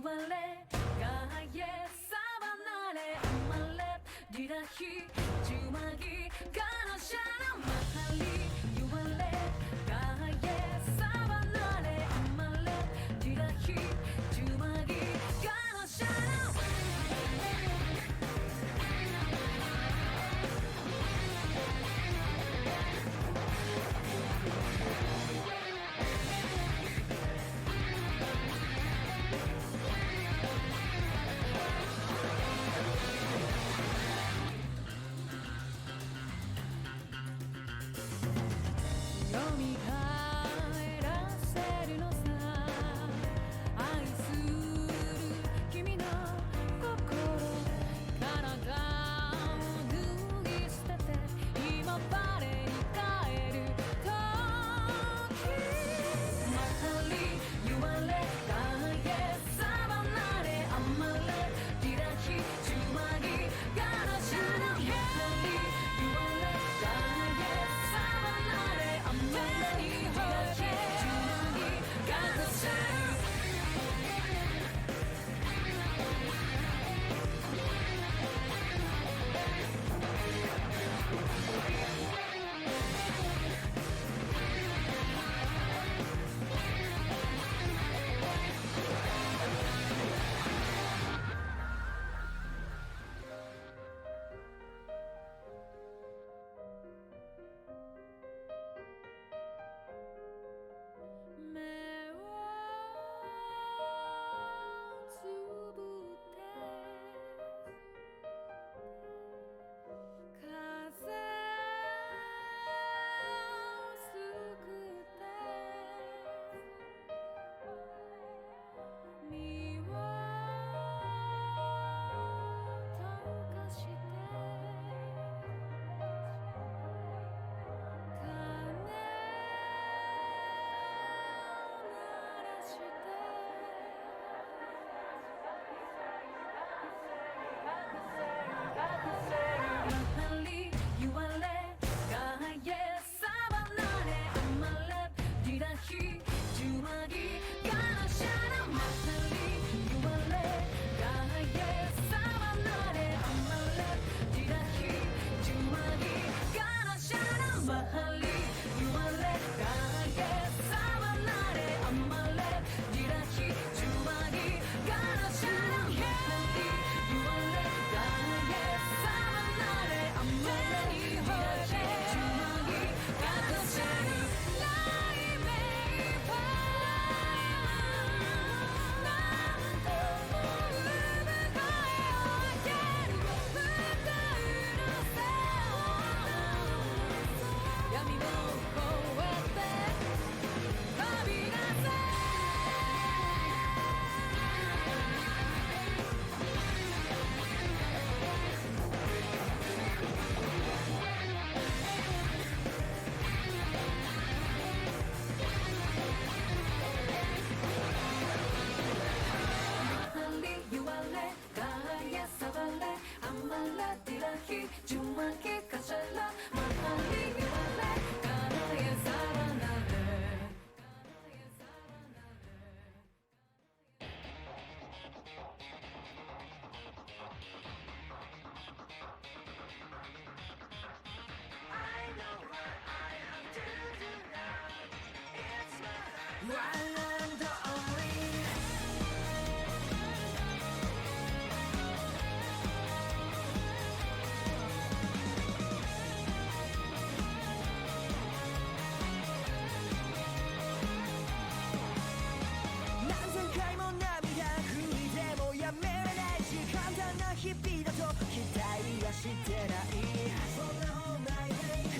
言われ가에 사바나레 엄말렛 디라히 주마기 가노샤나 마할리 유발렛 가에 사바나레 엄말렛 디라히 주마기 가노샤나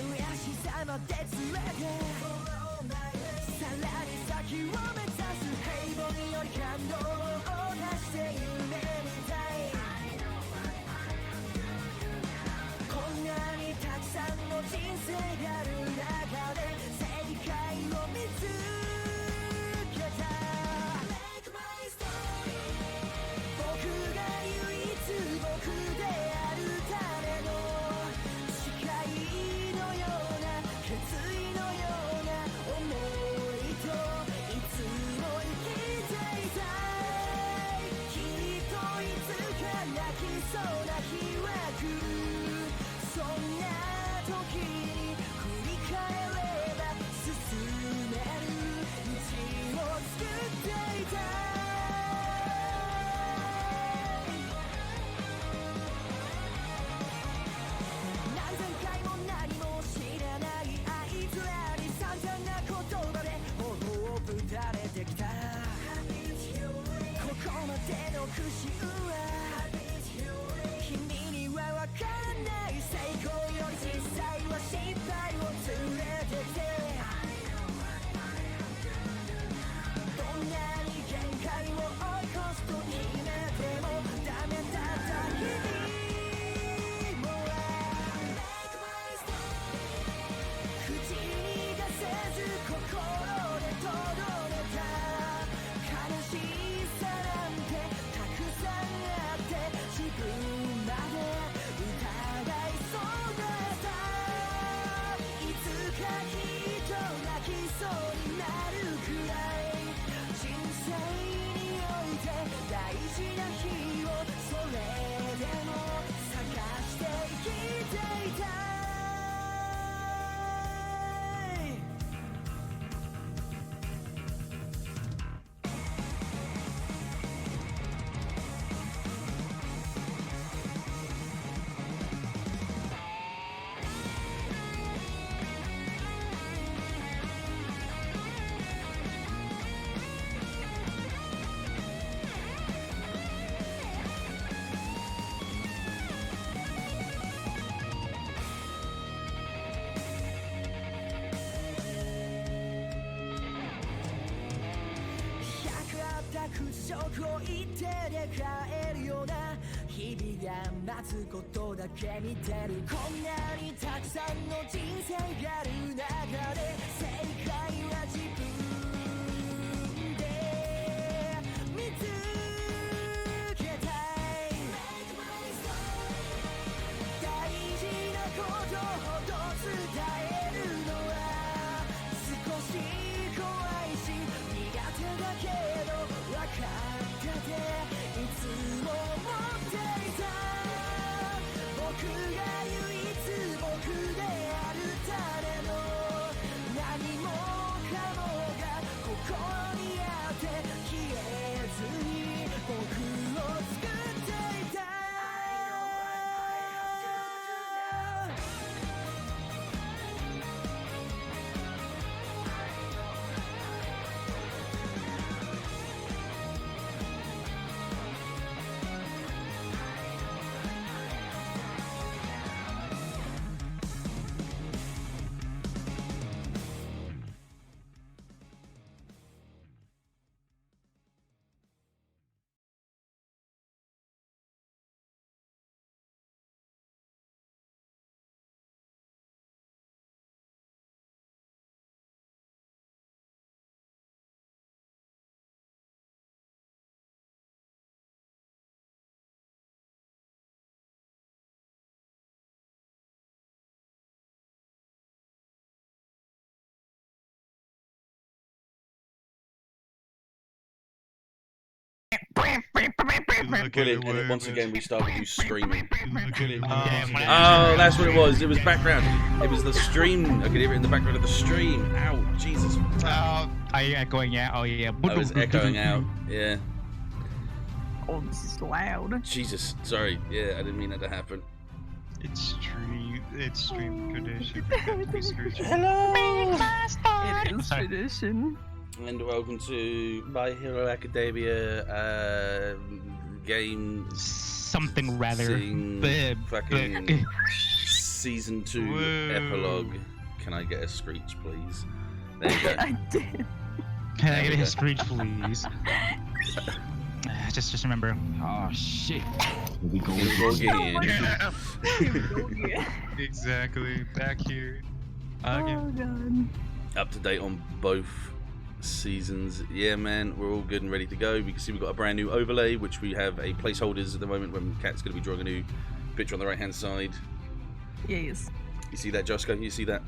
悔しさまで詰めてさらに先を食を一手で買えるような日々が待つことだけ見てるこんなにたくさんの人生がある中で正解は自分で見つけたい大事なことほど伝えるのは少し怖いし苦手だけど分かってていつも持っていた僕が唯一僕であるための何もかもがここにあって消えずに僕を作っていたBrilliant, and once again we start with you screaming. Oh, that's what it was. It was background. It was the stream. I could hear it in the background of the stream. Ow, Jesus. Are you echoing out? Oh yeah. I was echoing out. Yeah. Oh, this is loud. Jesus. Sorry. Yeah, I didn't mean that to happen. It's stream tradition. Hello. It is tradition. And welcome to My Hero Academia game Something rather. fucking season 2 Whoa. epilogue. Can I get a screech, please? There you go. I did. Can I There get we a go. screech, please? Just remember. Oh shit. Here we go again. Exactly. Back here. Oh Again. god. Up to date on both seasons. Yeah, man, we're all good and ready to go. We can see we've got a brand new overlay, which we have a placeholders at the moment when Kat's going to be drawing a new picture on the right hand side. Yes. You see that, Josco? You see that?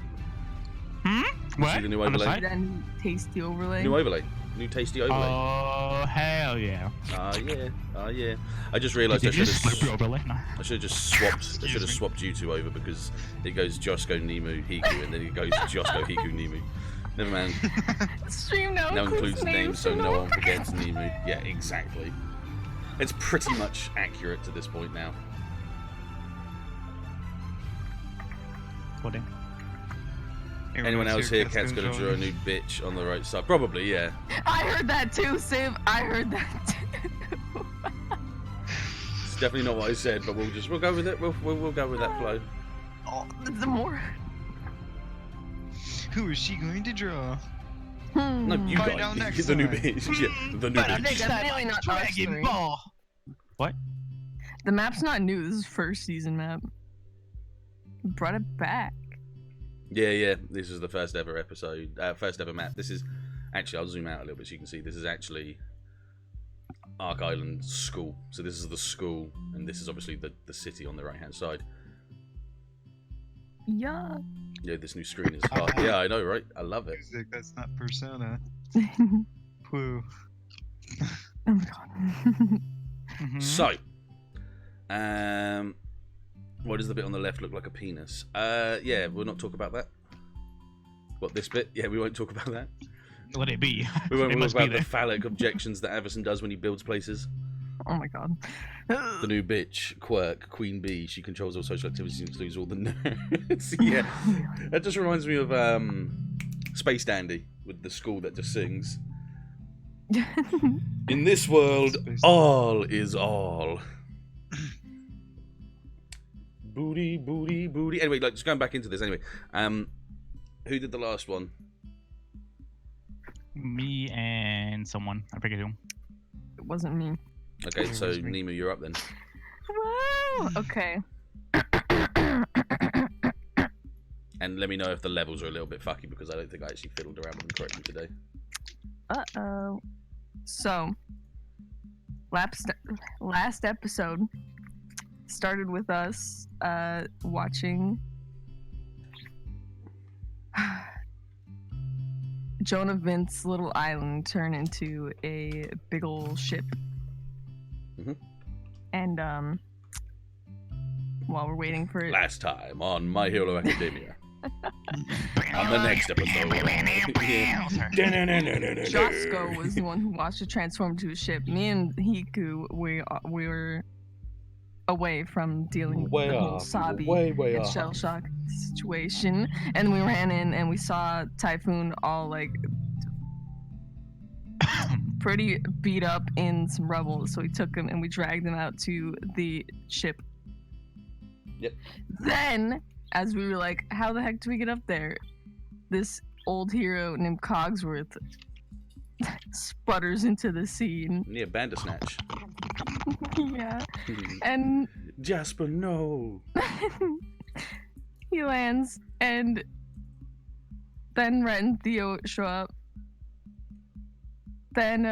What? See the new On the overlay? side? That new tasty overlay. New overlay. New tasty overlay. Oh hell yeah. Yeah. Yeah. I just realised I Did you should slurp your have. overlay? No. I should have just swapped. I Excuse should have me. swapped you two over because it goes Josco, Nemu, Hiku, and then it goes Josco, Hiku, Nemu. Never mind. Stream now Now includes names so no one forgets. forgets Nemu. Yeah, exactly. It's pretty much accurate to this point now. Pudding. Anyone else here? Cat's gonna draw a new bitch on the right side. Probably, yeah. I heard that too, Siv. I heard that too. definitely not what I said, but we'll go with it. We'll go with that flow. Oh, the more. Who is she going to draw? No, you Find guys. out next The new time. bitch. Yeah, the new But I bitch. think Definitely not our Dragon story. Ball. What? The map's not new. This is first season map. Brought it back. Yeah. This is the first ever episode, first ever map. This is actually. I'll zoom out a little bit so you can see. This is actually Ark Island School. So this is the school, and this is obviously the city on the right hand side. Yeah. Yeah, this new screen is hard. Yeah, I know, right? I love it. Music, that's not Persona. Oh Woo. my god. So, what does the bit on the left look like? A penis? Yeah, we'll not talk about that. What, this bit? Yeah, we won't talk about that. Let it be. We won't It talk must be about the there. phallic objections that Avison does when he builds places. Oh my god. The new bitch, Quirk, Queen Bee. She controls all social activities and includes all the nerds. Yeah, that just reminds me of Space Dandy with the school that just sings. In this world, all is all. Booty, booty, booty. Anyway, like just going back into this. Anyway, who did the last one? Me and someone. I forget who. It wasn't me. Okay, It so was me. Nemu, you're up then. Wow. Okay. And let me know if the levels are a little bit fucky because I don't think I actually fiddled around with them correctly today. Uh-oh. So, last episode started with us watching Jonah Vince's little island turn into a big ol' ship. Mhm. And while we're waiting for it, Last time on My Hero Academia. On the next episode. Josco was the one who watched it transform to a ship. Me and Hiku, we were away from dealing with Way the whole off. Sabi Way and off. shell shock situation, and we ran in and we saw Typhoon all like pretty beat up in some rubble. So we took him and we dragged him out to the ship. Yep. Then, as we were like, how the heck do we get up there? This old hero named Cogsworth sputters into the scene. Yeah, Bandersnatch. Yeah. And Jasper, no. he lands, and then Rhett and Theo show up. Then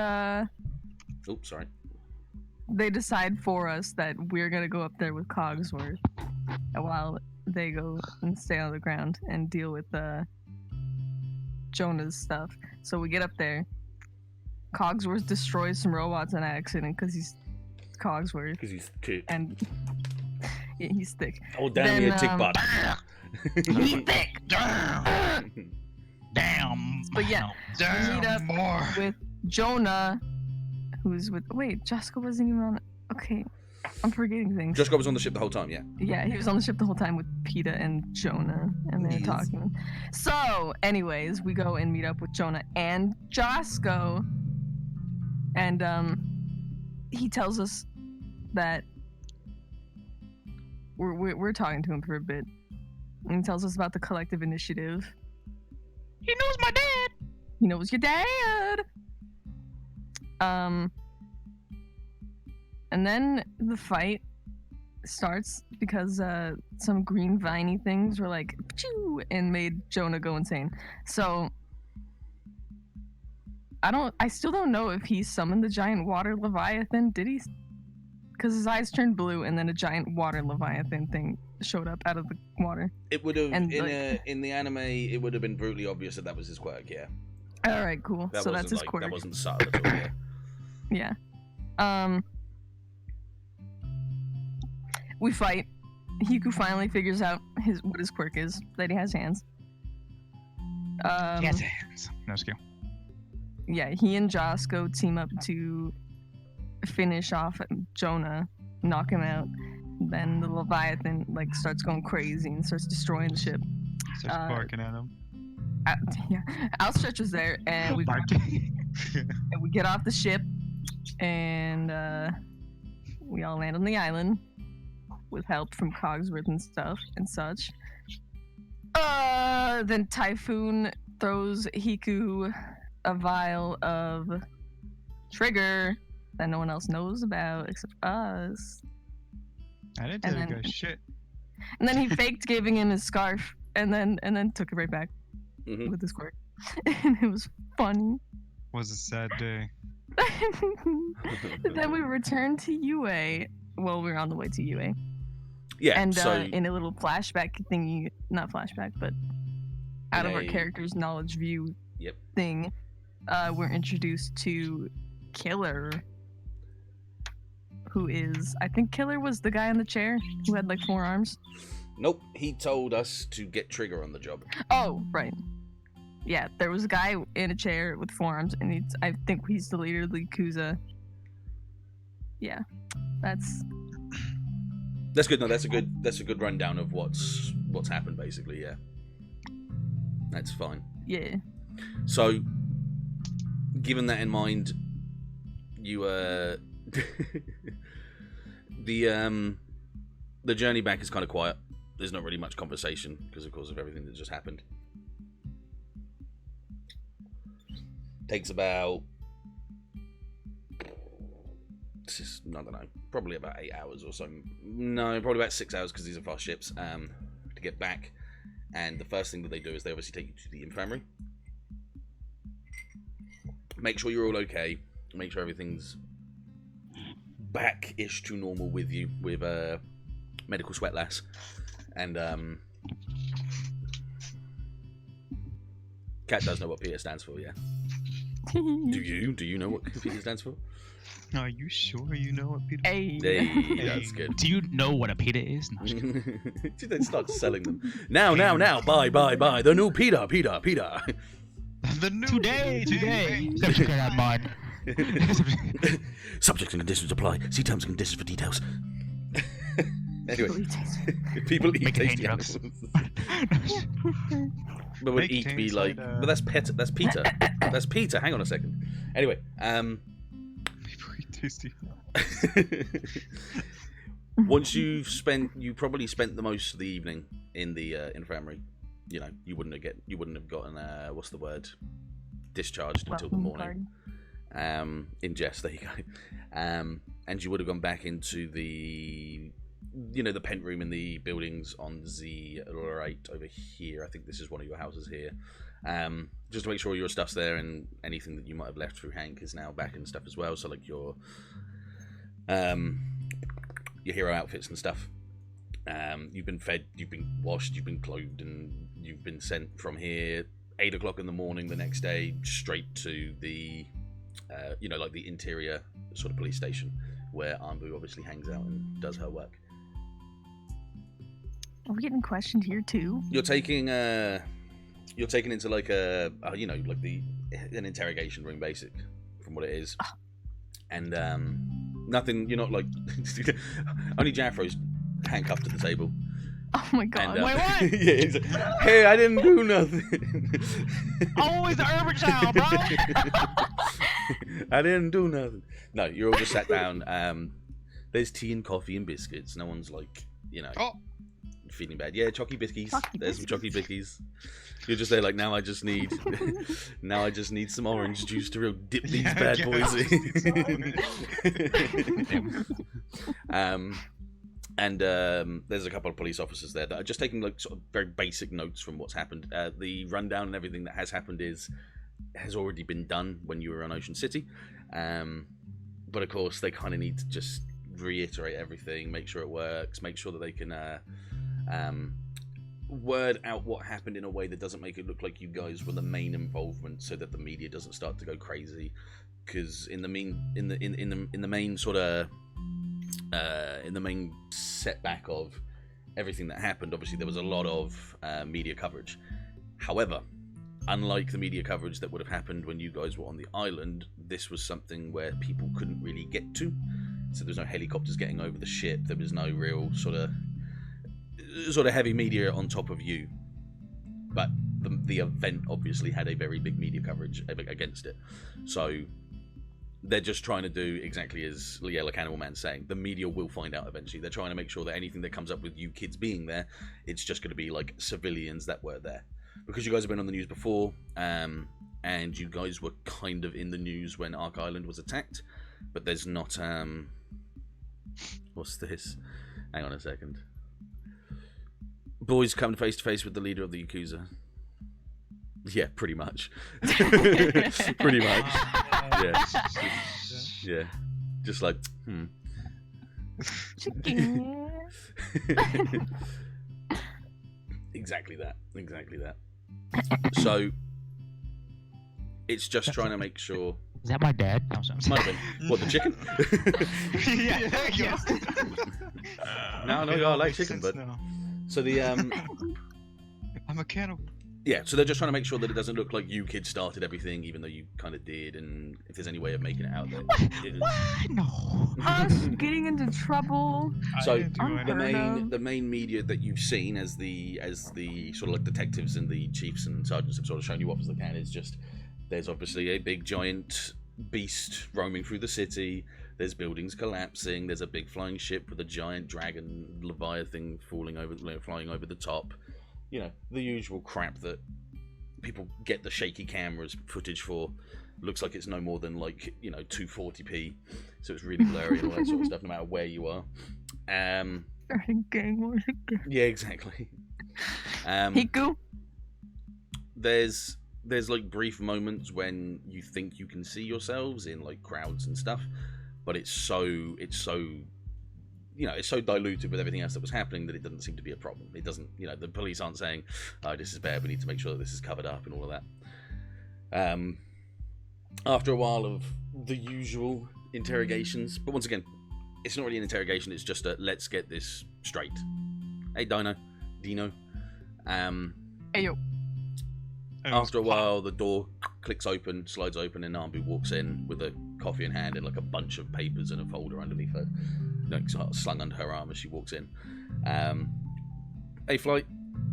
Oops, sorry. they decide for us that we're gonna go up there with Cogsworth, while they go and stay on the ground and deal with Jonah's stuff. So we get up there. Cogsworth destroys some robots on accident because he's Cogsworth, Because he's cute. and yeah, he's thick. Hold down Then, your tick bot. He's thick. Damn. But yeah, we meet up more. with Jonah, who's with. Wait, Josco wasn't even on. Okay, I'm forgetting things. Josco was on the ship the whole time, yeah. Yeah, he was on the ship the whole time with Peta and Jonah, and they're Yes. talking. So, anyways, we go and meet up with Jonah and Josco, and he tells us that we're talking to him for a bit, and he tells us about the collective initiative. He knows my dad. He knows your dad. And then the fight starts because some green viney things were like "Pachoo," and made Jonah go insane. So I still don't know if he summoned the giant water leviathan. Did he? Because his eyes turned blue, and then a giant water leviathan thing showed up out of the water. It would have, And, in the anime, it would have been brutally obvious that was his quirk, yeah. All right, cool. That So wasn't that's his like, quirk. that wasn't subtle at all, yeah. Yeah. We fight. Hiku finally figures out what his quirk is, that he has hands. He has hands. No skill. Yeah, he and Josco team up to finish off Jonah, knock him out. Then the Leviathan starts going crazy and starts destroying the ship. Starts barking at him. Yeah, Outstretch was there, and we get off the ship, and we all land on the island with help from Cogsworth and stuff and such. Then Typhoon throws Hiku a vial of trigger that no one else knows about except us. I didn't And tell you then- guys shit. And then he faked giving him his scarf and then took it right back Mhm. with the squirt. And it was funny. Was a sad day. Then we returned to UA. Well, we were on the way to UA. Yeah, And so in a little flashback thingy, not flashback, but out of our a- character's knowledge view Yep. thing, we're introduced to Killer, who is, I think Killer was the guy in the chair who had like 4 arms. nope, he told us to get Trigger on the job. Oh, right. Yeah, there was a guy in a chair with 4 arms, and I think he's the leader of the Yakuza. Yeah, that's That's good. No, that's a good rundown of what's happened basically. Yeah, that's fine. yeah. So, given that in mind, you the journey back is kind of quiet. There's not really much conversation because, of course, of everything that just happened. Takes about, I don't know, probably about 8 hours or so. No, probably about 6 hours because these are fast ships to get back. And the first thing that they do is they obviously take you to the infirmary. Make sure you're all okay. Make sure everything's back-ish to normal with you, with medical sweat lass. And Kat does know what Peter stands for, yeah? Do you? Do you know what Peter stands for? Are you sure you know what Peter? Hey. Hey, that's good. Do you know what a pita is? No, Then start selling them. Now, buy. The new Peter. The new today. Gotta check out mine. Subjects and conditions apply. See terms and conditions for details. Anyway, Really tasty. people eat Making tasty hand jokes. animals. But would Make eat be things like? like, But that's Peter. That's Peter. That's Peter. Hang on a second. Anyway, People eat tasty. once you probably spent the most of the evening in the infirmary. You know, you wouldn't have gotten what's the word? Discharged until the Welcome morning. card. Ingest, there you go. And you would have gone back into the, the pent room in the buildings on the right over here. I think this is one of your houses here. Just to make sure your stuff's there and anything that you might have left through Hank is now back and stuff as well. So like your hero outfits and stuff. You've been fed, you've been washed, you've been clothed, and you've been sent from here 8 o'clock in the morning the next day straight to the like the interior sort of police station where Ambu obviously hangs out and does her work. Are we getting questioned here too? You're taken into like a an interrogation room, basic from what it is, and nothing. You're not like only Jafro's handcuffed to the table. Oh my god. And, Wait, what? yeah, he's like, hey, I didn't do nothing. Always the urban child, bro. I didn't do nothing. No, you're all just sat down. There's tea and coffee and biscuits. No one's like, Oh. feeling bad. Yeah, chocky biscuits. Chocky There's some chocky biscuits. You're just there like, now I just need some orange juice to real dip these Yeah, bad yeah. boys in. And there's a couple of police officers there that are just taking like sort of very basic notes from what's happened. The rundown and everything that has happened has already been done when you were on Ocean City. But of course, they kind of need to just reiterate everything, make sure it works, make sure that they can word out what happened in a way that doesn't make it look like you guys were the main involvement, so that the media doesn't start to go crazy. Because in the main setback of everything that happened, obviously there was a lot of media coverage. However, unlike the media coverage that would have happened when you guys were on the island, this was something where people couldn't really get to. So there's no helicopters getting over the ship. There was no real sort of heavy media on top of you. But the event obviously had a very big media coverage against it. So they're just trying to do exactly as like Animal Man's saying. The media will find out eventually. They're trying to make sure that anything that comes up with you kids being there, it's just going to be like civilians that were there. Because you guys have been on the news before, and you guys were kind of in the news when Ark Island was attacked, but there's not, what's this? Hang on a second. Boys come face to face with the leader of the Yakuza. Yeah, pretty much. Pretty much. Yeah. Yeah. Just like, Chicken. Exactly that. Exactly that. So, it's just trying to make sure. Is that my dad? No, sorry. Might have been. What, the chicken? Yeah, there you go. No, I like chicken, but. No. So the I'm a cannibal. yeah, so they're just trying to make sure that it doesn't look like you kids started everything, even though you kind of did, and if there's any way of making it out there. What? No. Us getting into trouble. So I didn't do anything. the main media that you've seen as the sort of like detectives and the chiefs and sergeants have sort of shown you off as they can is just there's obviously a big giant beast roaming through the city. There's buildings collapsing. There's a big flying ship with a giant dragon leviathan flying over the top. You know, the usual crap that people get the shaky cameras footage for. Looks like it's no more than like 240p, so it's really blurry and all that sort of stuff, no matter where you are. Starting gang wars again. Yeah, exactly. Hiku. There's like brief moments when you think you can see yourselves in like crowds and stuff, but it's so diluted with everything else that was happening that it doesn't seem to be a problem. It doesn't, the police aren't saying, "Oh, this is bad. We need to make sure that this is covered up," and all of that. After a while of the usual interrogations, but once again, it's not really an interrogation. It's just a let's get this straight. Hey, Dino. Ayo. After a while, the door slides open, and Nambu walks in with a coffee in hand and like a bunch of papers and a folder underneath her, slung under her arm as she walks in. A-Flight,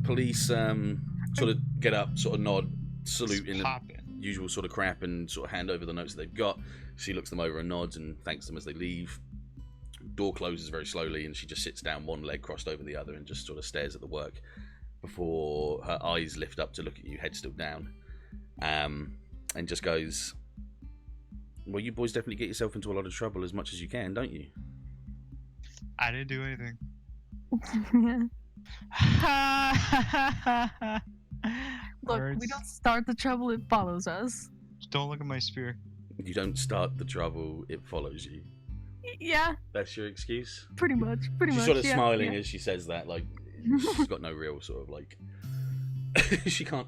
police sort of get up, sort of nod, salute in the usual sort of crap, and sort of hand over the notes that they've got. She looks them over and nods and thanks them as they leave. Door closes very slowly, and she just sits down, one leg crossed over the other, and just sort of stares at the work before her eyes lift up to look at you, head still down, and just goes, "Well, you boys definitely get yourself into a lot of trouble as much as you can, don't you?" I didn't do anything. Look, Words. we don't start the trouble, it follows us. Just don't look at my spear. You don't start the trouble, it follows you. Yeah, That's your excuse? pretty much. She's sort of yeah, smiling yeah. as she says that, like she's got no real sort of like she can't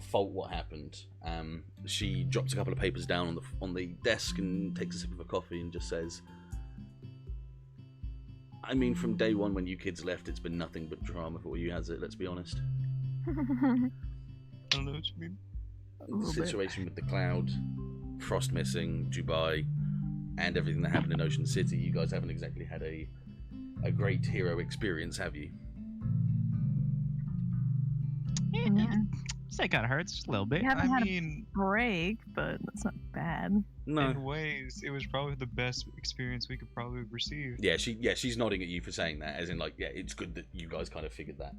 fault what happened. She drops a couple of papers down on the desk and takes a sip of a coffee and just says, "I mean, from day one when you kids left, it's been nothing but drama for you, has it? Let's be honest." I don't know what you mean. The situation with the cloud, Frost missing, Dubai, and everything that happened in Ocean City, you guys haven't exactly had a great hero experience, have you? That kind of hurts just a little bit. We haven't I had mean, a break, but that's not bad. No. in ways, it was probably the best experience we could probably receive. Yeah, she's nodding at you for saying that, as in like, yeah, it's good that you guys kind of figured that.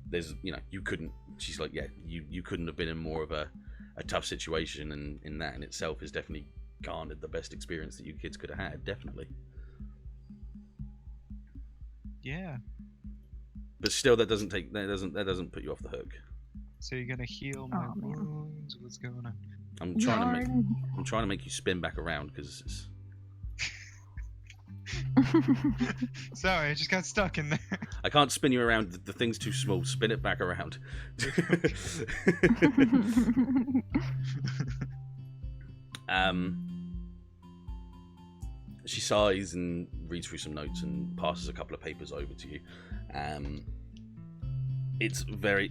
There's, you couldn't. She's like, yeah, you couldn't have been in more of a tough situation, and in that in itself has definitely garnered the best experience that you kids could have had, definitely. Yeah. But still, that doesn't put you off the hook. So you're gonna heal my Oh, man. wounds? What's going on? I'm trying to make you spin back around because Sorry, I just got stuck in there. I can't spin you around. The thing's too small. Spin it back around. She sighs and reads through some notes and passes a couple of papers over to you. It's very...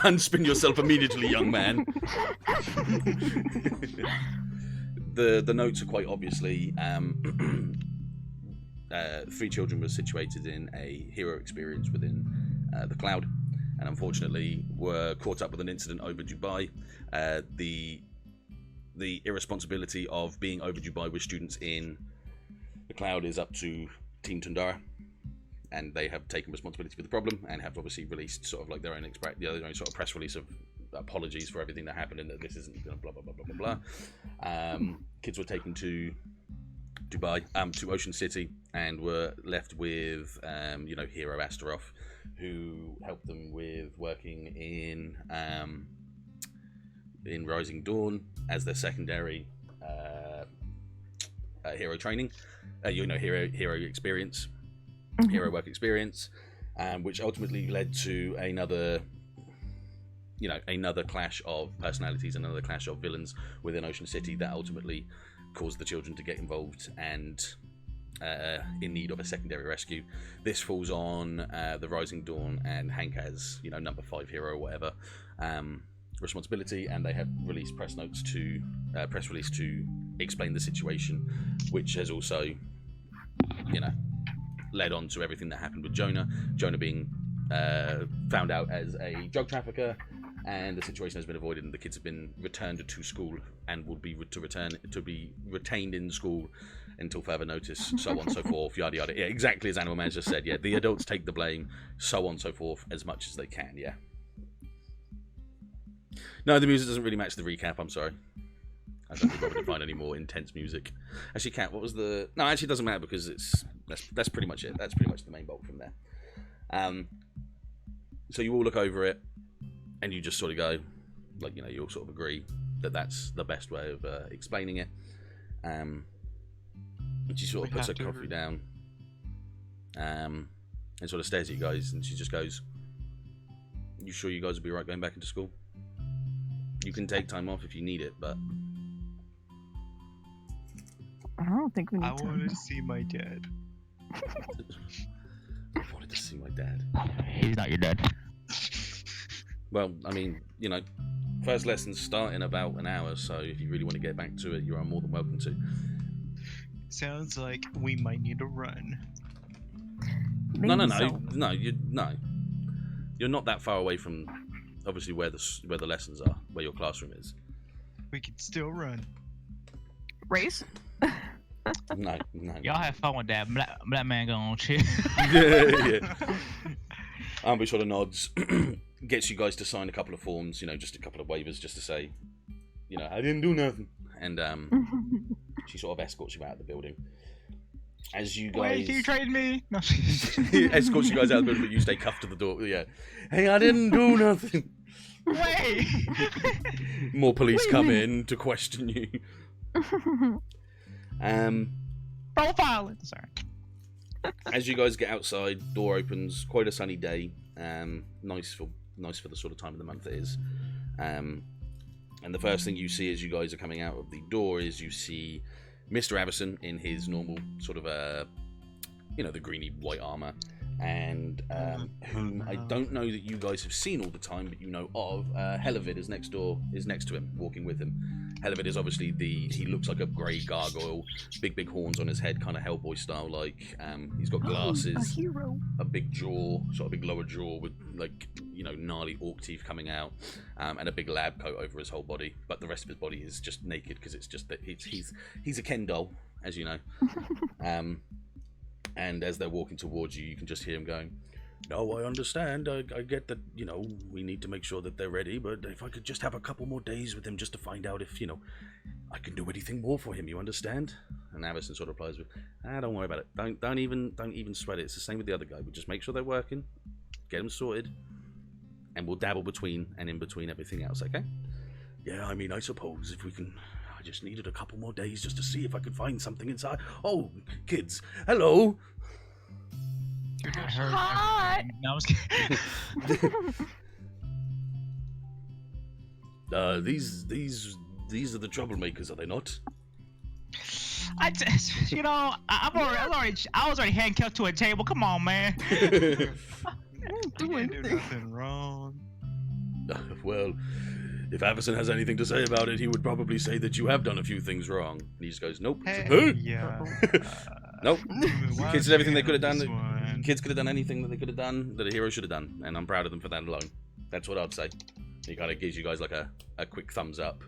Unspin yourself immediately, young man. The notes are quite obviously... 3 children were situated in a hero experience within the cloud, and unfortunately were caught up with an incident over Dubai. The the irresponsibility of being overdue by with students in the cloud is up to Team Tundara, and they have taken responsibility for the problem and have obviously released sort of like their own their own sort of press release of apologies for everything that happened and that this isn't going to blah blah blah blah blah blah. Kids were taken to Dubai, to Ocean City, and were left with Hero Astaroth, who helped them with working in Rising Dawn as their secondary hero training, hero experience, hero work experience, which ultimately led to another clash of personalities, another clash of villains within Ocean City that ultimately caused the children to get involved and in need of a secondary rescue. This falls on the Rising Dawn and Hank as number 5 hero or whatever responsibility, and they have released press release to explain the situation, which has also led on to everything that happened with Jonah being found out as a drug trafficker, and the situation has been avoided, and the kids have been returned to school and will be retained in school until further notice, so on and so forth, yada yada. Yeah, exactly as Animal Man just said. Yeah, the adults take the blame, so on and so forth, as much as they can. Yeah. No, the music doesn't really match the recap. I'm sorry. I don't think I would find any more intense music. Actually, Kat, what was the? No, actually, it doesn't matter because that's pretty much it. That's pretty much the main bulk from there. So you all look over it, and you just sort of go, you all sort of agree that that's the best way of explaining it. And she sort of puts her coffee down, and sort of stares at you guys, and she just goes, "You sure you guys will be right going back into school? You can take time off if you need it, but." I don't think we need I time. wanted to see my dad. I wanted to see my dad. He's not your dad. Well, I mean, first lessons start in about an hour, so if you really want to get back to it, you are more than welcome to. Sounds like we might need to run. Maybe so. No. You're not that far away from, obviously, where the lessons are, where your classroom is. We can still run. Race? No. Y'all have fun with that. Black man going chill. Yeah. Amber sort of nods, gets you guys to sign a couple of forms, just a couple of waivers, just to say, I didn't do nothing, and she sort of escorts you out of the building. As you guys, Wait, you trade me? No. escorts you guys out of the building, but you stay cuffed to the door. Yeah. Hey, I didn't do nothing. Wait. More police come in to question you. Profiling. Sorry. As you guys get outside, door opens. Quite a sunny day. Nice for the sort of time of the month it is. And the first thing you see as you guys are coming out of the door is you see Mr. Avison in his normal sort of the greeny white armor, and whom I don't know that you guys have seen all the time, but you know of. Helavid is next to him, walking with him. Helavid is obviously he looks like a grey gargoyle, big horns on his head, kind of Hellboy style like. He's got glasses, a hero. a big jaw, sort of big lower jaw with gnarly orc teeth coming out, and a big lab coat over his whole body. But the rest of his body is just naked because it's just that he's a Ken doll, as you know. And as they're walking towards you, you can just hear him going, "No, I understand. I get that, we need to make sure that they're ready, but if I could just have a couple more days with him just to find out if, I can do anything more for him, you understand?" And Avison sort of replies with, "Don't worry about it. Don't even sweat it. It's the same with the other guy. We'll just make sure they're working, get them sorted, and we'll dabble between and in between everything else, okay?" "Yeah, I mean, I suppose if we can... I just needed a couple more days just to see if I could find something inside. Oh, kids, hello." Hi. No, I was kidding. These are the troublemakers, are they not? I was already handcuffed to a table. Come on, man. I didn't do nothing wrong. Well, if Avison has anything to say about it, he would probably say that you have done a few things wrong. And he just goes, "Nope." Hey, yeah. Nope. Why Kids did do everything we they could have handle done. this one? Kids could have done anything that they could have done that a hero should have done, and I'm proud of them for that alone. That's what I'd say. He kind of gives you guys like a quick thumbs up,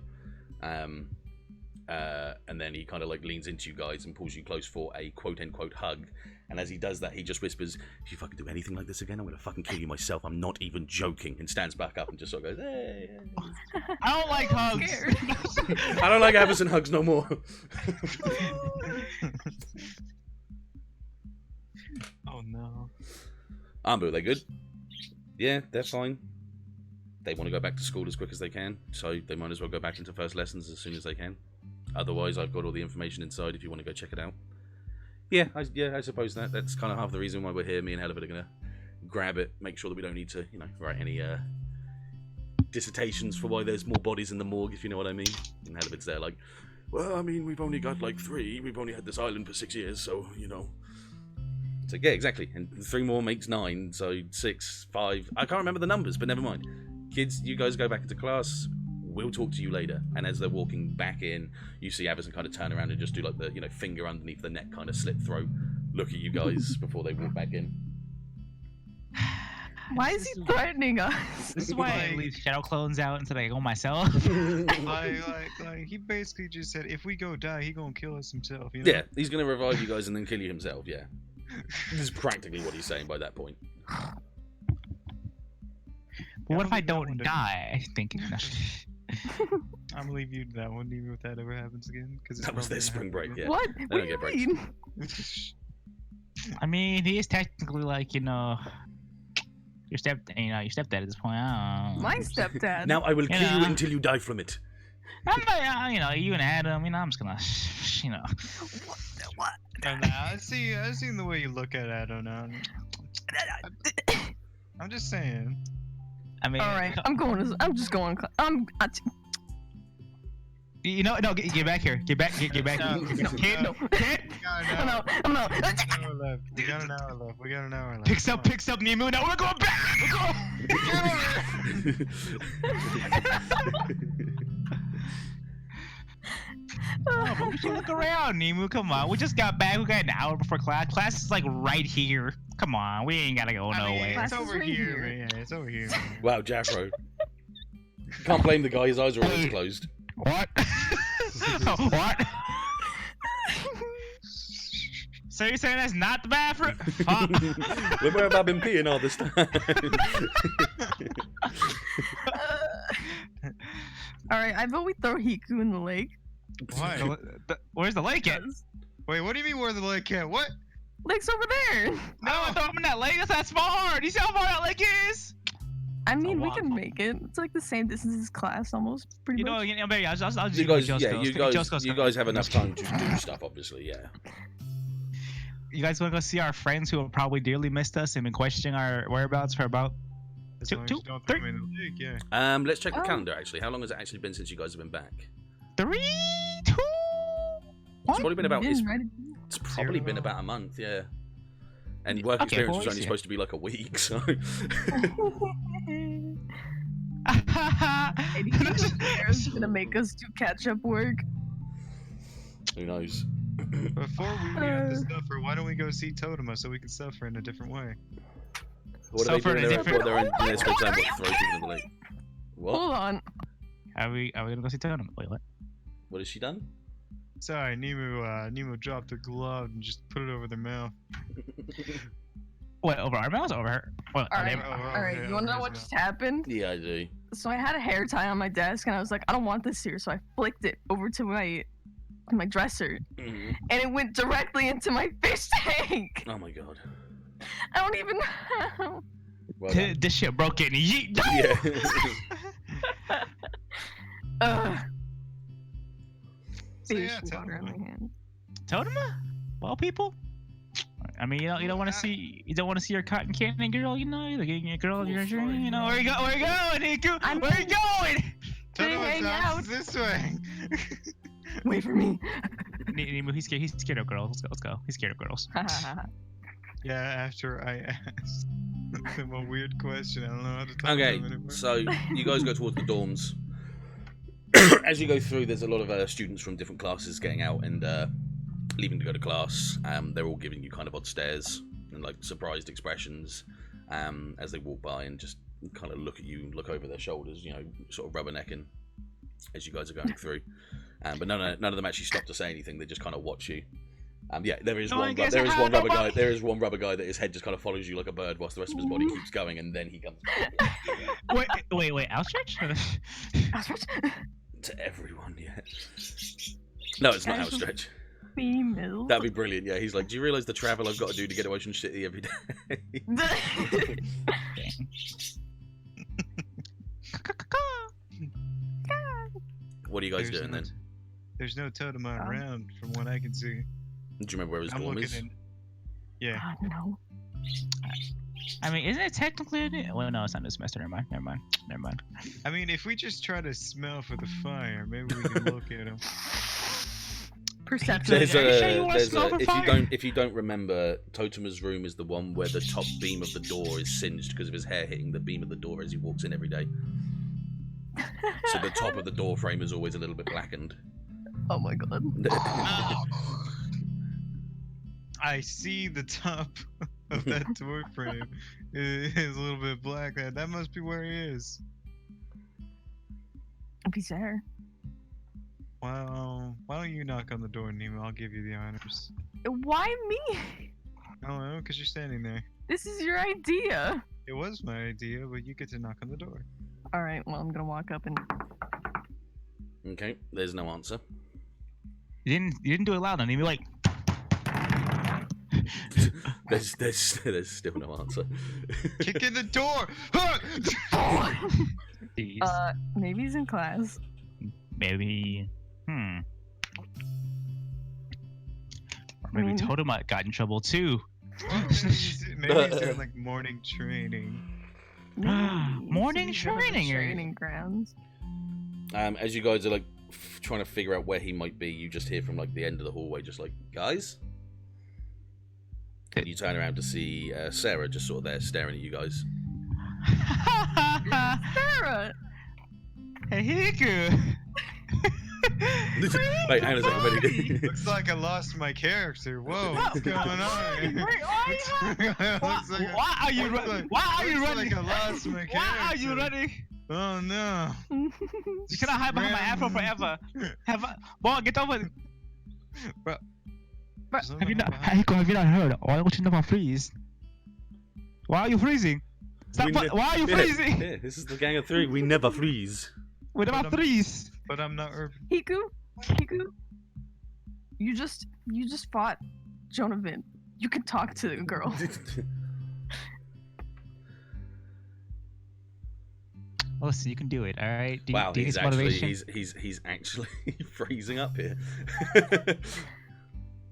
And then he kind of like leans into you guys and pulls you close for a quote-unquote hug. And as he does that, he just whispers, "If you fucking do anything like this again, I'm gonna fucking kill you myself. I'm not even joking." And stands back up and just sort of goes, "Hey." I don't like hugs. I don't like Avison hugs no more. Oh no. Ambu, they good? Yeah, they're fine. They want to go back to school as quick as they can, so they might as well go back into first lessons as soon as they can. Otherwise, I've got all the information inside if you want to go check it out. Yeah, I suppose that's kind of half the reason why we're here. Me and Helivert are going to grab it, make sure that we don't need to, write any dissertations for why there's more bodies in the morgue, if you know what I mean. And Helivert's there like, well, I mean, we've only got like 3. We've only had this island for 6 years, so, So yeah, exactly. And 3 more makes 9, so 6, 5. I can't remember the numbers, but never mind. Kids, you guys go back into class. We'll talk to you later. And as they're walking back in, you see Avison kind of turn around and just do like the, finger underneath the neck kind of slit throat. Look at you guys before they walk back in. Why is he threatening us? This is why I leave shadow clones out until I go myself. like he basically just said, if we go die, he gonna kill us himself. You know? Yeah, he's gonna revive you guys and then kill you himself. Yeah, this is practically what he's saying by that point. But what if I don't die? Thinking. I'm gonna leave you to that one, even if that ever happens again. Because That was their spring break. Yeah. What? They What don't do get you breaks. mean? I mean, he is technically like your stepdad at this point. I don't know. My stepdad. Now I will kill Yeah. you until you die from it. I'm like, you and Adam. I'm just gonna, What? And I seen the way you look at it. I don't know. I'm just saying. I mean, All right, I'm just going. No, get back here. Get back here. Kid, No. I'm out. I'm out. We got an hour left. We got an hour left. Picks up Nemu. Now we're going back. Oh, but we should look around, Nemu. Come on. We just got back. We got an hour before class. Class is like right here. Come on. We ain't gotta go nowhere. Class It's is over right here, here. man. Yeah, it's over here. Man. Wow, Jafro. Can't blame the guy. His eyes are always closed. What? What? So you're saying that's not the bathroom? Fuck. Where have I been peeing all this time? All right, I vote we throw Hiku in the lake. Why? Where's the lake at? Wait, what do you mean where the lake at? What? Lake's over there. No, I throw him in that lake. That's far. Do you see how far that lake is? I mean, we lot. can make it. It's like the same distance as class, almost. Pretty much. Maybe I'll just You guys, Josco's you guys have enough time to do stuff, obviously, yeah. You guys want to go see our friends who have probably dearly missed us and been questioning our whereabouts for about As Two- long as two- you don't throw three. me in the lake, yeah. Let's check the Oh. calendar, actually. How long has it actually been since you guys have been back? 3, 2, It's probably been about... Yeah, It's, right. it's probably been about a month, yeah. And work Okay, experience well, was only yeah. supposed to be like a week, so... Maybe Sarah's gonna make us do catch-up work. Who knows? Before we have to suffer, why don't we go see Totema so we can suffer in a different way? What are they Suffer doing in a there? different- They're in Oh my their spare time, God, what, throw people in the lake? What? Hold on. Are we gonna go see Totem? Wait, what? What has she done? Sorry, Nemu dropped a glove and just put it over their mouth. What, over our mouths? Over her? Well, All right, oh, all right. yeah, You wanna know there's what no- just happened? Yeah, I do. So I had a hair tie on my desk, and I was like, I don't want this here. So I flicked it over to my dresser, Mhm. and it went directly into my fish tank. Oh my god. I don't even know. Well done. This shit broke in. Yeet. Yeah. Ugh. So, Fish yeah, water on my Totema. hand. Totema? Well, people. I mean, you don't want to see your cotton candy girl, you know, like a girl of your dream, you know. Where you going, Hiku? I'm- Where you going? They Totema hang sounds out. this way. Wait for me. Nemu, he's scared of girls. Let's go. He's scared of girls. Yeah, after I asked him a weird question, I don't know how to talk Okay, to him anymore. so you guys go towards the dorms. As you go through, there's a lot of students from different classes getting out and leaving to go to class. They're all giving you kind of odd stares and like surprised expressions as they walk by and just kind of look at you and look over their shoulders, you know, sort of rubbernecking as you guys are going through. But none of them actually stop to say anything. They just kind of watch you. Yeah, there is No one. one gets There is a one hand rubber on guy. my- There is one rubber guy that his head just kind of follows you like a bird, whilst the rest of his body keeps going, and then he comes back. Wait, outstretch? To everyone, yeah. No, it's not Guys, outstretch. Female. That'd be brilliant. Yeah, he's like, do you realise the travel I've got to do to get to Ocean City every day? What are you guys doing then? There's no totem around from what I can see. Do you remember where his I'm dorm looking is? in. Yeah. God, no. I mean, isn't it technically? Well, no, it's not this semester. Never mind. I mean, if we just try to smell for the fire, maybe we can look at them. Perception. There's Are you sure you wanna smell for fire? if you don't remember, Totemer's room is the one where the top beam of the door is singed because of his hair hitting the beam of the door as he walks in every day. So the top of the door frame is always a little bit blackened. Oh my god. I see the top of that door frame is a little bit black. That must be where he is. If he's there. Well, why don't you knock on the door, Nemu? I'll give you the honors. Why me? I don't know, because you're standing there. This is your idea. It was my idea, but you get to knock on the door. Alright, well, I'm gonna walk up and. Okay, there's no answer. You didn't do it loud enough. You'd be like, There's still no answer. Kick in the door! jeez. Maybe he's in class. Maybe. Or maybe mean- Totem got in trouble too. Maybe he's doing like morning training. Morning He's in one of the training, or- Training grounds. As you guys are like trying to figure out where he might be, you just hear from like the end of the hallway, just like, guys. And you turn around to see Sarah just sort of there staring at you guys. Sarah! Hey, Hiku. Wait, hang on a second. Ready? Looks like I lost my character. Whoa, what's going on? Why are you running? Why are you running? Like I lost my character. Why are you running? Oh no. You cannot hide behind my afro forever. Boy, get over it. Have you not heard? Why don't you never freeze? Why are you freezing? Stop! Why are you freezing? Yeah, this is the Gang of Three. We never freeze. We never freeze. But I'm not urban. Hiku? You just fought Jonathan. You can talk to the girl. Listen, you can do it. All right. Do, Wow, do you need he's some actually motivation? he's actually freezing up here.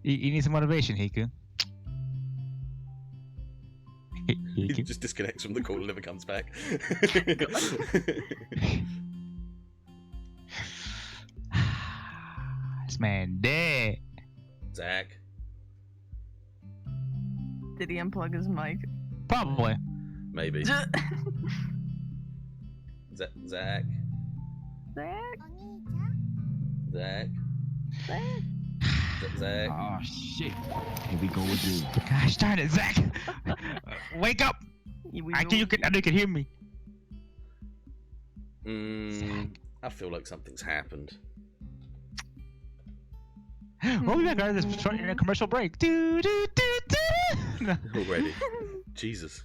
You need some motivation, Hiku. He Hiku. just disconnects from the call and never comes back. This man dead. Zack. Did he unplug his mic? Probably. Maybe. Zack. Zack? Zack. Zack? Zack. Oh shit. Here we go again. Gosh darn it, Zack. Wake up. I know you can hear me. I feel like something's happened. We'll be back after this short commercial break. Do, do, do, do. No. Already. Jesus.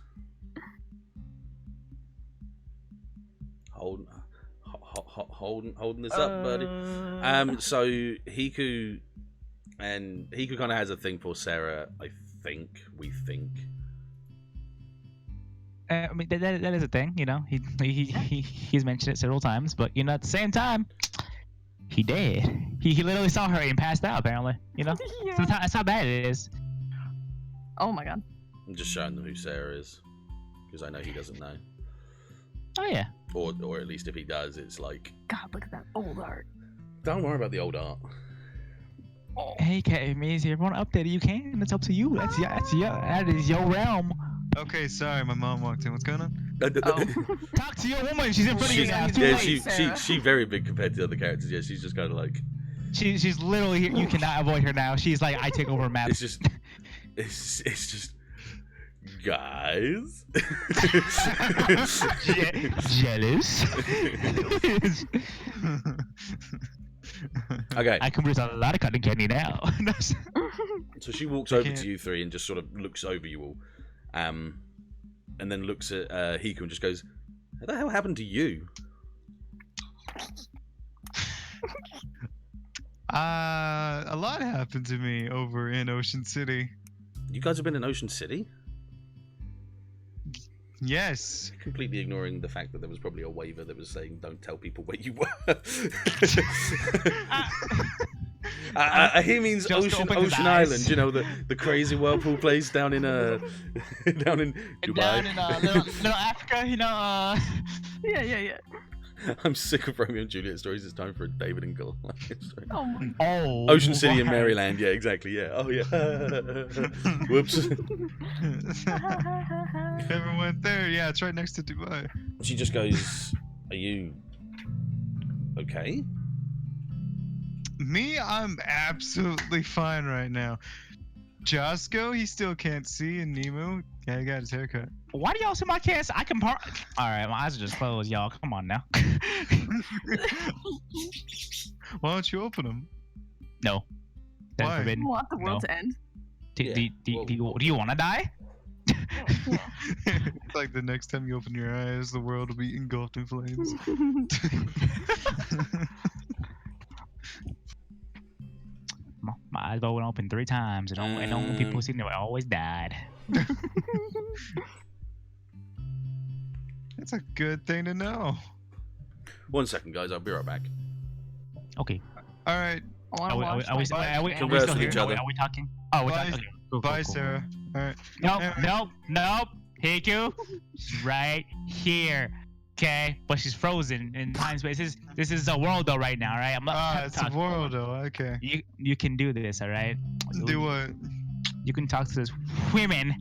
Holding this up, buddy. So Hiku kind of has a thing for Sarah. We think. I mean that is a thing, you know. He's mentioned it several times, but you know at the same time, he did. He literally saw her and passed out. Apparently, you know. Yeah. So that's how bad it is. Oh my god. I'm just showing them who Sarah is because I know he doesn't know, Oh yeah. or at least if he does, it's like, God, look at that old art. don't worry about the old art. Hey, Kat, if you want to update it, you can. It's up to you. That is your realm. Okay, sorry, my mom walked in. What's going on? Oh. Talk to your woman. She's in front of you now. It's too Yeah, late. she very big compared to the other characters. Yeah, she's just kind of like, She's literally here. You cannot avoid her now. She's like, I take over map. it's just guys. Jealous. Okay. I can produce a lot of cotton candy now. So she walks I over can't- to you three and just sort of looks over you all, and then looks at Hiku and just goes, "What the hell happened to you?" A lot happened to me over in Ocean City. You guys have been in Ocean City? Yes. Completely ignoring the fact that there was probably a waiver that was saying don't tell people where you were. He means Just Ocean open his eyes. Island, you know, the crazy whirlpool place down in down in Dubai. Down in little Africa, you know. Yeah. I'm sick of Romeo and Juliet stories. It's time for a David and Goliath story. Oh my. Oh. Ocean City in my. Maryland. Yeah, exactly. Yeah. Oh yeah. Whoops. Never went there. Yeah, it's right next to Dubai. She just goes, "Are you okay?" Me, I'm absolutely fine right now. Josco, he still can't see, and Nemu, yeah, he got his haircut. Why do y'all see my cast? I can park. All right, my eyes are just closed, y'all. Come on now. Why don't you open them? No. That's Why? forbidden. You want the world No. to end? Yeah, Do you want to die? It's like the next time you open your eyes, the world will be engulfed in flames. My eyes went open 3 times, and only people who seen it always died. That's a good thing to know. 1 second, guys. I'll be right back. Okay. All right, I wanna watch Are we my still Converse here? with each other. Are we talking? Oh, we're Bye. talking. Okay. Cool, bye, cool. Sarah. All right. Nope. Hiku, right here. Okay, but she's frozen in time space. This is a world though right now, right? I'm not It's a talking. world, though. Okay. You can do this, all right? Do what? You can talk to those women.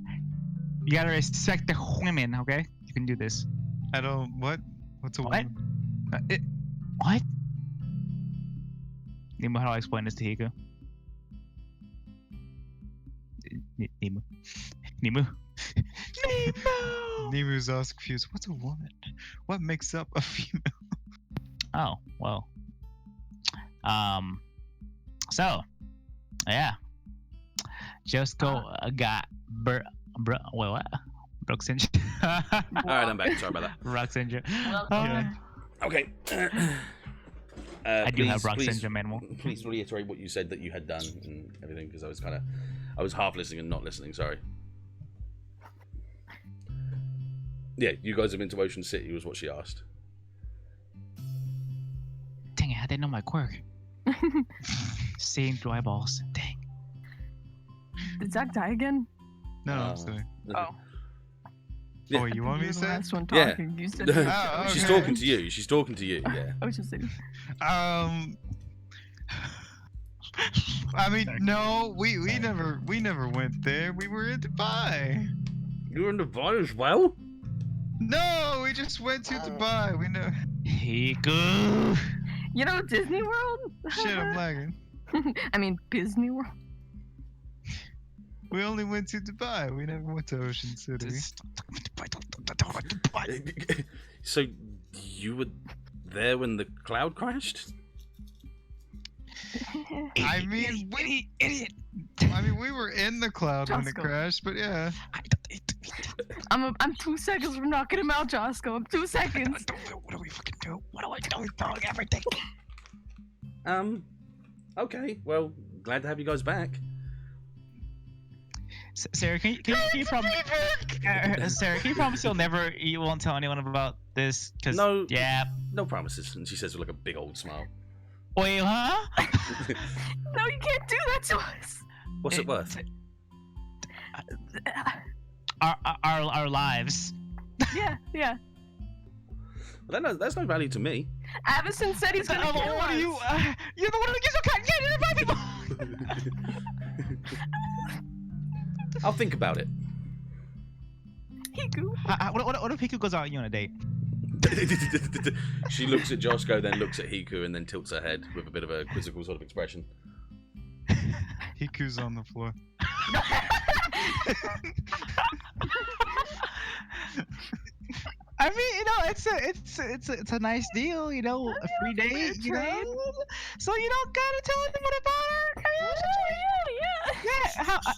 You gotta respect the women, okay? You can do this. I don't. What? What's a What? woman? What? Nemu, how do I explain this to Hiku? Nemu. Nemu. Nemu's all confused. What's a woman? What makes up a female? Oh, well. So, yeah. Josco got what? Broke syndrome. All right, I'm back. Sorry about that. Rock syndrome. Yeah. Okay. I do have rock syndrome, animal. Please reiterate what you said that you had done and everything, because I was half listening and not listening. Sorry. Yeah, you guys have been to Ocean City, was what she asked. Dang it, how they know my quirk? Seeing through eyeballs. Dang. Did Zack die again? No, Oh. I'm sorry. Oh. Yeah. Oh, you want me to the say? last one Yeah. talking. You said Oh, She's okay. talking to you. She's talking to you. Yeah. Ocean City. I mean, no, we never went there. We were in Dubai. You were in Dubai as well. No, we just went to Dubai. We know. Hiku. You know Disney World? Shit, I'm lagging. I mean Disney World. We only went to Dubai. We never went to Ocean City. So you were there when the cloud crashed? I mean, Idiot. we were in the cloud when it Josco. crashed, but yeah. I'm 2 seconds from knocking him out, Josco. I'm 2 seconds. What do we fucking do? What do I do? Throwing everything. Okay. Well, glad to have you guys back. Sarah, can you promise? Sarah, can you promise you won't tell anyone about this? Cause No. Yeah. No promises. And she says with like a big old smile. Wait, huh? No, you can't do that to us. What's it worth? Our lives. Yeah. Well, that's no value to me. Avison said he's gonna kill What us. are you? You're the one who gives a cut. Yeah, you're people. I'll think about it. Hiku. What if Hiku goes out with you on a date? She looks at Josco, then looks at Hiku, and then tilts her head with a bit of a quizzical sort of expression. Hiku's on the floor. I mean, you know, it's a nice deal, you know, a free date, you know. So you don't gotta tell anyone about her?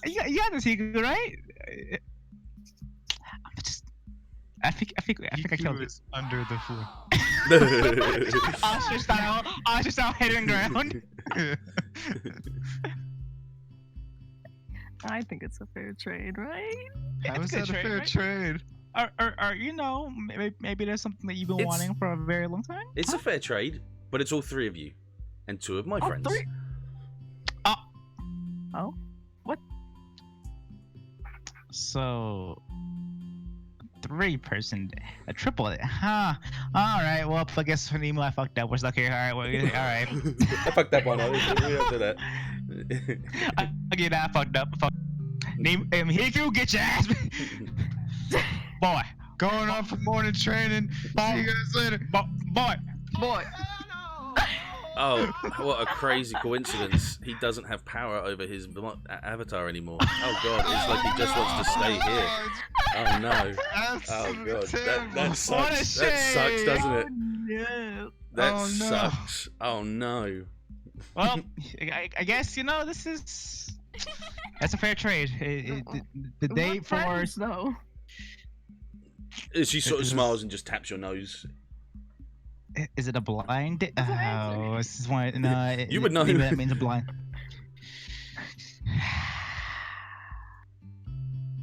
Yeah. You got this, Hiku, right? I think I killed it. is under the floor. Usher style hitting ground. I think it's a fair trade, right? How is good that a trade, fair right? trade? Or you know, maybe there's something that you've been It's- wanting for a very long time. It's a fair trade, but it's all three of you and two of my friends. Three? Oh, what? So, 3-person, a triple, huh? All right. Well, I guess for Nemu, I fucked up. We're stuck here. All right. Well, all right. I fucked that one up. We have to do that. Okay, now I fucked up. Nemu, Hiku, get your ass. Boy, Going off for morning training. See you guys later. boy. Oh, what a crazy coincidence. He doesn't have power over his avatar anymore. Oh god, it's like he just wants to stay here. Oh no. Oh god, that sucks. That sucks, doesn't it? Yeah. That Oh, no. sucks. Oh no. Well, I guess you know this is. That's a fair trade. The date What for. friends, though? She sort of smiles and just taps your nose. Is it a blind date? Oh, this is one. No, You would know. Maybe that means a blind.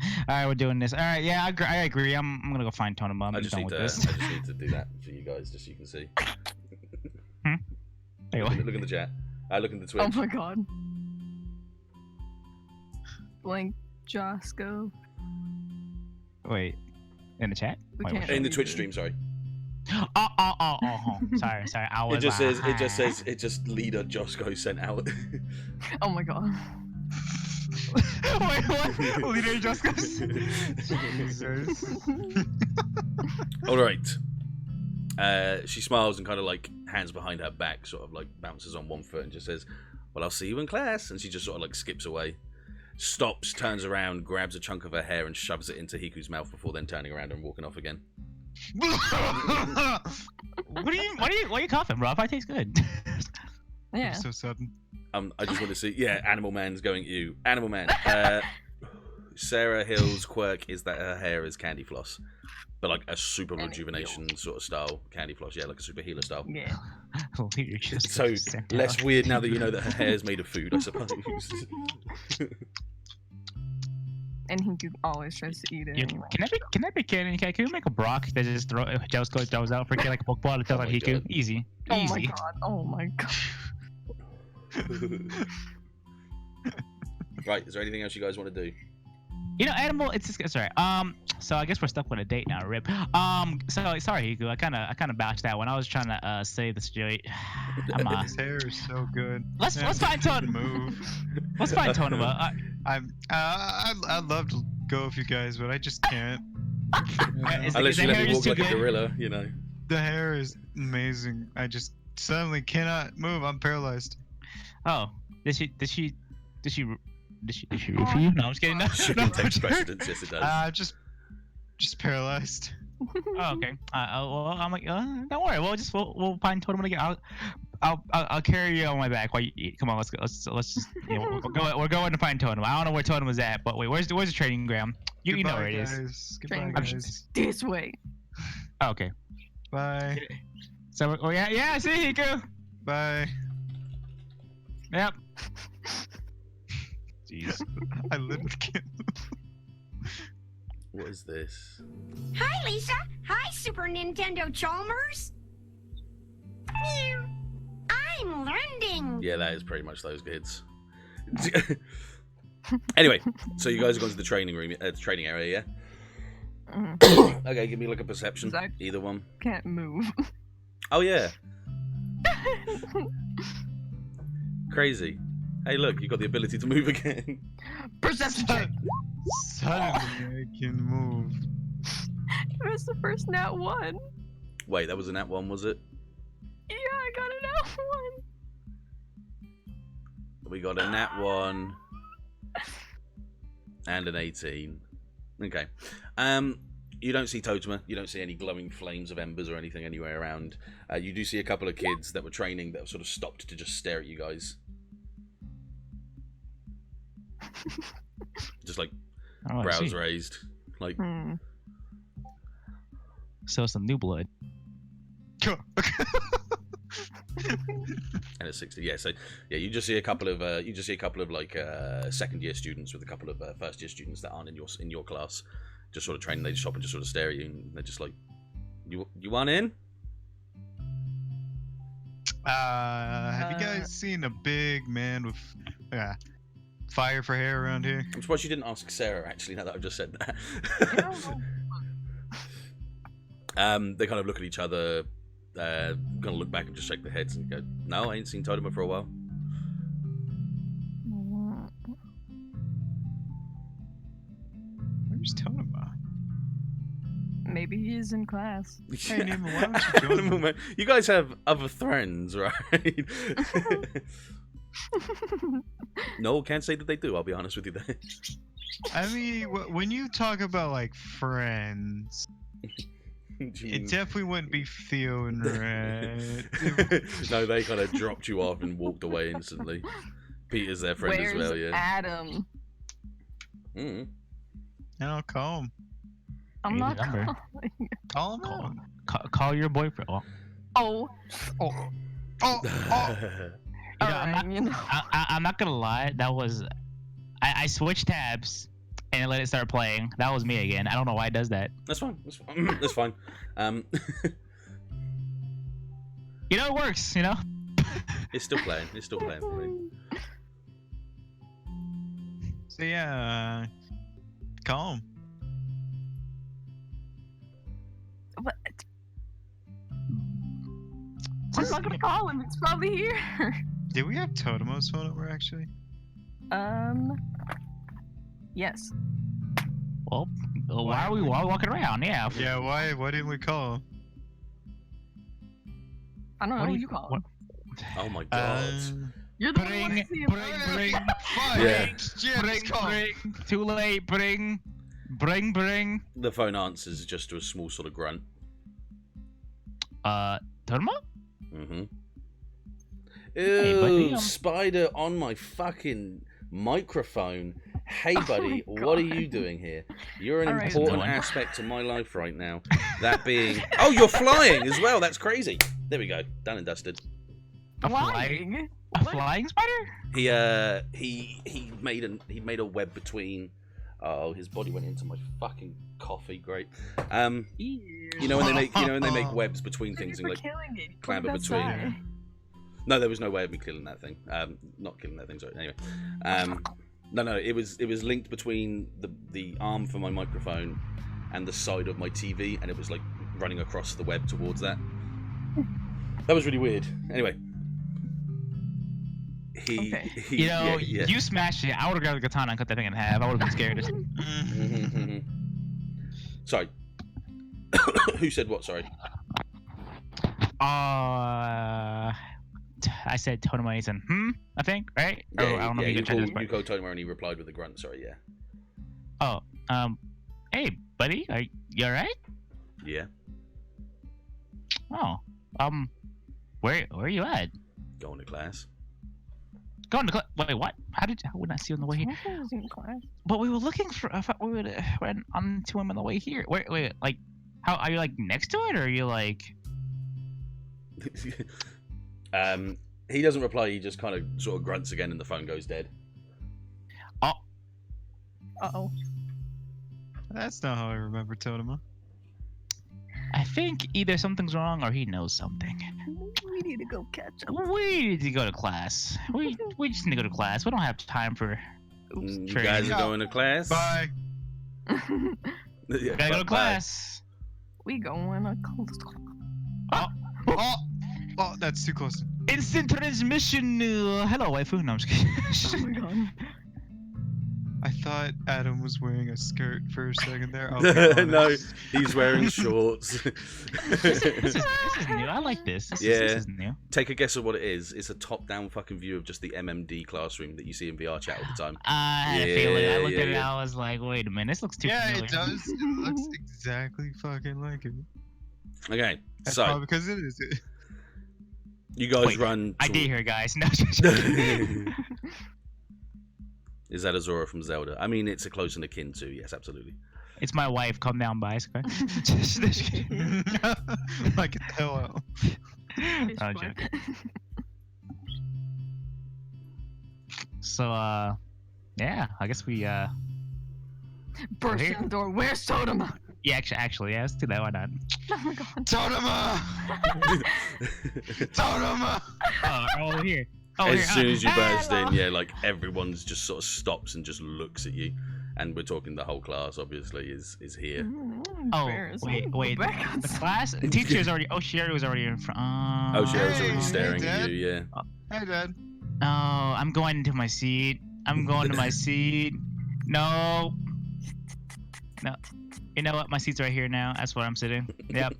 All right, we're doing this. All right, yeah, I agree. I'm gonna go find Tonema. I'm I just done need with to. this. I just need to do that for you guys, just so you can see. Wait, what? Look in the chat. Look in the Twitch. Oh my god. Blank Josco. Wait, in the chat? We Wait, can't In the read Twitch it. stream, sorry. Oh. Sorry. I was. It just leader Josco sent out. Oh my god. Wait, what? Leader just goes. Jesus. All right. She smiles and kind of like hands behind her back, sort of like bounces on one foot and just says, "Well, I'll see you in class." And she just sort of like skips away, stops, turns around, grabs a chunk of her hair and shoves it into Hiku's mouth before then turning around and walking off again. Why are you coughing, bro? I taste good. Yeah. So sudden. I just want to see. Yeah, Animal Man's going at you. Animal Man. Sarah Hill's quirk is that her hair is candy floss, but like a super rejuvenation sort of style candy floss. Yeah, like a super healer style. Yeah. Leader just So sent less out. weird now that you know that her hair is made of food, I suppose. And he always tries to eat it Yeah, anyway. can that be canon? Can you make a Brock that just Josco throws out for like a Pokeball to tell Oh like my Hiku? God. Easy. Oh my Easy. god. Oh my god. Right, is there anything else you guys want to do? You know, animal. It's sorry. So I guess we're stuck with a date now, Rip. So sorry, Hiku. I kind of botched that one. I was trying to say the situation. His hair is so good. Let's find Tonema. Move. Let's find Tonema. I'd love to go with you guys, but I just can't. Is Unless the you let hair me just walk too like a good? gorilla, you know. The hair is amazing. I just suddenly cannot move. I'm paralyzed. Oh, did she root for you? No, I'm just kidding. No, Shooting no, takes precedence, yes it does. Just paralyzed. Oh, okay. Well, I'm like, don't worry. We'll find Tonema again. I'll carry you on my back while you eat. Come on, let's go. Let's just. Yeah, we're going to find Tonema. I don't know where Tonema's at, but wait, where's the training ground? You know where it is. Goodbye, Train guys. This way. Oh, okay. Bye. So, yeah. See you, Hiku. Bye. Yep. Jeez. I literally can't. What is this? Hi, Lisa. Hi, Super Nintendo Chalmers. Meow. I'm learning. Yeah, that is pretty much those kids. Anyway, so you guys are going to the training room, training area, yeah? Mhm. Okay, give me like a perception. Zack. Either one. Can't move. Oh yeah, crazy. Hey, look, you got the ability to move again. Perception check. Suddenly I can move. It was the first nat 1. Wait, that was a nat 1, was it? Yeah, I got a nat 1. We got a nat 1 and an 18. Okay. You don't see Totema. You don't see any glowing flames of embers or anything anywhere around. You do see a couple of kids that were training that have sort of stopped to just stare at you guys. Just like Oh, I brows see. raised. Like, Hmm. So some new blood. and it's 60. Yeah, so yeah, you just see a couple of like second year students with a couple of first year students that aren't in your class, just sort of training. They just stop and just sort of stare at you, and they're just like, "You want in?" Have you guys seen a big man with fire for hair around here? I'm surprised you didn't ask Sarah. Actually, now that I've just said that. They kind of look at each other, kind of look back and just shake their heads and go, "No, I ain't seen Totema for a while." Where's Totema? Maybe he is in class. Hey, Nemu, why don't you join me? You guys have other friends, right? No, can't say that they do. I'll be honest with you there. I mean, when you talk about like friends, it definitely wouldn't be Theo and Red. No, they kind of dropped you off and walked away instantly. Peter's their friend Where's as well, yeah. Adam? Mm. I'll call him. I'm Need not the number. calling. Call him out. Call your boyfriend. Oh, Oh. You know, alright, you know. I'm not gonna lie. That was I switched tabs and let it start playing. That was me again. I don't know why it does that. That's fine. That's fine. That's fine. You know, it works. You know. It's still playing. It's still playing for me. So yeah, call him. But I'm not gonna call him. It's probably here. Did we have Totema's phone number actually? Yes. Well, why are we walking around? Yeah. Yeah. Why didn't we call him? I don't know What who do you call. what- Oh my god. You're the Bring, one who see him. bring. Fine. Yeah. Bring. Too late. Bring. The phone answers just to a small sort of grunt. Totema? Mm-hmm. Hey, Ew, buddy, spider on my fucking microphone. Hey, buddy, my what are God. you doing here? You're an All right. important Doing? aspect to my life right now. That being, oh, you're flying as well. That's crazy. There we go, done and dusted. A Flying. A flying spider? He made a web between. Oh, his body went into my fucking coffee. Great. You know when they make webs between things and like killing it. You clamber put it between. outside. No, there was no way of me killing that thing. Not killing that thing. Sorry. Anyway, no. It was linked between the arm for my microphone and the side of my TV, and it was like running across the web towards that. That was really weird. Anyway, Okay. You know, yeah. you smashed it. I would have grabbed the katana and cut that thing in half. I would have been scared. Sorry. Who said what? Sorry. I said Totema and I think, right? Yeah, I don't know if you you can called Totema and he replied with a grunt. Sorry, yeah. Oh, hey, buddy, you alright? Yeah. Oh, where are you at? Going to class. Going to wait, what? How would I see you on the way here? I was in class. But we were looking for. I thought we would went onto him on the way here. Wait, like, how are you like next to it, or are you like? He doesn't reply. He just kind of sort of grunts again, and the phone goes dead. Uh-oh. That's not how I remember Totema. I think either something's wrong or he knows something. We need to go catch up. We need to go to class. We just need to go to class. We don't have time for. You Training. guys are going to class? Bye. Yeah, Gotta go to bye. class. We going to Oh, that's too close. Instant transmission. Hello, waifu. No, I'm just kidding. Oh my god. I thought Adam was wearing a skirt for a second there. I'll be No, honest. he's wearing shorts. This is new. I like this. This is new. Take a guess at what it is. It's a top-down fucking view of just the MMD classroom that you see in VR chat all the time. I had a feeling. I looked at it. I was like, wait a minute. This looks too familiar. It does. It looks exactly fucking like it. Okay, That's so probably because it is. you guys Wait, run. idea here, guys. No. Is that Azora from Zelda? I mean, it's a close and akin to. Yes, absolutely. It's my wife. Calm down, guys. Okay? I can tell. I'm joking. So, yeah, I guess we, Burst in the door. Where's Totoma? yeah, actually, yeah, let's do that. Why not? Oh my god. Totoma! Totoma! Oh, here. Oh, As here. soon as you burst hello. in, yeah, like everyone's just sort of stops and just looks at you. And we're talking the whole class, obviously, is here. Oh, Embarrassing. wait. Go back The outside. class? The teacher's already. Oh, Sherry was already in front. Oh, Sherry's Hey, already hey, staring at Dad. you, yeah. Hey, Dad. No, I'm going into my seat. I'm going to my seat. No. No. You know what? My seat's right here now. That's where I'm sitting. Yep.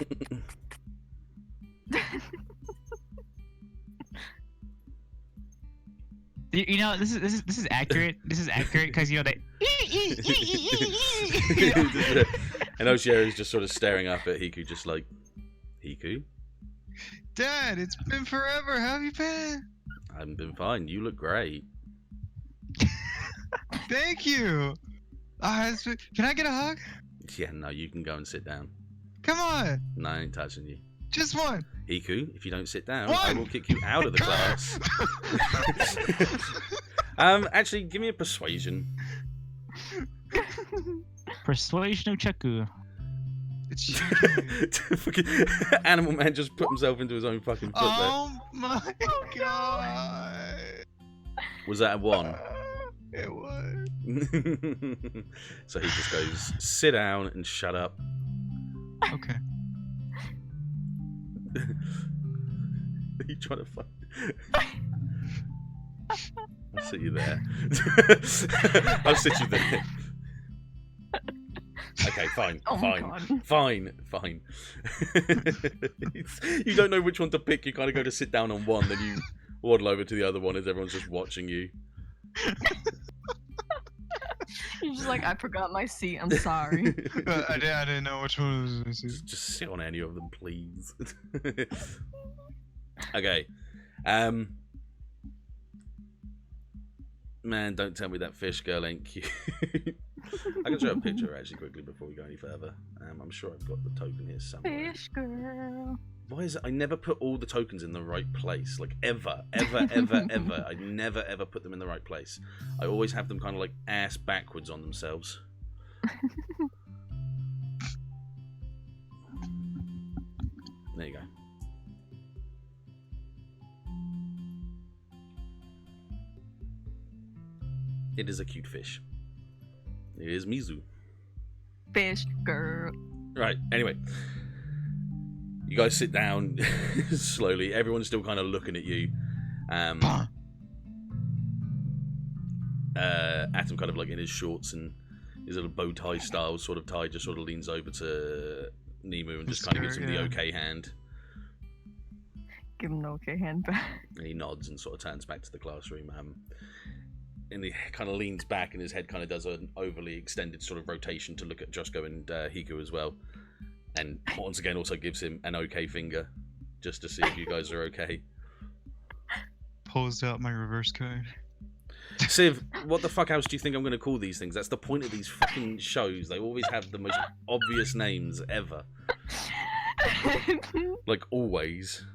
You know, this is accurate. This is accurate because you know they. I know Sherry's just sort of staring up at Hiku, just like, Hiku? Dad, it's been forever. How have you been? I haven't been fine. You look great. Thank you. Can I get a hug? Yeah, no, you can go and sit down. Come on. No, I ain't touching you. Just one. Hiku, if you don't sit down, I One. will kick you out of the class. Actually, give me a persuasion. Persuasion of Chaku. It's you. Fucking Animal Man just put himself into his own fucking foot Oh my god. Was that a 1? It was. So he just goes, sit down and shut up. Okay. Are you trying to find? I'll sit you there. I'll sit you there. Okay, fine, Oh my fine, God. fine. You don't know which one to pick. You kind of go to sit down on one, then you waddle over to the other one as everyone's just watching you. You're just like, I forgot my seat. I'm sorry. I didn't know which one was. Just sit on any of them, please. Okay. Man, don't tell me that fish girl ain't cute. I can show a picture actually quickly before we go any further. I'm sure I've got the token here somewhere. Fish girl. Why is it I never put all the tokens in the right place? Like ever. I never ever put them in the right place. I always have them kind of like ass backwards on themselves. There you go. It is a cute fish. It is Mizu. Fish girl. Right, anyway. You guys sit down slowly. Everyone's still kind of looking at you. Atom kind of like in his shorts and his little bow tie style sort of tie just sort of leans over to Nemu and just kind of gives him the okay hand. Give him the okay hand back. And he nods and sort of turns back to the classroom. And he kind of leans back and his head kind of does an overly extended sort of rotation to look at Josco and Hiku as well. And once again also gives him an okay finger just to see if you guys are okay. Pulls out my reverse card. Civ, what the fuck else do you think I'm going to call these things? That's the point of these fucking shows. They always have the most obvious names ever. Like, always.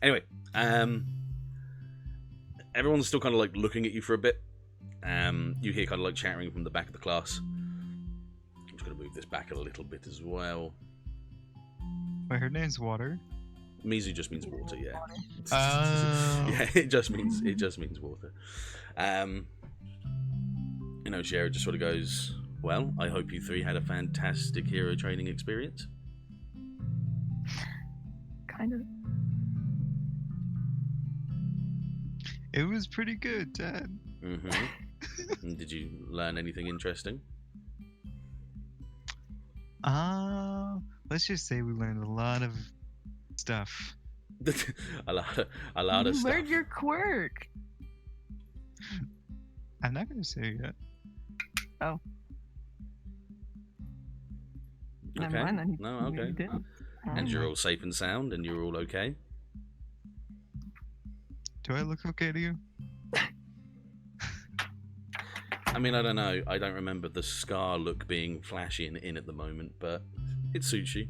Anyway, everyone's still kind of like looking at you for a bit. You hear kind of like chattering from the back of the class. I'm just going to move this back a little bit as well. Wait, her name's Water. Mizu just means water, yeah. Oh. Yeah, it just means water. You know, Shara just sort of goes, well, I hope you three had a fantastic hero training experience. Kind of. It was pretty good, Dad. Mm-hmm. Did you learn anything interesting? Let's just say we learned a lot of stuff. a lot of You stuff. learned your quirk. I'm not gonna say yet. Oh. Never Okay. mind then. No, You okay. didn't. And you're all safe and sound, and you're all okay. Do I look okay to you? I mean, I don't know. I don't remember the scar look being flashy and in at the moment, but it suits you.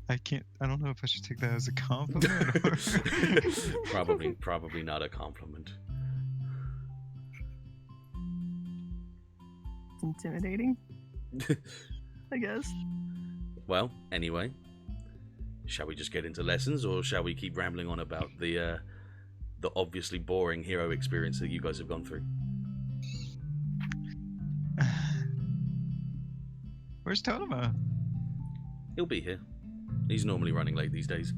I don't know if I should take that as a compliment or... Probably not a compliment. It's intimidating, I guess. Well, anyway, shall we just get into lessons, or shall we keep rambling on about the obviously boring hero experience that you guys have gone through? Where's Totoma? He'll be here. He's normally running late these days.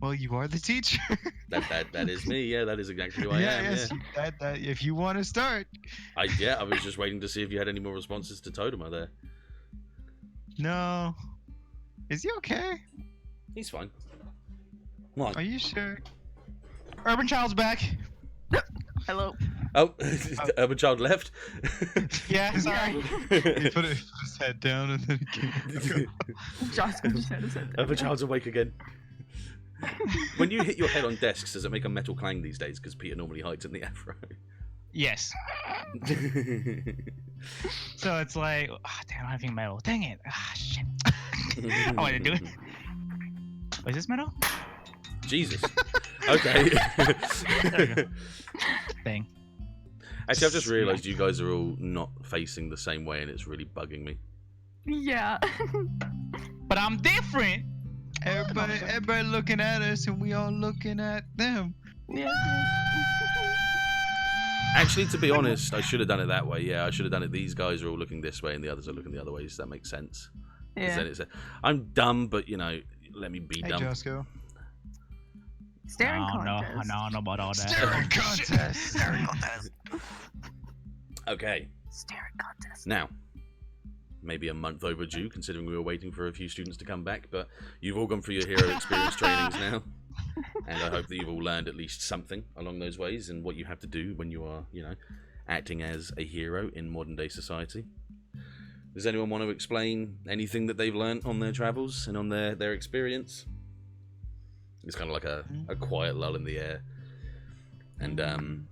Well, you are the teacher. That is me. Yeah, that is exactly who I am. Yes. Yeah. That if you want to start. I was just waiting to see if you had any more responses to Totoma there. No. Is he okay? He's fine. What? Are you sure? Urban Child's back. Hello. Oh, Urban Child left. Yeah, sorry. He put his head down and then he came. Josco just had his head down. Urban Child's awake again. When you hit your head on desks, does it make a metal clang these days? Because Peter normally hides in the afro. Yes. So it's like, oh, damn, I don't have anything metal. Dang it. Ah, shit. I wanted to do it. Was this metal? Jesus. Okay. Thing. Actually, I've just realised you guys are all not facing the same way, and it's really bugging me. Yeah. But I'm different. Everybody looking at us, and we all looking at them. Yeah. Actually, to be honest, I should have done it that way. Yeah, I should have done it. These guys are all looking this way, and the others are looking the other way. So that makes sense. 'Cause Yeah. then it's I'm dumb, but let me be Hey, dumb. Josco. Staring contest. I don't know about all that. Staring contest. Staring contest. Okay. Staring contest. Now, maybe a month overdue, considering we were waiting for a few students to come back, but you've all gone through your hero experience trainings now, and I hope that you've all learned at least something along those ways and what you have to do when you are, acting as a hero in modern day society. Does anyone want to explain anything that they've learned on their travels and on their experience? It's kind of like a quiet lull in the air. And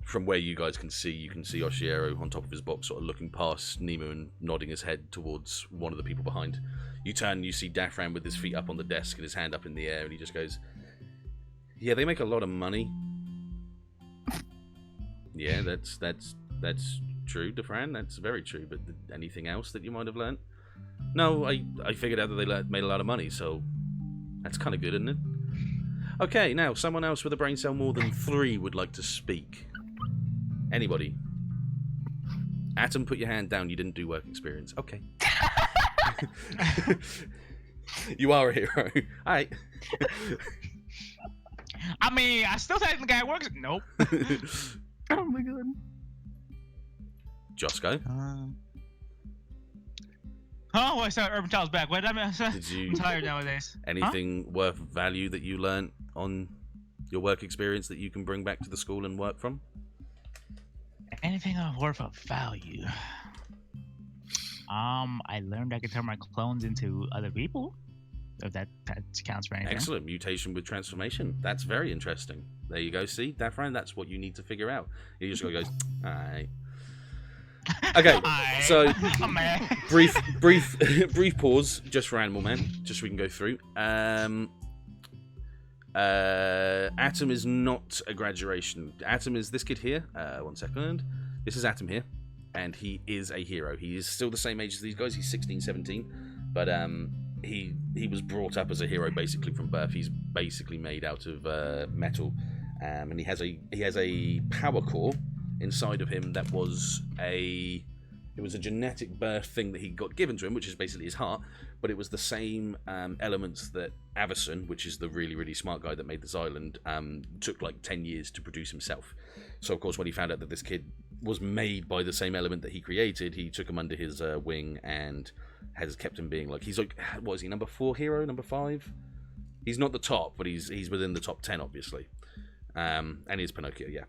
from where you guys can see, Oshiero on top of his box, sort of looking past Nemu and nodding his head towards one of the people behind. You turn and you see Dafran with his feet up on the desk and his hand up in the air, and he just goes, "Yeah, they make a lot of money." Yeah, that's true, Dafran. That's very true. But anything else that you might have learned? No, I figured out that they made a lot of money, so that's kind of good, isn't it? Okay, now, someone else with a brain cell more than 3 would like to speak. Anybody? Atom, put your hand down. You didn't do work experience. Okay. You are a hero. Alright. I mean, I still think the guy works. Nope. Oh my god. Josco? Oh, I saw Urban Child's back. What? Did you... I'm tired nowadays. Anything worth value that you learnt on your work experience that you can bring back to the school and work from? Anything of worth of value? I learned I could turn my clones into other people. If that counts for anything. Excellent. Mutation with transformation. That's very interesting. There you go. See, Dafran, that's what you need to figure out. You just goes, alright. Okay, so brief pause just for Animal Man, just so we can go through. Atom is not a graduation. Atom is this kid here. 1 second. This is Atom here, and he is a hero. He is still the same age as these guys. He's 16, 17, but he was brought up as a hero basically from birth. He's basically made out of metal, and he has a power core inside of him that was It was a genetic birth thing that he got given to him, which is basically his heart, but it was the same elements that Avison, which is the really, really smart guy that made this island, took like 10 years to produce himself. So, of course, when he found out that this kid was made by the same element that he created, he took him under his wing and has kept him being like, he's like, what is he, number 4 hero, number 5? He's not the top, but he's within the top 10, obviously. And he's Pinocchio, yeah.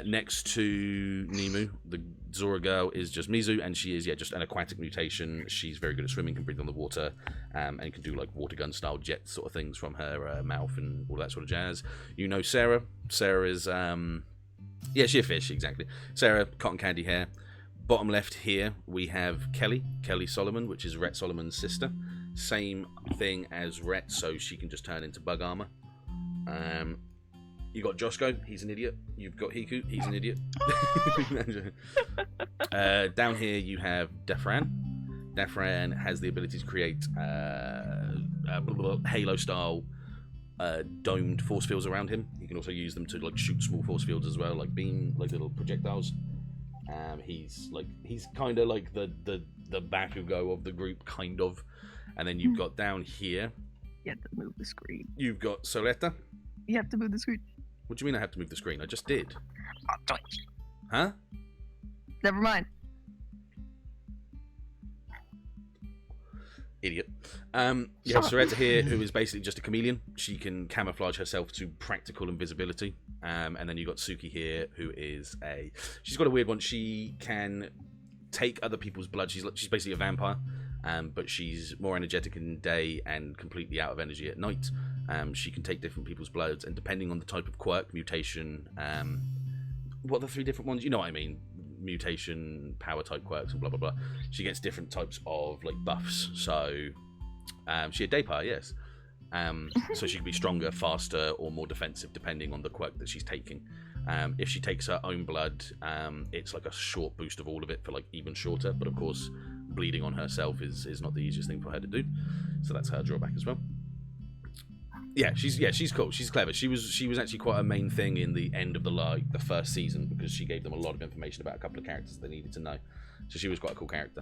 Next to Nemu, the Zora girl is just Mizu, and she is, yeah, just an aquatic mutation. She's very good at swimming, can breathe on the water, and can do like water gun style jet sort of things from her mouth and all that sort of jazz. You know Sarah. Sarah is, yeah, she's a fish, exactly. Sarah, cotton candy hair. Bottom left here, we have Kelly Solomon, which is Rhett Solomon's sister. Same thing as Rhett, so she can just turn into bug armor. You got Josco, he's an idiot. You've got Hiku, he's an idiot. Down here you have Defran. Defran has the ability to create Halo-style domed force fields around him. He can also use them to like shoot small force fields as well, like beam, like little projectiles. He's kind of like the Bakugo of the group, kind of. And then you've got down here. You have to move the screen. You've got Soletta. You have to move the screen. What do you mean I have to move the screen? I just did. Oh, don't. Huh? Never mind. Idiot. You have Soretta here, who is basically just a chameleon. She can camouflage herself to practical invisibility. And then you've got Suki here, who is she's got a weird one. She can take other people's blood. She's basically a vampire, but she's more energetic in the day and completely out of energy at night. She can take different people's bloods, and depending on the type of quirk, mutation, what are the 3 different ones? You know what I mean? Mutation, power type quirks, and blah blah blah. She gets different types of like buffs. So she had day power, yes. So she can be stronger, faster, or more defensive depending on the quirk that she's taking. If she takes her own blood, it's like a short boost of all of it for like even shorter. But of course, bleeding on herself is not the easiest thing for her to do. So that's her drawback as well. Yeah, she's cool. She's clever. She was actually quite a main thing in the end of the first season, because she gave them a lot of information about a couple of characters they needed to know. So she was quite a cool character.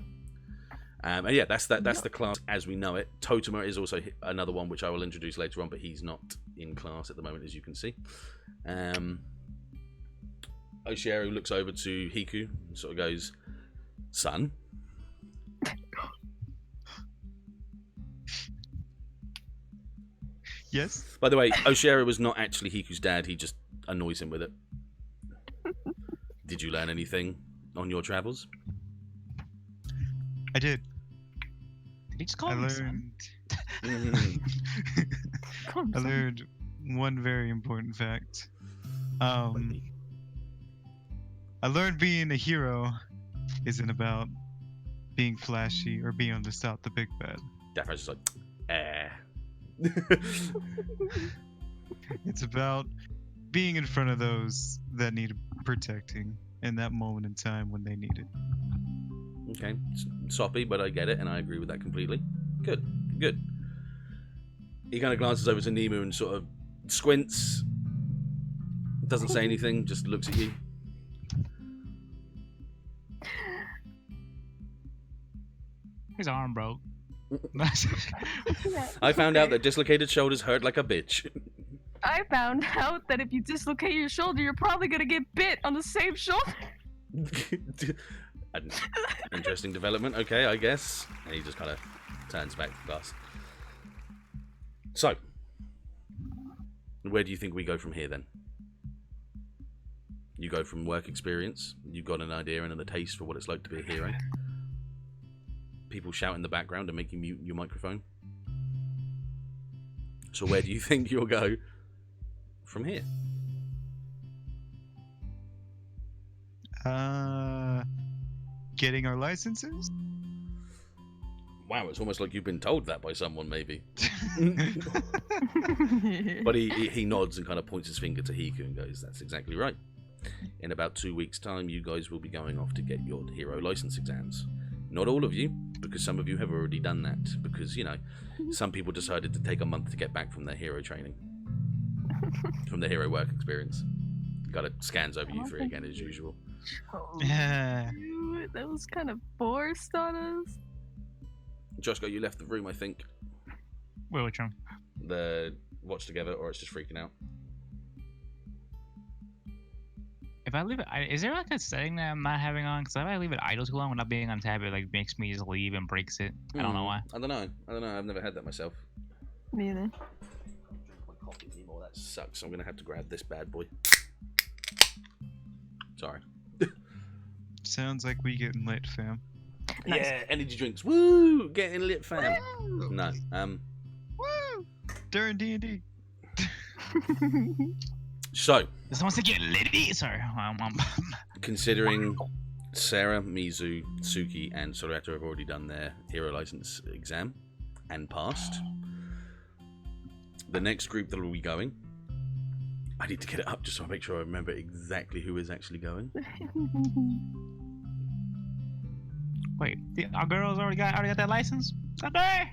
And yeah, that's the class as we know it. Totoma is also another one which I will introduce later on, but he's not in class at the moment, as you can see. Oshieru looks over to Hiku and sort of goes, "Son." Yes. By the way, Oshieru was not actually Hiku's dad. He just annoys him with it. Did you learn anything on your travels? I did. Did he just call him son? I learned one very important fact. I learned being a hero isn't about being flashy or being able to stop the big bad. Jafro's just like, eh. It's about being in front of those that need protecting in that moment in time when they need it. Okay, soppy, but I get it, and I agree with that completely. Good. He kind of glances over to Nemu and sort of squints, doesn't say anything, just looks at you. His arm broke. I found out that dislocated shoulders hurt like a bitch. I found out that if you dislocate your shoulder, you're probably gonna get bit on the same shoulder. An interesting development. Okay, I guess. And he just kind of turns back to glass. So, where do you think we go from here then? You go from work experience. You've got an idea and a taste for what it's like to be a hero. People shout in the background and make you mute your microphone. So where do you think you'll go from here? Getting our licenses? Wow, it's almost like you've been told that by someone, maybe. But he nods and kind of points his finger to Hiku and goes, "That's exactly right. In about 2 weeks' time, you guys will be going off to get your hero license exams. Not all of you, because some of you have already done that. Because, you know, some people decided to take a month to get back from their hero training. From their hero work experience. Got it, scans over you 3 again as usual. Yeah. That was kind of forced on us. Josco, you left the room, I think. Wait, which one? The watch together, or it's just freaking out. If I leave it, is there like a setting that I'm not having on? Because if I leave it idle too long when not being on tab, it like makes me just leave and breaks it. I don't know why. I don't know. I've never had that myself. Neither. Drink my coffee anymore. That sucks. I'm gonna have to grab this bad boy. Sorry. Sounds like we getting lit, fam. Nice. Yeah, energy drinks. Woo! Getting lit, fam. No. Woo! During D&D. So, Does someone say get litty? Sorry. considering Sarah, Mizu, Tsuki, and Sorato have already done their hero license exam and passed, the next group that will be going, I need to get it up just so I make sure I remember exactly who is actually going. Wait, our girl's already got that license? Okay.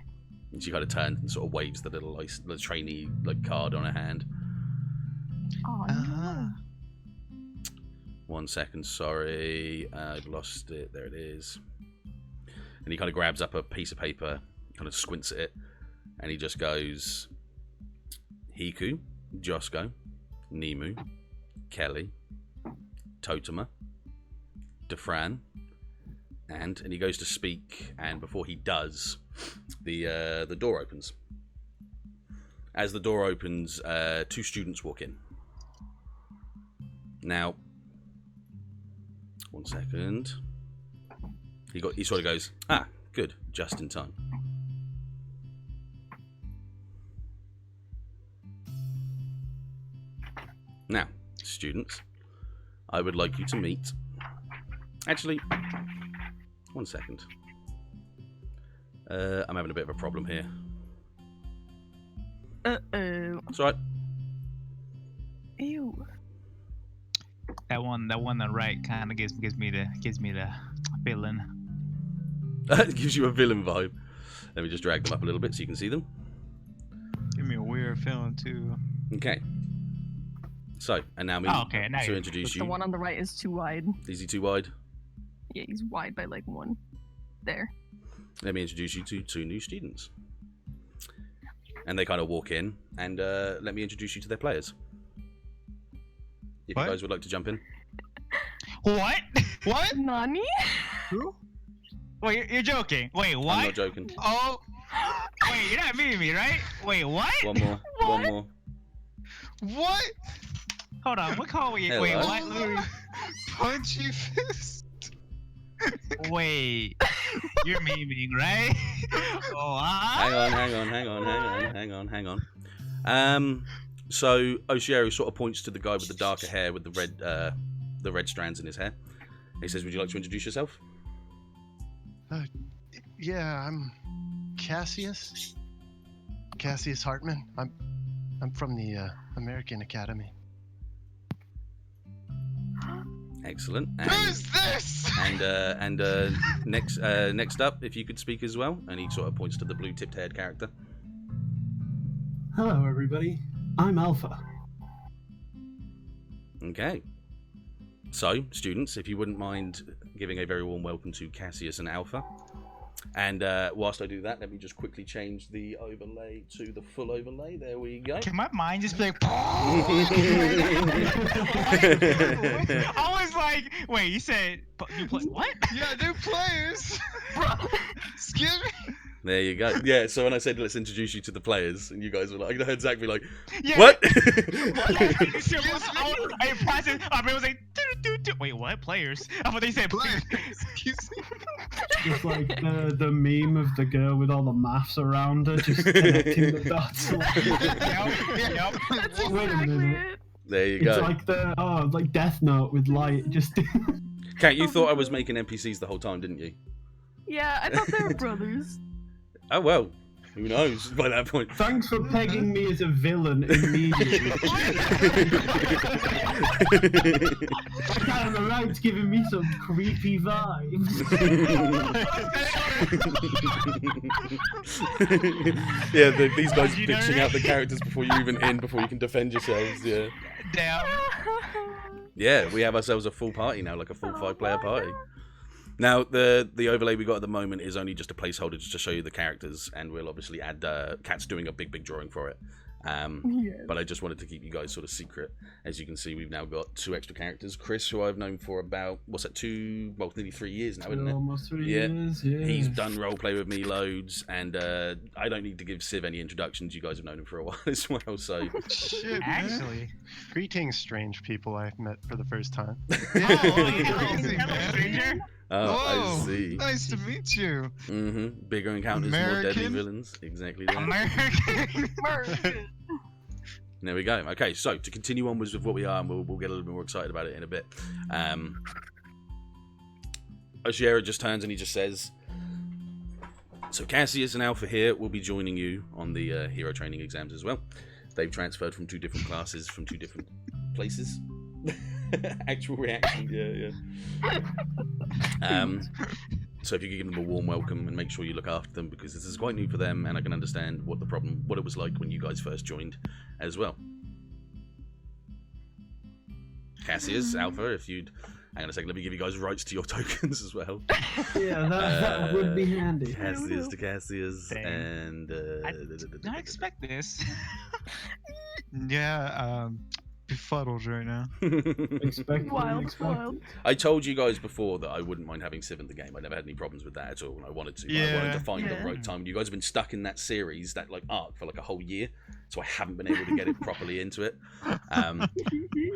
And she kind of turns and sort of waves the little the trainee card on her hand. Oh, no. 1 second, sorry, I've lost it. There it is. And he kind of grabs up a piece of paper, kind of squints at it, and he just goes, Hiku, Josco, Nemu, Kelly, Totoma, Defran, and he goes to speak, and before he does, the door opens. As the door opens, 2 students walk in. Now, 1 second. He sort of goes, ah, good, just in time. Now, students, I would like you to meet. Actually, 1 second. I'm having a bit of a problem here. Uh-oh. It's alright. Ew. That one on the right kind of gives me the feeling. It gives you a villain vibe. Let me just drag them up a little bit so you can see them. Give me a weird feeling too. Okay. So, and now Oh, okay, now to you're- introduce The you. one on the right is too wide. Is he too wide? Yeah, he's wide by like 1. There. Let me introduce you to 2 new students. And they kind of walk in, and let me introduce you to their players. If What? you guys would like to jump in. What? What? Nani? Who? Wait, you're joking. Wait, what? I'm not joking. Oh, Wait, you're not meeting me, right? Wait, what? One more. One more. what? Hold on, what call we? Hello. Wait, what? Let me- Punchy fist. Wait, you're memeing, right? Oh, Hang on. So Oshiero sort of points to the guy with the darker hair with the red strands in his hair. He says, "Would you like to introduce yourself?" Yeah, I'm Cassius. Cassius Hartman. I'm from the American Academy. Excellent. Who's this? And next up, if you could speak as well. And he sort of points to the blue-tipped haired character. Hello, everybody. I'm Alpha. Okay. So, students, if you wouldn't mind giving a very warm welcome to Cassius and Alpha. And whilst I do that, let me just quickly change the overlay to the full overlay. There we go. Can my mind just be like? I was like, wait, you said you play what? Yeah, new players. Excuse me. There you go. Yeah, so when I said let's introduce you to the players, and you guys were like, I heard Zack be like, Yeah. what? I was like, wait, what? Players? I thought they said Players. Excuse me. Just like the meme of the girl with all the maths around her, just connecting the dots. Yep. That's Wait a exactly minute. it. There you It's go. like like Death Note with light. Just Kat, you thought I was making NPCs the whole time, didn't you? Yeah, I thought they were brothers. Oh, well. Who knows by that point? thanks for pegging me as a villain immediately. Kind of around giving me some creepy vibes. Yeah, these guys You pitching know? out the characters before you even in, before you can defend yourselves. Yeah. Damn. Yeah, we have ourselves a full party now, like a full 5-player party. Now, the overlay we got at the moment is only just a placeholder just to show you the characters, and we'll obviously add Kat's doing a big drawing for it. But I just wanted to keep you guys sort of secret. As you can see, we've now got 2 extra characters. Chris, who I've known for about, nearly 3 years now, isn't it? Almost 3 years, yeah. He's done roleplay with me loads, and I don't need to give Civ any introductions. You guys have known him for a while as well, so... Shit, Actually. Greetings, strange people I've met for the first time. Hello, stranger. Oh, Whoa, I see. nice to meet you. Bigger encounters, more deadly American? villains. Exactly that. American. There we go. Okay, so to continue onwards with what we are, and we'll get a little bit more excited about it in a bit. Oshiera just turns and he just says, so Cassius and Alpha here will be joining you on the hero training exams as well. They've transferred from 2 different classes from 2 different places. Actual reaction, yeah. So if you could give them a warm welcome and make sure you look after them, because this is quite new for them, and I can understand what it was like when you guys first joined as well. Cassius, Alpha, if you'd hang on a second, let me give you guys rights to your tokens as well. Yeah, that would be handy. Cassius to Cassius, Dang. and I did not expect this. Yeah, befuddled right now. Expect Wild. I told you guys before that I wouldn't mind having Civ in the game. I never had any problems with that at all, and I wanted to. But I wanted to find the right time. You guys have been stuck in that series, that like arc, for like a whole year, so I haven't been able to get it properly into it.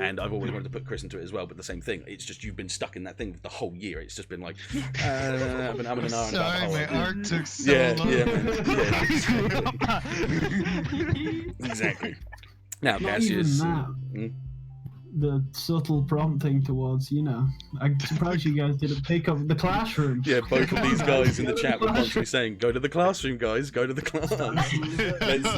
And I've always wanted to put Chris into it as well, but the same thing. It's just you've been stuck in that thing for the whole year. It's just been like, I've been having an hour and a half. Sorry, my arc took so long. Exactly. Now, Not Cassius. even that. The subtle prompting towards, I'm surprised you guys didn't pick up the classroom. Yeah, both of these guys in the chat were constantly saying, go to the classroom, guys, go to the class. Let's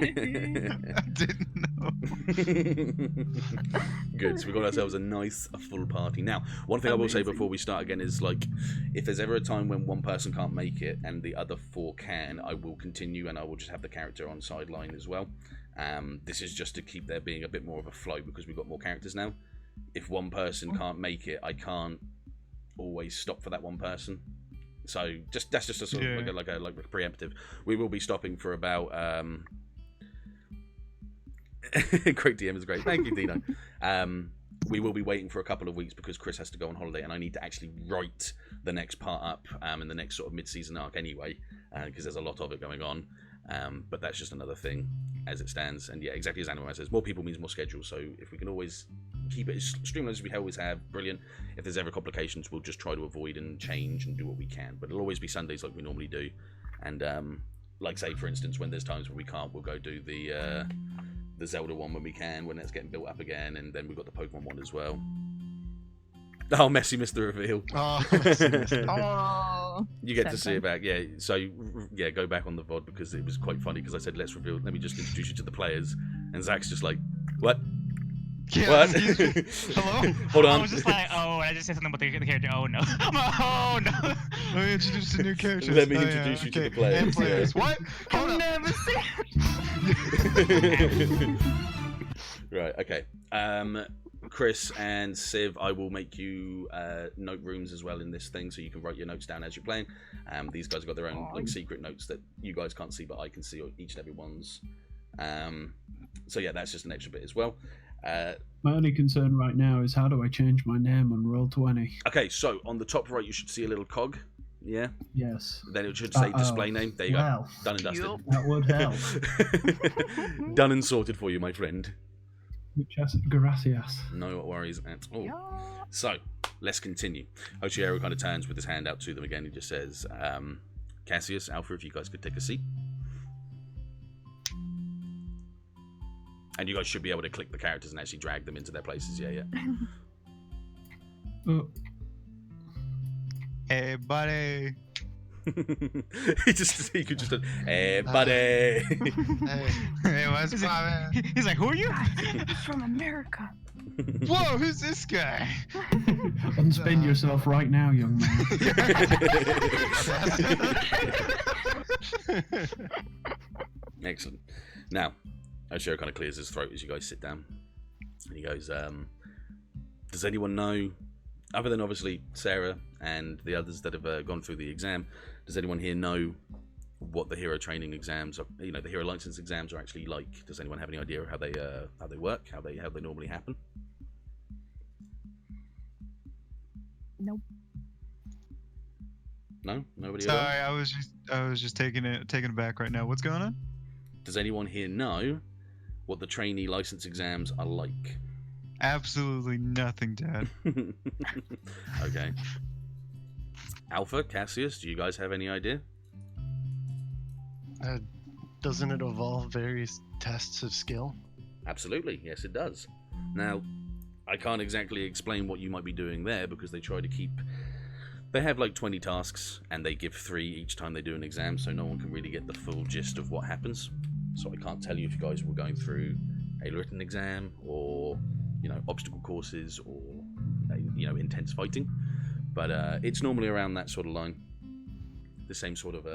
I didn't know. Good, so we got ourselves a full party. Now, one thing I will say before we start again is, like, if there's ever a time when one person can't make it and the other 4 can, I will continue and I will just have the character on sideline as well. This is just to keep there being a bit more of a flow because we've got more characters now. If one person can't make it, I can't always stop for that one person. So that's just a sort of like a preemptive. We will be stopping for about great DM is great. Thank you, Dino. We will be waiting for a couple of weeks because Chris has to go on holiday and I need to actually write the next part up in the next sort of mid-season arc anyway, because there's a lot of it going on. But that's just another thing as it stands. And yeah, exactly as Animal says, more people means more schedule. So if we can always keep it as streamlined as we always have, brilliant. If there's ever complications, we'll just try to avoid and change and do what we can. But it'll always be Sundays like we normally do. And like say, for instance, when there's times when we can't, we'll go do the Zelda one when we can, when that's getting built up again. And then we've got the Pokemon one as well. Oh, Messi missed the reveal. Oh, you get to see it back, yeah. So, yeah, go back on the VOD because it was quite funny because I said, let's reveal, let me just introduce you to the players. And Zack's just like, what? Yeah, what? Hello? Hold on. I was just like, oh, I just said something about the character. Oh, no. Oh, no. Let me introduce the new characters. Let me introduce you to the players. And players. Yeah. What? Hold I've up. never seen Right, okay. Chris and Civ, I will make you note rooms as well in this thing so you can write your notes down as you're playing. These guys have got their own like secret notes that you guys can't see, but I can see each and every one's. So yeah, that's just an extra bit as well. My only concern right now is how do I change my name on Roll20? Okay, so on the top right, you should see a little cog. Yeah? Yes. Then it should say display name. There you Well, go. Done and dusted. that would help. Done and sorted for you, my friend. Gracias. No worries at all. So, let's continue. Oshiera kind of turns with his hand out to them again. He just says, Cassius, Alpha, if you guys could take a seat. And you guys should be able to click the characters and actually drag them into their places. Yeah. Oh. Hey, buddy. he could just hey, buddy. Hey, what's poppin'? He's like, who are you? from America. Whoa, who's this guy? Unspin yourself right now, young man. Excellent. Now, Oshiera kind of clears his throat as you guys sit down. And he goes, Does anyone know, other than obviously Sarah and the others that have gone through the exam, does anyone here know what the hero training exams, the hero license exams are actually like? Does anyone have any idea how they work, how they normally happen? Nope. No, nobody. Sorry, I was just taken aback right now. What's going on? Does anyone here know what the trainee license exams are like? Absolutely nothing, Dad. Okay. Alpha, Cassius, do you guys have any idea? Doesn't it involve various tests of skill? Absolutely, yes it does. Now, I can't exactly explain what you might be doing there because they try to keep... They have like 20 tasks and they give 3 each time they do an exam, so no one can really get the full gist of what happens. So I can't tell you if you guys were going through a written exam or, obstacle courses or, intense fighting. But it's normally around that sort of line. The same sort of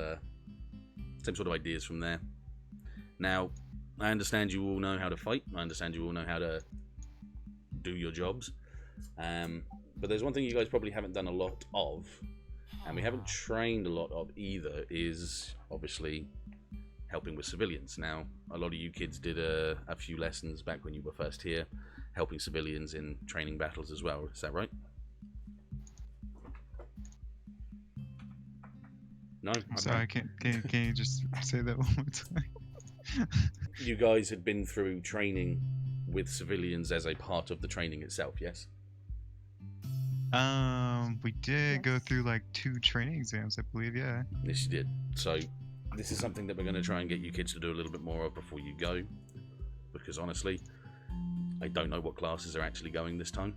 ideas from there. Now, I understand you all know how to fight. I understand you all know how to do your jobs. But there's one thing you guys probably haven't done a lot of, and we haven't trained a lot of either, is obviously helping with civilians. Now, a lot of you kids did a few lessons back when you were first here, helping civilians in training battles as well. Is that right? No? I'm sorry, can you just say that one more time? You guys had been through training with civilians as a part of the training itself, yes? We did go through like 2 training exams, I believe, yeah. Yes, you did. So, this is something that we're going to try and get you kids to do a little bit more of before you go. Because honestly, I don't know what classes are actually going this time.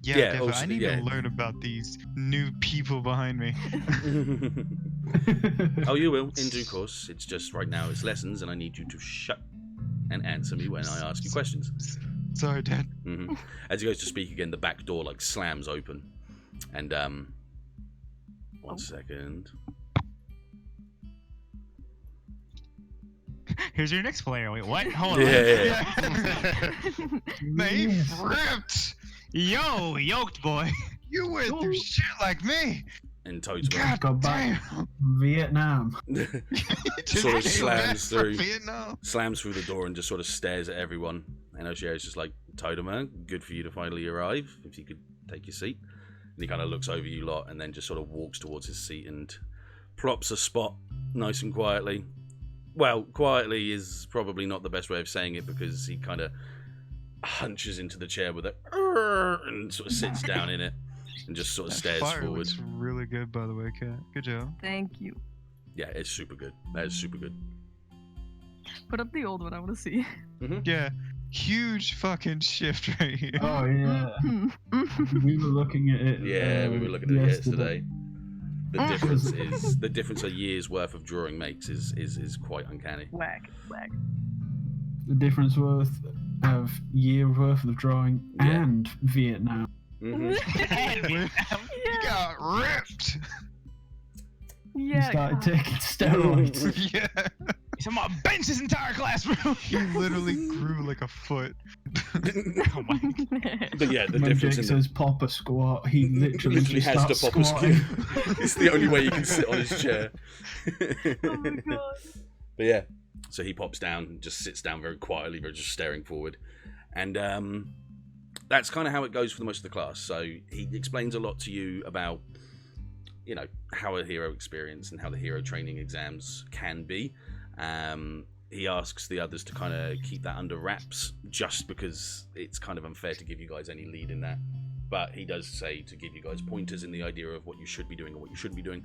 Yeah, definitely. Also, I need to learn about these new people behind me. Oh, you will, in due course. It's just right now it's lessons, and I need you to shut and answer me when I ask you questions. Sorry, Dad. As he goes to speak again, the back door like slams open, and one second. Here's your next player. Wait, what? Hold on. Yeah. They ripped. Yo, yoked boy. You went through shit like me. And Toad's Go back. Vietnam. sort of slams through, Vietnam. slams through the door and just sort of stares at everyone. And Oshio's just like, Todema, good for you to finally arrive. If you could take your seat. And he kind of looks over you lot and then just sort of walks towards his seat and plops a spot nice and quietly. Well, quietly is probably not the best way of saying it because he kind of hunches into the chair with it and sort of sits down in it and just sort of stares forward. Looks really good, by the way, Kat. Good job. Thank you. Yeah, it's super good. That is super good. Put up the old one. I want to see. Yeah, huge fucking shift right here. Oh yeah. We were looking at it. Yeah, we were looking at it yesterday. The Oh. difference a year's worth of drawing makes is quite uncanny. Whack. The difference of year worth of drawing and Vietnam. Mm-hmm. He got ripped. He Yeah. started taking steroids. Yeah. He's talking about bench his entire classroom. He literally grew like a foot. Oh my. But yeah, the When difference Jake in says pop a squat, he literally just has to starts pop a squatting. squat. It's the only way you can sit on his chair. Oh my god. But yeah, so he pops down and just sits down very quietly, very just staring forward. And that's kind of how it goes for the most of the class. So he explains a lot to you about, how a hero experience and how the hero training exams can be. He asks the others to kind of keep that under wraps just because it's kind of unfair to give you guys any lead in that. But he does say to give you guys pointers in the idea of what you should be doing and what you shouldn't be doing.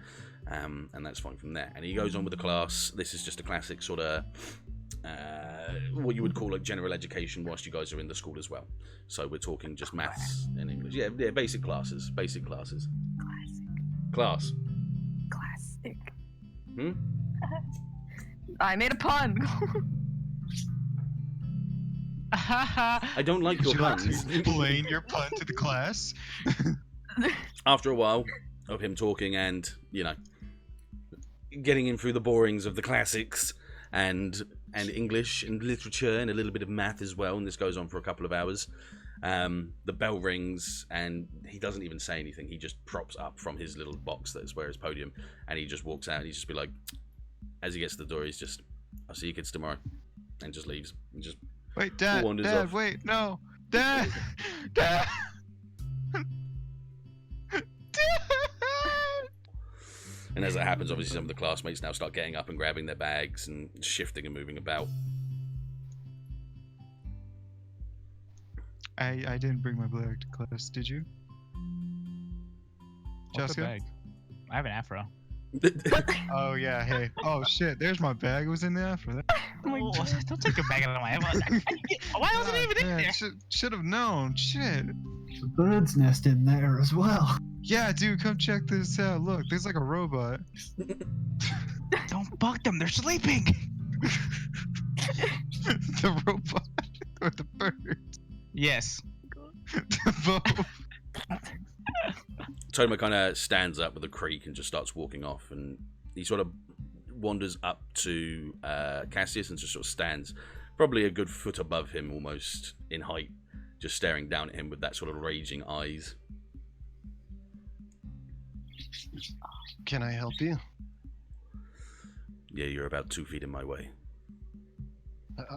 And that's fine from there. And he goes on with the class. This is just a classic sort of what you would call like general education whilst you guys are in the school as well. So we're talking just maths and English. Yeah, basic classes. Class. Classic. Hmm? I made a pun. I don't like your Would you like to puns. explain your pun to the class? After a while of him talking and, getting him through the borings of the classics and and English and literature and a little bit of math as well, and this goes on for a couple of hours. The bell rings, and he doesn't even say anything. He just props up from his little box that is where his podium, and he just walks out, and he just be like, as he gets to the door, he's just, I'll see you kids tomorrow, and just leaves. And just Wait, Dad, wanders Dad, off. wait, no. Dad! Dad! And as that happens, obviously some of the classmates now start getting up and grabbing their bags and shifting and moving about. I didn't bring my bag to class, did you? What's the Josco? bag? I have an afro. Oh yeah, hey. Oh shit, there's my bag. It was in the afro. Oh, don't take your bag out of my head. Why wasn't it even in there? Should have known. Shit. There's a bird's nest in there as well. Yeah, dude, come check this out. Look, there's like a robot. Don't bug them. They're sleeping. The robot or the bird? Yes. Both. Toma kind of stands up with a creak and just starts walking off, and he sort of wanders up to Cassius and just sort of stands probably a good foot above him, almost in height, just staring down at him with that sort of raging eyes. Can I help you? Yeah, you're about 2 feet in my way.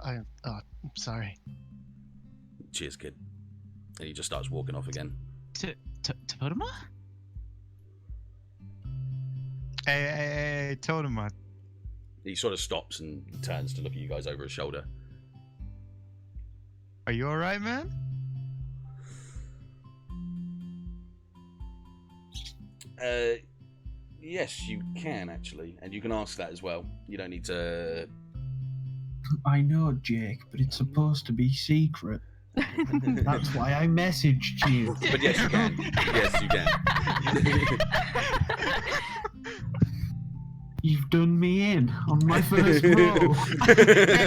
I'm sorry. Cheers, kid. And he just starts walking off again. Totoma? Hey, Totoma. He sort of stops and turns to look at you guys over his shoulder. Are you alright, man? Yes, you can actually, and you can ask that as well. You don't need to. I know, Jake, but it's supposed to be secret. That's why I messaged you. But yes, you can. Yes, you can. You've done me in on my first roll. I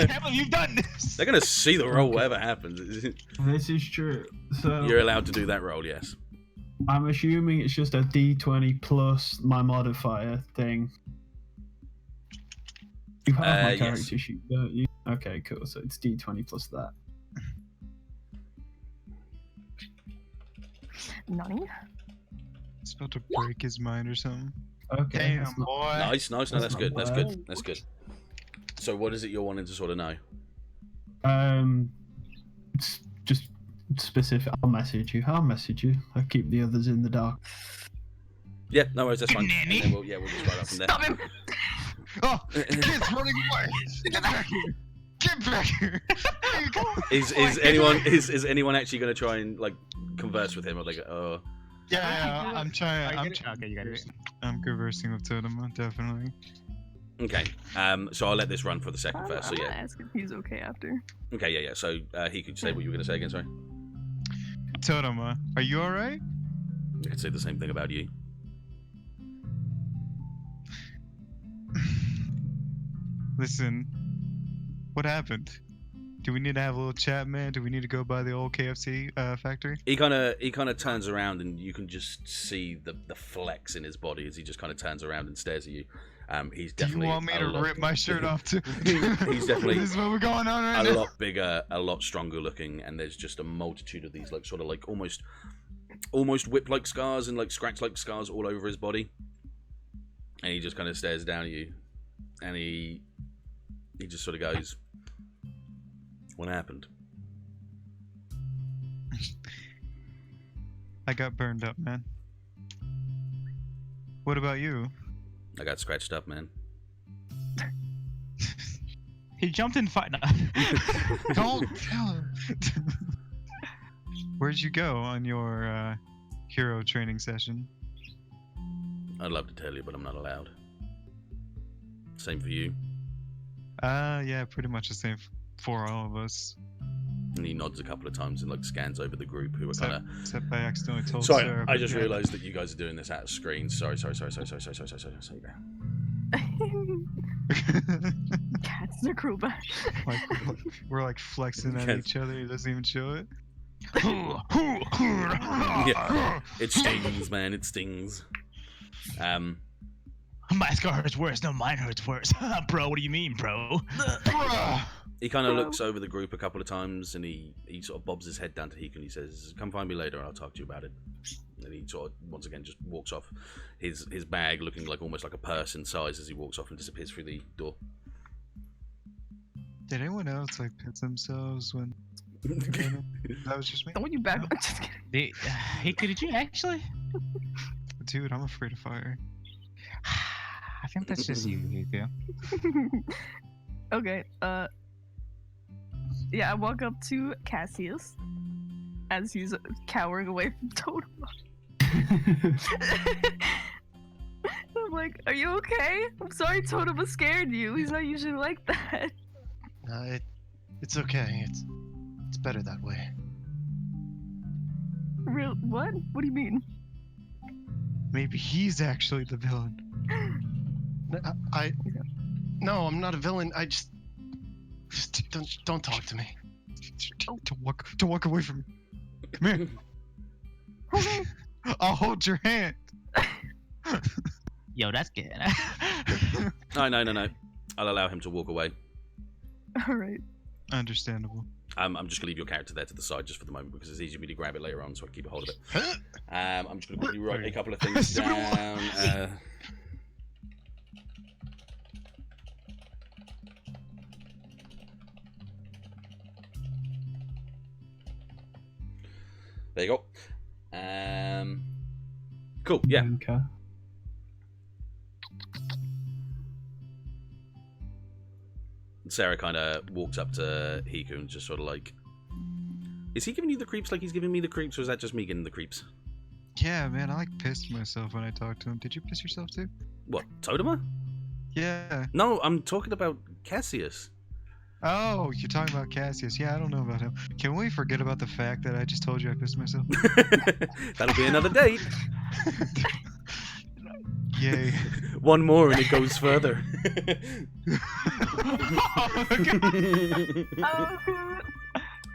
can't believe you've done this. They're gonna see the roll, whatever happens. This is true. So You're allowed to do that roll, yes. I'm assuming it's just a D20 plus my modifier thing. You have my yes. character sheet, don't you? Okay, cool. So it's D20 plus that. Nani? It's about to break his mind or something. Okay. Damn, that's not- boy. Nice. No, that's That's good. not That's bad. good. That's good. So, what is it you're wanting to sort of know? It's just specific. I'll message you. I'll keep the others in the dark. Yeah, no worries. That's fine. Nanny. And then we'll just right up from there. Stop him! Oh, kid's running away. Get back here. Get back here. There you go. Is anyone actually going to try and like converse with him, or like, oh, Yeah, I'm trying. Okay, you got it. I'm conversing with Totoma, definitely. okay. So I'll let this run for the second first. So I'm gonna yeah. ask if he's okay after. Okay, yeah. So he could say what you were going to say again. Sorry. Totoma, are you alright? I could say the same thing about you. Listen, what happened? Do we need to have a little chat, man? Do we need to go by the old KFC factory? He kind of turns around, and you can just see the flex in his body as he just kind of turns around and stares at you. He's Do you definitely. want me to rip my shirt off too? He's definitely This is what we're going on right a now. lot bigger, a lot stronger looking, and there's just a multitude of these, like sort of like almost whip-like scars and like scratch-like scars all over his body. And he just kind of stares down at you, and he just sort of goes, "What happened?" I got burned up, man. What about you? I got scratched up, man. He jumped in fight. No. Don't tell him. Where'd you go on your hero training session? I'd love to tell you, but I'm not allowed. Same for you. Yeah, pretty much the same for all of us. And he nods a couple of times and like scans over the group who are kind of. Except I accidentally told Sorry, Sarah. I but just yeah. realised that you guys are doing this out of screen. Sorry. Cats are cruel, but like, we're like flexing at Yes. each other. He doesn't even show it. Yeah, it stings, man. It stings. My scar hurts worse. No, mine hurts worse. Bro, what do you mean, bro? Bruh. He kind of looks over the group a couple of times, and he sort of bobs his head down to Hiku, and he says, "Come find me later, and I'll talk to you about it." And he sort of once again just walks off, his bag looking like almost like a purse in size as he walks off and disappears through the door. Did anyone else like piss themselves when? That was just me. Don't you back? Just kidding. Hiku, did you actually? Dude, I'm afraid of fire. I think that's just you, Hiku. Okay. Yeah, I walk up to Cassius as he's cowering away from Totoma. I'm like, "Are you okay? I'm sorry Totoma scared you. He's not usually like that." It's okay. It's better that way. Real? What? What do you mean? Maybe he's actually the villain. No, I'm not a villain. I just don't talk to me. To walk away from me. Come here. I'll hold your hand. Yo, that's good. No. I'll allow him to walk away. All right. Understandable. I'm just gonna leave your character there to the side just for the moment because it's easy for me to grab it later on, so I can keep a hold of it. I'm just gonna quickly write a couple of things down. There you go. Cool. Yeah. Okay. Sarah kind of walks up to Hiku and just sort of like, is he giving you the creeps like he's giving me the creeps, or is that just me getting the creeps? Yeah, man, I like pissed myself when I talked to him. Did you piss yourself too? What, Totoma? Yeah. No, I'm talking about Cassius. Oh, you're talking about Cassius. Yeah, I don't know about him. Can we forget about the fact that I just told you I pissed myself? That'll be another date. Yay. One more and it goes further.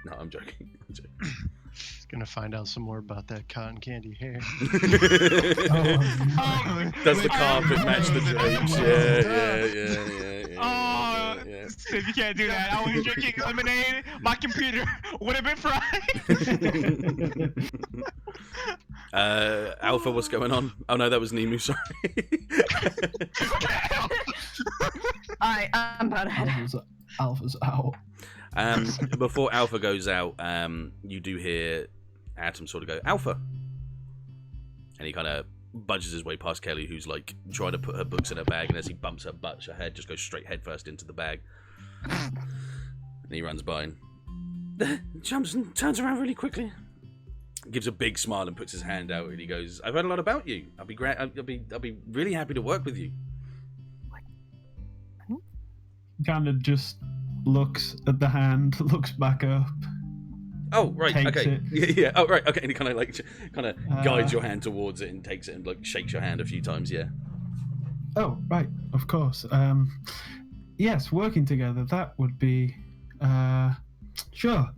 No, I'm joking. Gonna find out some more about that cotton candy hair. Does the carpet match the drapes? Yeah. So if you can't do that, I was drinking lemonade. My computer would have been fried. Alpha, what's going on? Oh no, that was Nemu. Sorry. Alright, I'm about to head out. Alpha's out. Before Alpha goes out, you do hear Atom sort of go, "Alpha," and he kind of budges his way past Kelly, who's like trying to put her books in her bag, and as he bumps her butt, her head just goes straight headfirst into the bag. And he runs by and jumps and turns around really quickly, gives a big smile and puts his hand out, and he goes, "I've heard a lot about you. I'll be really happy to work with you." Kind of just looks at the hand, looks back up. Oh right, Takes okay, it. yeah. Oh right, okay. And he kind of guides your hand towards it and takes it and like shakes your hand a few times. Yeah. Oh right, of course. Yes, working together. That would be sure.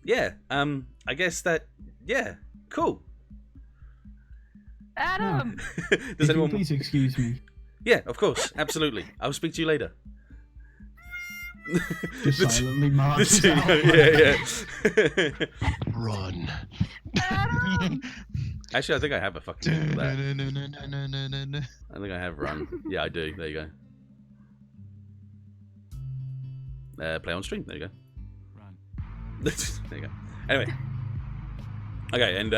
Yeah. I guess that. Yeah. Cool. Adam! Does anyone? Please excuse me. Yeah, of course, absolutely. I'll speak to you later. Just silently marches out. Yeah. Run. Actually, I think I have a fucking name for that. No. I think I have run. Yeah, I do. There you go. Play on stream. There you go. Run. There you go. Anyway. Okay, and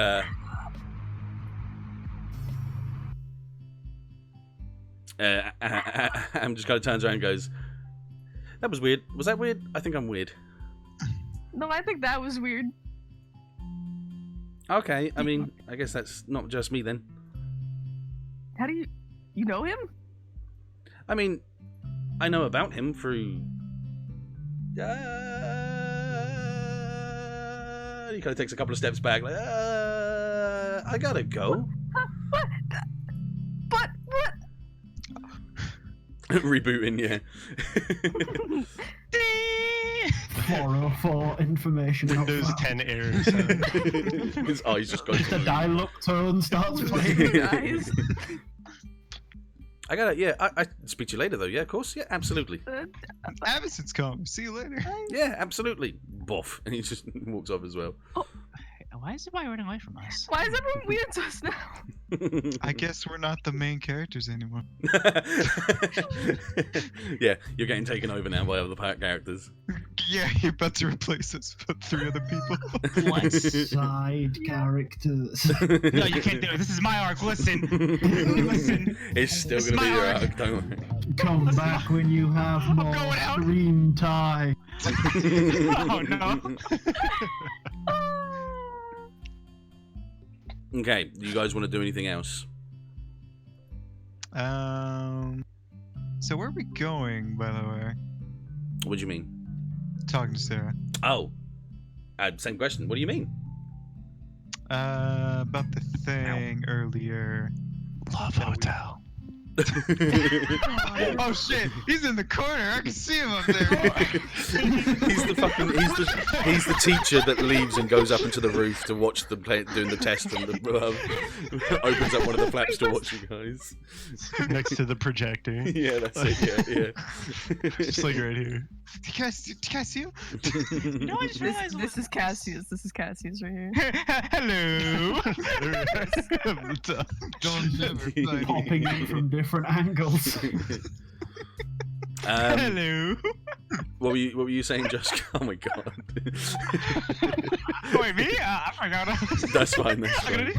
I'm just kind of turns around and goes, "That was weird. Was that weird? I think I'm weird." No, I think that was weird. Okay, I mean, I guess that's not just me then. How do you know him? I mean, I know about him through. He kind of takes a couple of steps back, like, I gotta go. But what? Rebooting, yeah. 404 information. Windows 10 errors. His eyes just go. The dial-up tone starts playing. Guys. I got it. Yeah, I speak to you later though. Yeah, of course. Yeah, absolutely. Abbott's come. See you later. Yeah, absolutely. Boff, and he just walks off as well. Why is everybody running away from us? Why is everyone weird to us now? I guess we're not the main characters anymore. Yeah, you're getting taken over now by other characters. Yeah, you're about to replace us with 3 other people. What? Side characters. No, you can't do it. This is my arc. Listen. Listen. It's still It's gonna be my your arc. arc, don't worry. Come back when you have more going out. screen time. Oh, no. Okay, do you guys want to do anything else? So where are we going, by the way? What do you mean? Talking to Sarah. Oh, same question. What do you mean? About the thing earlier. Love Hotel. Oh shit! He's in the corner. I can see him up there. he's the teacher that leaves and goes up into the roof to watch them doing the test from the opens up one of the flaps to watch you guys. Next to the projector. Yeah, that's it. Yeah. Just like right here. Do you guys see him? You know, I just realized. This is Cassius. This is Cassius right here. Hello. Don't ever play. Popping in from different angles. Hello. What were you saying, Josco? Oh my god. Wait, me? I forgot. That's fine. That's fine.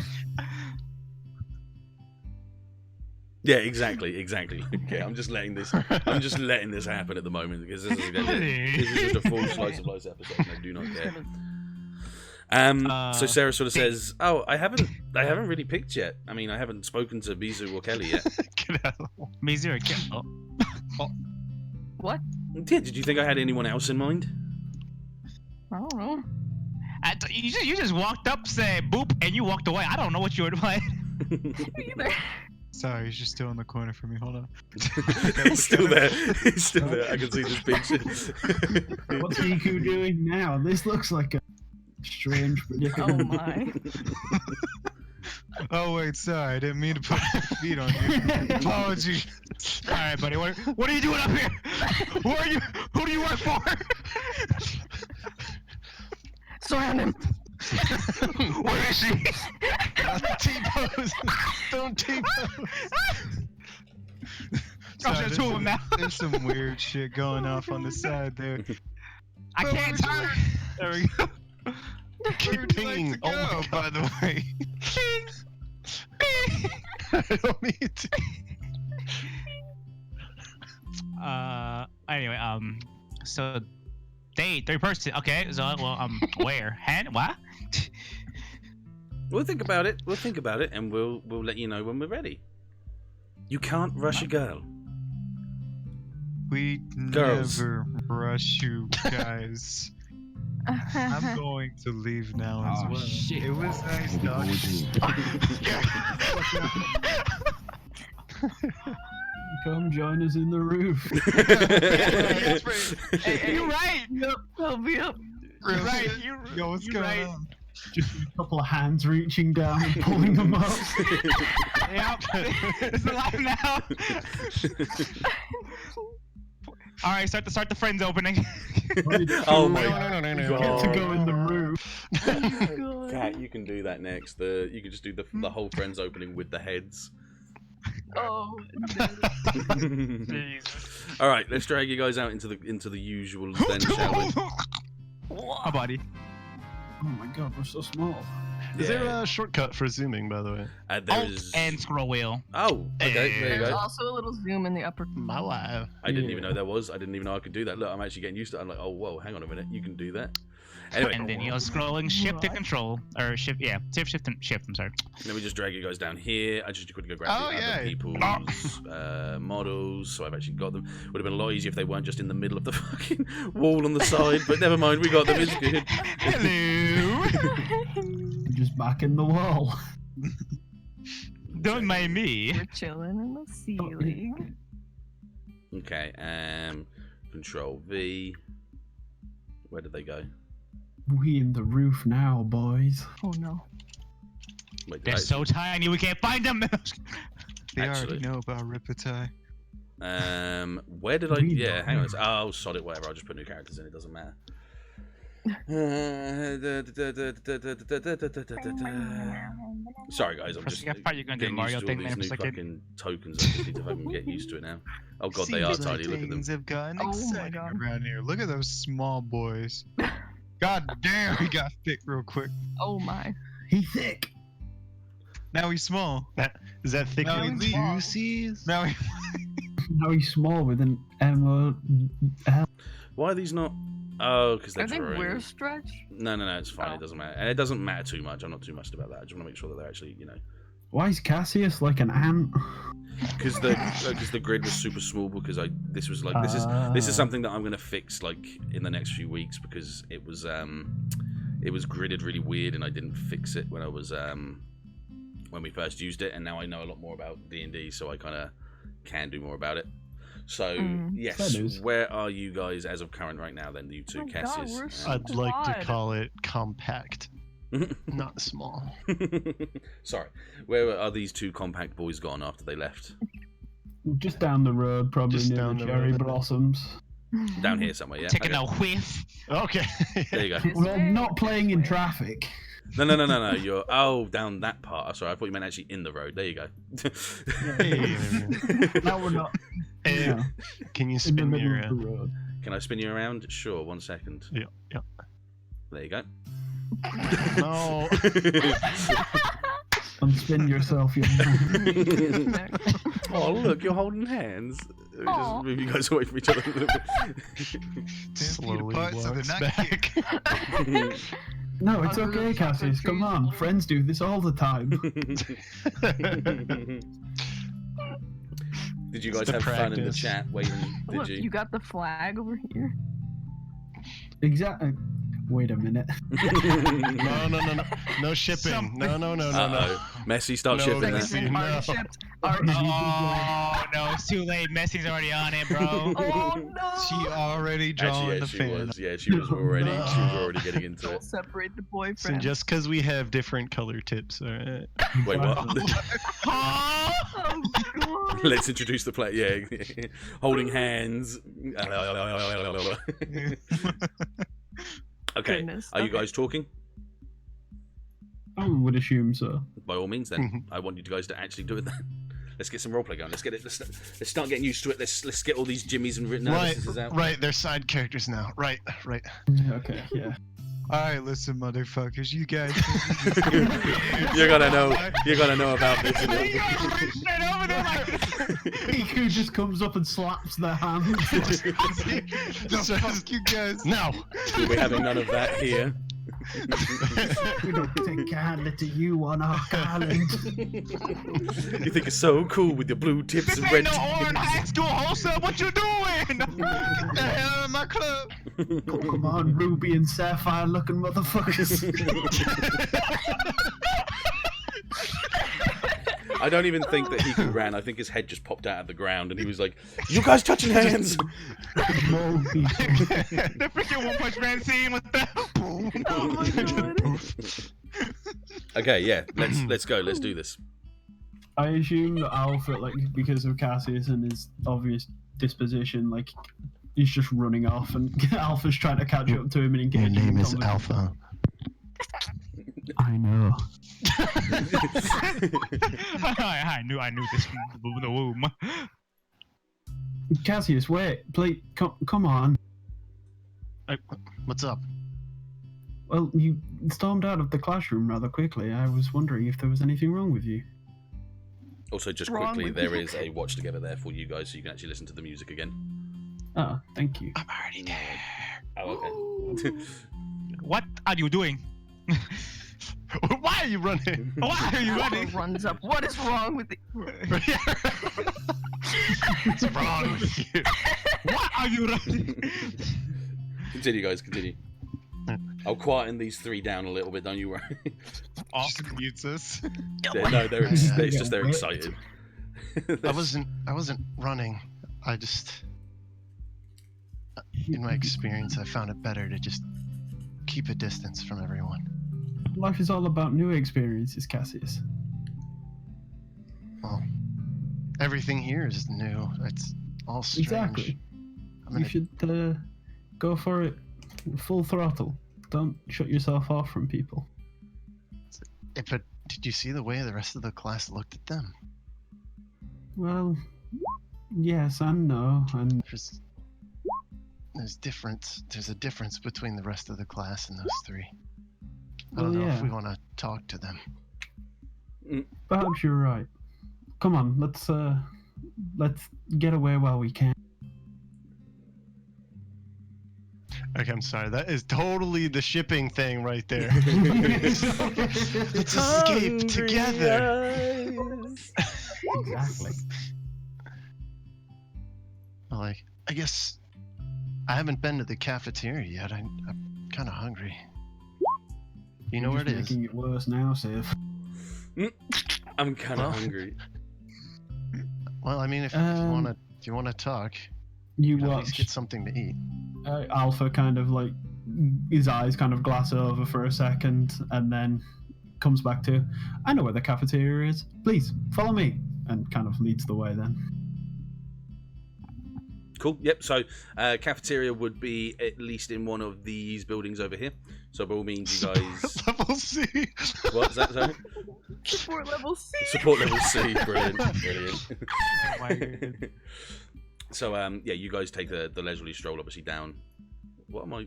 Yeah, exactly. Okay, I'm just letting this happen at the moment because this is just a full slice of life episode, and I do not care. So Sarah sort of says, "Oh, I haven't really picked yet. I mean, I haven't spoken to Bizu or Kelly yet." Mizu or Kelly? Oh. What? Yeah, did you think I had anyone else in mind? I don't know. You just walked up, said boop, and you walked away. I don't know what you were playing. Me either. Sorry, he's just still in the corner for me. Hold on. He's still there. He's still there. I can see this picture. What's Hiku doing now? This looks like a strange Oh predicament. my. Oh wait, sorry, I didn't mean to put my feet on you. Apologies. All right, buddy. What are you doing up here? Who are you? Who do you work for? Surround him. Where is she? T-pose. Don't T-pose. Oh, there's 2 of them now. There's some weird shit going off on the side there. I can't turn. There we go. Keep pinging. Oh my god. By the way. I don't need to. Anyway, so date 3-person. Okay, so where? Hand? What? We'll think about it. And we'll let you know when we're ready. You can't rush a girl. We Girls. never rush you guys. I'm going to leave now as Oh, well. shit. It was nice Here we go talking. again. Come join us in the roof. Hey, you're right. Help me up. You're right. Yo, what's you're going right. on? Just a couple of hands reaching down and pulling them up. Yep. It's alive now. All right, start the friends opening. Oh my No. You get to go in the roof. Cat, you can do that next. You can just do the whole friends opening with the heads. Oh. All right, let's drag you guys out into the usuals then, shall we? Oh, buddy. Oh my god, we're so small. Is there a shortcut for zooming, by the way? There Alt is. and scroll wheel. Oh, okay, there you There's go. also a little zoom in the upper. My life. I didn't even know there was. I didn't even know I could do that. Look, I'm actually getting used to it. I'm like, oh, whoa, hang on a minute. You can do that. Anyway, And then you're scrolling shift to control. Or shift, yeah. Shift, I'm sorry. let me just drag you guys down here. I just quickly go grab Oh, the yeah. other people's models. So I've actually got them. Would have been a lot easier if they weren't just in the middle of the fucking wall on the side. But never mind, we got them. It's good. Hello. Just back in the wall. Don't mind me. We're chilling in the ceiling. Okay. Control V. Where did they go? We in the roof now, boys. Oh no. Wait, did They're I- so tiny we can't find them. They Actually. already know about Ripetide. Where did I? We Yeah, know. hang on. Oh, sod it. Whatever. I'll just put new characters in. It doesn't matter. Sorry, guys. I'm For a just second, I thought you were gonna do getting Mario used to all thing these there for a new second. fucking tokens. I just need to fucking get used to it now. Oh god, they are Seems tiny. like Look at them. things have gotten Oh my exciting God. around here. Look at those small boys. God damn, he got thick real quick. Oh my. He thick. Now he's small. Is that thick No, and he's small. juices? Now he. Now he's small with an M-O-L. Why are these not? Oh, because they're I think drawing. we're stretch. No, it's fine. Oh. It doesn't matter, and it doesn't matter too much. I'm not too much about that. I just want to make sure that they're actually, Why is Cassius like an ant? because the grid was super small. Because this is something that I'm gonna fix like in the next few weeks because it was gridded really weird and I didn't fix it when I was when we first used it, and now I know a lot more about D&D, so I kind of can do more about it. So yes, Fair news. where are you guys as of current right now? Then you two, Oh God, Cassius. we're and- so- I'd like to Squad. call it compact, not small. Sorry, where are these two compact boys gone after they left? Just down the road, probably Just near down the the cherry road. blossoms. Down here somewhere, yeah. Taking Okay. a whiff. Okay. There you go. This Well, way? not playing in traffic. No. You're down that part. Oh, sorry, I thought you meant actually in the road. There you go. No, we're not. Hey, Yeah, Can you in the spin me middle of the around? road. Can I spin you around? Sure. 1 second. Yeah. There you go. No. Unspin yourself, you man. Oh, look, you're holding hands. Let me Aw. just move you guys away from each other a little bit. Slowly apart so they're walks not back. No, it's Under the okay, Cassius. Come trees. on. Friends do this all the time. Did you guys It's the have fun in the practice. chat waiting? Did Look, you got the flag over here. Exactly. Wait a minute. No. No shipping. Something- No. Uh-oh. Messi, start No, shipping Messi. that. Second No. art shipped. Art No. shipped. Oh no, it's too late. Messi's already on it, bro. Oh no! She already drawing the She fan. was. Yeah, she was already. She was already getting into Don't it. separate the So boyfriend. just because we have different color tips, alright? Wait, what? Oh god! Let's introduce the play. Yeah, holding hands. Okay, Goodness, are you okay. guys talking? I would assume so. By all means, then. I want you guys to actually do it. Then let's get some roleplay going. Let's get it. Let's start getting used to it. Let's get all these Jimmies and written Right, analyses out. right. They're side characters now. Right. Okay, yeah. Alright, listen, motherfuckers, you guys. You're gonna know. You're gonna know about this. Hiku just comes up and slaps their hand. The fuck you guys. Now. We'll be having none of that here. We don't take kindly to you on our island. You think it's so cool with your blue tips This and ain't red no Orange tips. High School wholesale. What you doing? Get the hell out of my club. Come on, Ruby and Sapphire looking motherfuckers. I don't even think that Hiku ran. I think his head just popped out of the ground and he was like, "You guys touching hands?" Mole people. The freaking One Punch Man scene with the boom. Oh my god! Okay, yeah, let's go. Let's do this. I assume that Alpha, like, because of Cassius and his obvious disposition, like, he's just running off, and Alpha's trying to catch up to him and engage Your him name in is conversation. Alpha. I know. I knew this from the womb. Cassius, wait, please, come on. What's up? Well, you stormed out of the classroom rather quickly. I was wondering if there was anything wrong with you. Also, just Wrong quickly, with there you. is a watch together there for you guys, so you can actually listen to the music again. Oh, thank you. I'm already there. Oh, okay. What are you doing? Why are you running? Why are you Alpha running? runs up. What is wrong with the? What's wrong with you? Why are you running? Continue, guys. Continue. I'll quieten these three down a little bit. Don't you worry. Austin mutes us. They're it's just they're excited. I wasn't running. I just, in my experience, I found it better to just keep a distance from everyone. Life is all about new experiences, Cassius. Well, everything here is new. It's all strange. Exactly. I'm You gonna, should go for it full throttle. Don't shut yourself off from people. but did you see the way the rest of the class looked at them? Well, yes and no, and There's a difference between the rest of the class and those three. I well, don't know yeah, if we want to talk to them. perhaps you're right. Come on, let's get away while we can. Okay, I'm sorry. That is totally the shipping thing right there. Let's escape together. Exactly. Like, I guess I haven't been to the cafeteria yet. I'm kind of hungry. You know You're where it just is? making it worse now, Sif. I'm kind of Well, hungry. Well, I mean, if you wanna talk, You we can at least watch get something to eat. Alpha kind of like his eyes kind of glass over for a second, and then comes back to, I know where the cafeteria is. Please follow me, and kind of leads the way. Then Cool. Yep. So, cafeteria would be at least in one of these buildings over here. So, by all means, you guys. Level C. What is that? Sorry? Support level C. Support level C. Brilliant. Brilliant. Oh my God. So, yeah, you guys take the leisurely stroll, obviously down. What am I?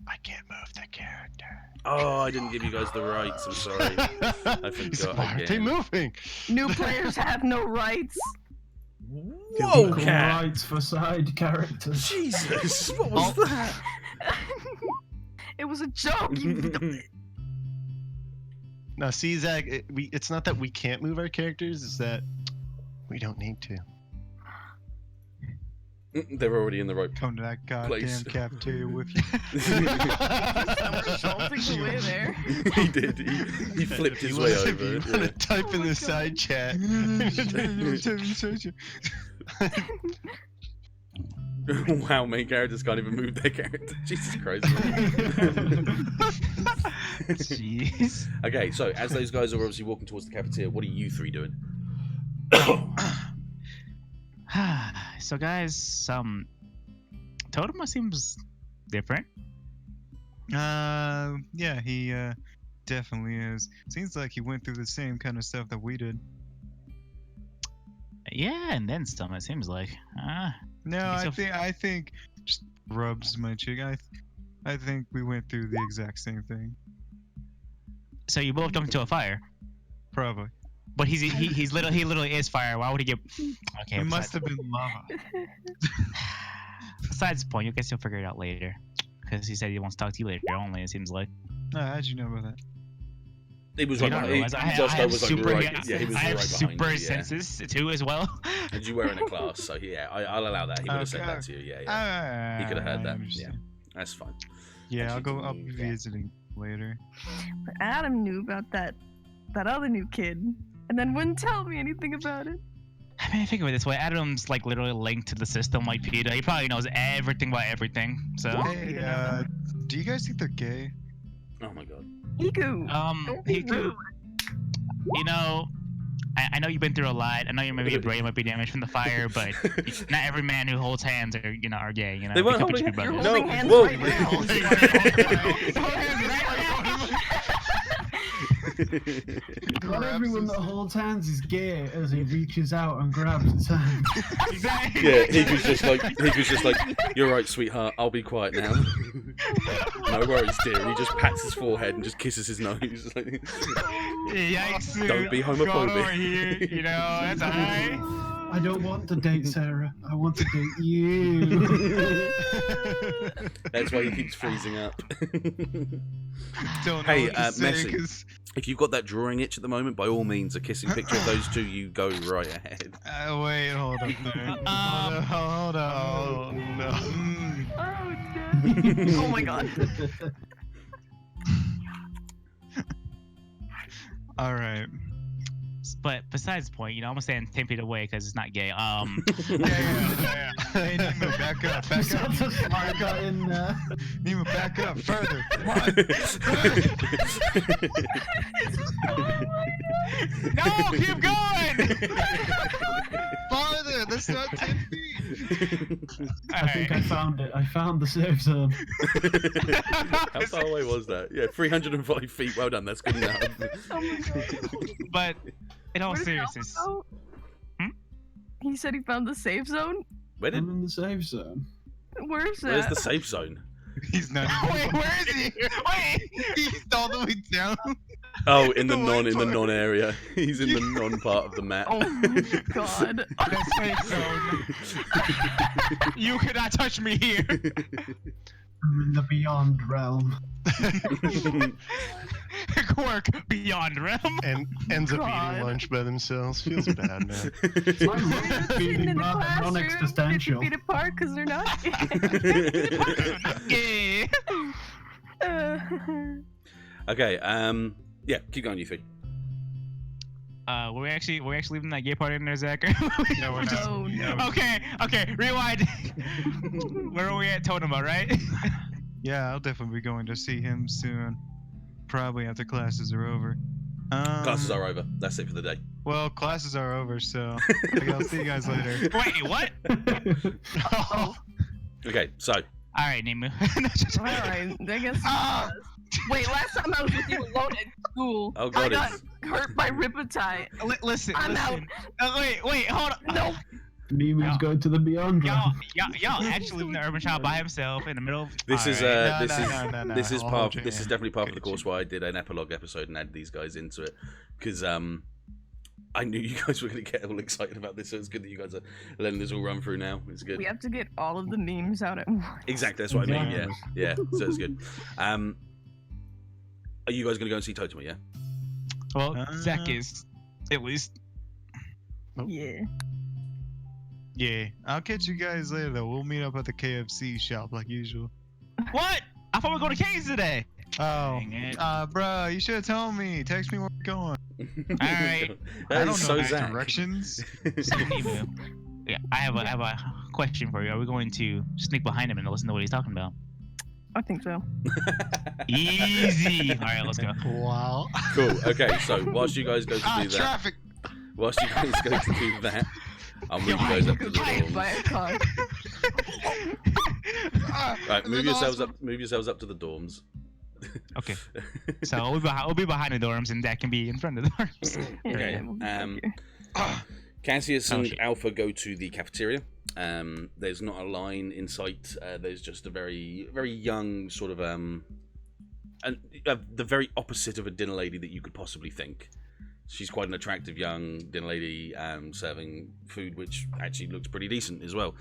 I can't move the character. Oh, I didn't give you guys the rights. I'm sorry. I forgot Why aren't they again. moving? New players have no rights. Whoa, equal cat! rights for side characters. Jesus, what was that? It was a joke. Now, see, Zach, it's not that we can't move our characters; it's that we don't need to. They're already in the right Come to that goddamn place. cafeteria with you. Jolting away there. He did. He flipped his way If over. you Yeah. want to type in the side chat. Wow, main characters can't even move their character. Jesus Christ. Jeez. Okay, so as those guys are obviously walking towards the cafeteria, what are you three doing? So guys, Totoma seems different. Yeah, he definitely is. Seems like he went through the same kind of stuff that we did. Yeah, and then some. It seems like. No, He's I think just rubs my cheek. I think we went through the exact same thing. So you both jumped into a fire, Probably. but he literally is fire. Why would he get? Okay, It must have been lava. Besides the point, I guess you'll figure it out later. Because he said he wants to talk to you later. Only it seems like. How'd you know about that? It was You right don't behind. realize I have was like super, right. Yeah, he was I have right super behind you. Yeah. senses too as well. And you were in a class, so yeah, I'll allow that. He would have said Okay. that to you. Yeah, yeah. He could have heard I that. understand. Yeah, that's fine. Yeah, Actually, I'll be yeah. visiting later. But Adam knew about that other new kid, and then wouldn't tell me anything about it. I mean, think of it this way: Adam's like literally linked to the system like Peter. He probably knows everything about everything. So, Hey, do you guys think they're gay? Oh my god. Hiku. Don't be Hiku, rude. you know, I know you've been through a lot. I know maybe your brain might be damaged from the fire, but not every man who holds hands are gay. You know, They weren't Pick up holding your hands. brothers. Holding hands whoa. right Not everyone that holds hands is gay as he reaches out and grabs his hand. Yeah, he was just like, you're right, sweetheart. I'll be quiet now. No worries, dear. And he just pats his forehead and just kisses his nose. Like, Yikes! Don't be Go homophobic. over here. You know, that's alright. I don't want to date Sarah. I want to date you. That's why he keeps freezing up. Don't know Hey, what to say, Messi. 'cause- If you've got that drawing itch at the moment, by all means, a kissing picture of those two, you go right ahead. wait, hold up there. Hold on. Oh no. Oh my god. All right. but besides the point, I'm gonna stand 10 feet away because it's not gay. Yeah. Hey, Nemu, back up. I got in there. Nemu, back up further. No, keep going. Farther. That's not 10 feet. I think I found it. I found the safe zone. How far away was that? Yeah, 305 feet. Well done. That's good enough. Oh my god. But in all Where did seriousness, Alpha go? He said he found the safe zone? Where I'm in the safe zone. Where's that? Where's the safe zone? He's not. wait, where is he? Wait, He's all the way down. Oh, in the The white non area. He's in the non part of the map. Oh my god. the safe zone. You cannot touch me here. I'm in the beyond realm. Quirk beyond realm. And ends up God. eating lunch by themselves. Feels bad, man. I'm feeling rather non-existential. 50 feet apart because they're not. Yeah. Okay, yeah, keep going, you three. We're actually leaving that gay part in there, Zack. No, we're not. Oh no. Okay, rewind. Where are we at, Tonema, right? Yeah, I'll definitely be going to see him soon. Probably after classes are over. Classes are over. That's it for the day. Well, classes are over, so I'll see you guys later. Wait, what? Okay, so All right, Nemu. Alright, I guess. Wait, last time I was with you alone at school, Oh, I God, got it's- hurt by Ripetide. Listen. I'm out. Wait, hold on. No. Nemu's going to the beyond realm. Y'all actually leaving the urban child by himself in the middle of. this is Alright. this No, is I'll part. hold your This is hand. definitely part of the Got you. course where I did an epilogue episode and added these guys into it because I knew you guys were going to get all excited about this, so it's good that you guys are letting this all run through now. It's good. We have to get all of the memes out at once. Exactly, that's what I mean. Yeah, Exactly. yeah. So it's good. Are you guys going to go and see Totoma? Yeah. Well, Zack is, at least. Yeah. Yeah, I'll catch you guys later though. We'll meet up at the KFC shop like usual. What? I thought we were going to Canes today. Oh, Dang it. bro, you should have told me. Text me where we're going. Alright. I That don't is know so the Zack. directions. Nemu. Yeah, I have a question for you. Are we going to sneak behind him and listen to what he's talking about? I think so. Easy. All right, let's go. Wow. Cool. Okay, so whilst you guys go to do that, Traffic. whilst you guys go to do that, I'll move you guys up to the Hit by a dorms. car. Right, move yourselves up. Move yourselves up to the dorms. Okay. So we'll be behind the dorms, and that can be in front of the dorms. Okay, we'll be back here. Cassius Oh, and shit. Alpha go to the cafeteria. There's not a line in sight. There's just a very, very young sort of the very opposite of a dinner lady that you could possibly think. She's quite an attractive young dinner lady, serving food which actually looks pretty decent as well.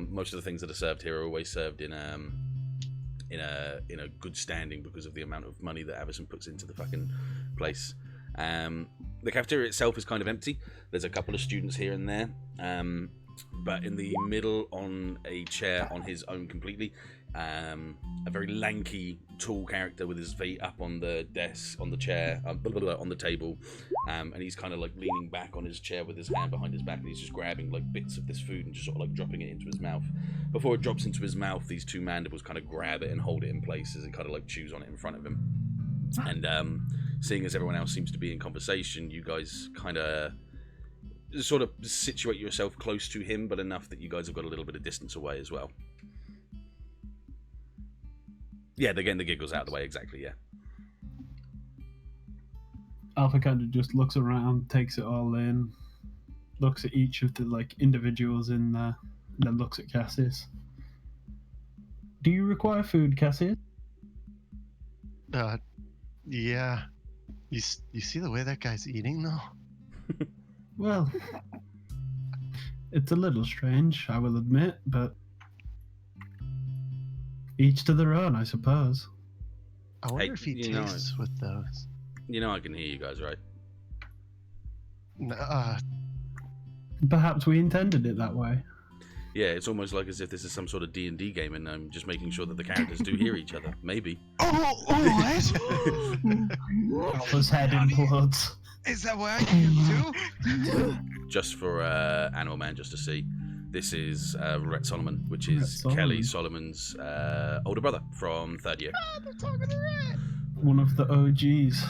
Most of the things that are served here are always served in a good standing because of the amount of money that Avison puts into the fucking place. The cafeteria itself is kind of empty. There's a couple of students here and there, but in the middle, on a chair on his own completely, a very lanky, tall character with his feet up on the desk, on the chair, on the table, and he's kind of like leaning back on his chair with his hand behind his back, and he's just grabbing like bits of this food and just sort of like dropping it into his mouth. Before it drops into his mouth, these two mandibles kind of grab it and hold it in place as it kind of like chews on it in front of him. And seeing as everyone else seems to be in conversation, you guys kind of sort of situate yourself close to him, but enough that you guys have got a little bit of distance away as well. Yeah, they're getting the giggles out of the way, exactly, yeah. Alpha kind of just looks around, takes it all in, looks at each of the like individuals in there, and then looks at Cassius. Do you require food, Cassius? Yeah. You see the way that guy's eating though? Well, it's a little strange, I will admit, but each to their own, I suppose. I wonder Hey, if he you know tastes with those. You know I can hear you guys, right? Perhaps we intended it that way. Yeah, it's almost like as if this is some sort of D&D game and I'm just making sure that the characters do hear each other. Maybe. Oh, what? Alpha's head implodes. Is that why I can too? Just for Animal Man, just to see. This is Rhett Solomon, which Rhett is Solomon. Kelly Solomon's older brother from third year. They're talking to Rhett. One of the OGs.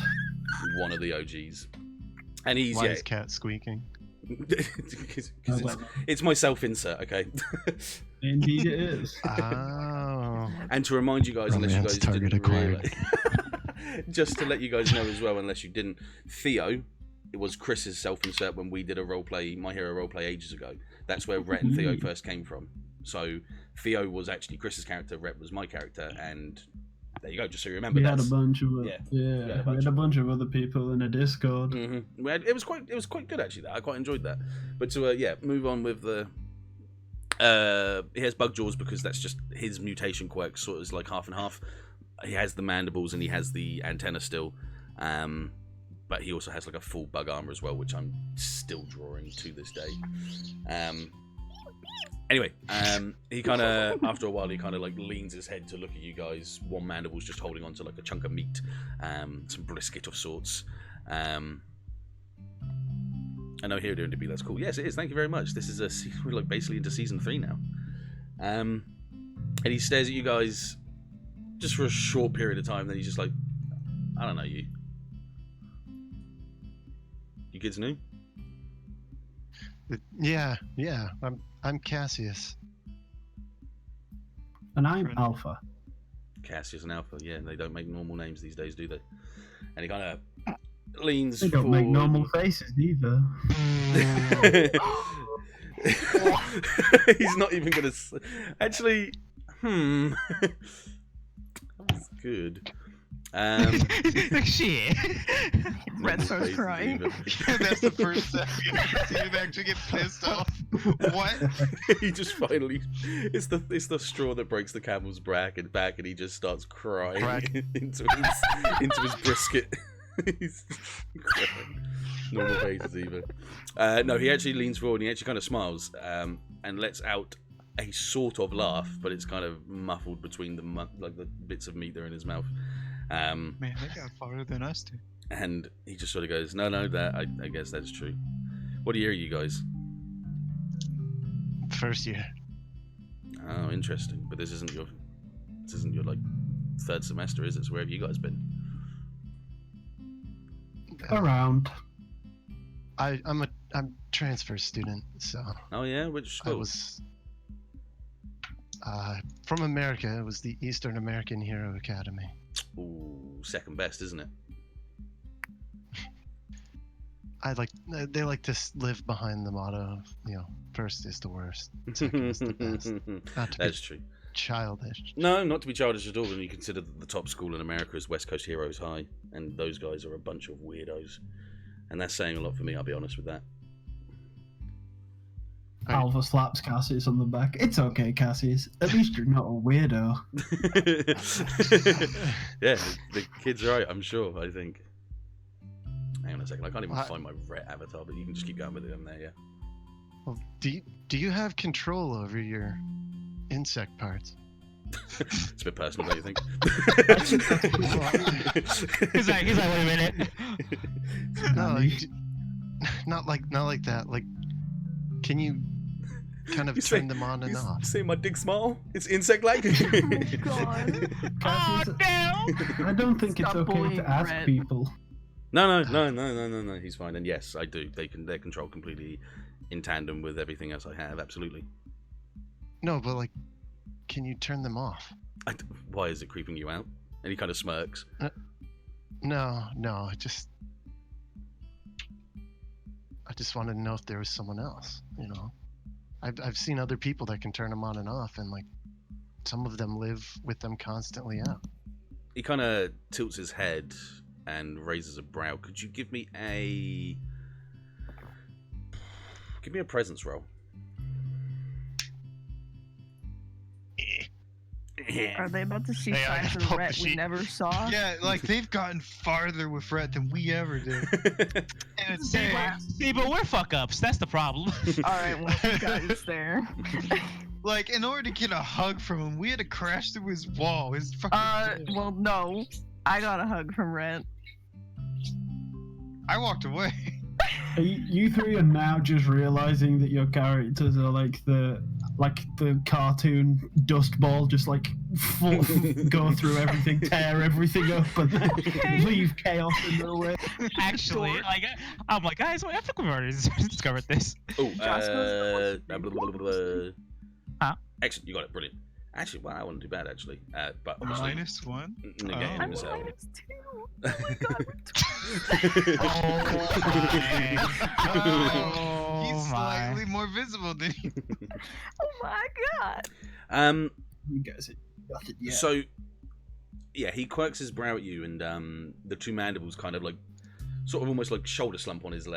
One of the OGs. And he's, Why yeah. is cat squeaking? It's my self-insert, okay? Indeed it is. Oh. And to remind you guys, unless you Romance guys target didn't acquired. realize, just to let you guys know as well, unless you didn't, Theo, it was Chris's self-insert when we did a roleplay, My Hero roleplay ages ago. That's where Rhett and Theo first came from. So Theo was actually Chris's character, Rhett was my character, and there you go. Just so you remember. We had a that's- bunch of yeah, we had a bunch of other people in a Discord. Mm-hmm. It was quite good actually. That I quite enjoyed that. But to move on with the he has bug jaws because that's just his mutation quirk. Sort of is like half and half. He has the mandibles and he has the antenna still, but he also has like a full bug armor as well, which I'm still drawing to this day. Anyway, he kind of, after a while, he kind of like leans his head to look at you guys. One mandible's just holding on to like a chunk of meat, some brisket of sorts. I know here doing to be that's cool. Yes, it is. Thank you very much. This is we're like basically into season 3 now. And he stares at you guys just for a short period of time. Then he's just like, I don't know you. You kids new? Yeah. I'm Cassius. And I'm Alpha. Cassius and Alpha. Yeah, they don't make normal names these days, do they? And he kind of leans They don't forward. make normal faces either. He's not even gonna. Actually, that was good. Like shit. Red normal starts faces crying. even. That's the first time you see him actually get pissed off. What? He just finally. It's the straw that breaks the camel's back, and he just starts crying into his brisket. He's crying. Normal faces even. No, he actually leans forward and he actually kind of smiles and lets out a sort of laugh, but it's kind of muffled between the bits of meat that are in his mouth. Man, they got farther than us do. And he just sort of goes, "No, that I guess that's true. What year are you guys?" First year. Oh, interesting. But this isn't your like third semester, is it? So where have you guys been? Around. I'm transfer student, so Oh yeah, which I school? was from America. It was the Eastern American Hero Academy. Ooh, second best, isn't it? They like to live behind the motto of, first is the worst, second is the best. Not to That's be true. childish. No, not to be childish at all. When you consider that the top school in America is West Coast Heroes High, and those guys are a bunch of weirdos, and that's saying a lot for me. I'll be honest with that. Alpha slaps Cassius on the back. It's okay, Cassius. At least you're not a weirdo. Yeah, the kid's right. I'm sure. I think. Hang on a second. I can't even What? find my Rhett avatar, but you can just keep going with it. I'm there. Yeah. Well, do you have control over your insect parts? It's a bit personal, don't you think? He's like, wait a minute. No, not like that. Like, can you kind of You say- turn them on and You off? see my dick small? It's insect-like. God. Cassius, I don't think it's Stop okay bullying to ask Brett. people. No. He's fine. And yes, I do. They're controlled completely in tandem with everything else I have. Absolutely. No, but like, can you turn them off? Why is it creeping you out? And he kind of smirks. No, I just wanted to know if there was someone else. I've seen other people that can turn them on and off, and like, some of them live with them constantly out. He kind of tilts his head and raises a brow. Could you give me a presence roll? Are they about to see Hey, I signs gotta of pop Rhett the we sheet. never saw? Yeah, like they've gotten farther with Rhett than we ever did. And it's See, but we're fuck ups. That's the problem. Alright, well, you guys there. like, in order to get a hug from him, we had to crash through his wall. His fucking Well, no. I got a hug from Rhett. I walked away. You three are now just realizing that your characters are like the cartoon dust ball, just like go through everything, tear everything up, and then leave chaos in their way. Actually, like I'm like, guys, I think we've already discovered this. Oh, Huh? Excellent, you got it, brilliant. Actually, well, I wasn't too bad actually, but -1. negating I'm myself. -2. Oh my god. He's slightly more visible than you. Oh my god. You guys got it, yeah. So, yeah, he quirks his brow at you, and the two mandibles kind of like, sort of almost like shoulder slump on his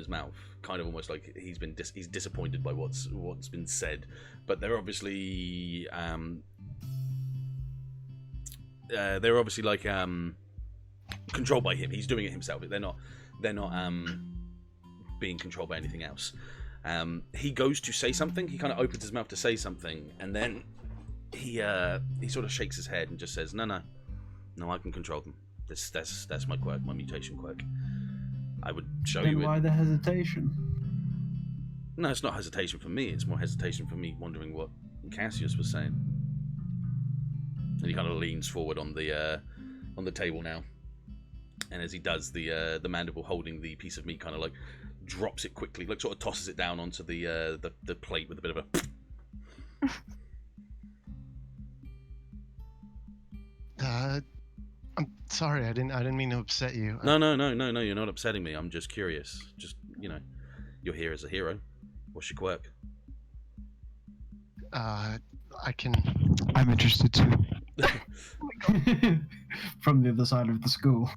mouth, kind of almost like he's disappointed by what's been said, but they're obviously like controlled by him. He's doing it himself. They're not being controlled by anything else. He goes to say something. He kind of opens his mouth to say something, and then he sort of shakes his head and just says, "No, I can control them. That's my quirk, my mutation quirk. I would show Then you why it." the hesitation? No, it's not hesitation for me. It's more hesitation for me wondering what Cassius was saying. And he kind of leans forward on the table now, and as he does, the mandible holding the piece of meat kind of like drops it quickly, like sort of tosses it down onto the plate with a bit of a. I'm sorry. I didn't mean to upset you. No. You're not upsetting me. I'm just curious. Just, you're here as a hero. What's your quirk? I can. I'm interested too. From the other side of the school.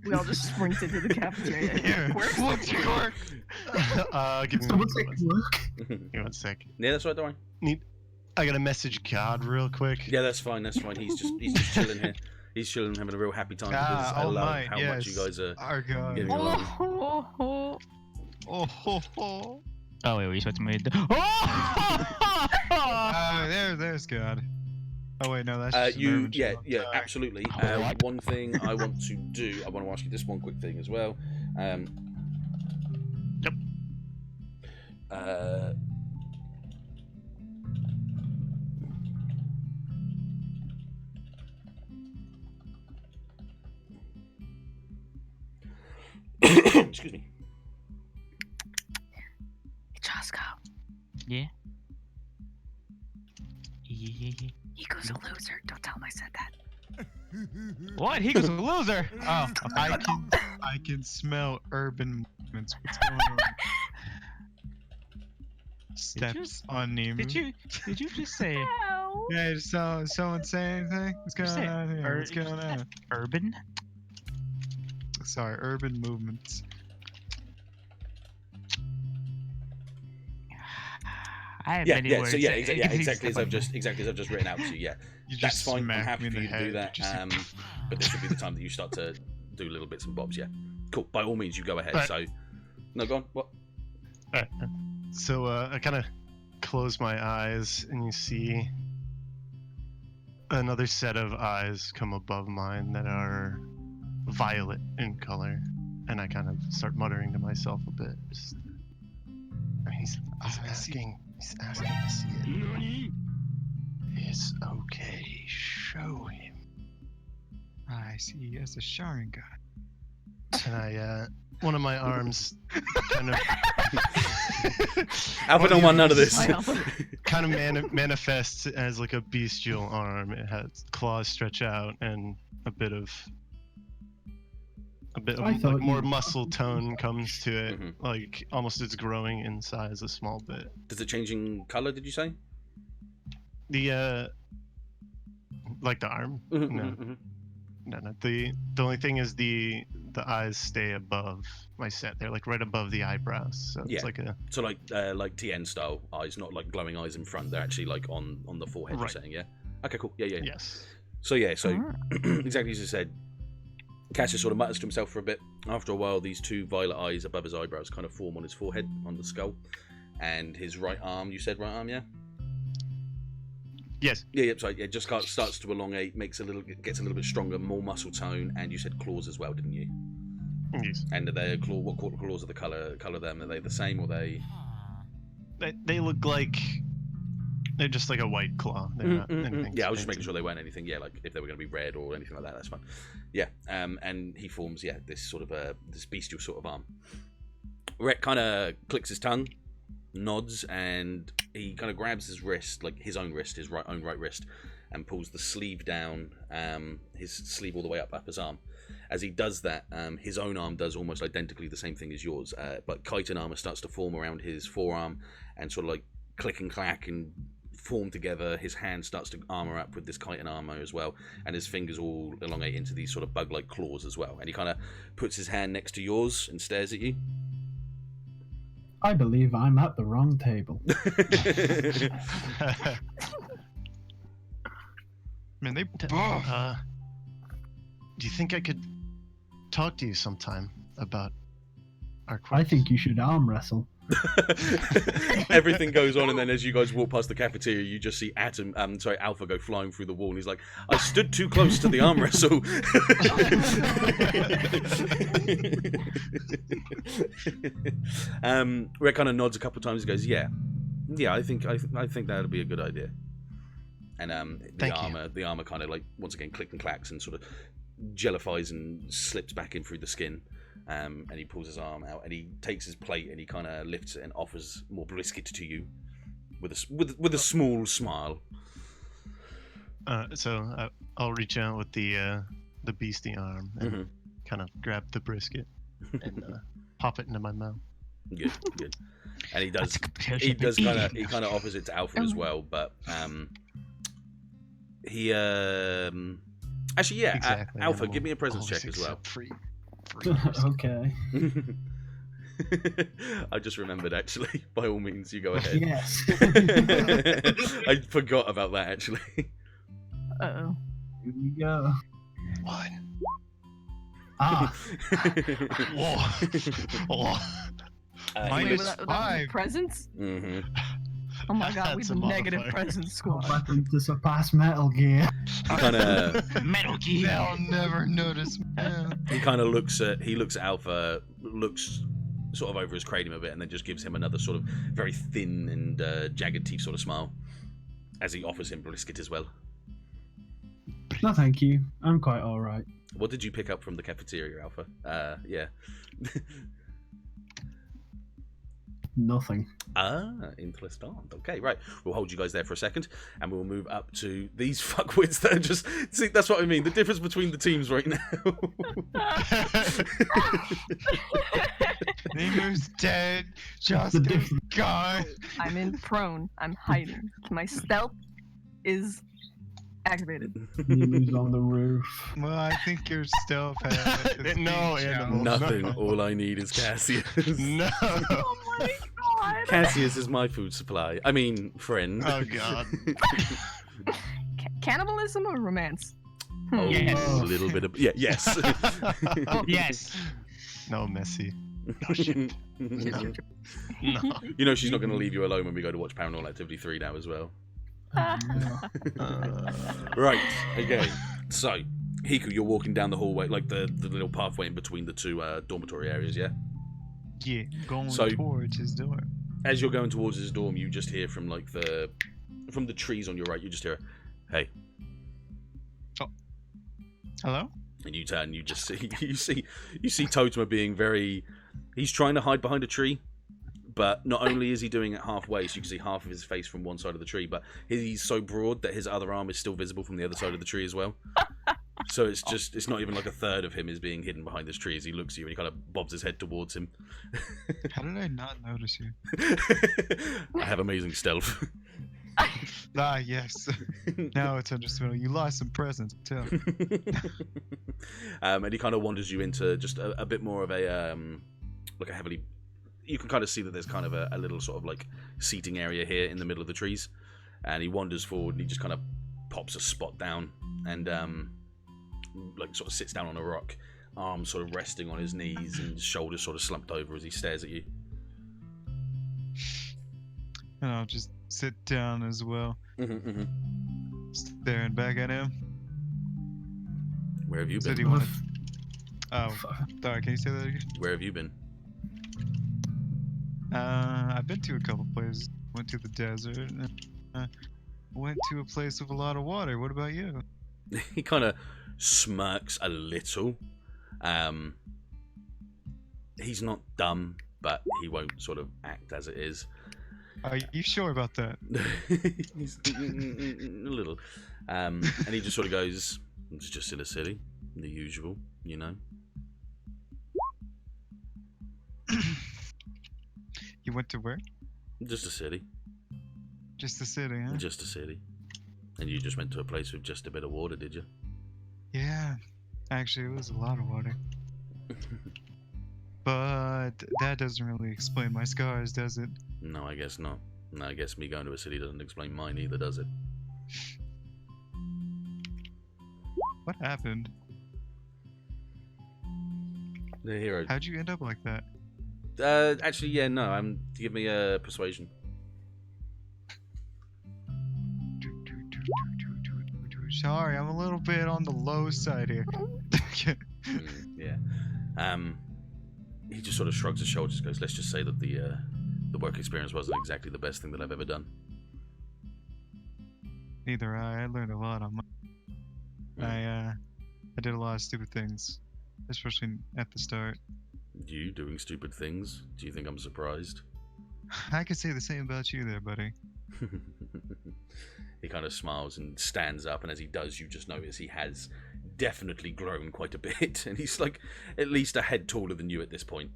We all just sprinted to the cafeteria. Here, what's your quirk? Give me Someone say quirk. Give me 1 sec. Yeah, that's right. Don't worry. I gotta message God real quick. Yeah, that's fine. That's fine. He's just chilling here. He's chilling, having a real happy time because I love how much you guys are Our God. getting along. Oh wait, we supposed to move. There's God. Oh wait, no, that's just an urban yeah, child. absolutely. One thing I want to do, I want to ask you this one quick thing as well. Yep. Excuse me. Josco, Yeah. Hiku's a loser. Don't tell him I said that. What? He was a loser. Oh, I can smell urban movements. What's going on? Steps on Nemu. Did you just say Ow. Yeah, just saw someone say anything? What's going say on here? What's going on? urban? Sorry, urban movements. I have many words. So exactly as I've just written out to you. Yeah, You that's just fine. I'm smacked happy me in for the you to do head. that. Just- But this would be the time that you start to do little bits and bobs. Yeah, cool. By all means, you go ahead. Right. So, no, go on. What? So I kind of close my eyes, and you see another set of eyes come above mine that are violet in color, and I kind of start muttering to myself a bit. He's asking to see it. It's okay. Show him. I see. Yes, a Sharingan. And one of my arms kind of Alpha don't want none of this. kind of manifests as like a bestial arm. It has claws stretch out and a bit of like more muscle tone comes to it. Mhm. Like almost it's growing in size a small bit. Does it change in color? Did you say? The like the arm? No. No. The only thing is the eyes stay above my set. They're like right above the eyebrows. So Yeah. it's like a So like TN style eyes, not like glowing eyes in front. They're actually like on the forehead. Right. You're saying, yeah? Okay, cool. Yeah. yes. So exactly as you said, Cassius sort of mutters to himself for a bit. After a while, these two violet eyes above his eyebrows kind of form on his forehead, on the skull, and his right arm. You said right arm, yeah? Yes. Yeah. So it just starts to elongate, gets a little bit stronger, more muscle tone, and you said claws as well, didn't you? Yes. And are they claw? What claws are the color of them? Are they the same or they? They look like they're just like a white claw. They're not anything. Yeah, I was just making fancy. sure they weren't anything. Yeah, like if they were going to be red or anything like that, that's fine. Yeah, and he forms this sort of this bestial sort of arm. Rhett kind of clicks his tongue, nods, and he kind of grabs his wrist, like his own wrist, his own right wrist, and pulls the sleeve down, his sleeve all the way up his arm. As he does that, his own arm does almost identically the same thing as yours, but chitin armor starts to form around his forearm and sort of like click and clack and form together. His hand starts to armor up with this chitin armor as well, and his fingers all elongate into these sort of bug-like claws as well. And he kind of puts his hand next to yours and stares at you. I believe I'm at the wrong table. Man, they. Do you think I could talk to you sometime about our I quest? think you should arm wrestle. Everything goes on, and then as you guys walk past the cafeteria, you just see Alpha go flying through the wall, and he's like, "I stood too close to the arm wrestle." Red kind of nods a couple of times. He goes, "Yeah, I think that would be a good idea." And the armor kind of like once again click and clacks and sort of jellifies and slips back in through the skin. And he pulls his arm out and he takes his plate and he kind of lifts it and offers more brisket to you with a small smile. So I'll reach out with the beastie arm and kind of grab the brisket and pop it into my mouth. Good. And he does kind of offers it to Alpha as well, but he actually Exactly, Alpha, animal give me a presence always check as well. accept free Okay. I just remembered, actually. By all means, you go ahead. Yes. I forgot about that, actually. Uh-oh. Here we go. 1. Ah, Whoa. Mine Wait, is was that 5. presents? Mm-hmm. Oh my god, we That's have a a negative modifier. present squad. weapon to surpass Metal Gear. Kind of. Metal Gear. They'll never notice. Man. He kind of looks at Alpha, looks sort of over his cranium a bit, and then just gives him another sort of very thin and jagged teeth sort of smile as he offers him brisket as well. No, thank you. I'm quite all right. What did you pick up from the cafeteria, Alpha? Yeah. Nothing. Interesting. Okay, right. We'll hold you guys there for a second, and we'll move up to these fuckwits that are just... See, that's what I mean. The difference between the teams right now. Nemu's dead. That's the Josco's difference. gone. I'm in prone. I'm hiding. My stealth is activated. Nemu's on the roof. Well, I think your stealth has No, animal. Nothing. All I need is Cassius. No. Oh my god. Cassius is my food supply. I mean, friend. Oh god. Cannibalism or romance? Oh, Yes. a little bit of... Yeah, yes. Yes. No, Messi. No. You know she's not going to leave you alone when we go to watch Paranormal Activity 3 now as well. Right, okay. So, Hiku, you're walking down the hallway, like the little pathway in between the two dormitory areas, yeah? Yeah, going So- towards his door. As you're going towards his dorm, you just hear from like from the trees on your right, you just hear, "Hey," Hello? and you turn, you just see you see Totema being very. He's trying to hide behind a tree, but not only is he doing it halfway, so you can see half of his face from one side of the tree, but he's so broad that his other arm is still visible from the other side of the tree as well. So it's not even like a third of him is being hidden behind this tree as he looks at you and he kind of bobs his head towards him. How did I not notice you? I have amazing stealth. Ah, yes. Now it's understandable. You lost some presents, too. And he kind of wanders you into just a bit more of a like a heavily. You can kind of see that there's kind of a little sort of like seating area here in the middle of the trees, and he wanders forward and he just kind of pops a spot down and like sort of sits down on a rock, arms sort of resting on his knees and shoulders sort of slumped over as he stares at you. And I'll just sit down as well, staring back at him. Where have you Said been? he wanted. Oh, sorry. Can you say that again? Where have you been? I've been to a couple places. Went to the desert. And, went to a place with a lot of water. What about you? He kind of smirks a little. He's not dumb, but he won't sort of act as it is. Are you sure about that? He's a little. And he just sort of goes, it's just in a city. The usual, you know. You went to where? Just a city. Just the city, huh? Just a city. And you just went to a place with just a bit of water, did you? Yeah. Actually, it was a lot of water. But that doesn't really explain my scars, does it? No, I guess not. No, I guess me going to a city doesn't explain mine either, does it? What happened? The hero. How'd you end up like that? Actually, yeah, no. Give me a persuasion. Sorry, I'm a little bit on the low side here. Yeah. He just sort of shrugs his shoulders, goes, let's just say that the work experience wasn't exactly the best thing that I've ever done. Neither I learned a lot on my... I did a lot of stupid things, especially at the start. You doing stupid things? Do you think I'm surprised? I could say the same about you there, buddy. He kind of smiles and stands up, and as he does, you just notice he has definitely grown quite a bit, and he's like at least a head taller than you at this point.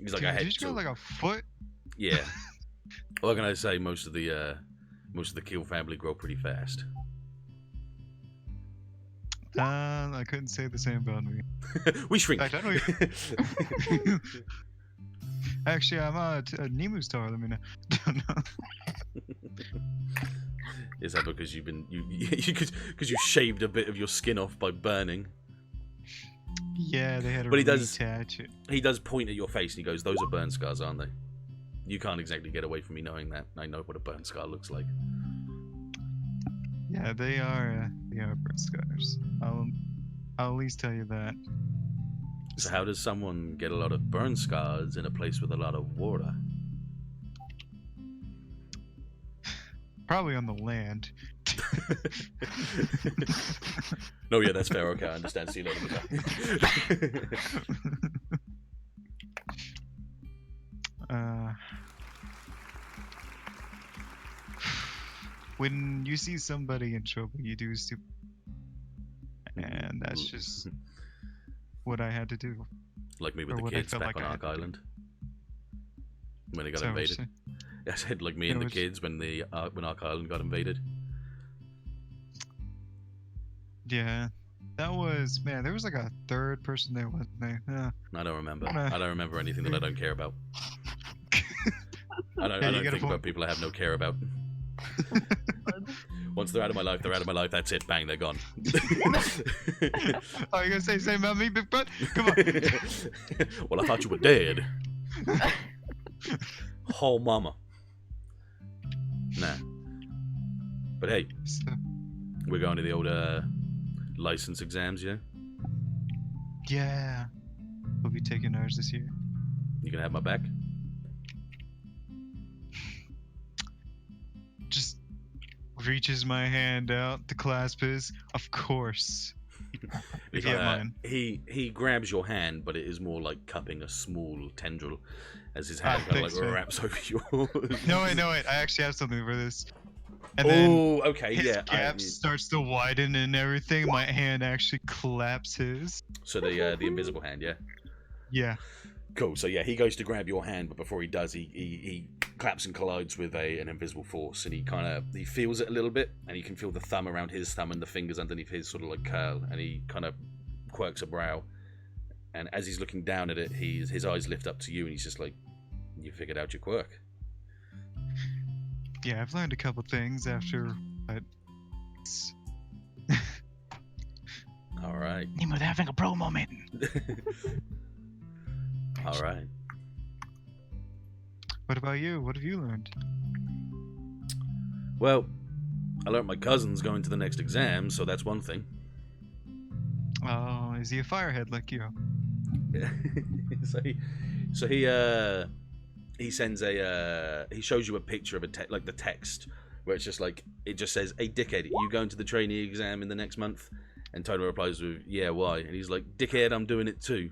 He's like Dude, a head. Did you go like a foot? Yeah. What can I say? Most of the Kill family grow pretty fast. I couldn't say the same about me. We shrink. I don't know. Actually, I'm a Nemu's taller than me now. Don't know. Is that because because you shaved a bit of your skin off by burning? Yeah, they had to But retouch it. he does point at your face and he goes, those are burn scars, aren't they? You can't exactly get away from me knowing that. I know what a burn scar looks like. Yeah, they are burn scars. I'll at least tell you that. So how does someone get a lot of burn scars in a place with a lot of water? Probably on the land. No, yeah, that's fair. Okay, I understand. See you later. When you see somebody in trouble, you do stupid. And that's just what I had to do. Like me with Or the what I kids felt back like on I Ark had to do. Island. When they got Is that what you're invaded. saying? I said like me Yeah, and the which- kids when Ark Island got invaded. Yeah. That was, man, there was like a third person there, wasn't there? Yeah. I don't remember. Nah. I don't remember anything that I don't care about. I don't Yeah, you gotta think pull- about people I have no care about. Once they're out of my life, they're out of my life. That's it. Bang, they're gone. Oh, you gonna say the same about me, big butt? Come on. Well, I thought you were dead. Oh, mama. Nah. But hey, So, we're going to the old license exams, yeah? yeah. We'll be taking ours this year. You gonna have my back? Just reaches my hand out to clasp his. Of course. If you have mine. He grabs your hand, but it is more like cupping a small tendril as his hand kind of thanks, like man. wraps over yours. No, wait. I actually have something for this. And then Oh, okay, his yeah. gap starts to widen and everything. My hand actually claps his. So the invisible hand, yeah. Yeah. Cool. So yeah, he goes to grab your hand, but before he does, he claps and collides with an invisible force, and he feels it a little bit, and you can feel the thumb around his thumb and the fingers underneath his sort of like curl, and he kind of quirks a brow, and as he's looking down at it, his eyes lift up to you, and he's just like, "You figured out your quirk." Yeah, I've learned a couple things after. But All right. Nemu, they're having a bro moment. All right. what about you? What have you learned? Well, I learned my cousin's going to the next exam, so that's one thing. Oh, is he a firehead like you? he sends he shows you a picture of like the text where it's just like it just says, "Hey dickhead, you going to the trainee exam in the next month?" And Totoma replies with, "Yeah, why?" And he's like, "Dickhead, I'm doing it too."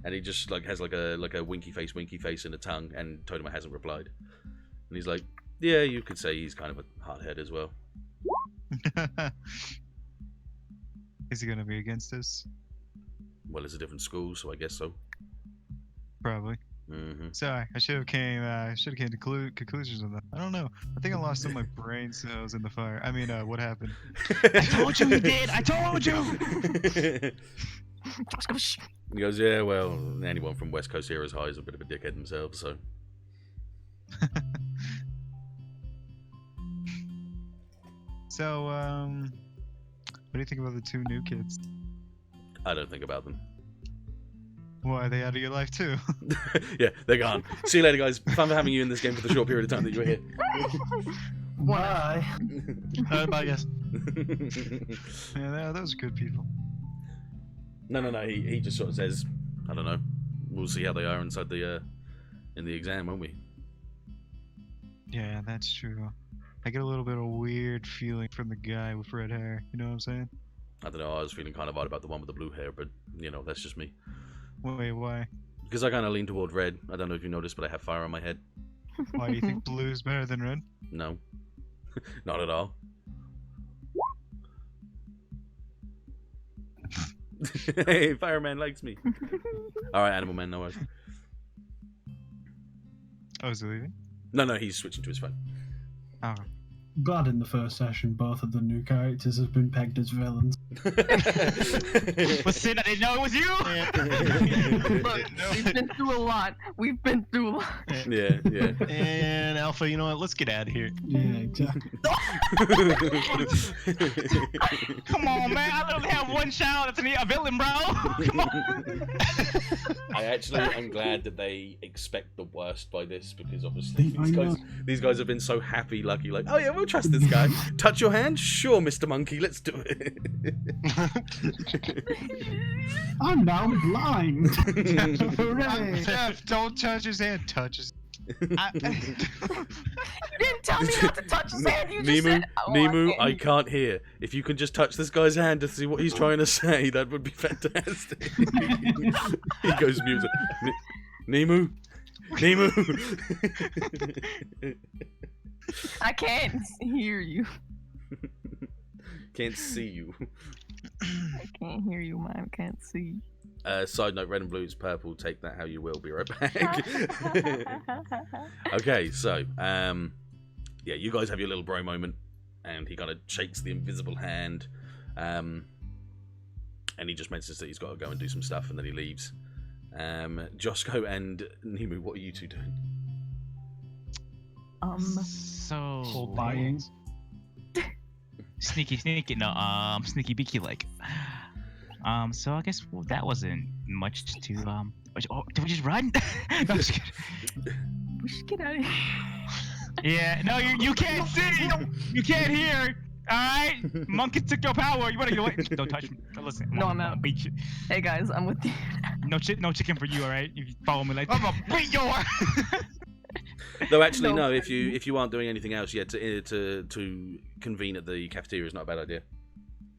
And he just like has like a winky face and a tongue, and Totoma hasn't replied. And he's like, "Yeah, you could say he's kind of a hothead as well." Is he gonna be against us? Well, it's a different school, so I guess so. Probably. Mm-hmm. Sorry, I should have came to conclusions on that. I don't know. I think I lost some of my brain cells in the fire. I mean, what happened? I told you he did. I told you. He goes, "Yeah, well, anyone from West Coast Heroes High is a bit of a dickhead themselves, so." So, what do you think about the 2 new kids? I don't think about them. Why, are they out of your life too? Yeah, they're gone. See you later, guys. Fun for having you in this game for the short period of time that you were here. Bye. Bye, guys. Yeah, those are good people. No. He just sort of says, "I don't know. We'll see how they are inside the in the exam, won't we?" Yeah, that's true. I get a little bit of weird feeling from the guy with red hair. You know what I'm saying? I don't know. I was feeling kind of odd about the one with the blue hair, but you know, that's just me. Wait, why? Because I kind of lean toward red. I don't know if you noticed, but I have fire on my head. Why do you think blue's better than red? No, not at all. Hey, Fireman likes me. All right, Animal Man, no worries. Oh, is he leaving? No, he's switching to his phone. Oh. Glad in the first session, both of the new characters have been pegged as villains. But Sid, I didn't know it was you. Look, we've been through a lot. Yeah. And Alpha, you know what? Let's get out of here. Yeah, exactly. Come on, man. I literally have one child that's a villain, bro. Come on. I'm glad that they expect the worst by this, because obviously these guys have been so happy-lucky, like, "Oh yeah, we'll trust this guy. Touch your hand? Sure, Mr. Monkey, let's do it." I'm now blind. Hooray. Jeff, don't touch his hand. Touch his. You didn't tell me not to touch his hand. You just said, Nemu, I can't hear. If you can just touch this guy's hand to see what he's trying to say, that would be fantastic. He goes mute. Nemu. I can't hear you. Can't see you. I can't hear you, man. I can't see. Side note, red and blue is purple. Take that how you will. Be right back. Okay, so, yeah, you guys have your little bro moment, and he kind of shakes the invisible hand, and he just mentions that he's got to go and do some stuff, and then he leaves. Josco and Nemu, what are you two doing? So Buying. sneaky, no, sneaky beaky like. So I guess that wasn't much to oh, did we just run? No, just kidding. We should get out of here. Yeah, no, you can't see, you can't hear. All right, monkeys took your power. You better don't touch me. Listen, No, I'm out. Beat you. Hey guys, I'm with you. No chicken for you. All right, if you follow me like I'm gonna beat your. Though actually, No. no. If you aren't doing anything else yet, to convene at the cafeteria is not a bad idea.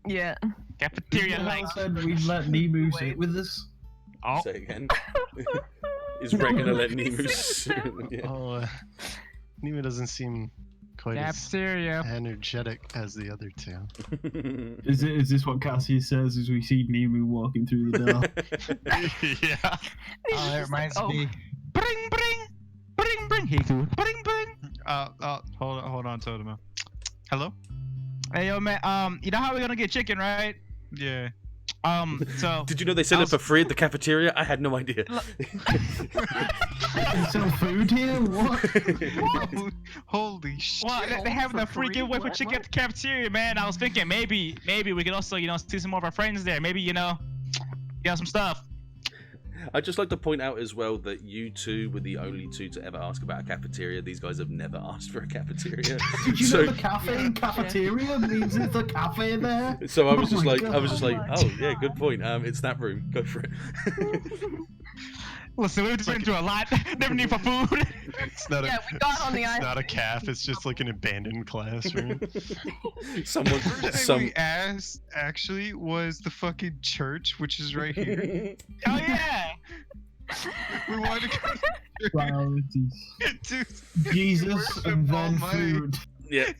Yeah. Cafeteria I like. said we'd let Nemu sit with us. Oh, Say again. Is Red gonna let Nemu sit? Yeah. Oh, Nemu doesn't seem quite as cafeteria. energetic as the other two. Is this what Cassie says as we see Nemu walking through the door? Yeah. Oh, it reminds me. Bring, Hiku. Bring. Hold on, Totoma. Hello? Hey, yo, man. You know how we're gonna get chicken, right? Yeah. So. Did you know they sell it for free at the cafeteria? I had no idea. They sell food here? What? Holy shit. Well, they have the free giveaway for chicken at the cafeteria, man. I was thinking maybe we could also, see some more of our friends there. Maybe, some stuff. I'd just like to point out as well that you two were the only two to ever ask about a cafeteria. These guys have never asked for a cafeteria. Did you know the cafe and cafeteria means there's a cafe there? So I was Oh just my like, God. oh yeah, good point. It's that room. Go for it. Listen, we just went through a lot. Never need for food. It's not Yeah, we got on the it's island. not a calf. It's just like an abandoned classroom. Someone, First thing we asked actually was the fucking church, which is right here. Oh yeah. We wanted to go Priorities. to Jesus worship and then Almighty. food. Yeah,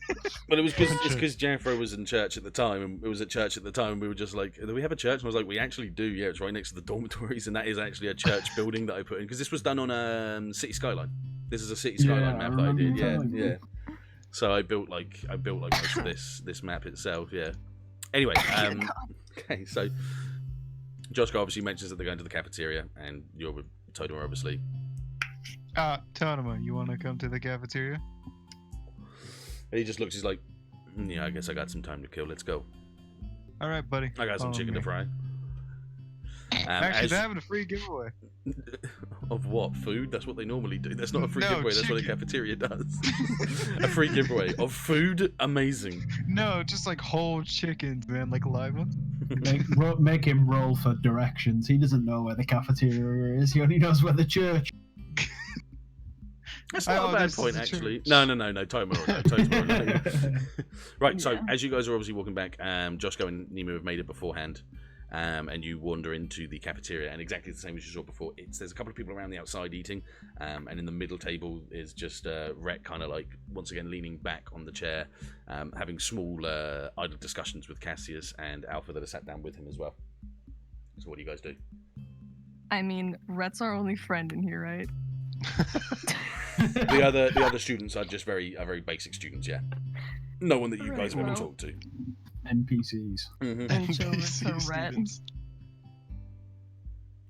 but it's because Jafro was in church at the time, and it was at church at the time. And we were just like, "Do we have a church?" And I was like, "We actually do. Yeah, it's right next to the dormitories, and that is actually a church building that I put in because this was done on City Skyline. This is a City Skyline Yeah, map I that I remember did. you Yeah, telling me. yeah. So I built like most of this map itself. Yeah. Anyway, okay. So Josco obviously mentions that they're going to the cafeteria, and you're with Totoma, obviously. Tonema, you want to come to the cafeteria? And he just looks. He's like, "Yeah, I guess I got some time to kill. Let's go. All right, buddy. I got some Follow chicken me. to fry." Actually, they're having a free giveaway. Of what? Food? That's what they normally do. That's not a free No, giveaway. That's what the chicken. cafeteria does. A free giveaway of food? Amazing. No, just like whole chickens, man, like live ones. Make him roll for directions. He doesn't know where the cafeteria is. He only knows where the church. That's not a bad this is point, the actually. church. No. Totoma, no. Right, so Yeah. as you guys are obviously walking back, Josco and Nemu have made it beforehand. And you wander into the cafeteria, and exactly the same as you saw before. There's a couple of people around the outside eating, and in the middle table is just Rhett, kind of like once again leaning back on the chair, having small idle discussions with Cassius and Alpha that are sat down with him as well. So what do you guys do? I mean, Rhett's our only friend in here, right? The other students are just very basic students, yeah. No one that you guys have ever Well. talked to. NPCs. Mm-hmm. Inch over NPC to Rhett. students.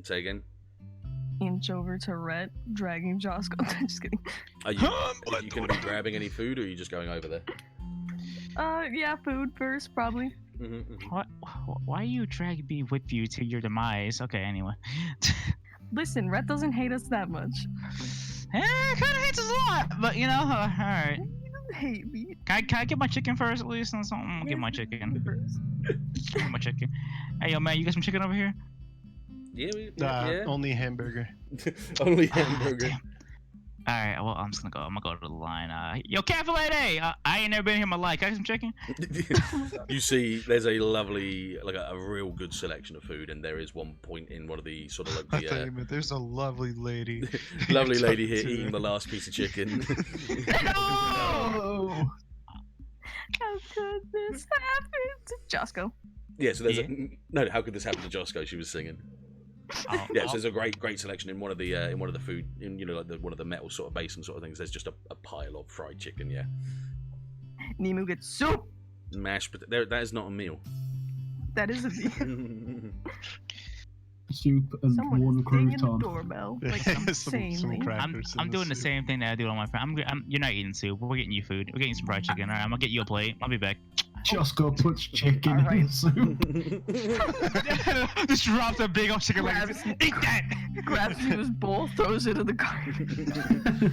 Say again. Inch over to Rhett, dragging Josco. Just kidding. Are you going to be grabbing any food, or are you just going over there? Yeah, food first, probably. Why are you dragging me with you to your demise? Okay, anyway. Listen, Rhett doesn't hate us that much. Kind of hates us a lot, but you know, all right. You don't hate me. Can I get my chicken first, at least? I'm gonna get my chicken. Get my chicken. Hey, yo, man, you got some chicken over here? Yeah, yeah. Only hamburger. Only Ah, hamburger. damn. All right, well, I'm gonna go to the line. Yo, cafe lady, I ain't never been here in my life. Can I get some chicken? You see, there's a lovely, like a real good selection of food, and there is one point in one of the sort of I like thought you the meant there's a lovely lady. lovely lady here To- eating the last piece of chicken. Oh! How could this happen to Josco? Yeah, so there's Yeah. no. How could this happen to Josco? She was singing. Oh, Yeah, so there's a great selection in one of the food, in like one of the metal sort of basin sort of things. There's just a pile of fried chicken. Yeah, Nemu gets soup. mashed, but that is not a meal. That is a deal. Soup and Someone one is dinging the crouton. doorbell. Like some insanely. crackers. I'm in doing the soup. same thing that I do on my friend. You're not eating soup. We're getting you food. We're getting some fried chicken. All right, I'm gonna get you a plate. I'll be back. Josco puts chicken in Alright. the soup. Just drops a big old chicken like, Grabs- eat that. Grabs Nemu's bowl, throws it in the garbage.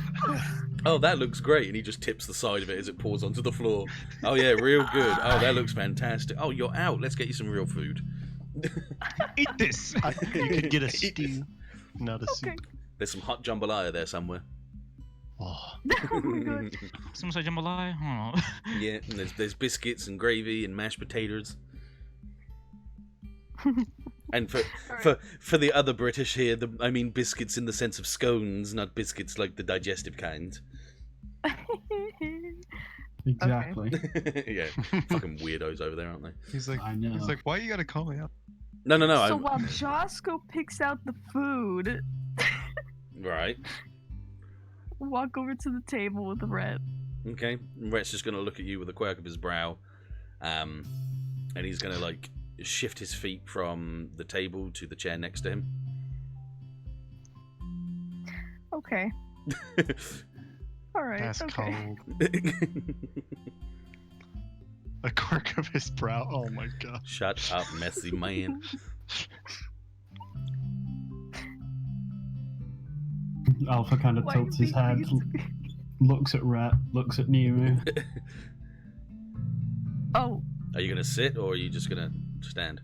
Oh, that looks great, and he just tips the side of it as it pours onto the floor. Oh yeah, real good. Oh, that looks fantastic. Oh, you're out. Let's get you some real food. Eat this. You could get a stew, not a Okay. soup. There's some hot jambalaya there somewhere. Oh, Oh my god. Someone said jambalaya. I don't know. Yeah, and there's biscuits and gravy and mashed potatoes. And for the other British here, I mean biscuits in the sense of scones, not biscuits like the digestive kind. Exactly. Yeah, fucking weirdos over there, aren't they? He's like, I know. why you gotta call me out? No. So while Josco picks out the food, Right. walk over to the table with Rhett. Okay. Rhett's just gonna look at you with a quirk of his brow, and he's gonna like shift his feet from the table to the chair next to him. Okay. Alright. that's Okay. cold. A quirk of his brow. Oh my god. Shut up, messy man. Alpha kind of Why tilts you his being head, mean to me? looks at Rhett, looks at Nemu. Oh, Are you gonna sit or are you just gonna stand?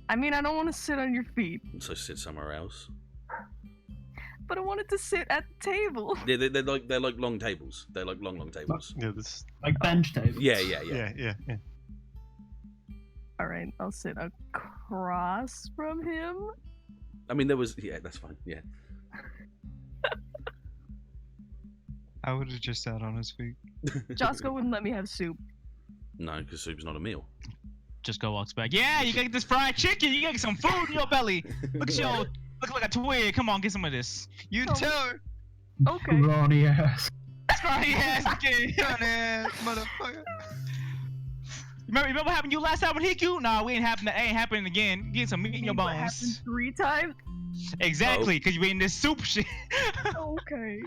I mean, I don't want to sit on your feet. So sit somewhere else. But I wanted to sit at the table. Yeah, they're like long tables. They're like long tables. Yeah, this. Like bench tables. Yeah. Yeah. All right, I'll sit across from him. I mean, there was. Yeah, that's fine. Yeah. I would have just sat on his feet. Josco wouldn't let me have soup. No, because soup's not a meal. Just go walks back. Yeah, you gotta get this fried chicken. You gotta get some food in your belly. Look at your, look like a twig. Come on, get some of this. You Oh. tell her. Okay. Ronnie ass. That's right, yes, okay. Young ass motherfucker. Remember what happened to you last time with Hiku? Nah, we ain't happening again. Get some meat in your What happened bones. 3 times? Exactly, because you eating this soup shit. Okay.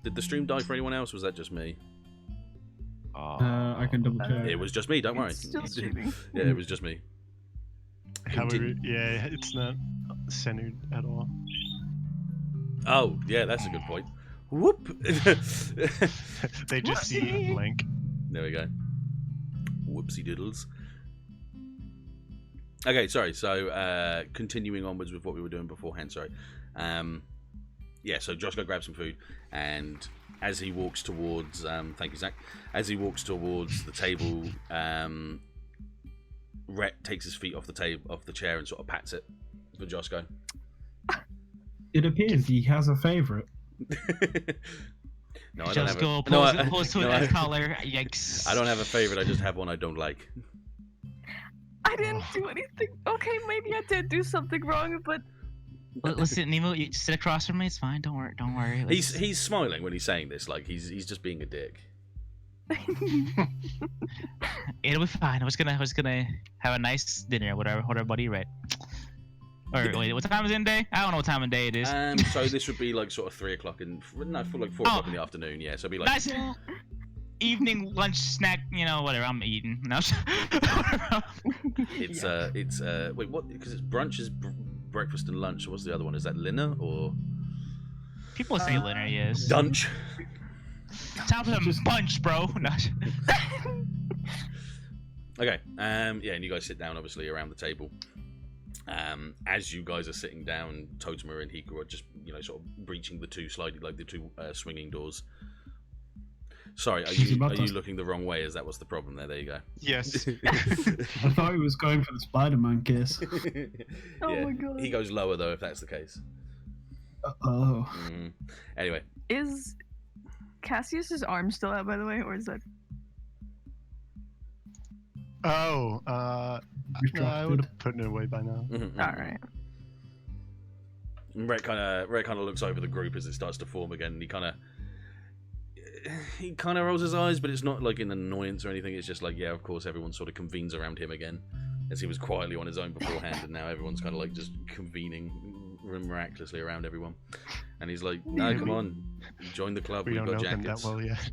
Did the stream die for anyone else? Or was that just me? I can double check. It was just me. Don't worry. It's still streaming. Yeah, it was just me. However, yeah, it's not centered at all. Oh, yeah, that's a good point. Whoop. They just see a blank. There we go. Whoopsie doodles. Okay, sorry. So, continuing onwards with what we were doing beforehand. Sorry. Yeah. So Josco grabs some food, and as he walks towards, thank you, Zack. As he walks towards the table, Rhett takes his feet off the chair, and sort of pats it for Josco. It appears he has a favourite. No, I don't have Josco pulls to his collar. Yikes. I don't have a favorite. I just have one I don't like. I didn't do anything. Okay, maybe I did do something wrong, but Listen, Nemu, you sit across from me. It's fine. Don't worry. He's smiling when he's saying this, like he's just being a dick. It'll be fine. I was gonna have a nice dinner, whatever buddy, right? Or wait, what time is it in day? I don't know what time of day it is. So this would be like sort of 3 o'clock for like 4 o'clock in the afternoon. Yeah, so it'd be like Nice evening lunch snack. You know, whatever I'm eating. No. it's wait, what? Because it's brunch is breakfast and lunch. So what's the other one? Is that dinner or People say dinner, yes. dunch? Time for some punch, bro. No. Okay. Yeah, and you guys sit down obviously around the table. As you guys are sitting down, Totoma and Hiku are just, sort of breaching the two swinging doors. Sorry, are you looking the wrong way? Is that what's the problem there? There you go. Yes. I thought he was going for the Spider-Man kiss. Oh my god. He goes lower though if that's the case. Oh. Anyway. Is Cassius's arm still out, by the way, or is that? Oh, I would have put it away by now. All right. Rhett kind of looks over the group as it starts to form again. And he kind of rolls his eyes, but it's not like an annoyance or anything. It's just like, yeah, of course, everyone sort of convenes around him again, as he was quietly on his own beforehand, and now everyone's kind of like just convening miraculously around everyone. And he's like, no, come on, join the club. We We've don't got know them jackets. that well yet.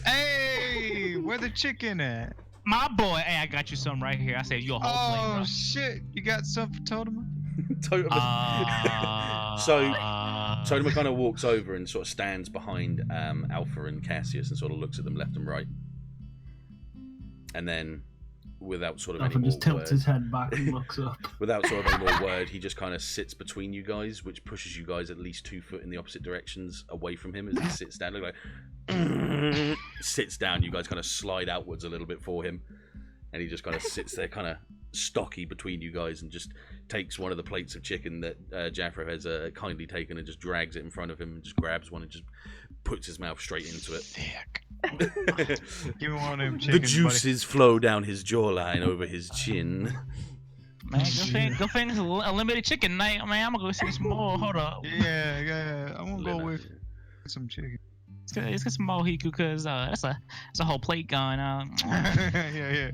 Hey, where the chicken at? My boy, hey, I got you some right here. I saved you a whole plate, Oh bro. shit, you got some for Totoma? So Totoma kind of walks over and sort of stands behind Alpha and Cassius and sort of looks at them left and right. And then, without sort of Alpha any more just tilts words, his head back and looks up. without sort of any more word, he just kind of sits between you guys, which pushes you guys at least 2 foot in the opposite directions away from him as he sits down. Look like sits down. You guys kind of slide outwards a little bit for him, and he just kind of sits there, kind of stocky between you guys, and just takes one of the plates of chicken that Jafro has kindly taken and just drags it in front of him and just grabs one and just puts his mouth straight into it. Thick. Give me one of them The chickens, juices flow down his jawline over his chin. Man, go finish a limited chicken night. Man, I'm gonna go see some more. Hold up. buddy. Yeah. I'm gonna go with some chicken. Let's get some more Hiku, cause that's a whole plate going on. yeah.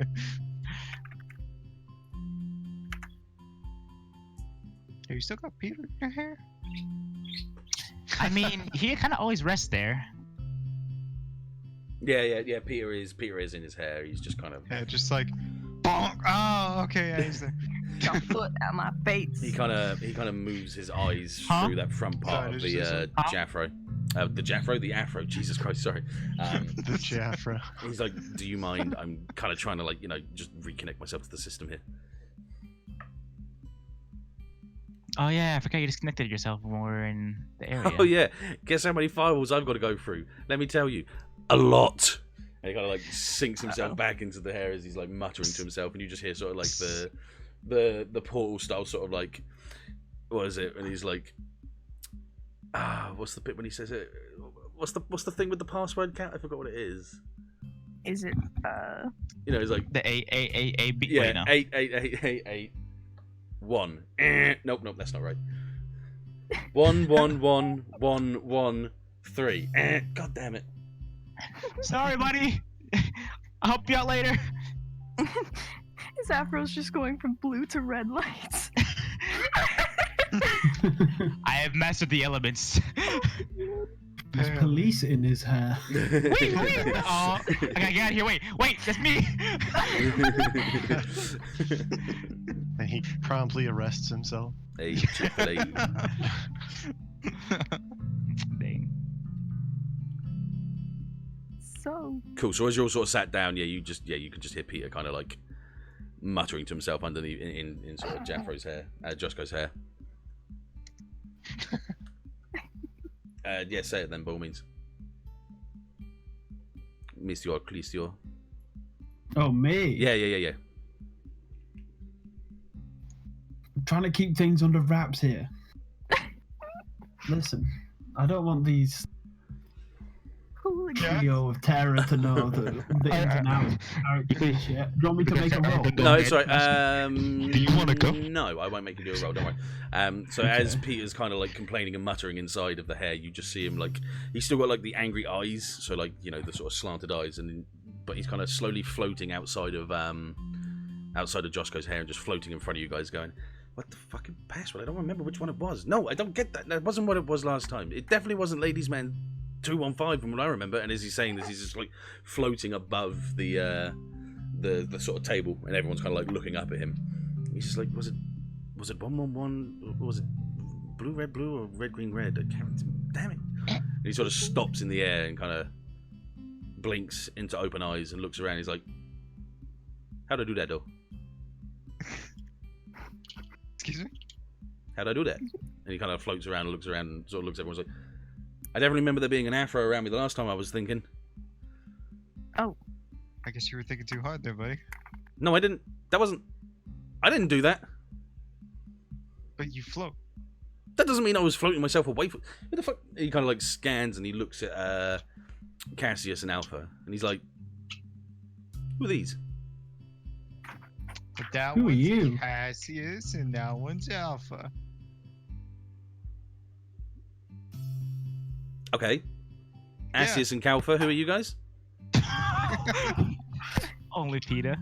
Hey, you still got Peter in your hair? I mean, he kind of always rests there. Yeah. Peter is in his hair. He's just kind of. Yeah, just like, bonk. Oh, okay. Yeah, he's there. Your foot at my face. He kind of moves his eyes Huh? through that front part Sorry, of did you say the Jafro. The Afro. Jesus Christ, sorry. The Jafro. He's like, do you mind? I'm kind of trying to just reconnect myself to the system here. Oh yeah, I forgot you disconnected yourself when we were in the area. Oh yeah, guess how many firewalls I've got to go through? Let me tell you, a lot. And he kind of like sinks himself back into the hair as he's like muttering to himself, and you just hear sort of like the portal style sort of like, what is it? And he's like, what's the bit when he says it? What's the thing with the password count? I forgot what it is. Is it You know, it's like The A B. yeah, Wait, no. 8. Nope, that's not right. 1111113. God damn it. Sorry, buddy. I'll help you out later. his afro's just going from blue to red lights? I have mastered the elements. There's police in his hair. Wait. Oh, I gotta get out of here. Wait, that's me. And he promptly arrests himself. A triple A. Dang. So Cool. So as you're all sort of sat down, you can just hear Peter kind of like muttering to himself underneath in sort of Jafro's hair, Josco's hair. Yeah, say it then, by all means. Monsieur Clicio. Oh, me? Yeah. I'm trying to keep things under wraps here. Listen, I don't want these trio of terror to know the ins and outs of characters shit. Do you want me to make a roll? No, it's right. Do you want to go? No, I won't make you do a roll. Don't worry. So as Peter's kind of like complaining and muttering inside of the hair, you just see him like he's still got like the angry eyes, so like the sort of slanted eyes, but he's kind of slowly floating outside of Josco's hair and just floating in front of you guys, going, "What the fucking password? I don't remember which one it was. No, I don't get that. That wasn't what it was last time. It definitely wasn't Ladies Man 215 from what I remember." And as he's saying this, he's just like floating above the sort of table, and everyone's kind of like looking up at him. He's just like, was it 111? Was it blue or red green red? I can't. Damn it! And he sort of stops in the air and kind of blinks into open eyes and looks around. He's like, "How'd I do that, though? Excuse me? How'd I do that?" And he kind of floats around and looks around and sort of looks at everyone. Like, "I definitely remember there being an afro around me the last time I was thinking." Oh. I guess you were thinking too hard there, buddy. No, I didn't. I didn't do that. But you float. That doesn't mean I was floating myself away from... Who the fuck? He kind of like scans and he looks at Cassius and Alpha. And he's like, "Who are these?" But that Who are one's you? Cassius and that one's Alpha. Okay. Cassius and Calpha, who are you guys? Only Peter.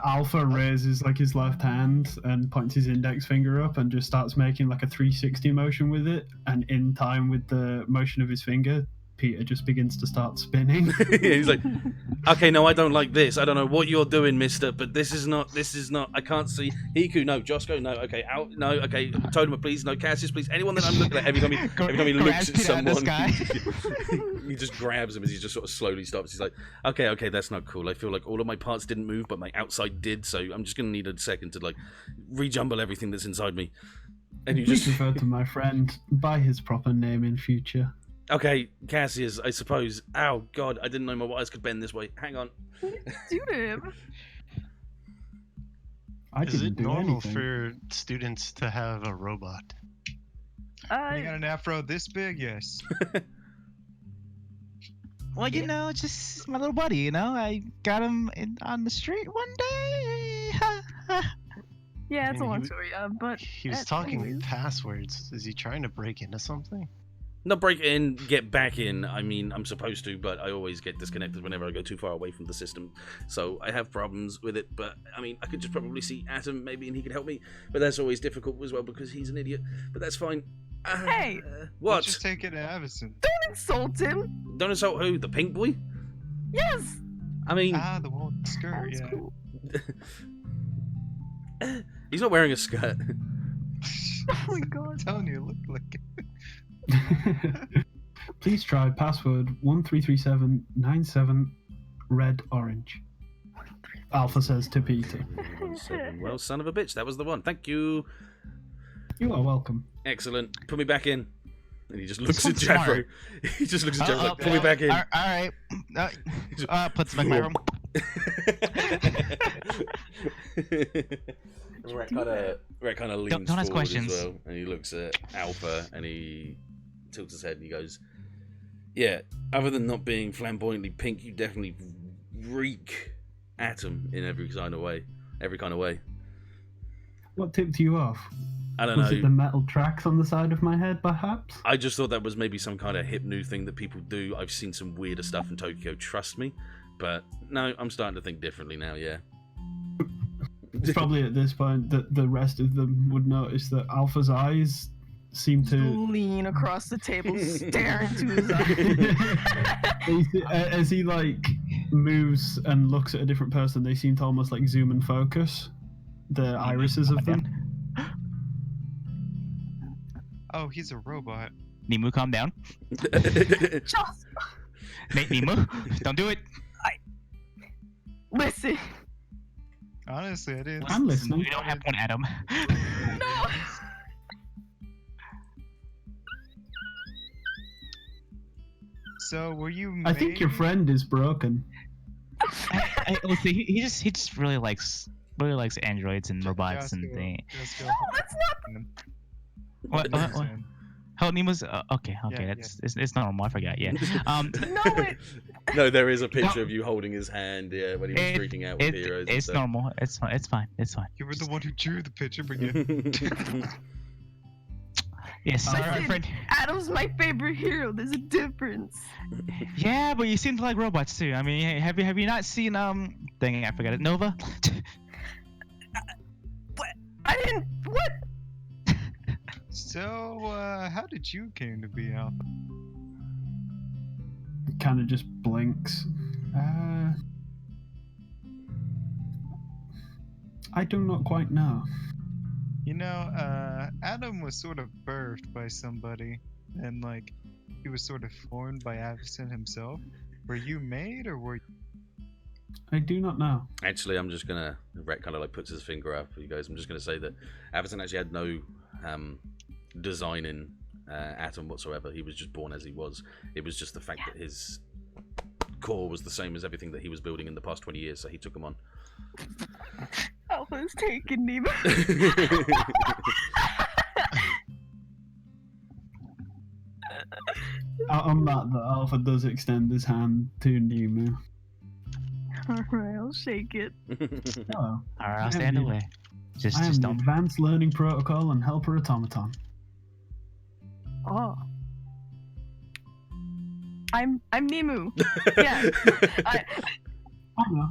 Alpha raises like his left hand and points his index finger up and just starts making like a 360 motion with it, and in time with the motion of his finger, Peter just begins to start spinning. He's like, "Okay, no, I don't like this. I don't know what you're doing, mister, but this is not, I can't see. Hiku, no. Josco, no. Okay, no. Okay, Totema, please. No, Cassius, please. Anyone that I'm looking at, every time he looks at someone, he just grabs him as he just sort of slowly stops. He's like, okay, that's not cool. I feel like all of my parts didn't move, but my outside did, so I'm just going to need a second to, like, rejumble everything that's inside me." And you Please just... refer to my friend by his proper name in future. Okay, Cassius, I suppose. Ow, God, I didn't know my wires could bend this way. Hang on. Do to him. I Is didn't it do normal anything. for students to have a robot? You got an afro this big? Yes. Well, just my little buddy. I got him on the street one day. Yeah, it's a And long he- story, but He was talking passwords. Is he trying to break into something? Not break in, get back in. I mean, I'm supposed to, but I always get disconnected whenever I go too far away from the system. So I have problems with it, but I mean, I could just probably see Atom maybe and he could help me. But that's always difficult as well because he's an idiot. But that's fine. Hey! What? Let's just take it to Avison. Don't insult him. Don't insult who? The pink boy? Yes. I mean... The one with the skirt, That's yeah. cool. He's not wearing a skirt. Oh my god. I'm telling you, look like it. Please try password 133797 red orange. Alpha says to Peter. 117. Well, son of a bitch, that was the one. Thank you. You are welcome. Excellent. Put me back in. And he just looks This at one's Jafro. smart. He just looks at Jafro like, put me back in. All right. Puts back in my room. Rhett kind of leans Don't ask forward questions. as well, and he looks at Alpha, and he tilts his head, and he goes, "Yeah, other than not being flamboyantly pink, you definitely reek Atom in every kind of way. What tipped you off? I don't Was know. it the metal tracks on the side of my head, perhaps? I just thought that was maybe some kind of hip new thing that people do. I've seen some weirder stuff in Tokyo, trust me. But no, I'm starting to think differently now, yeah. It's probably at this point that the rest of them would notice that Alpha's eyes seem to... lean across the table, stare into his eyes. As he, like, moves and looks at a different person, they seem to almost, like, zoom and focus the irises of them. Oh, he's a robot. Nemu, calm down. Just Nemu, don't do it. listen. Honestly, I didn't. I'm listening. We don't have one Adam. No. So, were you? I think your made- friend is broken. Let's see, he just really likes androids and robots and Josco, things. Josco, That's not. What? listen. Oh, Nemu's okay. Yeah, It's normal. I forgot. Yeah. No, it. No, there is a picture of you holding his hand, yeah, when he was freaking out with heroes. It's normal. It's fine. It's fine. It's fine. You were the one who drew the picture, but you. Yes, our Listen, friend. Adam's my favorite hero. There's a difference. Yeah, but you seem to like robots too. I mean, have you not seen Dang it, I forgot it. Nova. What? I didn't. What? So, how did you came to be Alpha? Kind of just blinks. I do not quite know. You know, Adam was sort of birthed by somebody, and like, he was sort of formed by Avison himself. Were you made, or were? I do not know. Actually, I'm just gonna. Rhett kind of like puts his finger up. You guys, I'm just gonna say that Avison actually had no design in Atom whatsoever. He was just born as he was. It was just the fact that his core was the same as everything that he was building in the past 20 years, so he took him on. Alpha's taking Nemo. On that, the Alpha does extend his hand to Nemu. Alright, I'll shake it. Hello. Alright, I'll stand away. I Just am the don't. Advanced Learning Protocol and Helper Automaton. Oh. I'm Nemu. Yeah. I know.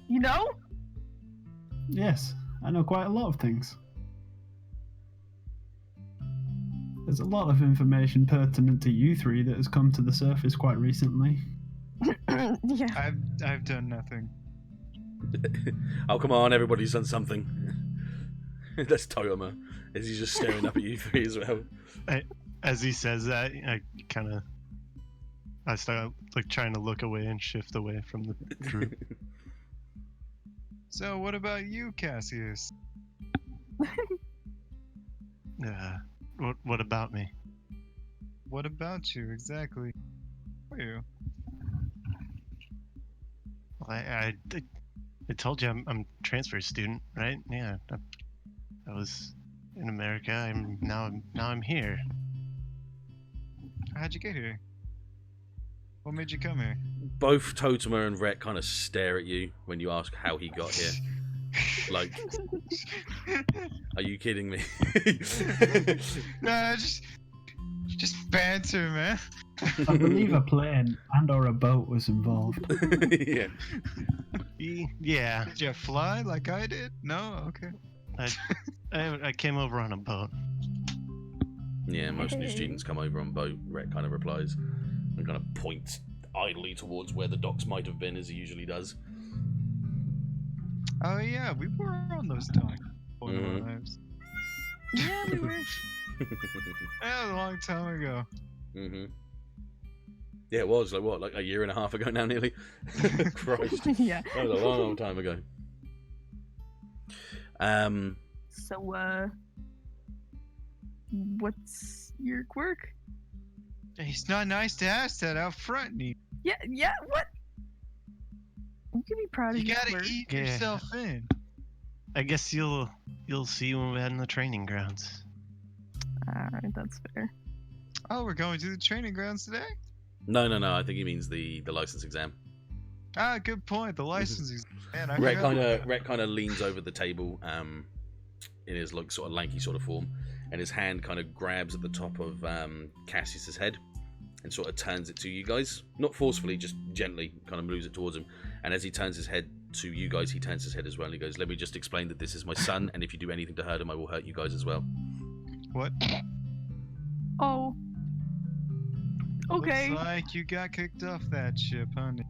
You know? Yes, I know quite a lot of things. There's a lot of information pertinent to you three that has come to the surface quite recently. Yeah. I've done nothing. Oh, come on, everybody's done something. That's Toyoma. Is he just staring up at you three as well? As he says that, I start like trying to look away and shift away from the group. So, what about you, Cassius? What about me? What about you exactly? Who are you? Well, I told you I'm a transfer student, right? Yeah, I was in America. Now I'm here. How'd you get here? What made you come here? Both Totoma and Rhett kind of stare at you when you ask how he got here. Like, are you kidding me? Nah, just banter, man. I believe a plane and/or a boat was involved. Yeah. Yeah, Did you fly like I did? No? Okay. I came over on a boat. Yeah, most of your students come over on boat, Rhett kind of replies. And kind of points idly towards where the docks might have been, as he usually does. Oh yeah, we were on those docks. Point of our lives. Yeah, we were. That was a long time ago. Mm-hmm. Yeah, it was like a year and a half ago now, nearly. Christ, Yeah. that was a long, long time ago. So, what's your quirk? It's not nice to ask that out front, Nemo. Yeah, what? You can be proud of You your gotta quirk. eat Yeah. yourself in. I guess you'll see when we're in the training grounds. Alright, that's fair. Oh, we're going to the training grounds today? No. I think he means the license exam. Ah, good point. The license is. Man, I Rhett forgot about that. kind of leans over the table, in his like sort of lanky sort of form, and his hand kind of grabs at the top of Cassius's head, and sort of turns it to you guys, not forcefully, just gently, kind of moves it towards him. And as he turns his head to you guys, he turns his head as well. And he goes, "Let me just explain that this is my son, and if you do anything to hurt him, I will hurt you guys as well." What? Oh. Okay. Looks like you got kicked off that ship, honey.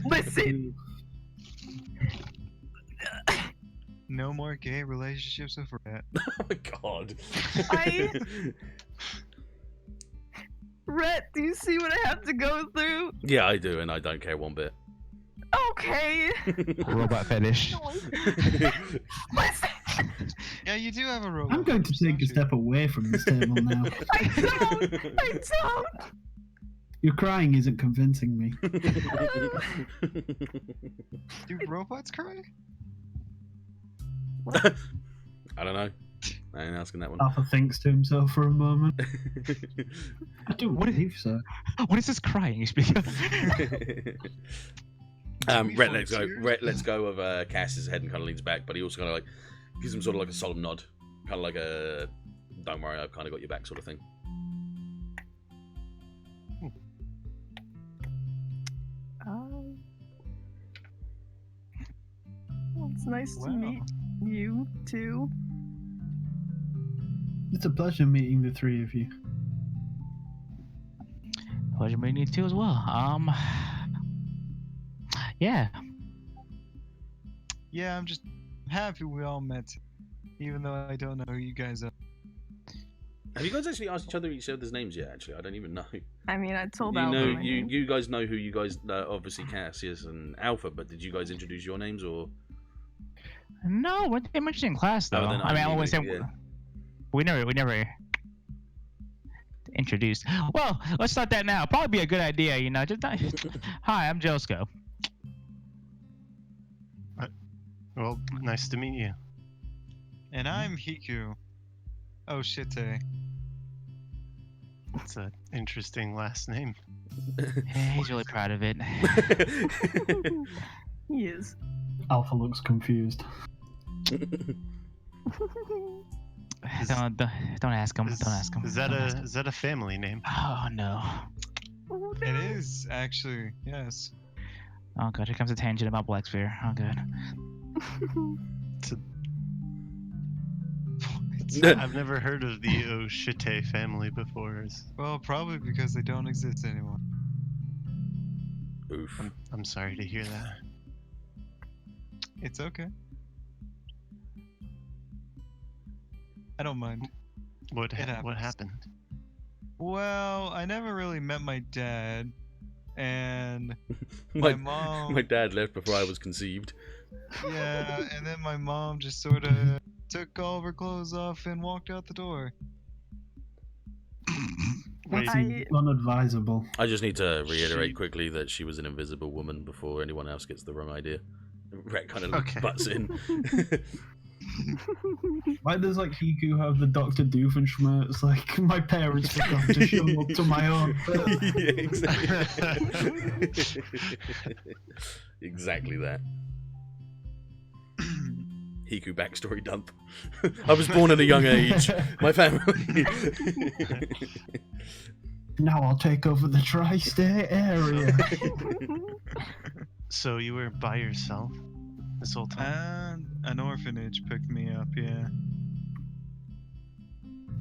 Listen. No more gay relationships with Rhett. Oh my god. Rhett, do you see what I have to go through? Yeah, I do, and I don't care one bit. Okay. Robot fetish. Listen. Yeah, you do have a robot. I'm going to fetish, take don't a you? step away from this table now. I don't. Your crying isn't convincing me. Do robots cry? I don't know. I ain't asking that one. Alpha thinks to himself for a moment. I do What believe so. What is this crying you speak of? Rhett lets go of Cass's head and kind of leans back, but he also kind of like gives him sort of like a solemn nod, kind of like a "Don't worry, I've kind of got your back" sort of thing. Well, it's nice to meet you too. It's a pleasure meeting the three of you. Pleasure meeting you too as well. Yeah. Yeah, I'm just happy we all met, even though I don't know who you guys are. Have you guys actually asked each other's names yet? Actually, I don't even know. I mean, I told You Alpha know, my name. you guys know who you guys obviously Cassius and Alpha, but did you guys introduce your names or? No, we're mentioning class though. Oh, then I mean, I always say yeah. we never introduced. Well, let's start that now. Probably be a good idea, you know. Just hi, I'm Josco. Well, nice to meet you. And I'm Hiku. Oh shit, It's an interesting last name. He's really proud of it. He is. Alpha looks confused. Don't ask him. Don't ask him. Is that Don't ask him. is that a family name? Oh no. Oh, It no. is, actually, yes. Oh god, here comes a tangent about Black Sphere. Oh god. I've never heard of the Oshite family before. Well, probably because they don't exist anymore. Oof. I'm sorry to hear that. It's okay. I don't mind. What happens. happened? Well, I never really met my dad, and my mom. My dad left before I was conceived. Yeah, and then my mom just sort of took all of her clothes off and walked out the door. That Wait. seems unadvisable. I just need to reiterate quickly that she was an invisible woman before anyone else gets the wrong idea. Rhett kind of Okay. butts in. Why does like Hiku have the Dr. Doofenshmirtz? Like my parents forgot to show up to my own. Yeah, exactly. Exactly that. Hiku backstory dump. I was born at a young age. My family. Now I'll take over the tri-state area. So you were by yourself this whole time? An orphanage picked me up, yeah.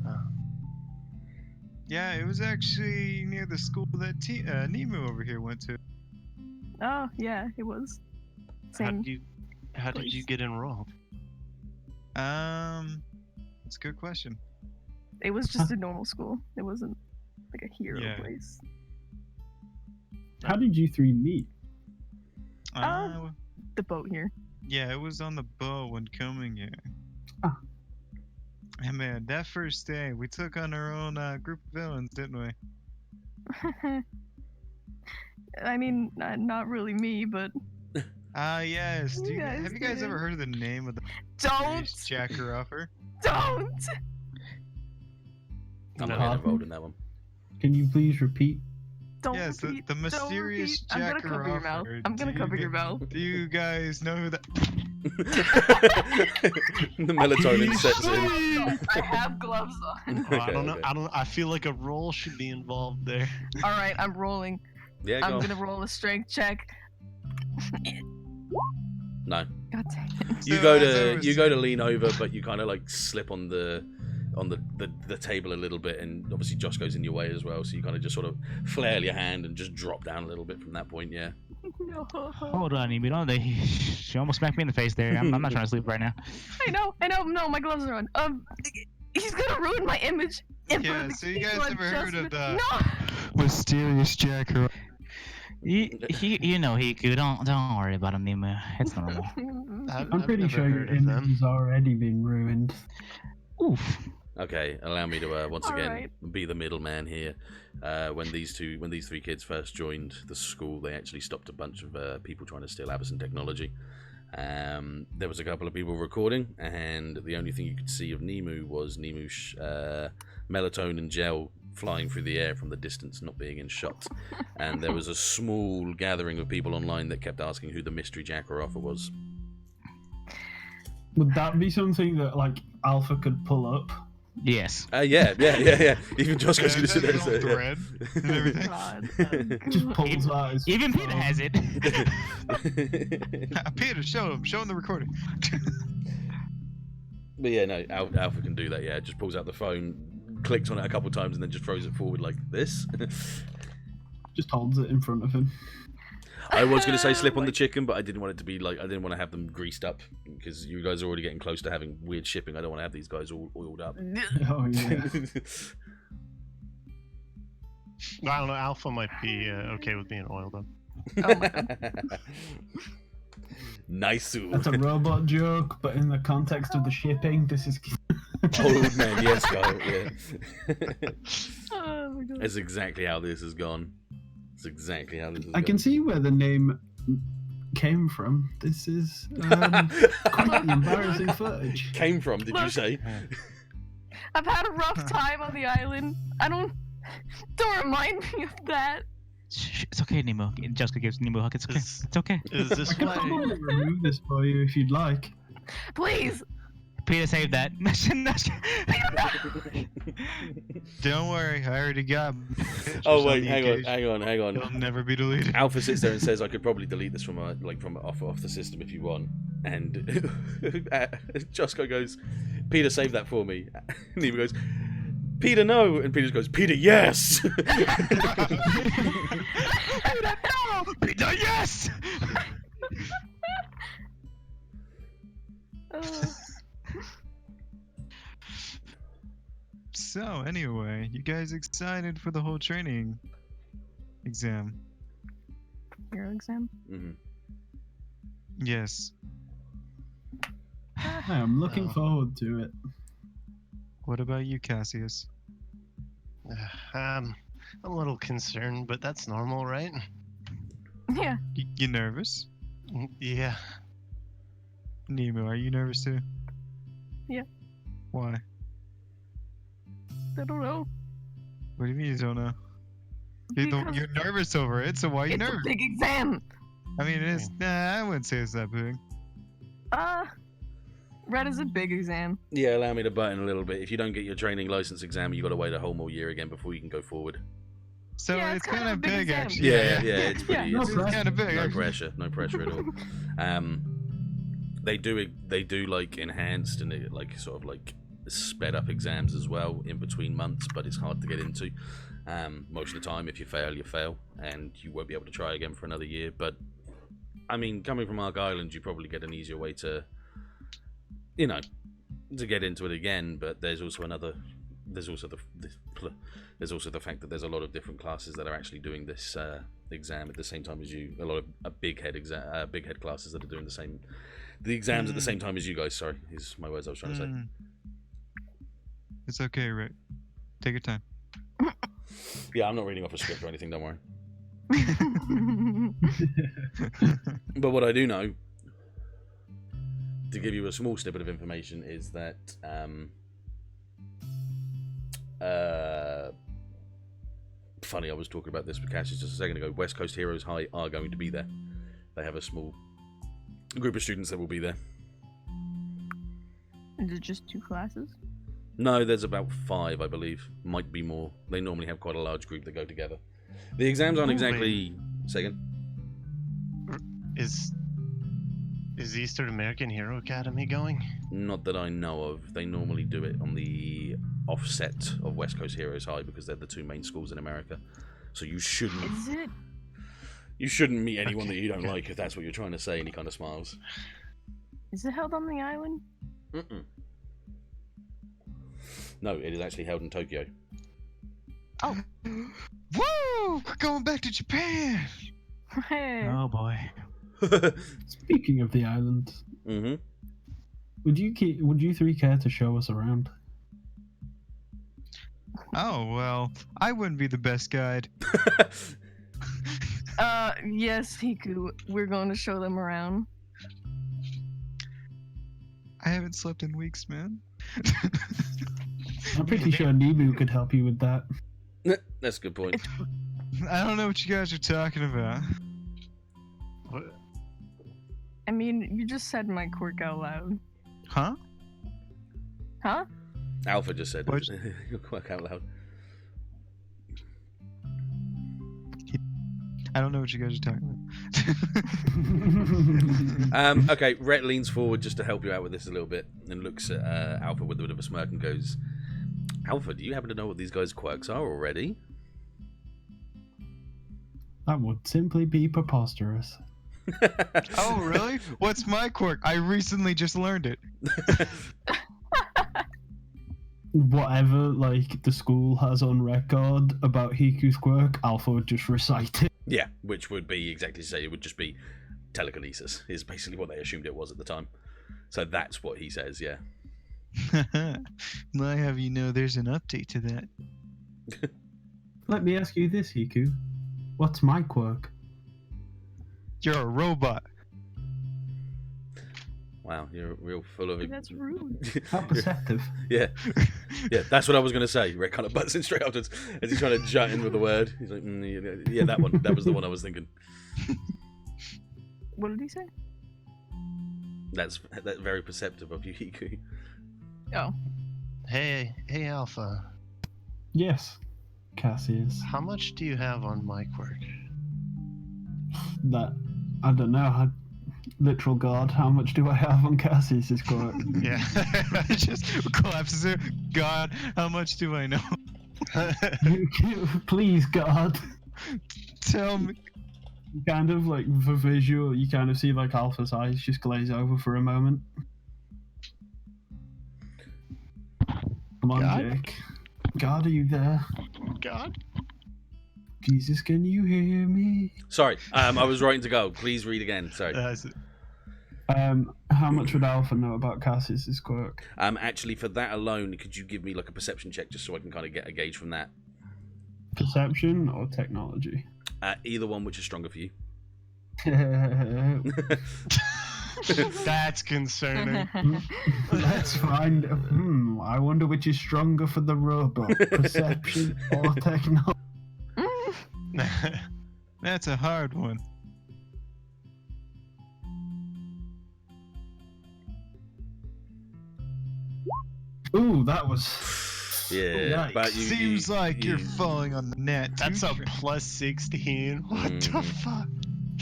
Oh. Yeah, it was actually near the school that Nemu over here went to. Oh, yeah, it was. Same. How did you place. get enrolled? That's a good question. It was just a normal school. It wasn't like a hero Yeah. place. How did you three meet? The boat here. Yeah, it was on the boat when coming here. Ah. And man, that first day, we took on our own group of villains, didn't we? I mean, not really me, but Yes. You guys Have you guys did. ever heard of the name of the don't, Jacker offer? don't. I'm not No. getting involved in that one. Can you please repeat? Don't Yes, the repeat, don't mysterious repeat. I'm gonna Jacker cover your mouth. offer. I'm gonna cover your mouth. Do you guys know who that? The melatonin sets in. I have gloves on. Oh, I don't know. Okay. I feel like a roll should be involved there. All right, I'm rolling. Yeah, go I'm on. gonna roll a strength check. No. God dang it. You So go as I to was you go to lean over, but you kind of like slip on the table a little bit, and obviously Josh goes in your way as well. So you kind of just sort of flail your hand and just drop down a little bit from that point. Yeah. No. Hold on, Nemu. Don't they? She almost smacked me in the face there. I'm not trying to sleep right now. I know. No, my gloves are on. He's gonna ruin my image. In front Yeah, of the so you guys people I ever heard just of met. the No. mysterious Jacker? You know, Hiku. Don't worry about him, Nemu. It's normal. I'm pretty sure your image has already been ruined. Oof. Okay, allow me to once again Alright. be the middleman here. When these three kids first joined the school, they actually stopped a bunch of people trying to steal Avison technology. There was a couple of people recording, and the only thing you could see of Nemu was Nemu's melatonin gel flying through the air from the distance, not being in shot. And there was a small gathering of people online that kept asking who the mystery Jacker offer was. Would that be something that like Alpha could pull up? Yes. Yeah. Even Josco's gonna sit there and say, thread and everything. God. Just pulls out his Even Peter phone. has it. Peter, show him the recording. But yeah, no, Alpha can do that. Yeah, just pulls out the phone, clicks on it a couple times, and then just throws it forward like this. Just holds it in front of him. I was going to say slip on the chicken, but I didn't want it to be like, I didn't want to have them greased up because you guys are already getting close to having weird shipping. I don't want to have these guys all oiled up. Oh yeah. I don't know. Alpha might be okay with being oiled up. Oh my God. Nice. That's a robot joke, but in the context of the shipping, this is. Old man, yes, Kyle, yeah. Oh my God. That's exactly how this has gone. That's exactly how this has I can gone. see where the name came from. This is quite embarrassing footage. Came from, did you Look. say? I've had a rough time on the island. Don't remind me of that. Shh, it's okay, Nemu. Jessica gives Nemu a hug. It's okay. Is- It's okay. Is this I can why? probably remove this for you if you'd like. Please. Peter, save that. Don't worry, I already got. Oh wait, hang on. It'll never be deleted. Alpha sits there and says, "I could probably delete this from off the system if you want." And Josco goes, "Peter, save that for me." And Nemo goes, "Peter, no." And Peter goes, "Peter, yes." Peter, yes! So anyway, you guys excited for the whole training exam? Hero exam. Mhm. Yes. I'm looking forward to it. What about you, Cassius? I'm a little concerned, but that's normal, right? Yeah. You nervous? Yeah. Nemo, are you nervous too? Yeah. Why? I don't know. What do you mean you don't know? Because You're nervous over it, so why are you it's a nervous? big exam. I mean, it is. Nah, I wouldn't say it's that big. Red is a big exam. Yeah, allow me to butt in a little bit. If you don't get your training license exam, you got to wait a whole more year again before you can go forward. So Yeah, it's it's kind kinda of a big big, exam. actually. Yeah, it's pretty. no it's pressure. kind of big. no actually. pressure at all. They do like enhanced and like sort of like sped up exams as well in between months, but it's hard to get into. Most of the time, if you fail, you fail, and you won't be able to try again for another year. But I mean, coming from Ark Island, you probably get an easier way to, to get into it again. But there's also another there's also there's also the fact that there's a lot of different classes that are actually doing this exam at the same time as you. A lot of big head classes that are doing the exams at the same time as you guys. Sorry, is my words I was trying to say. It's okay, Rick. Take your time. Yeah, I'm not reading off a script or anything. Don't worry. But what I do know, to give you a small snippet of information, is that funny, I was talking about this with Cassius just a second ago. West Coast Heroes High are going to be there. They have a small group of students that will be there. Is it just 2 classes? No, there's about 5, I believe. Might be more. They normally have quite a large group that go together. The exams aren't exactly... Second. Is Eastern American Hero Academy going? Not that I know of. They normally do it on the offset of West Coast Heroes High because they're the 2 main schools in America. So you shouldn't... Is it? You shouldn't meet anyone that you don't like, if that's what you're trying to say, and he kind of smiles. Is it held on the island? Mm-mm. No, it is actually held in Tokyo. Oh. Woo! We're going back to Japan! Hey. Oh boy. Speaking of the island, would you 3 care to show us around? Oh, well, I wouldn't be the best guide. Yes, Hiku. We're going to show them around. I haven't slept in weeks, man. I'm pretty sure Nemu could help you with that. That's a good point. I don't know what you guys are talking about. What? I mean, you just said my quirk out loud. Huh? Huh? Alpha just said What? You'll quack out loud. I don't know what you guys are talking about. Okay, Rhett leans forward just to help you out with this a little bit and looks at Alpha with a bit of a smirk and goes, Alpha, do you happen to know what these guys' quirks are already? That would simply be preposterous. Oh, really? What's my quirk? I recently just learned it. Whatever, like, the school has on record about Hiku's quirk, Alpha would just recite it. Yeah, which would be exactly to say it would just be telekinesis, is basically what they assumed it was at the time. So that's what he says, yeah. I have you know there's an update to that. Let me ask you this, Hiku. What's my quirk? You're a robot. Wow, you're real full of it. That's rude. How perceptive. Yeah. Yeah, that's what I was going to say. Rick kind of butts in straight afterwards as he's trying to jut in with the word. He's like, yeah, that one. That was the one I was thinking. What did he say? That's very perceptive of you, Hiku. Oh. Hey, Alpha. Yes, Cassius. How much do you have on my quirk? That, I don't know. Literal God, how much do I have on Cassius's quirk? Yeah. Just collapses it. God, how much do I know? Please, God. Tell me. Kind of like for visual, you kind of see like Alpha's eyes just glaze over for a moment. Come on, God? Jake. God, are you there? God? Jesus, can you hear me? Sorry, I was writing to go. Please read again. Sorry. How much would Alpha know about Cassius's quirk? Actually, for that alone, could you give me like a perception check just so I can kind of get a gauge from that? Perception or technology? Either one, which is stronger for you. That's concerning. Let's find. I wonder which is stronger for the robot: perception or technology. That's a hard one. Ooh, that was. Yeah, Yikes. but Seems like you're falling on the net. That's a too. plus 16. What the fuck?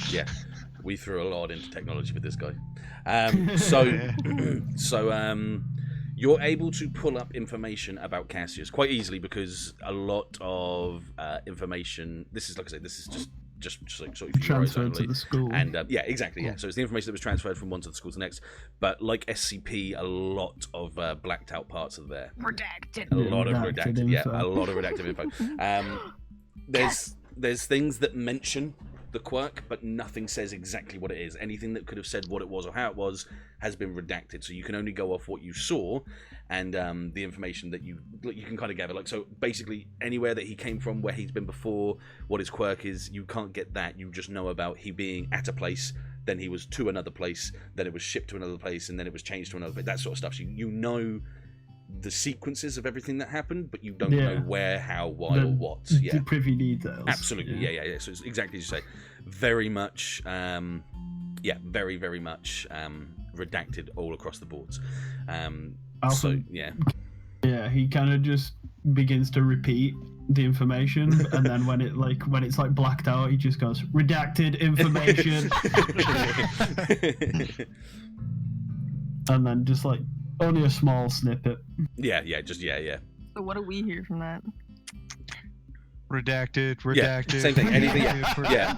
Yeah, we threw a lot into technology with this guy. You're able to pull up information about Cassius quite easily because a lot of information. This is like I say, this is just just like sort of for your eyes Transferred to only. the school. And yeah, exactly. Yeah. So it's the information that was transferred from one to the school to the next. But like SCP, a lot of blacked out parts are there. Redacted. A lot of redacted redacted. Yeah, info. a lot of redacted info. There's things that mention the quirk, but nothing says exactly what it is. Anything that could have said what it was or how it was has been redacted. So you can only go off what you saw and the information that you can kind of gather. Like, so basically anywhere that he came from, where he's been before, what his quirk is, you can't get that. You just know about he being at a place, then he was to another place, then it was shipped to another place, and then it was changed to another place. That sort of stuff. So you know the sequences of everything that happened, but you don't know where, how, why, or what. Yeah, The privy details. absolutely. Yeah. So it's exactly as you say. Very much, very, very much redacted all across the boards. So yeah, he kind of just begins to repeat the information, and then when it's like blacked out, he just goes redacted information, and then just like only a small snippet. Yeah. So what do we hear from that? Redacted. Yeah, same thing. Anything. Yeah.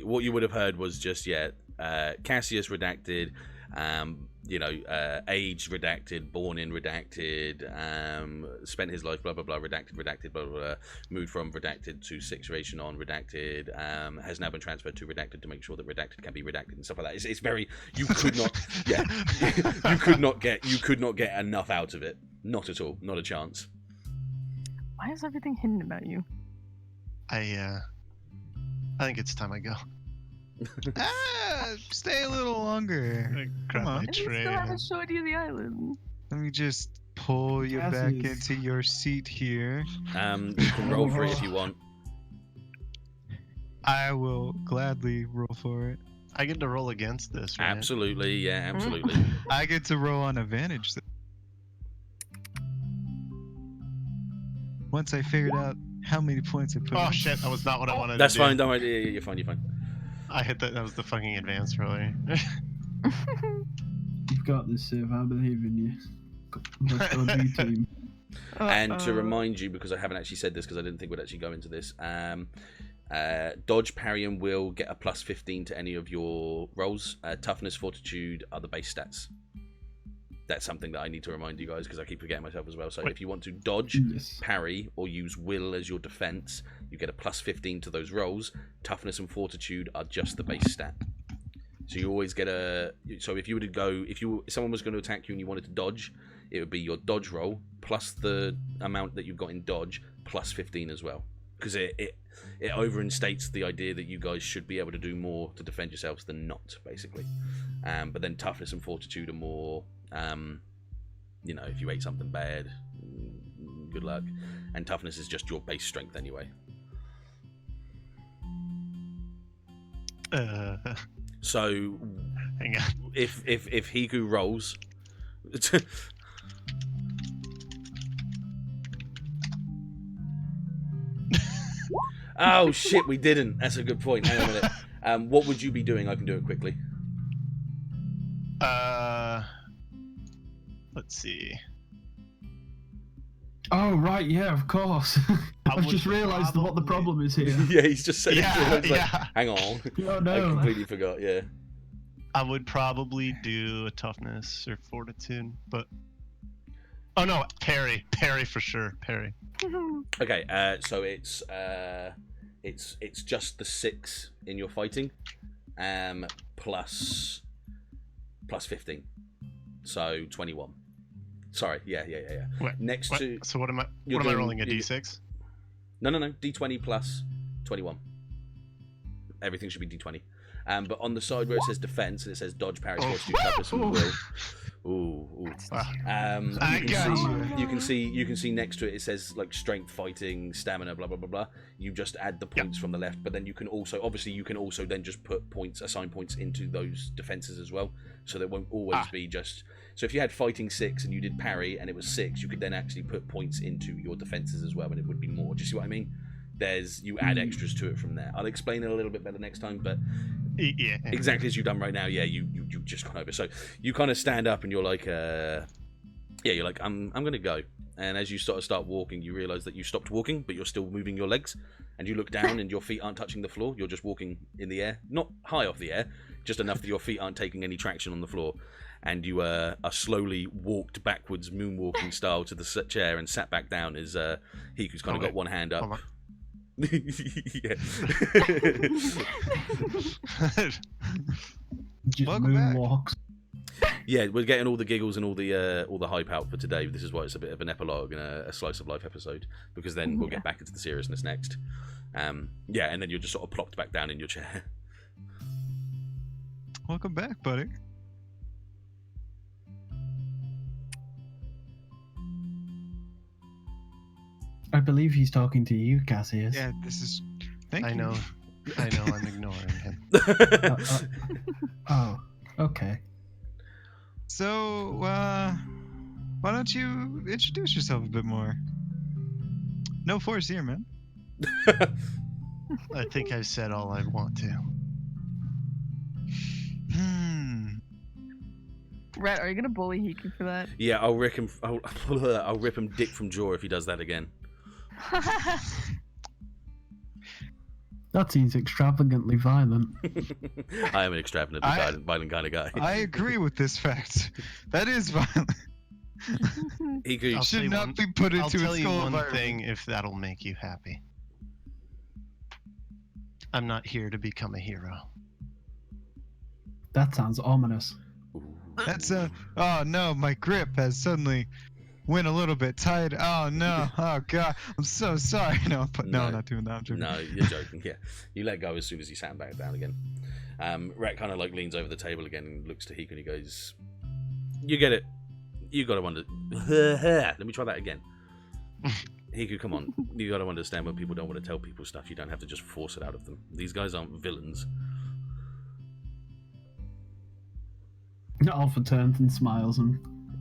What you would have heard was just Cassius redacted. Age redacted, born in redacted, spent his life blah blah blah redacted blah blah blah, moved from redacted to 6th ration on redacted, has now been transferred to redacted to make sure that redacted can be redacted and stuff like that. It's very, you could not you could not get enough out of it. Not at all. Not a chance. Why is everything hidden about you? I think it's time I go. Stay a little longer. Grab Come on. my And we tray. still haven't showed you the island. Let me just pull you back Cassius. into your seat here. You can roll for it if you want. I will gladly roll for it. I get to roll against this, right? Absolutely, yeah, absolutely. I get to roll on advantage. Once I figured out how many points I put Oh in. shit, that was not what I wanted That's to do. fine. Don't worry. Yeah, you're fine. You're fine. I hit that. That was the fucking advance roller. You've got this, Siv. I believe in you. Let's go B team. And to remind you, because I haven't actually said this because I didn't think we'd actually go into this, dodge, parry, and will get a plus 15 to any of your rolls. Toughness, fortitude are the base stats. That's something that I need to remind you guys because I keep forgetting myself as well. So if you want to dodge, parry, or use will as your defense, you get a plus 15 to those rolls. Toughness and fortitude are just the base stat. So you always get a. So if you were to go, if someone was going to attack you and you wanted to dodge, it would be your dodge roll plus the amount that you've got in dodge plus 15 as well, because it overstates the idea that you guys should be able to do more to defend yourselves than not, basically. But then toughness and fortitude are more. If you ate something bad, good luck. And toughness is just your base strength anyway. So, Hang on. if Hiku rolls, oh shit, we didn't. That's a good point. Hang on a minute. What would you be doing? I can do it quickly. Let's see. Oh right, yeah, of course. I've just realised what the problem is here. Yeah, he's just saying. Yeah. Hang on. Oh I no. completely forgot. Yeah. I would probably do a toughness or fortitude, but oh no, parry for sure, parry. Okay. So it's just the 6 in your fighting, plus 15, so 21. Sorry. Yeah. Wait, Next what? to So what am I? you're What am I doing- rolling? A you- D6? No. D20 plus 21. Everything should be D20. But on the side where it says defense and it says dodge, parry, fortitude, toughness, and will. Ooh. I got you can see next to it. It says like strength, fighting, stamina, blah blah blah blah. You just add the points from the left, but then you can also then just put points, assign points into those defenses as well. So there won't always be just. So if you had fighting 6 and you did parry and it was 6, you could then actually put points into your defenses as well, and it would be more. Do you see what I mean? You add extras to it from there. I'll explain it a little bit better next time, but Yeah. exactly as you've done right now. Yeah, you just gone over. So you kind of stand up and you're like, I'm gonna go. and as you sort of start walking, you realise that you stopped walking, but you're still moving your legs, and you look down and your feet aren't touching the floor. You're just walking in the air, not high off the air, just enough that your feet aren't taking any traction on the floor. And you are slowly walked backwards, moonwalking style, to the chair and sat back down as Hiku's kind of got one hand up. Yeah. Just Welcome back. moonwalks. Yeah, we're getting all the giggles and all the hype out for today. This is why it's a bit of an epilogue and a slice of life episode, because then we'll get back into the seriousness next. Yeah, and then you're just sort of plopped back down in your chair. Welcome back, buddy. I believe he's talking to you, Cassius. Yeah, this is. Thank I you. know. I know. I'm ignoring him. Oh, okay. So, why don't you introduce yourself a bit more? No force here, man. I think I've said all I want to. Rhett, are you gonna bully Hiku for that? Yeah, I'll rip him. I'll rip him dick from jaw if he does that again. That seems extravagantly violent. I am an extravagant, violent kind of guy. I agree with this fact. That is violent. Hiku, I'll Should say not one- be put I'll into tell a you school one environment. thing if that'll make you happy. I'm not here to become a hero. That sounds ominous. That's oh no, my grip has suddenly went a little bit tight. Oh no, oh god, I'm so sorry. No, but no, I'm not doing that. I'm joking. No, you're joking. Yeah, you let go as soon as you sat back down again. Rat kind of like leans over the table again and looks to Hiku and he goes, "You get it. You got to wonder." Let me try that again. Hiku, come on. You got to understand when people don't want to tell people stuff. You don't have to just force it out of them. These guys aren't villains. Alpha turns and smiles and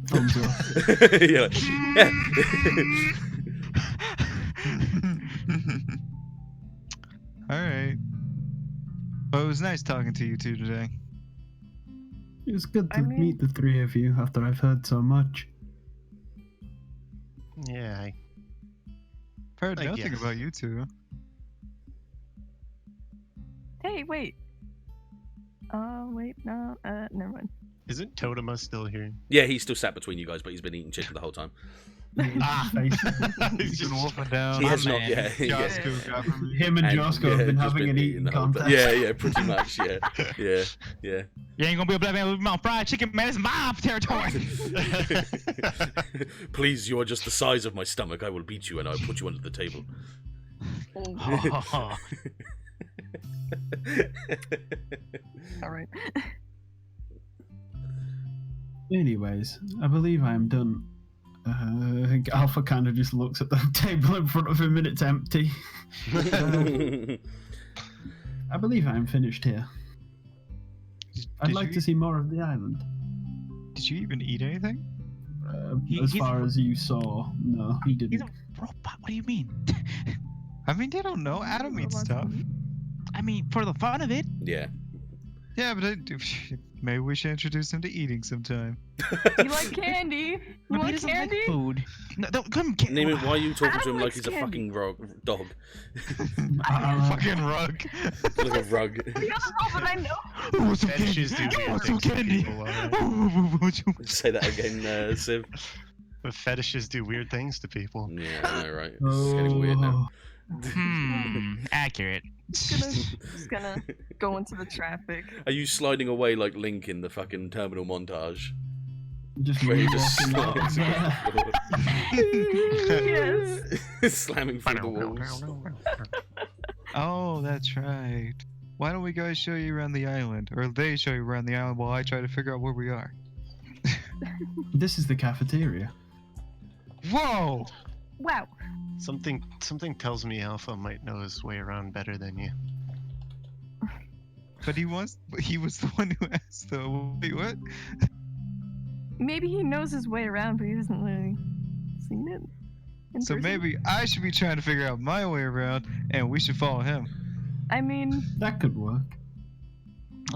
thumbs up. You're like, yeah. All right. Well, it was nice talking to you two today. It was good to I mean- meet the three of you after I've heard so much. Yeah, Heard I nothing guess. about you two. Hey, wait. Wait, no, never mind. isn't Totema still here? Yeah, he's still sat between you guys, but he's been eating chicken the whole time. Face. He's been wolfing down. He has my not, man. yeah. Yeah. Josco got from me. Him and Josco have been just having an eating the whole time. contest. Yeah, pretty much, yeah. You ain't gonna be a black man with my fried chicken, man. It's my territory. Please, you are just the size of my stomach. I will beat you and I will put you under the table. All right. Anyways, I believe I am done. Alpha kind of just looks at the table in front of him and it's empty. I believe I am finished here. I'd Did like you to see more of the island. Did you even eat anything? As he's- far as you saw, no, he He's didn't. a robot. What do you mean? I mean, they don't know. Adam eats stuff. I mean, for the fun of it. Yeah. Yeah, but maybe we should introduce him to eating sometime. You like candy? You But he want doesn't candy? like food. No, come get. Name it, why are you talking to him Adam like likes he's a candy. fucking dog? Fucking rug. Like a rug. You don't know, but I know. want some Fetishes do candy? weird Want some things to candy? people, alright? Say that again, Civ. But fetishes do weird things to people. Yeah, I know, right? It's getting weird now. Accurate. Just gonna go into the traffic. Are you sliding away like Link in the fucking terminal montage? Just Where you just walking out slide there. Yes. slamming through the walls. Oh, that's right. Why don't we guys show you around the island? Or they show you around the island while I try to figure out where we are. This is the cafeteria. Whoa! Wow. Something tells me Alpha might know his way around better than you. But he was the one who asked though. Wait, what? Maybe he knows his way around, but he hasn't really seen it. in So person. maybe I should be trying to figure out my way around and we should follow him. I mean, That could work.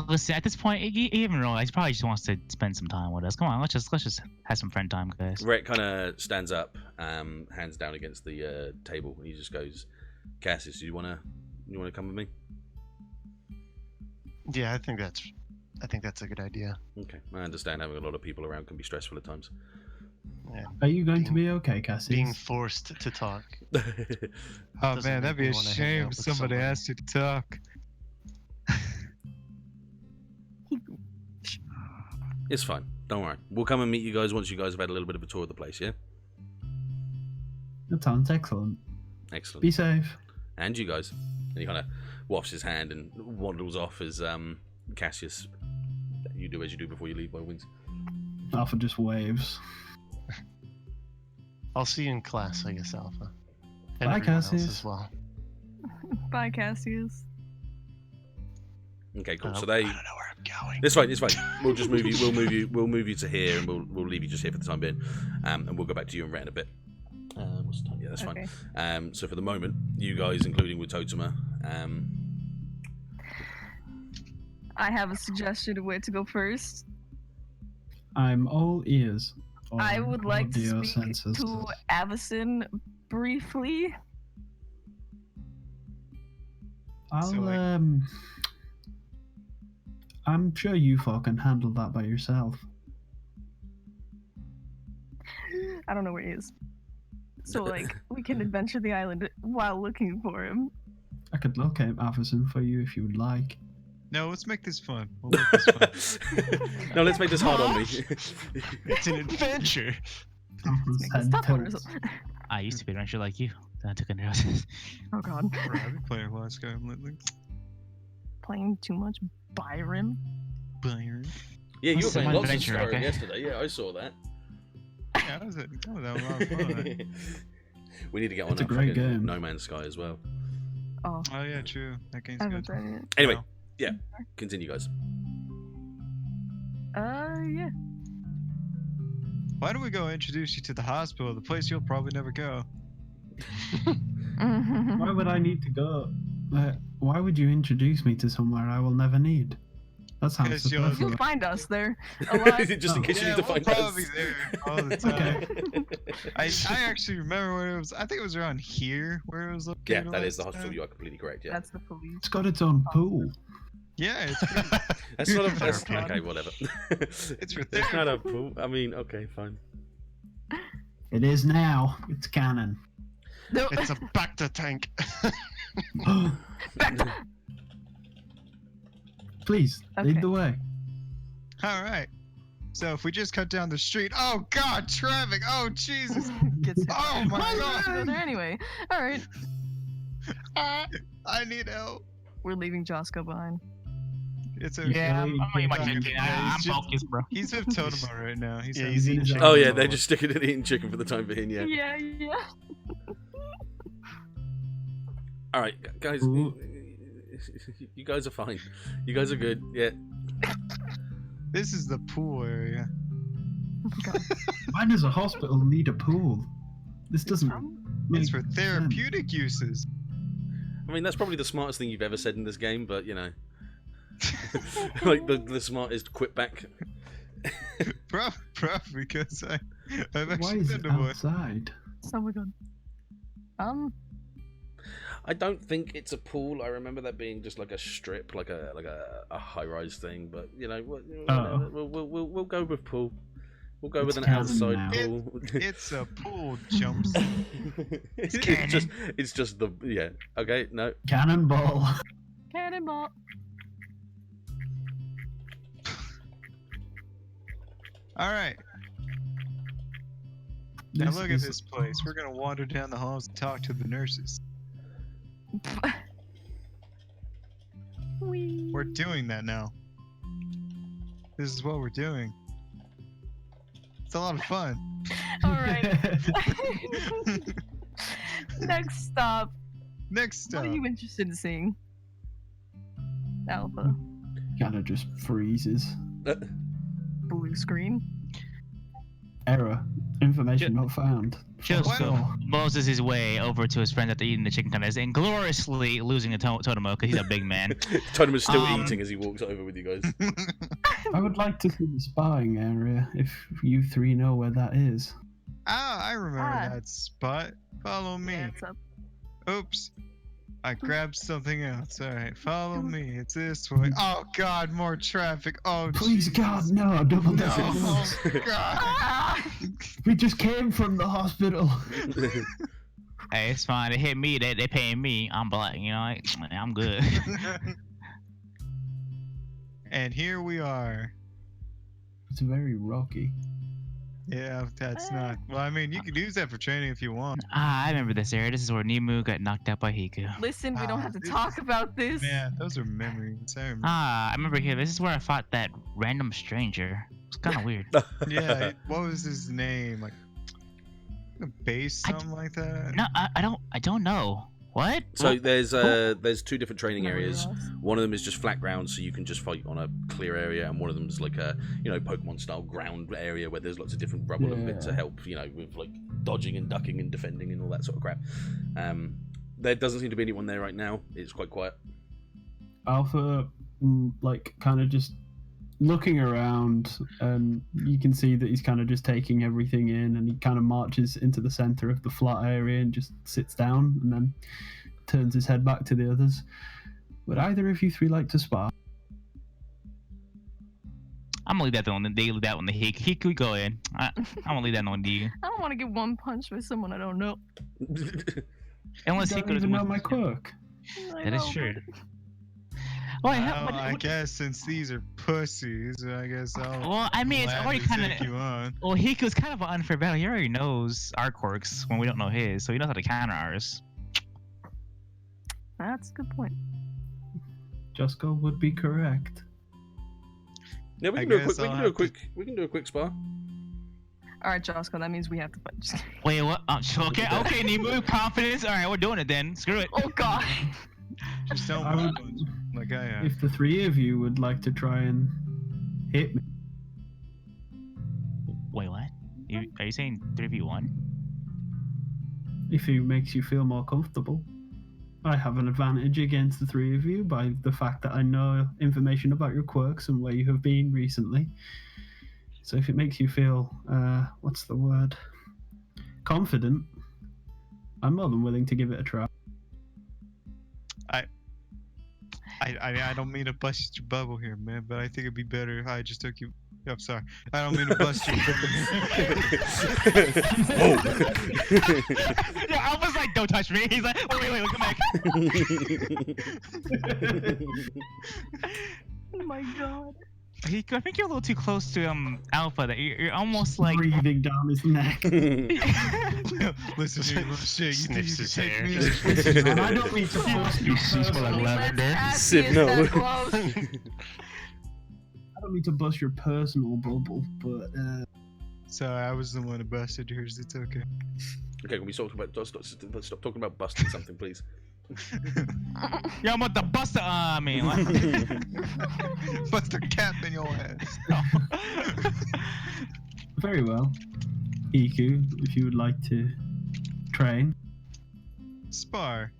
Listen, at this point, he even realized he probably just wants to spend some time with us. Come on, let's just have some friend time, guys. Rhett kind of stands up hands down against the table, and he just goes, "Cassius, you wanna come with me?" Yeah, I think that's a good idea. Okay, I understand having a lot of people around can be stressful at times. Yeah. Are you going to be okay, Cassius? Being forced to talk. Oh Doesn't man, that'd make be me a wanna hang shame out if with somebody somebody. asked you to talk. It's fine. Don't worry. We'll come and meet you guys once you guys have had a little bit of a tour of the place. Yeah. That sounds excellent. Excellent. Be safe. And you guys. And he kind of wafts his hand and waddles off as Cassius. You do as you do before you leave, by wings. Alpha just waves. I'll see you in class, I guess, Alpha. Bye, And everyone else Cassius. as well. Bye, Cassius. Okay, cool. I So don't they. know where I'm going. It's fine. It's fine. We'll just move you. We'll move you to here, and we'll leave you just here for the time being. And we'll go back to you and Rat in a bit. What's the time? Yeah, that's Okay. fine. So for the moment, you guys, including with Totoma, I have a suggestion of where to go first. I'm all ears. I Or would like to audio speak sensors. to Avison briefly. I'll So, like- I'm sure you four can handle that by yourself. I don't know where he is. So, like, we can adventure the island while looking for him. I could locate Avison for you if you would like. No, let's make this fun. We'll make this fun. No, let's make this hard on me. It's an adventure. Alpha's Make this head tough on tilts. herself. I used to be an adventurer like you. Then I took a neurosis. Oh god. Bro, I've been playing a lot of Skyrim lately. Playing too much Byron. Byron. Yeah, you were Listen, playing my lots of adventure, Skyrim okay? yesterday. Yeah, I saw that. Yeah, that was a lot of fun. We need to get on It's a that great fucking game. No Man's Sky as well. Oh, Oh yeah, true. That game's I haven't good. tried it. Anyway, Wow. yeah, continue, guys. Yeah. Why don't we go introduce you to the hospital, the place you'll probably never go? Why would I need to go? Why would you introduce me to somewhere I will never need? That sounds Because you'll- superfluous. You'll find us there. Alive. Just in case you Yeah, need to we'll find probably us. be there all the time. I actually remember where it was. I think it was around here where it was Yeah, located. that is the last hospital. time. You are completely correct. Yeah, That's the police. It's got its own pool. Yeah, it's pretty, that's not a. That's, Therapy. okay, whatever. it's for It's not a therapy. pool. I mean, okay, fine. It is now. It's canon. No. It's a Bacta tank. Back to- Please, Okay. lead the way. All right. So if we just cut down the street, oh god, traffic! Oh Jesus! Gets hit. Oh my Why god! would you go there anyway? All right. I need help. We're leaving Josco behind. It's okay. Yeah, I'm like my Yeah, chicken. he's I'm just- focused, bro. He's with Totoma right now. He's Yeah, having he's some eating chicken. Oh yeah, Chicken. they're just sticking it eating chicken for the time being. Yeah. Yeah. All right, guys. Ooh. You guys are fine. You guys are good. Yeah. This is the pool area. Why does a hospital need a pool? This doesn't make It's for sense. therapeutic uses. I mean, that's probably the smartest thing you've ever said in this game, but you know, like the smartest quit back. Probably because I've Why actually is been it to one. outside? Oh my god. I don't think it's a pool. I remember that being just like a strip, like a high-rise thing. But you know, Oh. we'll go with pool. We'll go with It's an canon outside now. pool. It's a pool jumps. it's just the yeah. Okay, no. Cannonball. Cannonball. All right. Now This look at is- this place. We're gonna wander down the halls and talk to the nurses. Whee. We're doing that now. This is what we're doing. It's a lot of fun. All right. Next stop. Next What stop. are you interested in seeing? Alpha. Kind of just freezes. Blue screen. Error. Information not found. Josco moses his way over to his friends after eating the chicken tenders and gloriously losing a Totemo because he's a big man. Totemon's still Um, eating as he walks over with you guys. I would like to see the spying area if you three know where that is. Ah, I remember Ah. that spot. Follow me. Yeah, it's up. Oops. I grabbed something else. Alright, follow me. It's this way. Oh god, more traffic. Oh Please, Jesus. God, no, don't put this No, in us. god. Ah! We just came from the hospital. Hey, it's fine. They hit me. They paying me. I'm black. You know, I'm good. And here we are. It's very rocky. Yeah, that's not. Well, I mean, you could use that for training if you want. I remember this area. This is where Nemu got knocked out by Hiku. Listen, we don't have to this- talk about this. Man, those are memories. I remember. I remember here. This is where I fought that random stranger. It's kind of weird. Yeah, what was his name? Like a base, something like that. No, I don't know. What? So What? there's two different training Never areas. realized. One of them is just flat ground, so you can just fight on a clear area, and one of them is like a Pokemon style ground area where there's lots of different rubble and bits to Yeah. help with like dodging and ducking and defending and all that sort of crap. There doesn't seem to be anyone there right now. It's quite quiet. Alpha, like, kind of just looking around, and you can see that he's kind of just taking everything in, and he kind of marches into the center of the flat area and just sits down, and then turns his head back to the others. Would either of you three like to spar? I'm gonna leave that one. They leave that one to Hiku. Go in. I'm gonna leave that one to you. I don't want to get one punch with someone I don't know. Unless You Hiku don't doesn't even know want- my quirk. I That is know, true. but- Well, Well, I guess since these are pussies, I guess I'll. Well, I mean, it's already gladly kind take you of. on. Well, Hiku's kind of an unfair battle. He already knows our quirks when we don't know his, so he knows how to counter ours. That's a good point. Josco would be correct. Yeah, we I can do a guess quick. I'll have to- We can do a quick spar. All right, Josco, that means we have to fight. Just kidding. Wait, what? Okay, Nemu, confidence. All right, we're doing it then. Screw it. Oh God. Just don't I move would- like I am. If the three of you would like to try and hit me, Wait, what? Are you saying 3v1? if it makes you feel more comfortable. I have an advantage against the three of you by the fact that I know information about your quirks and where you have been recently. So if it makes you feel, what's the word? Confident, I'm more than willing to give it a try. I don't mean to bust your bubble here, man, but I think it'd be better if I just took you. I'm sorry. I don't mean to bust your Yeah, I was like, don't touch me. He's like, wait, come back. Oh my God. I think you're a little too close to Alpha. That you're almost like. Breathing down his neck. Listen here, little shit. You think you Sniffs can his take hair. me? And I don't mean to bust your personal, Sip, no. I don't mean to bust your personal bubble, but Sorry, I was the one who busted yours. It's okay. Okay, can we stop talking about busting something, please? Yeah, I'm about to bust the. I mean, what? Bust a cap in your ass. very well. Hiku, if you would like to train. Spar.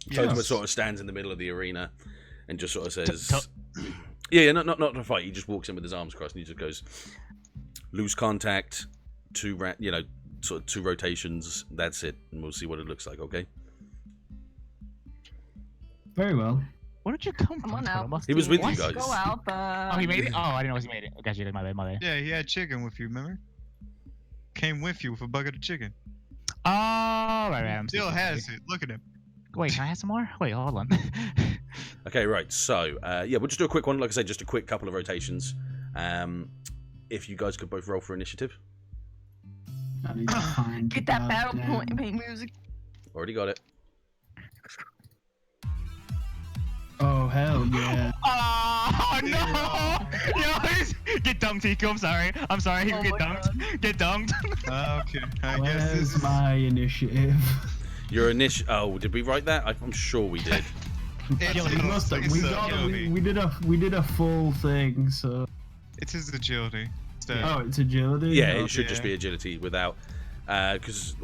Totoma Yes. sort of stands in the middle of the arena and just sort of says, To- "Yeah, not to fight." He just walks in with his arms crossed and he just goes, "Lose contact, two rotations. That's it, and we'll see what it looks like." Okay. Very well. Where did you come Come from, on, Alpha. Totoma? He was with you Let's guys. Go Alpha. Oh, he made it. Oh, I didn't know he made it. I got you. My bad. Yeah, he had chicken with you, remember? Came with you with a bucket of chicken. Oh, right. I'm Still stupid. has it. Look at him. Wait, can I have some more? Wait, hold on. Okay, right. So, yeah, we'll just do a quick one. Like I said, just a quick couple of rotations. If you guys could both roll for initiative. I need to find Get that the battle goddamn- point main music. Already got it. Oh hell yeah! Oh no! Yo, get dunked, Hiku. I'm sorry. Oh Get my dunked. Get dunked. Okay, I guess this Where's is. my initiative? Your Oh, did we write that? I'm sure we did. It's We must have. it's We his got. agility. We did a full thing. So. It's his agility. So, Oh, it's agility. Yeah, Oh, it should just yeah. be agility without. Because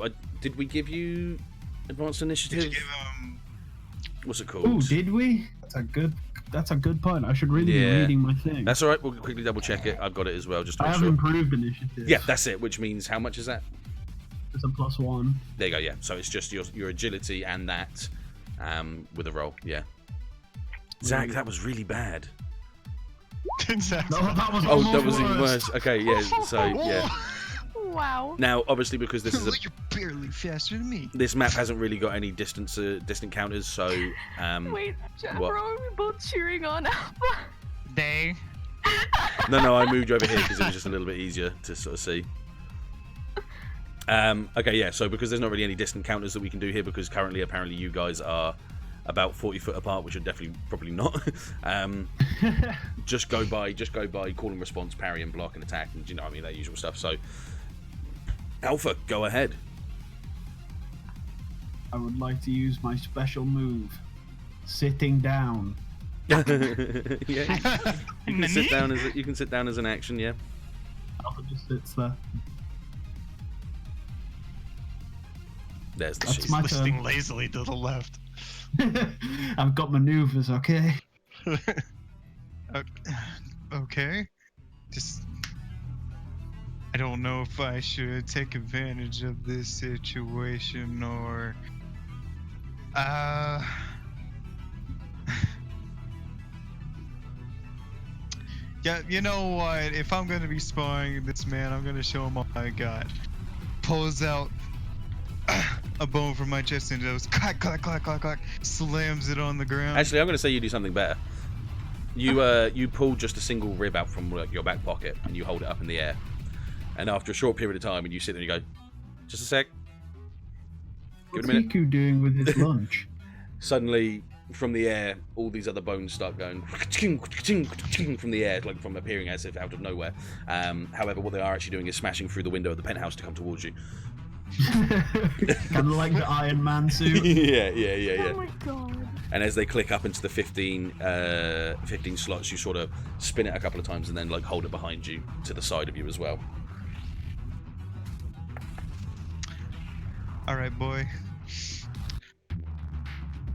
did we give you advanced initiative? Did you give him? What's it called? Oh, did we? That's a good point. I should really Yeah. be reading my thing. That's all right. We'll quickly double check it. I've got it as well. Just to I make have sure. improved initiative. Yeah, that's it. Which means how much is that? it's a +1. There you go. Yeah. So it's just your agility and that with a roll. Yeah. Zack, that was really bad. No, that was Oh, that almost was even worse. worse. Okay, yeah. So yeah. Wow. Now, obviously, because this is a You're barely faster than me. this map hasn't really got any distant counters, so Wait, Jafro, what? are we both cheering on Alpha? They. No, I moved you over here because it was just a little bit easier to sort of see. Okay, yeah. So because there's not really any distant counters that we can do here, because currently apparently you guys are about 40 foot apart, which are definitely probably not. Just go by call and response, parry and block and attack, and you know what I mean, that usual stuff. So Alpha, go ahead. I would like to use my special move, sitting down. Yeah. You can sit down as an action, yeah. Alpha just sits there. There's the That's sheet. my Listing turn. lazily to the left. I've got maneuvers, okay? Okay. Just. I don't know if I should take advantage of this situation or. Yeah, you know what? If I'm gonna be sparring this man, I'm gonna show him all I got. Pulls out a bone from my chest and goes clack, clack, clack, clack, clack, slams it on the ground. Actually, I'm going to say you do something better. You pull just a single rib out from like, your back pocket and you hold it up in the air. And after a short period of time, and you sit there and you go, just a sec. Give What's it a minute. Hiku doing with his lunch? Suddenly, from the air, all these other bones start going from the air, like from appearing as if out of nowhere. However, what they are actually doing is smashing through the window of the penthouse to come towards you. Kind of like the Iron Man suit. Yeah. Oh my god. And as they click up into the 15 slots, you sort of spin it a couple of times and then like hold it behind you to the side of you as well. Alright, boy.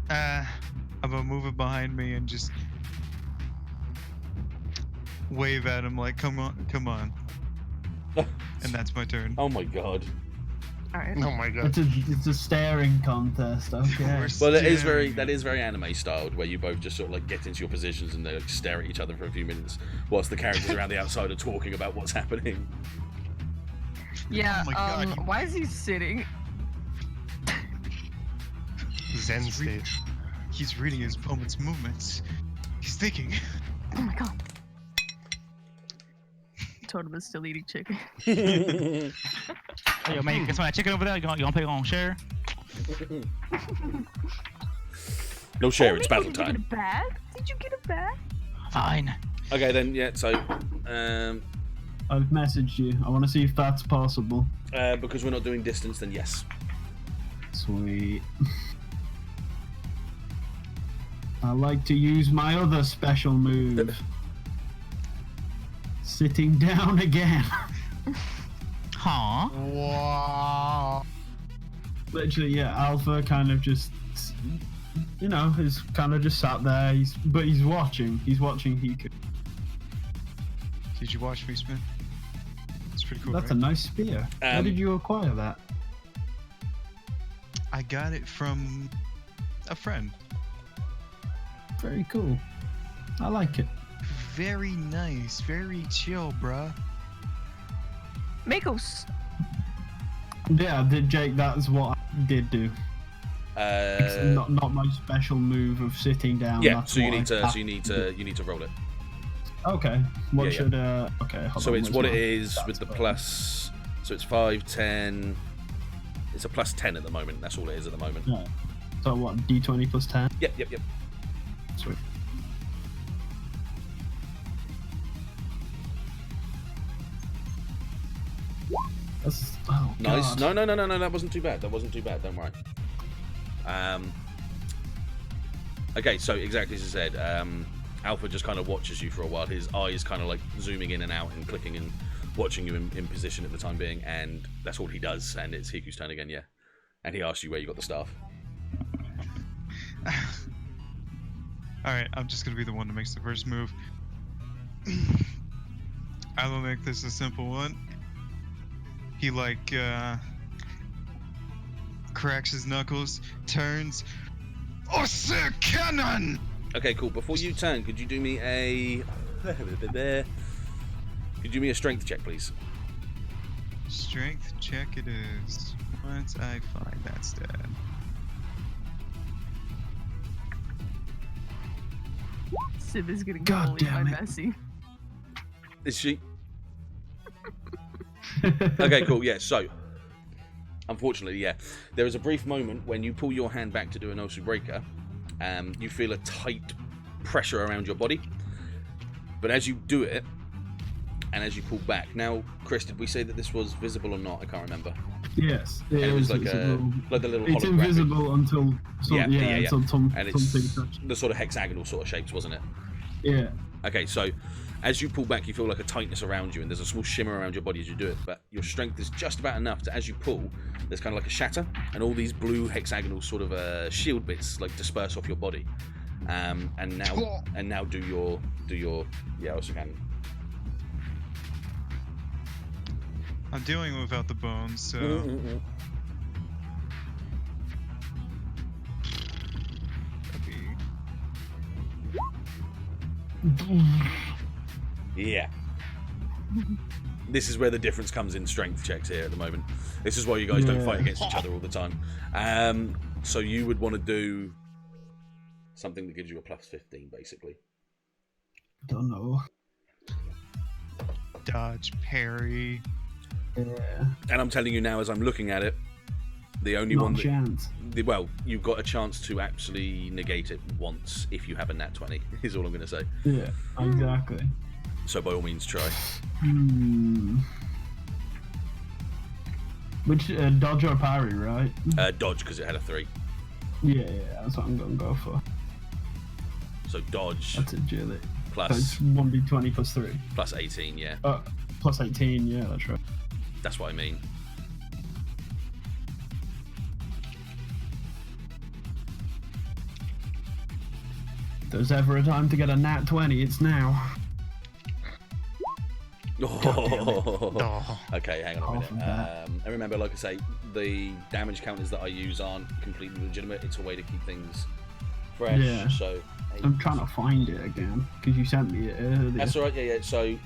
I'm gonna move it behind me and just wave at him like, come on. And that's my turn. Oh my god. Alright. Oh my god. It's a staring contest, okay? Well, that is very anime styled, where you both just sort of like get into your positions and they like stare at each other for a few minutes, whilst the characters around the outside are talking about what's happening. Yeah, Oh my God, why is he sitting? Zen state. He's reading his opponent's movements. He's thinking. Oh my god. Totem is still eating chicken. Hey, yo, man, you got some of that chicken over there? You gonna pay on share? No share, it's Nico, battle did you get time. a bag? Did you get a bag? Fine. Okay then, yeah. So, I've messaged you. I want to see if that's possible. because we're not doing distance, then yes. Sweet. I like to use my other special move. Sitting down again. Huh? Wow. Literally, yeah, Alpha kind of just, you know, is kind of just sat there. But he's watching. He's watching Hiku. Did you watch me, Smith? It's pretty cool, That's right? a nice spear. How did you acquire that? I got it from a friend. Very cool. I like it. Very nice. Very chill, bruh. Makos. Yeah, Jake, that's what I did do. Not my special move of sitting down. Yeah. That's So you what need I to have you need to roll it. Okay. What Yeah, should okay, hold So on, it's where's what it my is stats with the bar? plus. So it's 5, 10. It's a plus 10 at the moment. That's all it is at the moment. Yeah. So what, D20 plus 10? Yep. Sweet. That's, oh, Nice. God. No. That wasn't too bad. Don't worry. Okay, so exactly as I said, Alpha just kind of watches you for a while. His eyes kind of like zooming in and out and clicking and watching you in position at the time being, and that's all he does. And it's Hiku's turn again, yeah. And he asks you where you got the staff. Alright, I'm just gonna be the one that makes the first move. I will make this a simple one. He cracks his knuckles, turns. Oh, sir, cannon! Okay, cool. Before you turn, could you do me a... Could you do me a strength check, please? Strength check it is. Once I find that stat. Sib is getting God bullied by damn it. Bessie. Is she? Okay, cool. Yeah, so... Unfortunately, yeah. There is a brief moment when you pull your hand back to do an Osu Breaker. You feel a tight pressure around your body. But as you do it, and as you pull back... Now, Chris, did we say that this was visible or not? I can't remember. Yes, It was like visible. like the little It's holographic... invisible until until And something it's touches. the sort of hexagonal sort of shapes, wasn't it? Yeah. Okay, so as you pull back, you feel like a tightness around you, and there's a small shimmer around your body as you do it, but your strength is just about enough to, as you pull, there's kind of like a shatter, and all these blue hexagonal sort of shield bits like disperse off your body. And now do your yeah, also can. I'm doing without the bones, so. Yeah. This is where the difference comes in strength checks here at the moment. This is why you guys don't fight against each other all the time. So you would want to do something that gives you a plus 15, basically. Don't know. Dodge, parry. Yeah. And I'm telling you now, as I'm looking at it, the only Not one a chance. well, you've got a chance to actually negate it once if you have a nat 20, is all I'm going to say. Yeah, exactly. So by all means, try. Which, dodge or parry, right? Dodge, because it had a 3. Yeah, that's what I'm going to go for. So dodge That's agility. plus, So it's 1d20 plus 3. plus 18, yeah. Plus 18, yeah, that's right. That's what I mean. If there's ever a time to get a nat 20, it's now. Oh. Okay, hang on a Half of minute. that. And remember, like I say, the damage counters that I use aren't completely legitimate. It's a way to keep things fresh. Yeah. So I'm trying to find it again, because you sent me it earlier. that's all right. Yeah. So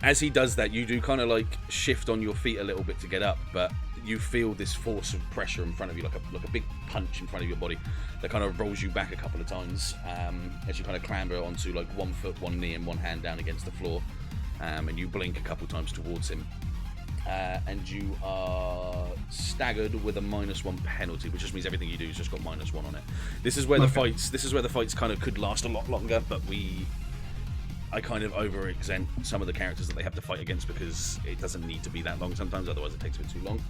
as he does that, you do kind of like shift on your feet a little bit to get up, but you feel this force of pressure in front of you, like a big punch in front of your body that kind of rolls you back a couple of times as you kind of clamber onto like 1 foot, 1 knee, and 1 hand down against the floor, and you blink a couple times towards him, and you are staggered with a -1 penalty, which just means everything you do has just got -1 on it. This is where the fights. This is where the fights kind of could last a lot longer, but I kind of over-exempt some of the characters that they have to fight against because it doesn't need to be that long sometimes, otherwise it takes a bit too long.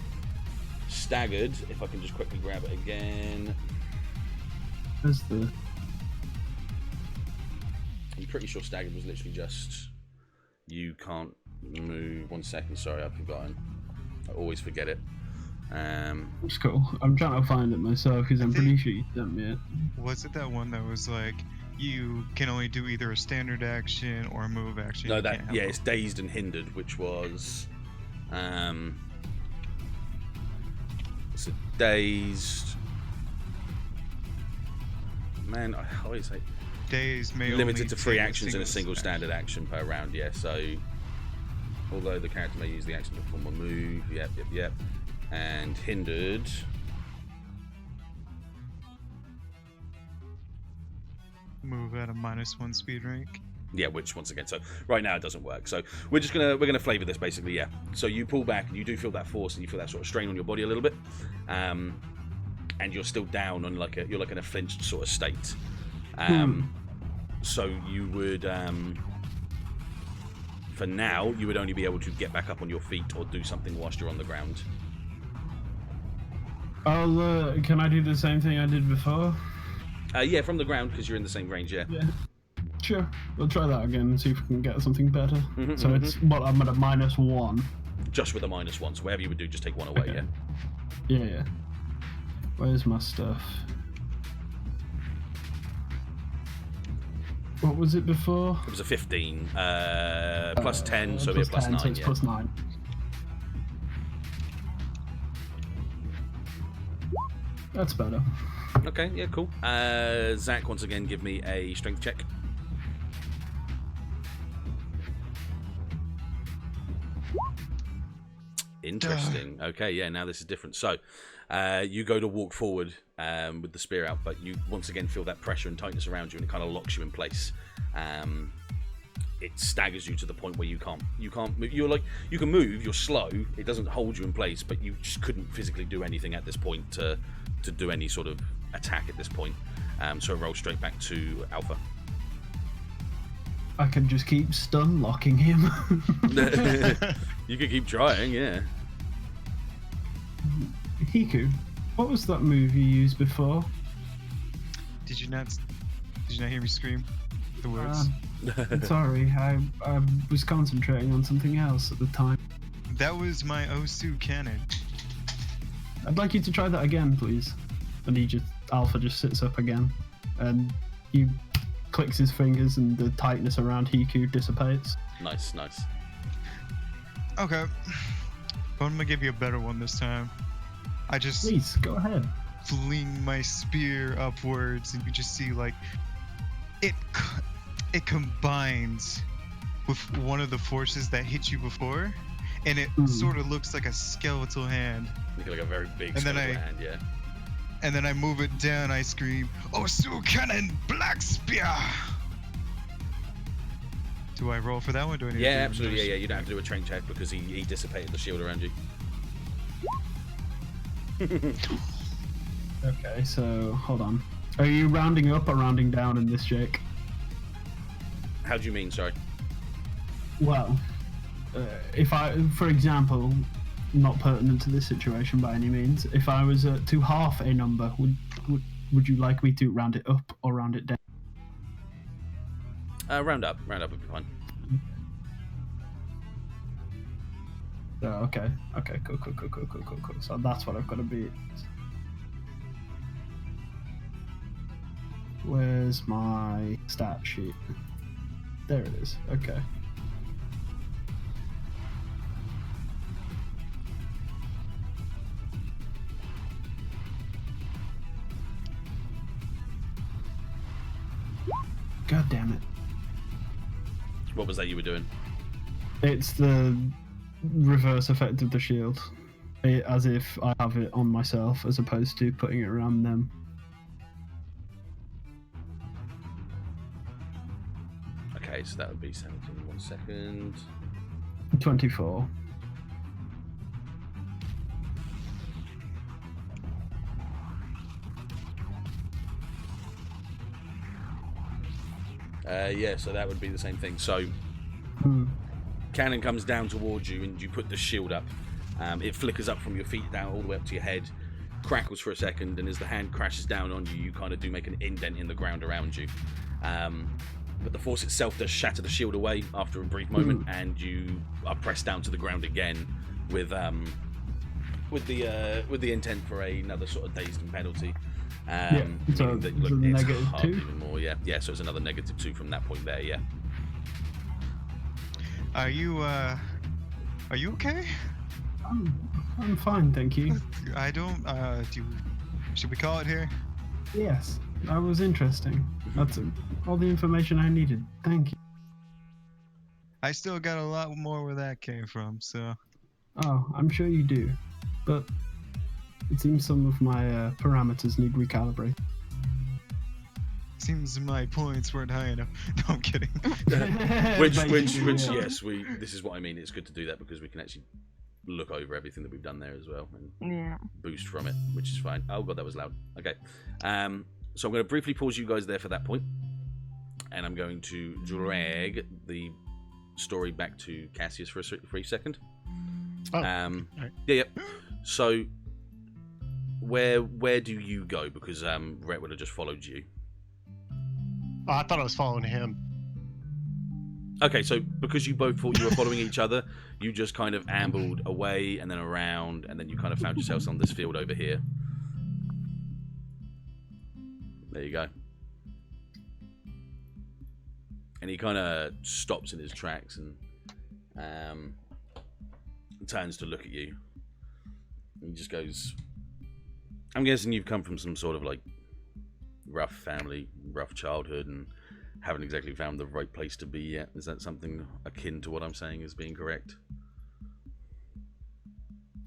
Staggered, if I can just quickly grab it again. There's the... I'm pretty sure staggered was literally just you can't move. 1 second, sorry, I've forgotten. I always forget it. It's cool. I'm trying to find it myself because I'm pretty sure you sent me it. Was it that one that was like, you can only do either a standard action or a move action? No, You that can't have yeah, both. it's dazed and hindered, which was it's a dazed. Man, I always say Days may limited only to 3 take actions and a single action. standard action per round. Yeah, so although the character may use the action to perform a move, yep, and hindered. Move at a -1 speed rank. Yeah, which once again, so right now it doesn't work. So we're gonna flavor this basically. Yeah. So you pull back and you do feel that force and you feel that sort of strain on your body a little bit, and you're still down on you're like in a flinched sort of state. So you would, for now, you would only be able to get back up on your feet or do something whilst you're on the ground. Can I do the same thing I did before? Yeah, from the ground because you're in the same range. Yeah. Yeah. Sure. We'll try that again and see if we can get something better. Mhm, So it's what I'm at a -1. Just with a -1, so whatever you would do, just take 1 away. Okay. Yeah. Yeah. Where's my stuff? What was it before? It was a 15 plus 10, so it'll be a plus 10, 9. so it's Yeah. plus 9. That's better. Okay, yeah, cool. Zack, once again, give me a strength check. Interesting. Okay, yeah, now this is different. So, you go to walk forward with the spear out, but you once again feel that pressure and tightness around you, and it kind of locks you in place. It staggers you to the point where you can't move. You're like, you can move, you're slow, it doesn't hold you in place, but you just couldn't physically do anything at this point to do any sort of attack at this point. So roll straight back to Alpha. I can just keep stun locking him. You could keep trying, yeah. Hiku, what was that move you used before? Did you not hear me scream the words? Sorry, I was concentrating on something else at the time. That was my Osu cannon. I'd like you to try that again, please. And Alpha just sits up again, and he clicks his fingers, and the tightness around Hiku dissipates. Nice. Okay, but I'm gonna give you a better one this time. I just Please go ahead. fling my spear upwards, and you just see like it combines with one of the forces that hit you before, and it sort of looks like a skeletal hand. Like a very big And then skeletal hand, yeah. And then I move it down. I scream, "Osu cannon, black spear!" Do I roll for that one? Do I need to Yeah, do absolutely. Yeah. You don't have to do a train check because he dissipated the shield around you. Okay, so hold on. Are you rounding up or rounding down in this, Jake? How do you mean? Sorry. Well, if I, for example, not pertinent to this situation by any means, if I was to half a number, would you like me to round it up or round it down? Round up would be fine. Oh, okay, cool. So that's what I've got to beat. Where's my stat sheet? There it is. Okay. God damn it. What was that you were doing? It's the reverse effect of the shield. As if I have it on myself as opposed to putting it around them. Okay, so that would be 17. 1 second. 24. Yeah, so that would be the same thing. So, cannon comes down towards you, and you put the shield up. It flickers up from your feet down all the way up to your head, crackles for a second, and as the hand crashes down on you, you kind of do make an indent in the ground around you. But the force itself does shatter the shield away after a brief moment, and you are pressed down to the ground again with the intent for another sort of dazed and penalty. So that, it's a it's negative hard 2? even more, yeah. So it's another -2 from that point there, yeah. Are you okay? I'm fine, thank you. I don't. Should we call it here? Yes, that was interesting. That's all the information I needed. Thank you. I still got a lot more where that came from, so. Oh, I'm sure you do. But it seems some of my parameters need recalibrating. Seems my points weren't high enough. No, I'm kidding. Which Basically, yes, this is what I mean. It's good to do that because we can actually look over everything that we've done there as well and boost from it, which is fine. Oh god, that was loud. Okay, so I'm going to briefly pause you guys there for that point, and I'm going to drag the story back to Cassius for a second. Oh, right. Yeah. So, where do you go? Because Rhett would have just followed you. Oh, I thought I was following him. Okay, so because you both thought you were following each other, you just kind of ambled away and then around, and then you kind of found yourselves on this field over here. There you go. And he kind of stops in his tracks and turns to look at you. And he just goes, I'm guessing you've come from some sort of like rough family, rough childhood, and haven't exactly found the right place to be yet. Is that something akin to what I'm saying is being correct?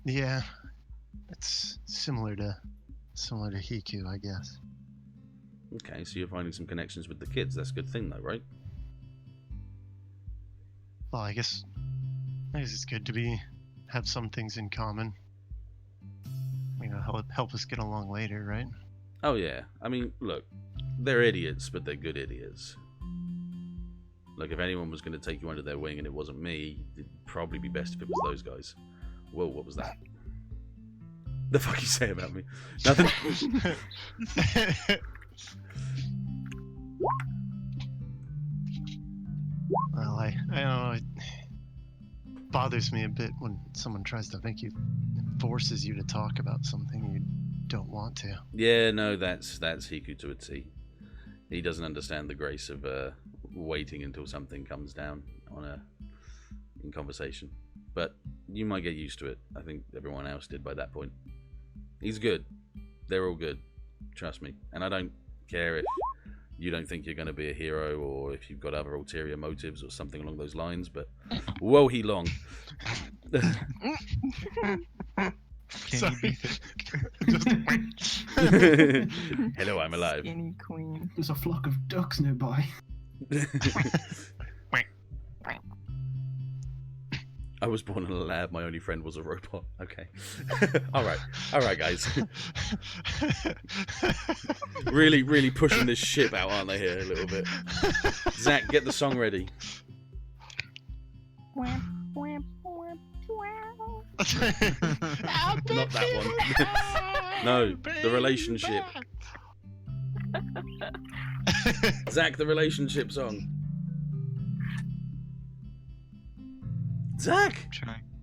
Yeah, it's similar to Hiku, I guess. Okay, so you're finding some connections with the kids. That's a good thing, though, right? Well, I guess it's good to have some things in common. You know, help us get along later, right? Oh yeah. I mean, look, they're idiots, but they're good idiots. Like, if anyone was going to take you under their wing and it wasn't me, it'd probably be best if it was those guys. Whoa, what was that? The fuck you say about me? Nothing. Well, I don't know. It bothers me a bit when someone tries to forces you to talk about something you don't want to. Yeah, no, that's Hiku to a T. He doesn't understand the grace of waiting until something comes down in conversation. But you might get used to it. I think everyone else did by that point. He's good. They're all good. Trust me. And I don't care if you don't think you're going to be a hero or if you've got other ulterior motives or something along those lines, but woe he long. Sorry. Hello, I'm alive. Skinny queen. There's a flock of ducks nearby. I was born in a lab. My only friend was a robot. Okay. All right, guys. really pushing this ship out, aren't they? Here a little bit. Zack, get the song ready. Not that one. No, the relationship. Zack, the relationship song. Zack!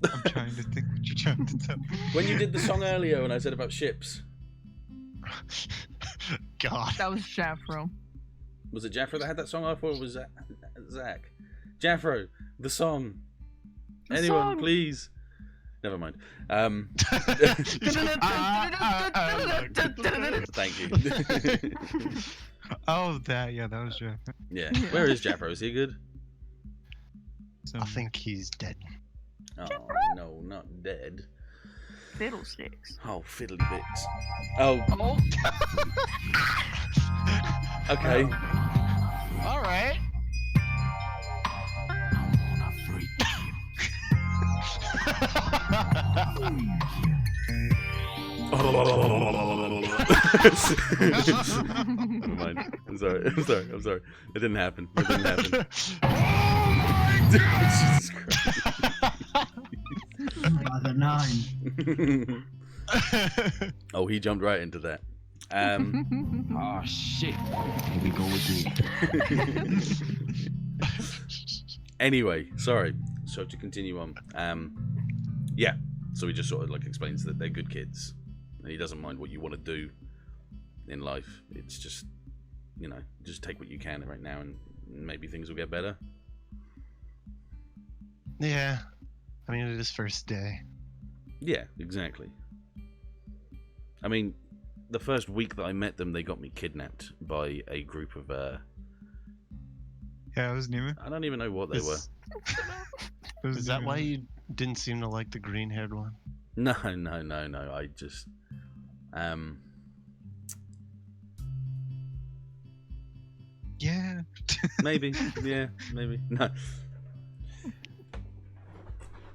I'm trying to think what you're trying to tell me. When you did the song earlier when I said about ships. God. That was Jafro. Was it Jafro that had that song? I thought it was Zack. Jafro, the song. The Anyone, song. please. Never mind. Thank you. Oh, that was Jeff. Yeah. Where is Jafro? Is he good? I think he's dead. Oh, no, not dead. Fiddlesticks. Oh, fiddly bits. Oh. Okay. All right. Never mind. I'm sorry. It didn't happen. Jesus Christ. By the 9. Oh, he jumped right into that. Oh shit. Here we go again. Anyway, sorry. So to continue on, yeah. So he just sort of like explains that they're good kids, and he doesn't mind what you want to do in life. It's just, just take what you can right now, and maybe things will get better. Yeah. I mean, it is first day. Yeah, exactly. I mean, the first week that I met them, they got me kidnapped by a group of Yeah, it was Nemu. I don't even know what they were. Is that why you didn't seem to like the green-haired one? No. I just Yeah. maybe. Yeah, maybe. No.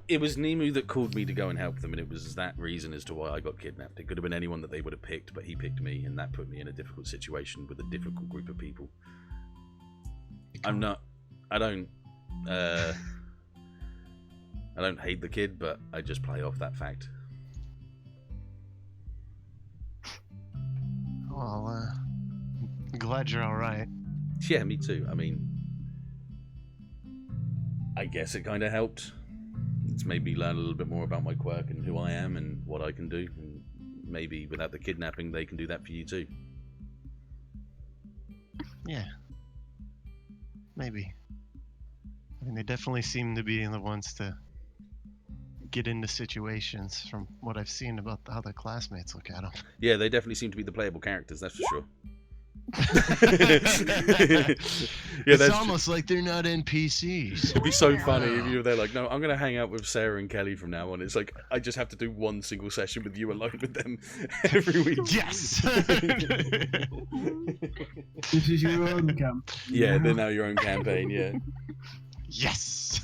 It was Nemu that called me to go and help them, and it was that reason as to why I got kidnapped. It could have been anyone that they would have picked, but he picked me, and that put me in a difficult situation with a difficult group of people. I don't hate the kid, but I just play off that fact. Well, I'm glad you're all right. Yeah, me too. I mean, I guess it kind of helped. It's made me learn a little bit more about my quirk and who I am and what I can do. And maybe without the kidnapping, they can do that for you too. Yeah. Maybe. I mean, they definitely seem to be the ones to get into situations from what I've seen about how the classmates look at them. Yeah, they definitely seem to be the playable characters, that's for sure. It's almost like they're not NPCs. It'd be so funny if you were there like, no, I'm going to hang out with Sarah and Kelly from now on. It's like, I just have to do one single session with you alone with them every week. Yes! This is your own camp. Yeah, they're now your own campaign, yeah. Yes!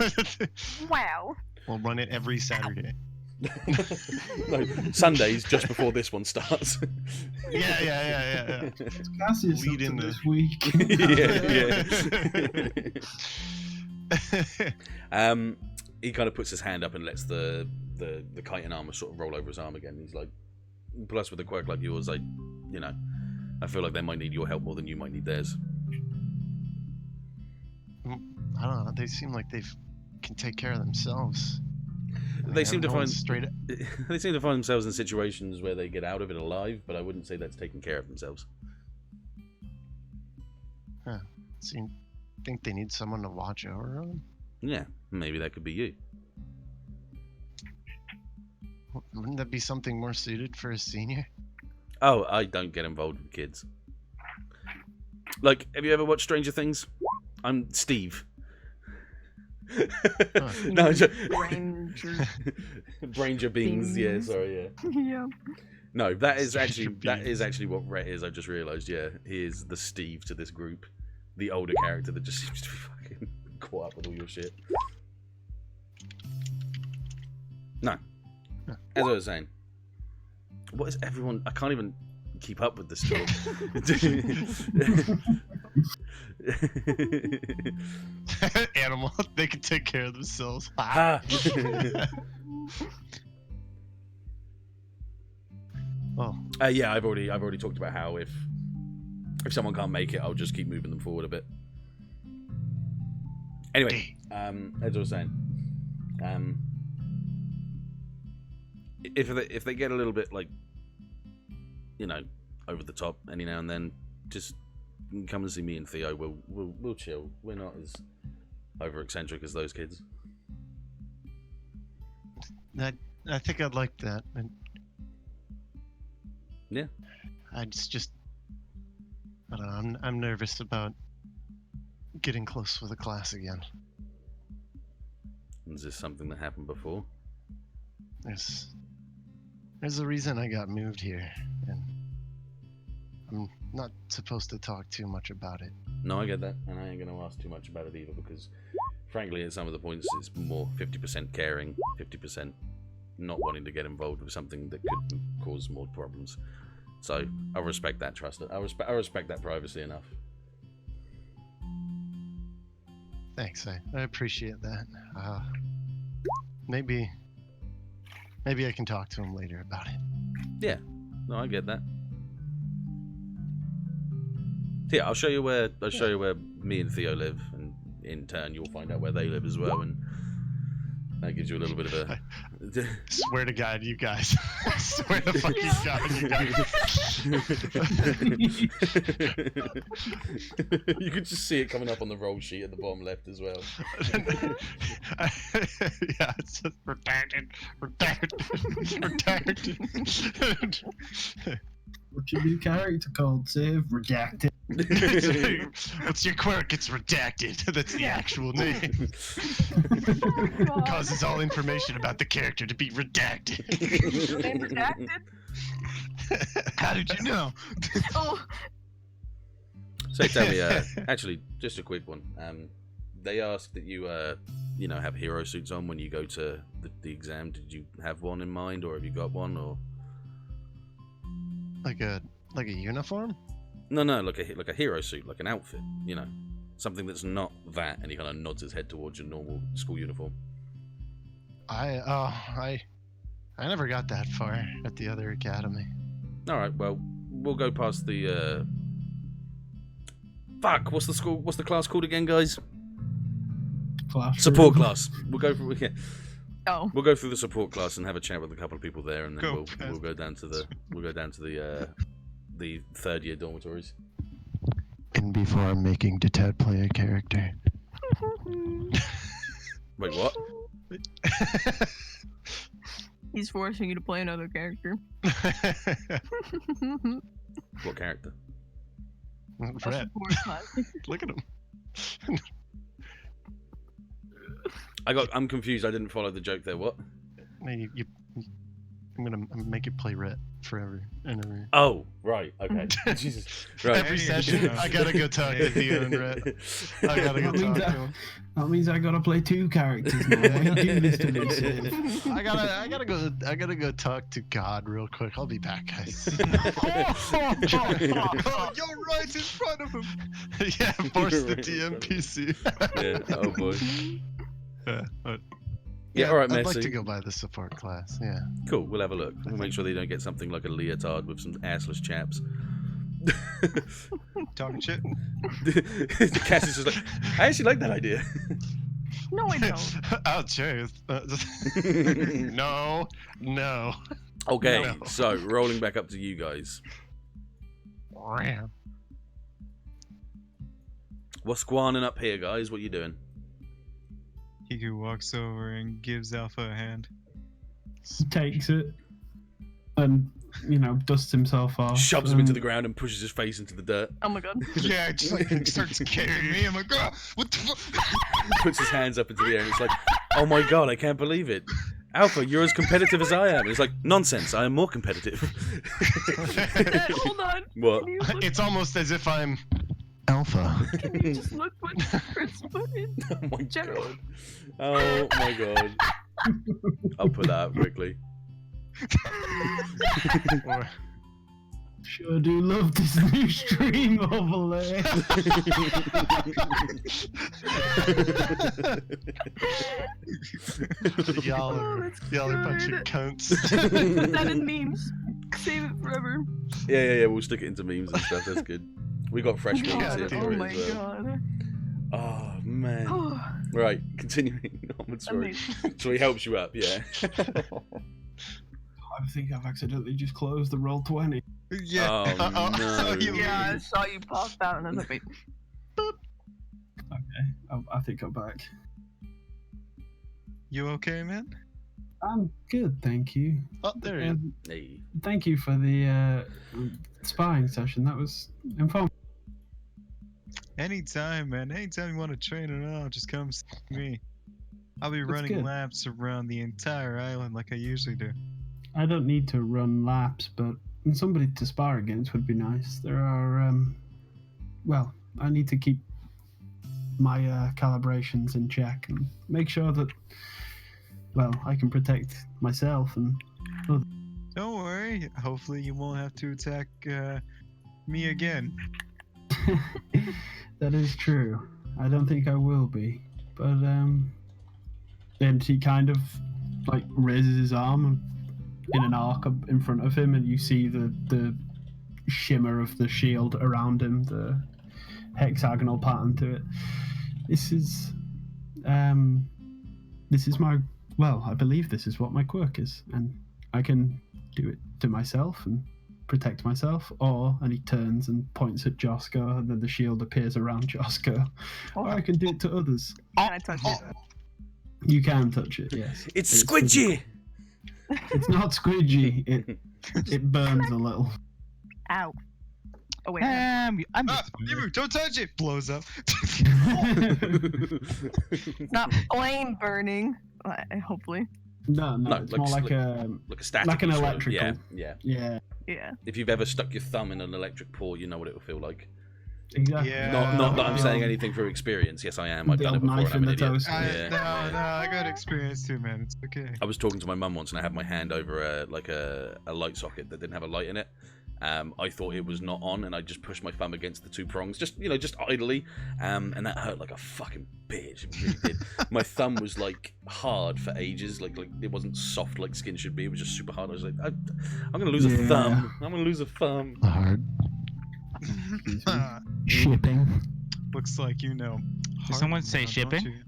Wow. We'll run it every Saturday. No, Sundays just before this one starts. Yeah. Cassie's Lead up in to the- this week. He kind of puts his hand up and lets the chitin armor sort of roll over his arm again. He's like, plus with a quirk like yours, I feel like they might need your help more than you might need theirs. I don't know. They seem like they can take care of themselves. They seem to find straight. they seem to find themselves in situations where they get out of it alive, but I wouldn't say that's taking care of themselves. Huh. Think they need someone to watch over them? Yeah, maybe that could be you. Wouldn't that be something more suited for a senior? Oh, I don't get involved with kids. Like, have you ever watched Stranger Things? I'm Steve. No, Branger Beans. Yeah, sorry, yeah. Yeah. No, that is actually what Rhett is. I just realised. Yeah, he is the Steve to this group, the older character that just seems to be fucking caught up with all your shit. No, as I was saying, what is everyone? I can't even keep up with this talk. Animal, they can take care of themselves. Ah. Oh, Yeah, I've already talked about how if someone can't make it, I'll just keep moving them forward a bit. Anyway, as I was saying, if they get a little bit like, over the top any now and then, just come and see me and Theo. We'll chill. We're not as over eccentric as those kids. I think I'd like that. And Yeah. I don't know. I'm nervous about getting close with a class again. Is this something that happened before? There's a reason I got moved here, and I'm not supposed to talk too much about it. No, I get that, and I ain't going to ask too much about it either, because frankly, at some of the points, it's more 50% caring, 50% not wanting to get involved with something that could cause more problems. So I respect that trust. I respect that privacy enough. Thanks, I appreciate that. Maybe I can talk to him later about it. Yeah, no, I get that. Yeah, I'll show you where me and Theo live, and in turn you'll find out where they live as well, and that gives you a little bit of a. Swear to God, you guys. I swear to fucking God, you guys. You could just see it coming up on the roll sheet at the bottom left as well. Yeah, it's just redacted. What's your new character called, Save? Redacted. What's your quirk? It's redacted. That's the actual name. Causes all information about the character to be redacted. Name redacted? How did you know? Oh. So tell me, actually, just a quick one. They asked that you, have hero suits on when you go to the exam. Did you have one in mind, or have you got one, or? Like a uniform? No, like a hero suit, like an outfit. Something that's not that. And he kind of nods his head towards your normal school uniform. I never got that far at the other academy. All right, well, we'll go past the. Fuck! What's the class called again, guys? Support class. We'll go through. Yeah. Oh. We'll go through the support class and have a chat with a couple of people there, and then we'll go down to the third year dormitories. And before I'm making Dettet play a character. Wait, what? He's forcing you to play another character. What character? A Brett, support class. look at him. I'm confused. I didn't follow the joke there. What? Man, I'm gonna make you play Rhett forever and ever. Oh, right. Okay. Jesus. Right. Every session, I gotta go talk to Theo and Rhett. I gotta go talk to him. That means I gotta play 2 characters now. Why you do this to me, Sid? I gotta go talk to God real quick. I'll be back, guys. You're right in front of him. Yeah, force the DMPC. Yeah. Oh boy. But Yeah. All right, I'd Messi. like to go by the support class. Yeah. Cool. We'll have a look. We'll make sure they don't get something like a leotard with some assless chaps. Talking shit. The cat is just like, I actually like that idea. No, I don't. Oh, cheers. No. Okay, No. so rolling back up to you guys. What's going on up here, guys? What you doing? Hiku walks over and gives Alpha a hand. He takes it and, dusts himself off. Shoves him into the ground and pushes his face into the dirt. Oh my god. Yeah, just like starts carrying me. I'm like, oh, what the fuck? Puts his hands up into the air and it's like, oh my god, I can't believe it. Alpha, you're as competitive as I am. It's like, nonsense, I am more competitive. Hold on. What? Can you look, It's almost as if I'm Alpha. can you just look what Chris put in? Oh my General. god. Oh my god. I'll put that up quickly. Sure do love this new stream overlay. Y'all are that's a bunch of good. cunts. Put that in memes. Save it forever. Yeah, we'll stick it into memes and stuff, that's good. We got fresh memes God, here oh for it my as well. god. Oh man. Right, continuing on. Sorry. So he helps you up, yeah. I think I've accidentally just closed the roll 20. Yeah. Oh no. Yeah, I saw you pop out and I was like, wait. Okay, I think I'm back. You okay, man? I'm good, thank you. Oh, there he is. Hey. Thank you for the spying session. That was informative. Anytime, man. Anytime you want to train at all, just come see me. I'll be That's running good. laps around the entire island like I usually do. I don't need to run laps, but somebody to spar against would be nice. There are, well, I need to keep my calibrations in check and make sure that, well, I can protect myself and others. Don't worry. Hopefully you won't have to attack me again. That is true. I don't think I will be, but then he kind of like raises his arm in an arc up in front of him, and you see the shimmer of the shield around him, the hexagonal pattern to it. This is my, well, I believe this is what my quirk is, and I can do it to myself and protect myself, and he turns and points at Josco, and then the shield appears around Josco, or I can do it to others. Can I touch it? You can touch it, yes. It's squidgy! It's not squidgy. It burns a little. Ow. Oh wait. I'm Ah, Nemu, don't touch it! Blows up. It's not flame burning. Hopefully. No, No, it's like more s- like a Like a static. like an sort of- electrical. Yeah. Yeah, Yeah. If you've ever stuck your thumb in an electric port, you know what it will feel like. exactly. Yeah. Not that I'm The saying old- anything through experience. Yes, I am. I've the done it old before knife and I'm in an the idiot. toaster. Yeah. No, I got experience too, man. It's okay. I was talking to my mum once and I had my hand over a light socket that didn't have a light in it. I thought it was not on and I just pushed my thumb against the 2 prongs, just idly, and that hurt like a fucking bitch. It really did. My thumb was like hard for ages, like it wasn't soft like skin should be. It was just super hard. I was like, I'm gonna lose a Yeah. thumb. I'm gonna lose a thumb. Hard. Shipping. Looks like you know. Did someone say Heartland, shipping? don't you?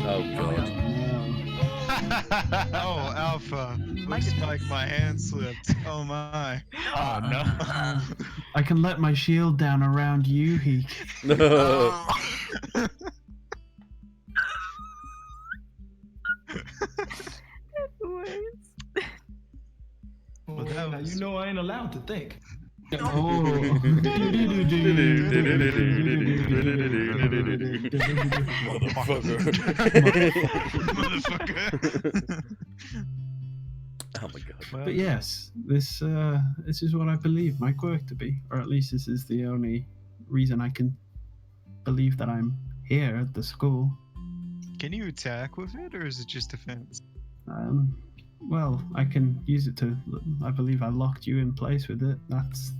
Oh god. Oh, Alpha. Looks like my hand slipped. Oh my. Oh no. I can let my shield down around you, he. No. saying that, you know I ain't allowed to think. Oh. Motherfucker. Oh my god. But yes, this is what I believe my quirk to be, or at least this is the only reason I can believe that I'm here at the school. Can you attack with it, or is it just defense? Well, I can use it to. I believe I locked you in place with it. That's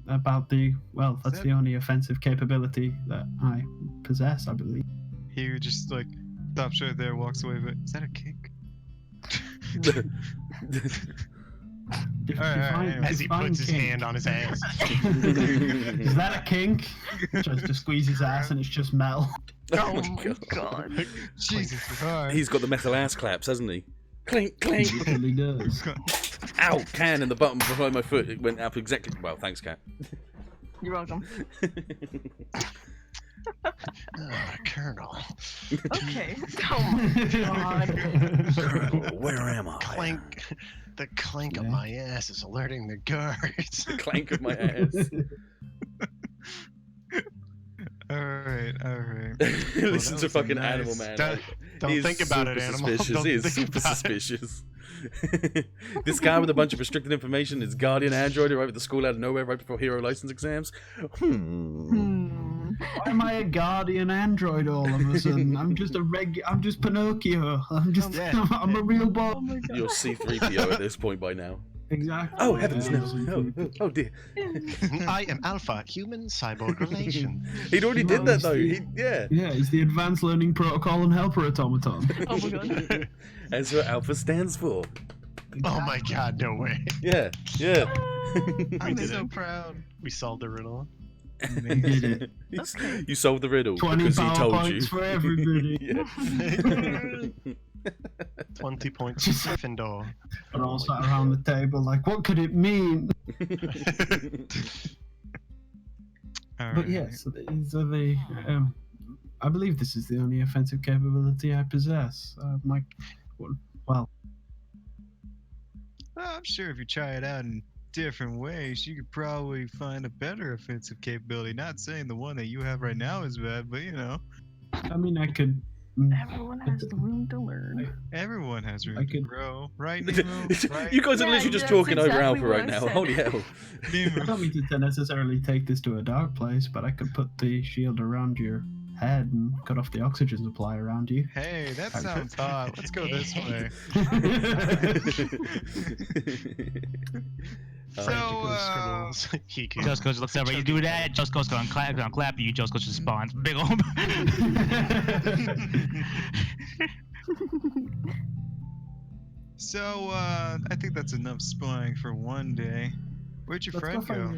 about the. Well, that's the only offensive capability that I possess, I believe. He just like stops right there, walks away. But is that a kick? As he puts his hand on his ass. Is that a kink? Tries to squeeze his ass and it's just metal. Oh my god. Jesus Christ. He's got the metal ass claps, hasn't he? Clink, clink. He really does. Ow! Can in the bottom behind my foot. It went up exactly. Well, thanks, Cat. You're welcome. Colonel. Okay. Oh my god. Colonel, where am I? Clank. The clank of my ass is alerting the guards. The clank of my ass. Alright. Listen to fucking Animal Man. Don't think about it, Animal. He is super suspicious. This guy with a bunch of restricted information is guardian android who arrived at the school out of nowhere right before hero license exams. Why am I a guardian android all of a sudden? I'm just I'm just Pinocchio. I'm a real boy. Oh my God. You're C-3PO at this point by now. Exactly. Oh heavens no. Oh dear. I am Alpha, human cyborg relation. He'd already did that though. Yeah, he's the Advanced Learning Protocol and Helper Automaton. Oh my god. That's what Alpha stands for. Oh my god, no way. Yeah. I'm so proud. We solved the riddle. We did it. Okay. You solved the riddle 20 because he power told points you. for everybody. 20 points for Gryffindor. We're all sat around the table like, what could it mean? But yes, these are the. I believe this is the only offensive capability I possess. Well, I'm sure if you try it out in different ways, you could probably find a better offensive capability. Not saying the one that you have right now is bad, but you know. I mean, I could. Everyone has the room to learn. Everyone has room to grow, right, Nemu? Right? You guys are literally just talking over Alpha right now. Holy hell. I don't mean to necessarily take this to a dark place, but I could put the shield around your head and cut off the oxygen supply around you. Hey, that sounds hot. Let's go this way. Hiku. Josco just looks over. You do that. Josco's gonna clap you. Josco just spawns. Big old. So, I think that's enough spying for one day. Where'd your friend go?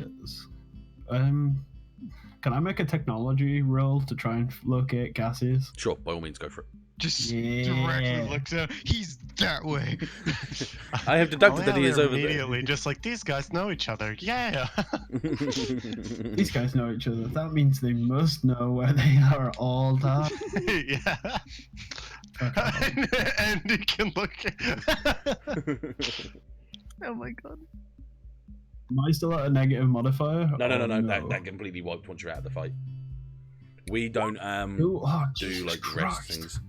Can I make a technology roll to try and locate Cassius? Sure, by all means, go for it. Just directly looks out. He's that way. I have deducted that he is over there. Immediately, just like, these guys know each other. Yeah. These guys know each other. That means they must know where they are at all times. Yeah. And he can look. Oh my god. Am I still at a negative modifier? No. That completely wiped once you're out of the fight. We don't do like rest things.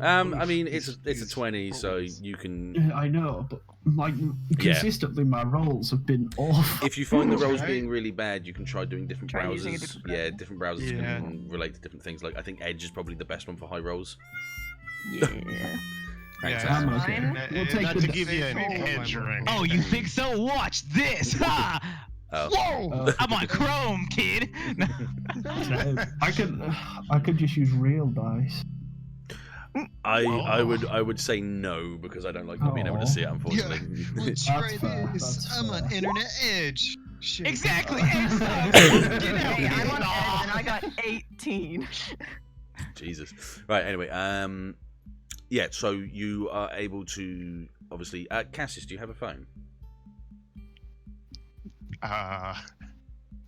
I mean, it's a 20, so you can. I know, but like consistently, my rolls have been awful. If you find the rolls being really bad, you can try doing different Try browsers. using a different browser. Different browsers can relate to different things. Like I think Edge is probably the best one for high rolls. Yeah. Thanks, Yeah, I'm okay. We'll take Not the to give you an edge or anything. Oh, you think so? Watch this! Ha! Whoa! I'm on Chrome, kid. I could just use real dice. I would say no because I don't like not being able to see it, unfortunately. Let's try this. I'm on Internet Edge. Shit. Exactly. Hey, I'm on Edge and I got 18. Jesus. Right. Anyway. Yeah. So you are able to obviously. Cassius, do you have a phone?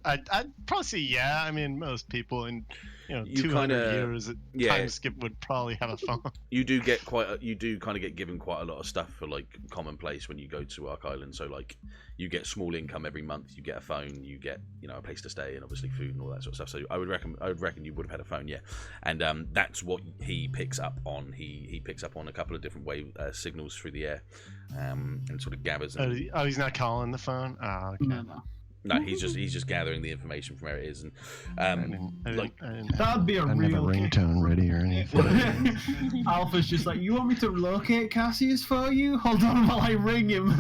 I'd probably say yeah. I mean, most people in You 200 kinda- years yeah. time skip would probably have a phone. You do kind of get given quite a lot of stuff for like commonplace when you go to Ark Island. So like you get small income every month, you get a phone, you get a place to stay, and obviously food and all that sort of stuff. So I would reckon you would have had a phone, yeah. And that's what he picks up on. He picks up on a couple of different wave signals through the air, and sort of gathers. And, Oh, he's not calling the phone. Oh, okay. no, he's just gathering the information from where it is, and that'd be a I didn't real have a ringtone ready or anything. Alpha's just like, you want me to locate Cassius for you? Hold on while I ring him.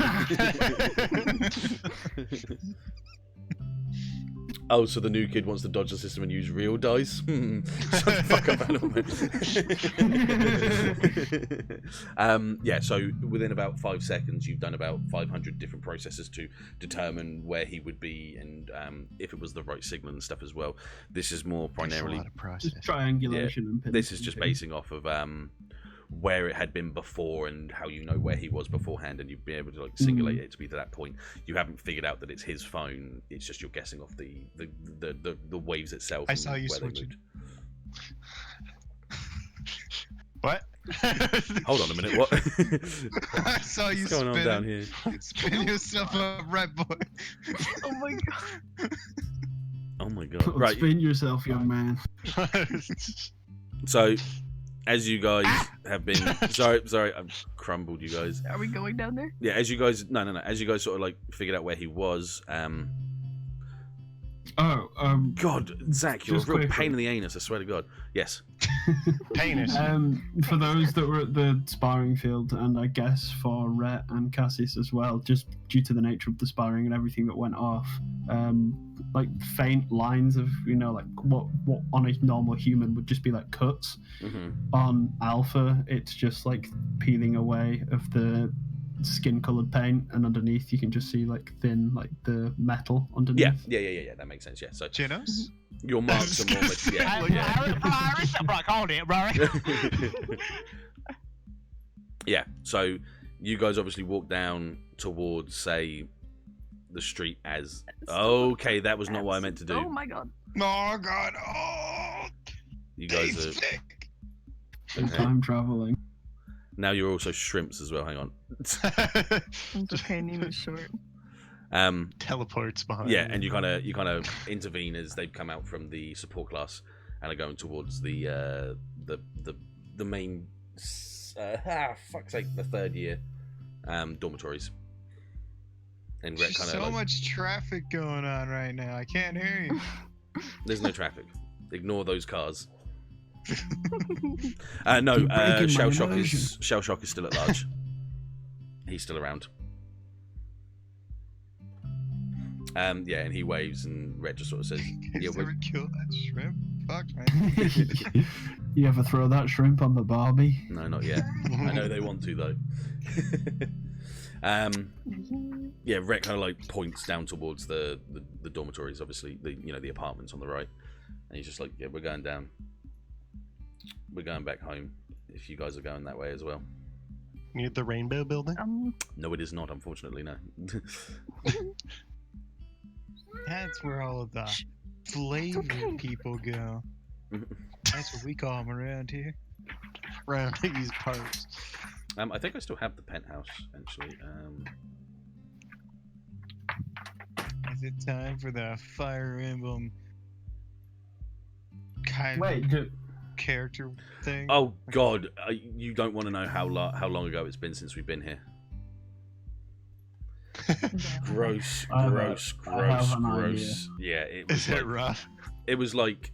Oh, so the new kid wants to dodge the system and use real dice? Shut the fuck up, Animal. Yeah, so within about 5 seconds, you've done about 500 different processes to determine where he would be and if it was the right signal and stuff as well. This is more primarily just triangulation and pin. This is just basing off of where it had been before and how you know where he was beforehand, and you'd be able to like singulate it to be to that point. You haven't figured out that it's his phone. It's just you're guessing off the waves itself. I saw you switch it. What? Hold on a minute. What? I saw you What's going on down here? spin yourself up, right, boy. Oh my god. Oh my god! Right. Spin yourself, young man. So, as you guys have been, sorry, I've crumbled you guys. Are we going down there? Yeah, as you guys, no. As you guys sort of like figured out where he was. God, Zack, you're a real pain in the anus. I swear to God. Yes. Penis. For those that were at the sparring field, and I guess for Rhett and Cassius as well, just due to the nature of the sparring and everything that went off, like faint lines of like what on a normal human would just be like cuts. On Alpha, it's just like peeling away of the skin-colored paint, and underneath you can just see like thin, like the metal underneath. Yeah. That makes sense. Yeah. So Genos? your marks are more. Yeah. So you guys obviously walk down towards, say, the street as. Okay, that was not what I meant to do. Oh my god. Oh god. Oh. You guys are. So time traveling. Now you're also shrimps as well. Hang on. It's okay, Nemu's short. Teleports behind. Yeah, and you kind of intervene as they've come out from the support class and are going towards the main fuck's sake, the third year dormitories. And Rhett There's so much traffic going on right now. I can't hear you. There's no traffic. Ignore those cars. No, Shell Shock is still at large. He's still around. Yeah, and he waves, and Red just sort of says, "You ever kill that shrimp? Fuck, man." You ever throw that shrimp on the Barbie? No, not yet. I know they want to though. Yeah, Rhett kind of like points down towards the dormitories, obviously the apartments on the right, and he's just like, "Yeah, we're going down. We're going back home. If you guys are going that way as well." Near the Rainbow Building? No, it is not. Unfortunately, no. That's where all of the flavor people go. That's what we call them around here. Around these parts. I think I still have the penthouse actually. Is it time for the Fire Emblem kind of character thing? Oh God, you don't want to know how long ago it's been since we've been here. Gross. Yeah, it was. Is it rough? It was like,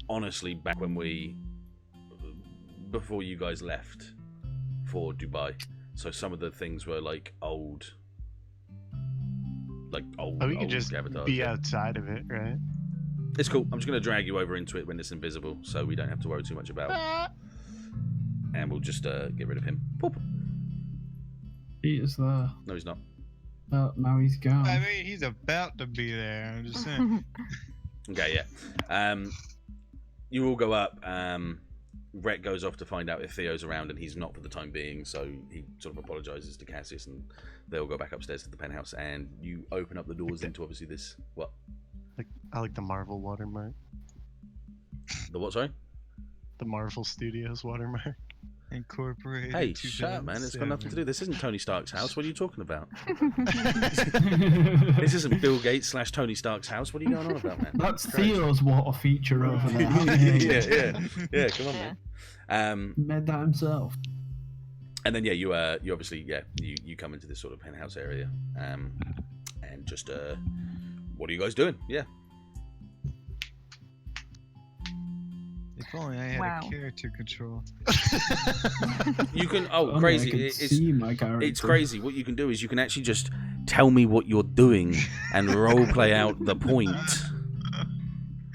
honestly, back when before you guys left for Dubai. So some of the things were like old. Oh, you can just avatars, be outside of it, right? It's cool. I'm just going to drag you over into it when it's invisible, so we don't have to worry too much about it. And we'll just get rid of him. Pop. He is there. No, he's not. Oh, now he's gone. I mean, he's about to be there. I'm just saying. Okay, yeah. You all go up. Rhett goes off to find out if Theo's around, and he's not for the time being, so he sort of apologizes to Cassius, and they'll go back upstairs to the penthouse, and you open up the doors into obviously this. What? Like I like the Marvel watermark. The what? Sorry. The Marvel Studios watermark. Incorporated. Hey, shut up, man! It's got nothing to do. This isn't Tony Stark's house. What are you talking about? This isn't Bill Gates / Tony Stark's house. What are you going on about, man? That's Christ. Theo's water feature over there. yeah. Come on, man. Made that himself. And then you obviously you come into this sort of penthouse area, and just what are you guys doing? Yeah. If only I had Wow. a character control. You can. Only Crazy! I can see my character. It's crazy. What you can do is you can actually just tell me what you're doing and role play out the point.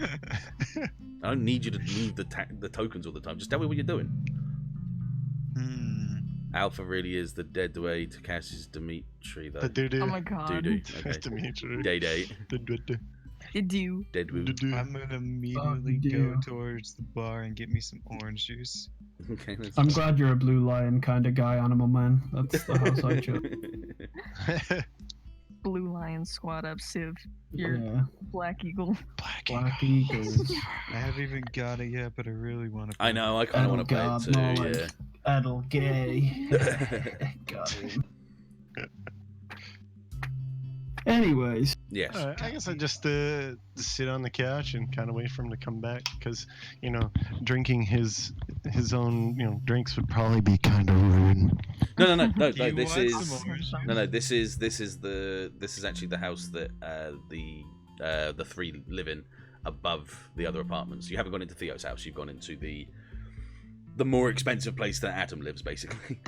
I don't need you to move the tokens all the time. Just tell me what you're doing. Alpha really is the dead way to Cassie's Dimitri, though. The doo-doo. Oh my god. Doo-doo. Okay. Dimitri. Day. The doo-doo. Did you? Dead woo. Doo-doo. I'm gonna immediately go dear. towards the bar and get me some orange juice. Okay, I'm glad you're a blue lion kind of guy, Animal Man. That's the house I chose. Blue Lion squad up, Civ. You're Yeah. Black Eagle. Black Eagles. I haven't even got it yet, but I really want to. I know. I kind of want to play it too. more like Yeah. Adult gay. Got him. Anyways, Yes. I guess I just sit on the couch and kind of wait for him to come back, because drinking his own drinks would probably be kind of rude. No. Do you This want is some orange juice? no. This is actually the house that the three live in above the other apartments. You haven't gone into Theo's house. You've gone into the more expensive place that Adam lives, basically.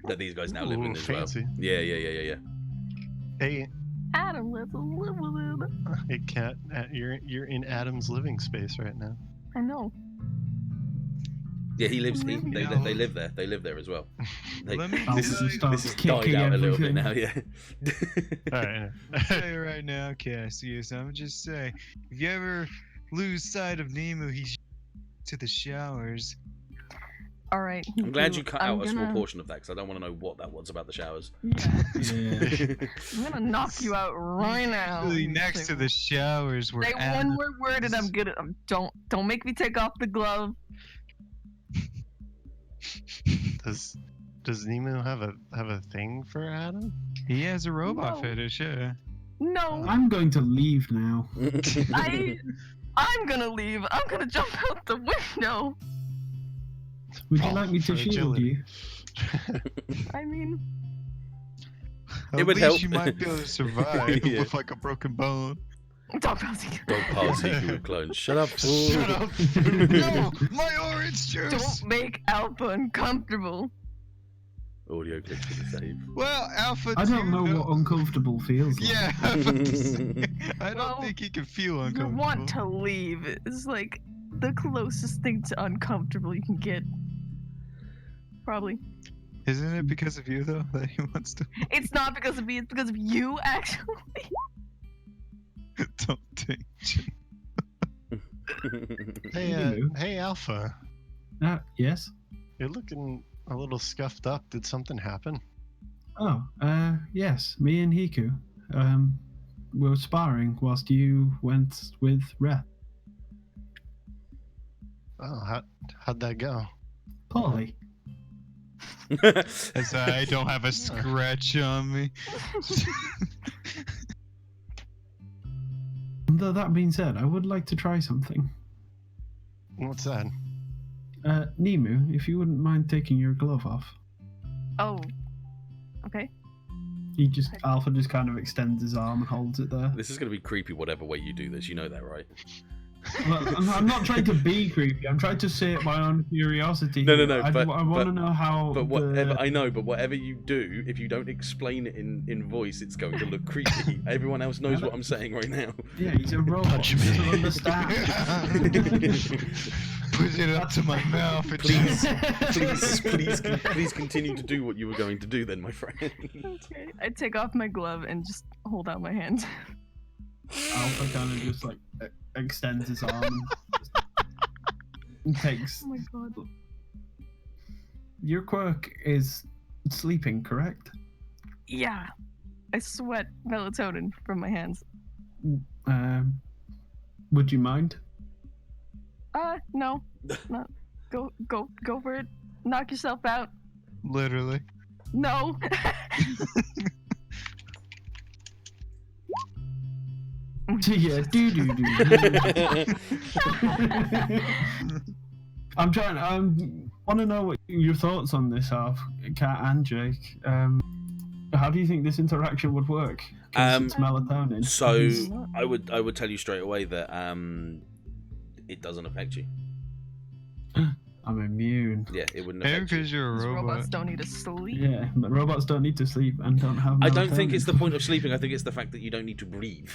That these guys now live in Ooh, as fancy. well. Yeah. Hey, Adam, let's live with him. hey, Cat, you're in Adam's living space right now. I know. Yeah, he lives. They No. live there. They live there as well. They, Let me Alpha tell you, starts this has died kicking out a little bit everything. now. Yeah. All right. I'll tell you right now, Cassius. I'm just saying, if you ever lose sight of Nemu, he's to the showers. All right. I'm glad you Hiku, cut I'm out a small gonna- portion of that because I don't want to know what that was about the showers. Yeah. Yeah. I'm gonna knock you out right now. Really next to the showers where Say Adam. one more word and I'm good. Don't make me take off the glove. Does Nemu have a thing for Adam? He has a robot No. fetish, yeah. No, I'm going to leave now. I'm gonna leave. I'm gonna jump out the window. Would you Oh, like me to for shield agility. you? I mean, It At would least help. you might be able to survive Yeah. with like a broken bone. dog bouncy. Dog pass Hiku with clones. Shut up, fool. Shut up! No, my orange juice. Don't make Alpha uncomfortable. Audio glitch for the save. Well, Alpha. I don't know too, what uncomfortable feels like. Yeah, I'm about to say, I don't Well, think he can feel You uncomfortable. want to leave is like the closest thing to uncomfortable you can get. Probably. Isn't it because of you though that he wants to? It's not because of me. It's because of you, actually. Don't take. Hey, Nemu. hey, Alpha. Yes? You're looking a little scuffed up. Did something happen? Oh, yes. Me and Hiku. Were sparring whilst you went with Reth. Oh, how'd that go? Poorly. As I don't have a scratch on me. Though that being said, I would like to try something. What's that? Nemu, if you wouldn't mind taking your glove off. Oh. Okay. Alpha just kind of extends his arm and holds it there. This is going to be creepy whatever way you do this. You know that, right? Well, I'm not trying to be creepy. I'm trying to sate my own curiosity. No, I want to know how. But whatever I know, but whatever you do, if you don't explain it in voice, it's going to look creepy. Everyone else knows what I'm saying right now. Yeah, he's a robot. He doesn't understand. Put it up to my mouth. Please continue to do what you were going to do, then, my friend. Okay. I take off my glove and just hold out my hand. Alpha kind of just like extends his arm and takes. Oh my god. Your quirk is sleeping, correct? Yeah. I sweat melatonin from my hands. Would you mind? No. No. Go for it. Knock yourself out. Literally. No. Yeah, do. I'm trying. I want to know what your thoughts on this are, Kat and Jake. How do you think this interaction would work? 'Cause it's melatonin. So I would tell you straight away that it doesn't affect you. I'm immune. Yeah, it wouldn't Maybe affect you. because you're a robot. Robots don't need to sleep. Yeah, but robots don't need to sleep and don't have. I don't think melatonin. it's the point of sleeping. I think it's the fact that you don't need to breathe.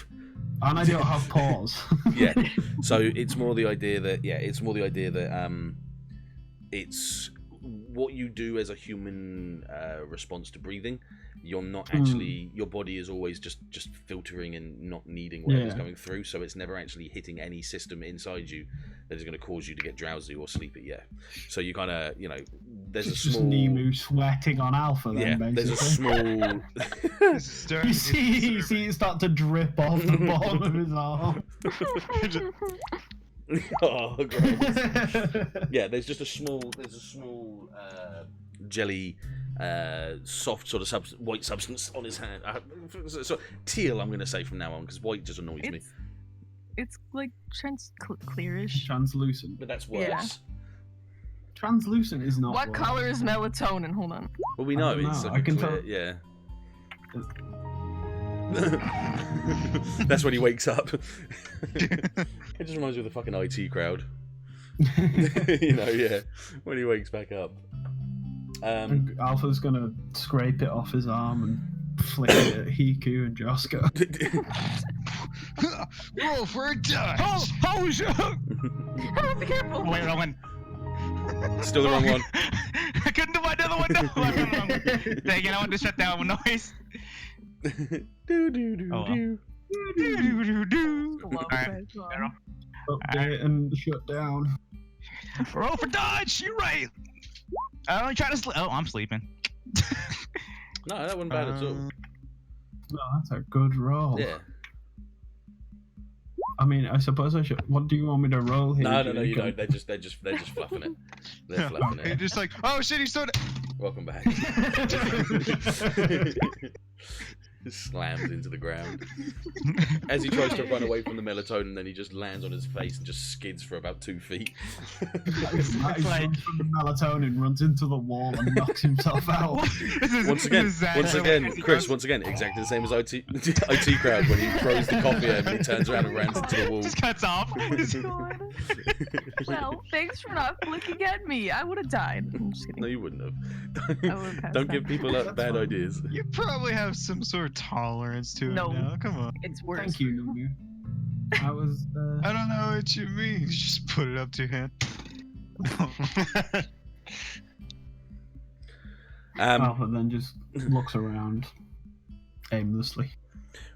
And I don't have paws. Yeah. So it's more the idea that it's what you do as a human response to breathing. You're not actually your body is always just filtering and not needing whatever's going through, so it's never actually hitting any system inside you that is going to cause you to get drowsy or sleepy. Yeah. So you kind of there's It's a small just Nemu sweating on Alpha. Then, basically. there's a small You see it start to drip off the bottom of his arm. oh, gross. Yeah, there's a small jelly, soft sort of white substance on his hand. So teal, I'm going to say from now on, because white just annoys me. It's like clearish. Translucent. But that's worse. Yeah. Translucent is not. What worse. color is melatonin? Hold on. Well, we know I don't it's know. like I can clear, tell. yeah. That's when he wakes up. It just reminds me of the fucking IT crowd. Yeah, when he wakes back up. Alpha's gonna scrape it off his arm and flick it at Hiku and Josco. Roll for a dodge. Oh shit! Be careful. Wait, wrong one. Still the wrong one. I couldn't do my other one. No, wrong. Dang it! I want to shut down noise. Update and shut down. Roll for dodge. You're right. I'm only trying to sleep. Oh, I'm sleeping. No, that wasn't bad at all. No, that's a good roll. Yeah. I mean, I suppose I should. What do you want me to roll here? No, you Jacob? don't. They're just fluffing it. They're fluffing You're it. just like, oh shit, he stood. Welcome back. Slams into the ground. As he tries to run away from the melatonin, then he just lands on his face and just skids for about 2 feet. He runs from the melatonin, runs into the wall, and knocks himself out. Once again, Chris, exactly the same as IT crowd when he throws the coffee at him and he turns around and runs into the wall. Just cuts off. Well, thanks for not looking at me. I would have died. I'm just kidding. No, you wouldn't have. I would've passed Don't out. give people bad ideas. You probably have some sort of tolerance to No. it now. Come on. It's worse. Thank you, Nemu. I was. I don't know what you mean. You just put it up to him. Alpha then just looks around aimlessly.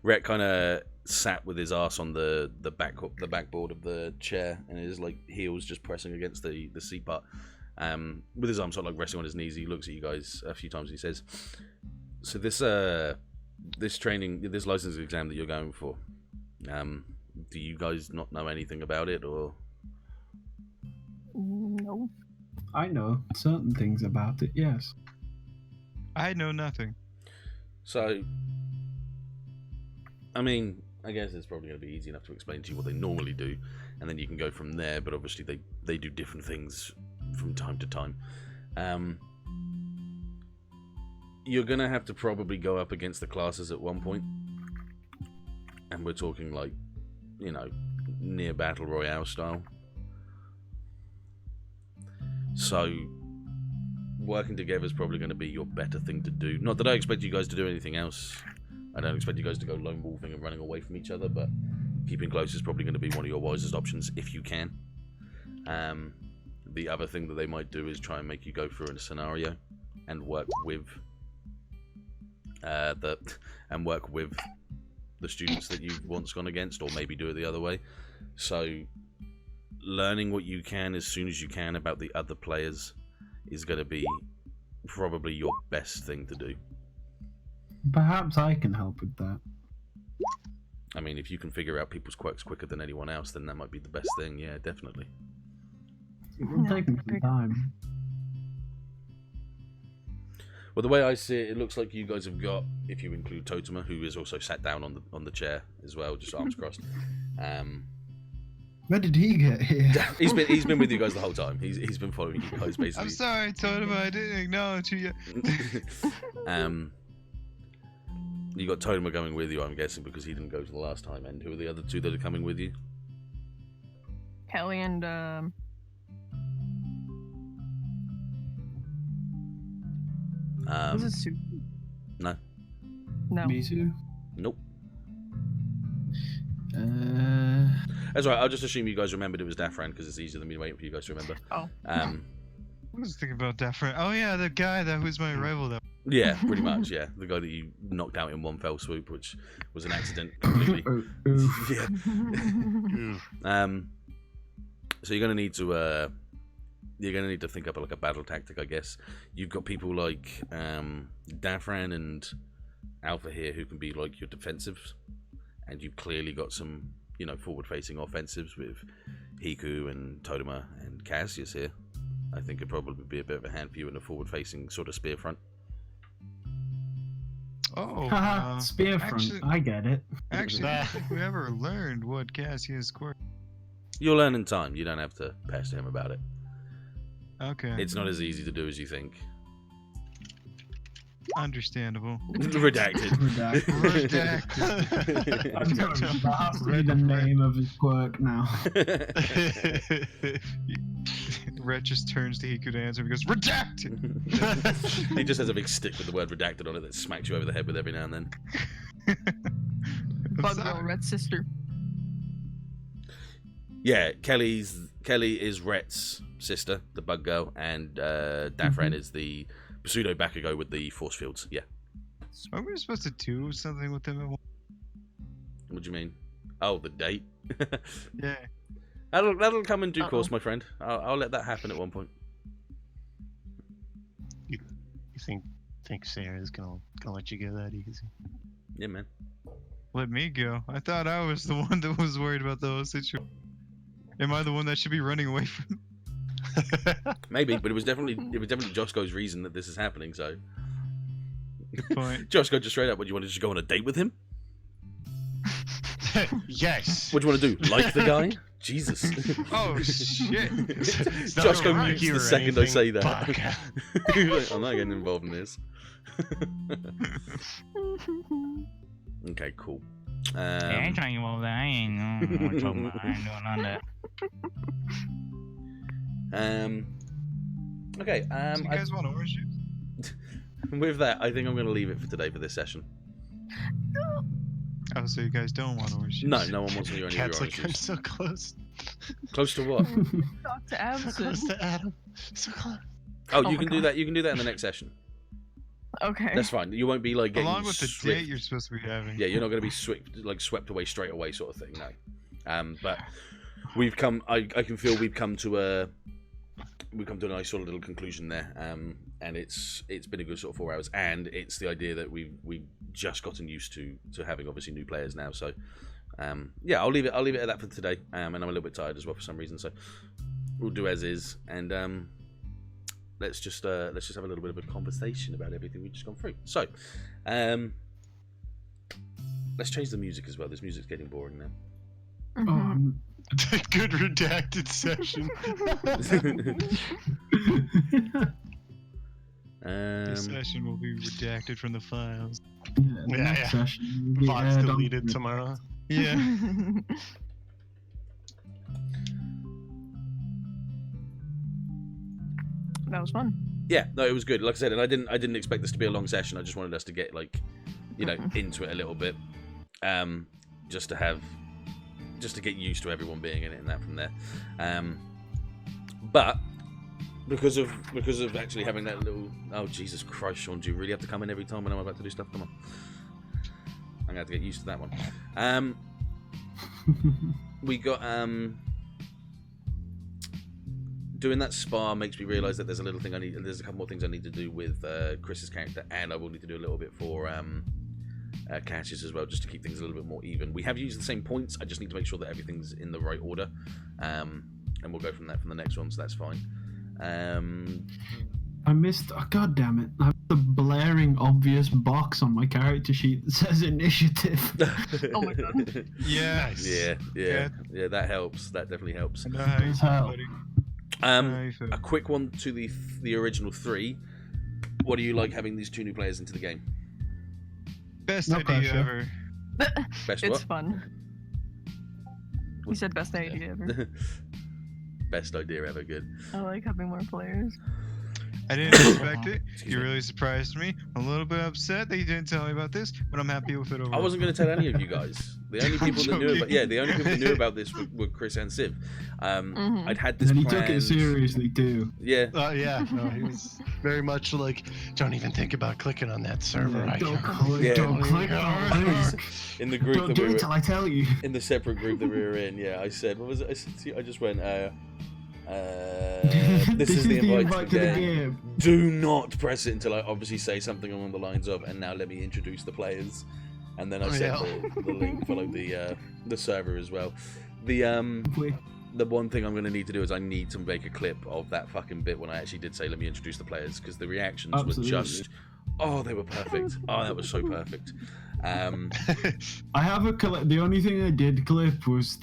Rhett kind of sat with his ass on the backboard of the chair and his heels just pressing against the seat part. With his arm sort of resting on his knees, he looks at you guys a few times and he says, "So this license exam that you're going for, do you guys not know anything about it, or?" No. I know certain things about it, yes. I know nothing. So, I mean, I guess it's probably going to be easy enough to explain to you what they normally do, and then you can go from there, but obviously they do different things from time to time. You're going to have to probably go up against the classes at one point, and we're talking near Battle Royale style. So, working together is probably going to be your better thing to do. Not that I expect you guys to do anything else. I don't expect you guys to go lone wolfing and running away from each other, but keeping close is probably going to be one of your wisest options if you can. The other thing that they might do is try and make you go through a scenario and work with the students that you've once gone against, or maybe do it the other way. So learning what you can as soon as you can about the other players is going to be probably your best thing to do. Perhaps I can help with that. I mean, if you can figure out people's quirks quicker than anyone else, then that might be the best thing. Yeah, definitely. It will take me some time. Well, the way I see it, it looks like you guys have got, if you include Totema, who is also sat down on the chair as well, just arms crossed. Where did he get here? He's been with you guys the whole time. He's been following you guys basically. I'm sorry, Totema, I didn't acknowledge you yet. You got Totema going with you, I'm guessing, because he didn't go to the last time. And who are the other two that are coming with you? Kelly and was it Sue? No. No. Misu? Nope. That's right. I'll just assume you guys remembered it was Dafran because it's easier than me waiting for you guys to remember. Oh. I was thinking about Dafran. Oh yeah, the guy that was my rival. That. Yeah, pretty much. Yeah, the guy that you knocked out in one fell swoop, which was an accident completely. Yeah. So you're gonna need to think up like a battle tactic, I guess. You've got people like Dafran and Alpha here who can be like your defensives, and you've clearly got some, you know, forward-facing offensives with Hiku and Totema and Cassius here. I think it'd probably be a bit of a hand for you in a forward-facing sort of spear front. Oh, spear front. actually- I get it. Actually, I don't think we ever learned what Cassius' quirk. You'll learn in time. You don't have to pester him about it. Okay. It's not as easy to do as you think. Understandable. Redacted. Redacted. I'm going to read the name of his quirk now. Rhett just turns to Hiku to answer and goes, redacted! He just has a big stick with the word redacted on it that smacks you over the head with every now and then. Bug girl, Red's sister. Yeah, Kelly is Rhett's sister, the bug girl, and Dafran is the pseudo Bakugo with the force fields. Yeah. Are we supposed to do something with them? What do you mean? Oh, the date? Yeah. That'll come in due course, my friend. I'll let that happen at one point. You think Sarah's gonna let you go that easy? Yeah, man. Let me go. I thought I was the one that was worried about the whole situation. Am I the one that should be running away from? Maybe, but it was definitely Josco's reason that this is happening. So, good point. Josco, just straight up, what do you want to just go on a date with him? Yes. What do you want to do? Like the guy? Jesus. Oh shit. Josco mutes the second I say that. He's like, I'm not getting involved in this. Okay, cool. I ain't trying to involve that. I ain't talking about. I ain't doing none of that. Okay. So you guys want orange juice? With that, I think I'm going to leave it for today for this session. Oh, so you guys don't want orange juice? No, no one wants any of your Cat's orange like, I'm juice. so close. Close to what? Talk to So Absent. close to Adam. So close. Oh, Oh you my can do God. that. You can do that in the next session. Okay. That's fine. You won't be like getting Along with the swift. date you're supposed to be having. Yeah, you're not going to be swept away straight away, sort of thing. No. But we've come. I can feel we've come to a a nice sort of little conclusion there. And it's been a good sort of 4 hours, and it's the idea that we've just gotten used to having obviously new players now. So yeah, I'll leave it at that for today. And I'm a little bit tired as well for some reason, so we'll do as is, and let's just have a little bit of a conversation about everything we've just gone through. So let's change the music as well. This music's getting boring now. Mhm. Good redacted session. This session will be redacted from the files. Yeah. Session will be Files aired on- deleted tomorrow. Yeah. That was fun. Yeah, no, it was good. Like I said, and I didn't expect this to be a long session. I just wanted us to get into it a little bit, just to get used to everyone being in it and that from there. But because of actually having that little, oh Jesus Christ, Sean, do you really have to come in every time when I'm about to do stuff? Come on, I'm gonna have to get used to that one. We got doing that spa makes me realise that there's a couple more things I need to do with Chris's character, and I will need to do a little bit for catches as well, just to keep things a little bit more even. We have used the same points. I just need to make sure that everything's in the right order, and we'll go from that from the next one. So that's fine. I missed. Oh, God damn it! I have the blaring obvious box on my character sheet that says initiative. Oh my god. Yeah. Yeah. That helps. That definitely helps. Nice, How? buddy. A quick one to the original 3. What do you like having these 2 new players into the game? Best No idea pressure. ever. Best It's what? fun. You said best idea ever. Best idea ever. Good. I like having more players. I didn't expect it. You really surprised me. I'm a little bit upset that you didn't tell me about this, but I'm happy with it overall. I wasn't going to tell any of you guys. The only people that knew about the only people that knew about this were Chris and Civ. I'd had this. And he planned. took it seriously too. Yeah. Yeah, no, he was very much like, don't even think about clicking on that server Don't icon. click. Yeah. Don't click. In the group Don't that do we it were till I tell you. in the separate group that we were in, yeah, I said, what was it? I said to you, I just went, this is the invite to the game. Do not press it until I obviously say something along the lines of, and now let me introduce the players. And then I sent the link for like the server as well. The one thing I'm going to need to do is I need to make a clip of that fucking bit when I actually did say let me introduce the players, because the reactions were just, oh, they were perfect. Oh, that was so perfect. I have a clip. The only thing I did clip was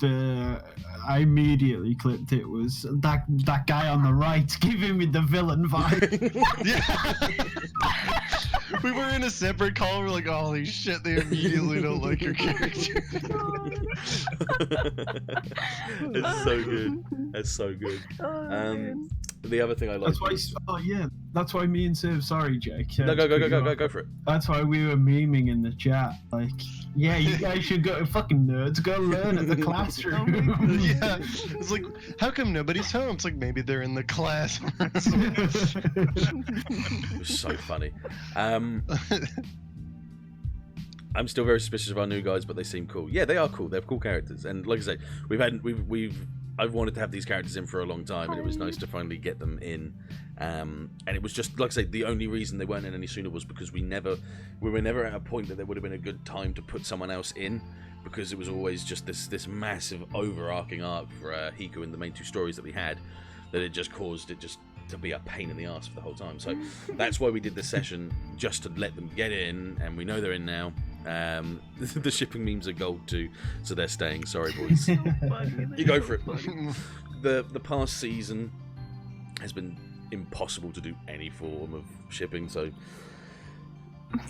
I immediately clipped it was that guy on the right giving me the villain vibe. We were in a separate call. We're like, holy shit, they immediately don't like your character. It's so good. That's so good. The other thing I like. That's why me and Civ. Sorry, Jake. No, go for it. That's why we were memeing in the chat. Like, yeah, you guys should go. Fucking nerds, go learn at the classroom. Yeah, it's like, how come nobody's home? It's like maybe they're in the class. It was so funny. I'm still very suspicious of our new guys, but they seem cool. Yeah, they are cool. They're cool characters, and like I say, I've wanted to have these characters in for a long time, and it was nice to finally get them in. And it was just, like I say, the only reason they weren't in any sooner was because we were never at a point that there would have been a good time to put someone else in, because it was always just this massive overarching arc for Hiku and the main 2 stories that we had, that it just caused it just to be a pain in the ass for the whole time. So that's why we did this session, just to let them get in, and we know they're in now. The shipping memes are gold too, so they're staying. Sorry, boys. You go for it. The past season has been impossible to do any form of shipping, so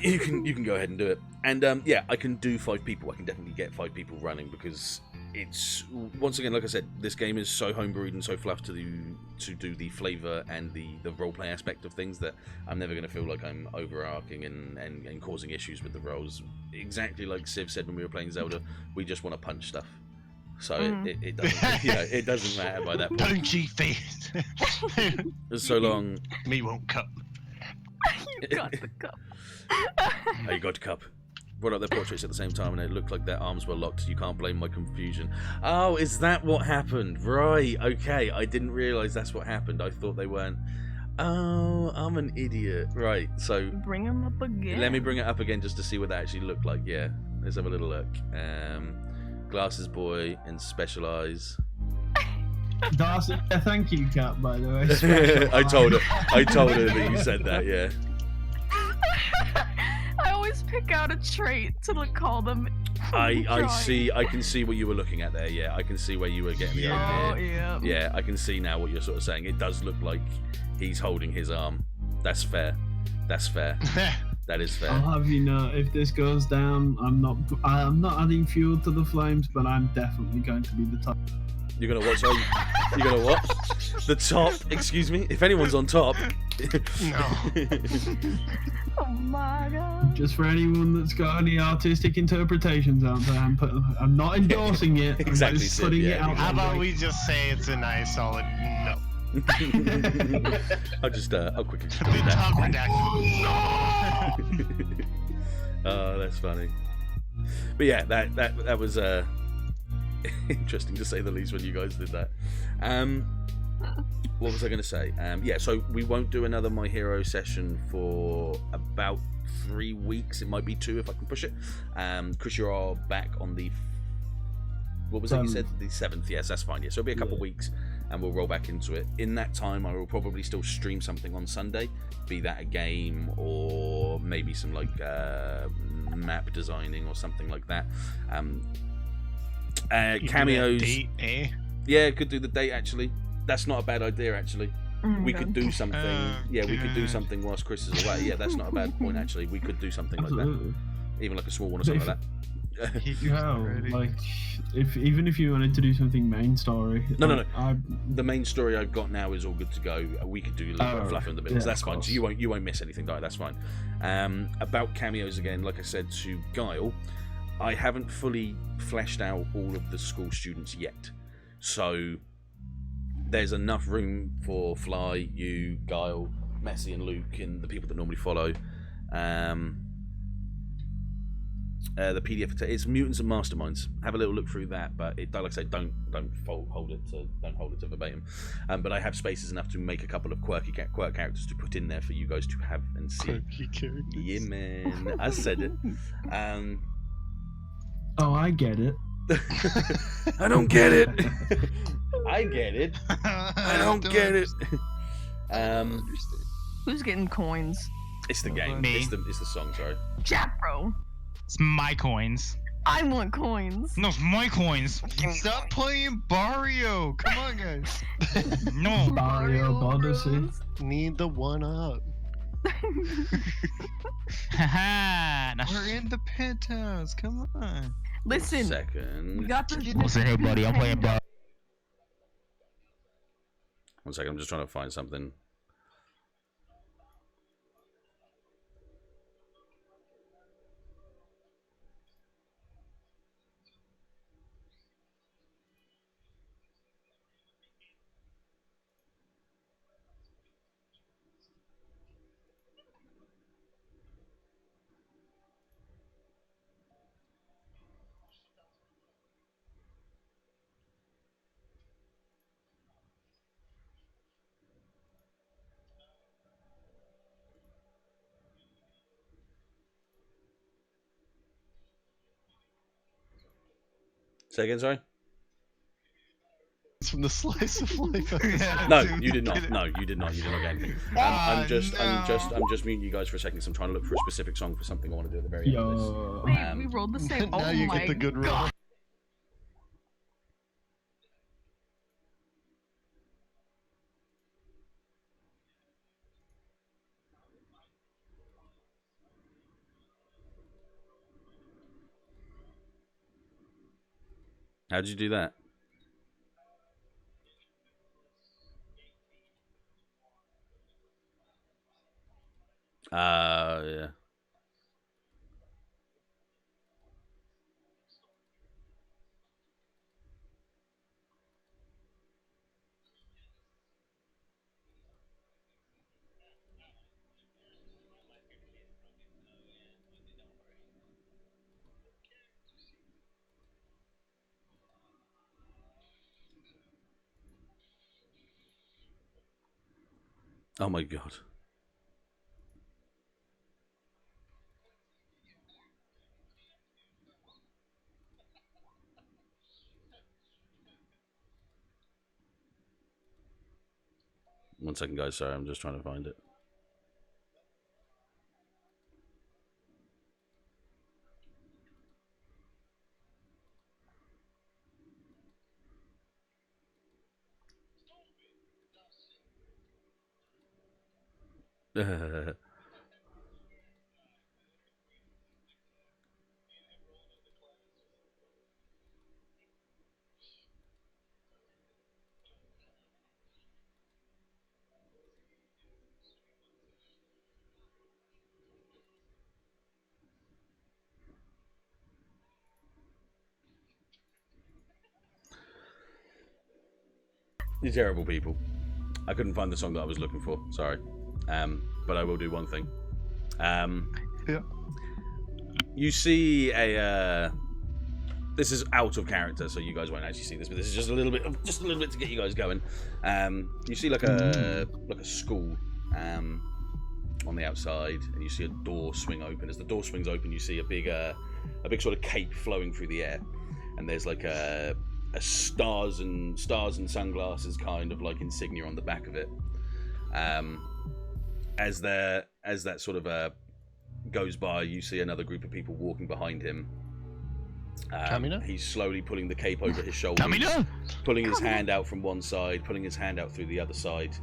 you can go ahead and do it. And yeah, I can do 5 people. I can definitely get 5 people running, because it's, once again, like I said, this game is so homebrewed and so fluffed to do the flavour and the roleplay aspect of things, that I'm never going to feel like I'm overarching and causing issues with the roles. Exactly like Civ said when we were playing Zelda, we just want to punch stuff. So it doesn't, it doesn't matter by that point. Punchy face. So long. Me won't cup. You got the cup. Oh, you got the cup. Brought up their portraits at the same time, and it looked like their arms were locked. You can't blame my confusion. Oh, is that what happened? Right, okay. I didn't realise that's what happened. I thought they weren't. Oh, I'm an idiot. Right, so... Bring them up again. Let me bring it up again just to see what that actually looked like. Yeah, let's have a little look. Glasses boy and specialise. Darcy, yeah, thank you, Kat, by the way. I told her that you said that, yeah. I always pick out a trait to call them. I can see what you were looking at there. Yeah, I can see where you were getting the idea. Yeah, I can see now what you're sort of saying. It does look like he's holding his arm. That's fair. That is fair. I'll have you know, if this goes down, I'm not adding fuel to the flames, but I'm definitely going to be the top. You're gonna what? Sorry, you're gonna what? The top? Excuse me. If anyone's on top. No. Oh my god. Just for anyone that's got any artistic interpretations out there, I'm not endorsing it. Exactly, I'm just putting it out. How about we just say it's a nice solid no? I'll quickly do The that. top redaction. No. Oh, that's funny. But yeah, that was interesting to say the least when you guys did that. What was I going to say? Yeah, so we won't do another My Hero session for about 3 weeks. It might be 2 if I can push it. Chris, you are back on the... What was it you said? The 7th. Yes, that's fine. Yeah, so it'll be a couple of weeks and we'll roll back into it. In that time, I will probably still stream something on Sunday, be that a game or maybe some like map designing or something like that. Cameos. Date, eh? Yeah, could do the date actually. That's not a bad idea actually. We could do something. Yeah, we could do something whilst Chris is away. Yeah, that's not a bad point actually. We could do something like that, even like a small one or something like that. No, like even if you wanted to do something main story. No. The main story I've got now is all good to go. We could do a little bit of fluff in the middle. That's fine. So you won't miss anything, though. That's fine. About cameos again, like I said to Guile, I haven't fully fleshed out all of the school students yet. So there's enough room for Fly, you, Guile, Messi, and Luke, and the people that normally follow. The PDF it's Mutants and Masterminds. Have a little look through that, but it, like I say, don't hold it to verbatim. But I have spaces enough to make a couple of quirk characters to put in there for you guys to have and see. Quirky characters. Yeah, man, I said it. Oh, I get it. I don't get it. I get it. I don't get it. Who's getting coins? It's the game. Me. It's the song. Sorry. Jafro. It's my coins. I want coins. No, it's my coins. Stop playing Barrio. Come on, guys. No. Mario Odyssey. Need the one up. Haha. We're in the penthouse. Come on. Listen, Second. we got this. Listen here, buddy. I'm playing Barrio. 1 second. I'm just trying to find something. Say again, sorry. It's from the slice of life. No, you did not. No, you did not. You did not get anything. I'm just muting you guys for a second. So I'm trying to look for a specific song for something I want to do at the very end of this. Wait, we rolled the same. Now Oh you my get the good roll. God. How did you do that? Yeah. Oh my god. One second, guys. Sorry, I'm just trying to find it. You terrible people. I couldn't find the song that I was looking for. Sorry. But I will do one thing. Yeah. You see this is out of character, so you guys won't actually see this, but this is just a little bit to get you guys going. You see like a school on the outside, and you see a door swing open. As the door swings open, you see a big sort of cape flowing through the air, and there's like a stars and sunglasses kind of like insignia on the back of it. As that sort of goes by, you see another group of people walking behind him. He's slowly pulling the cape over his shoulders, pulling his hand out from one side, pulling his hand out through the other side,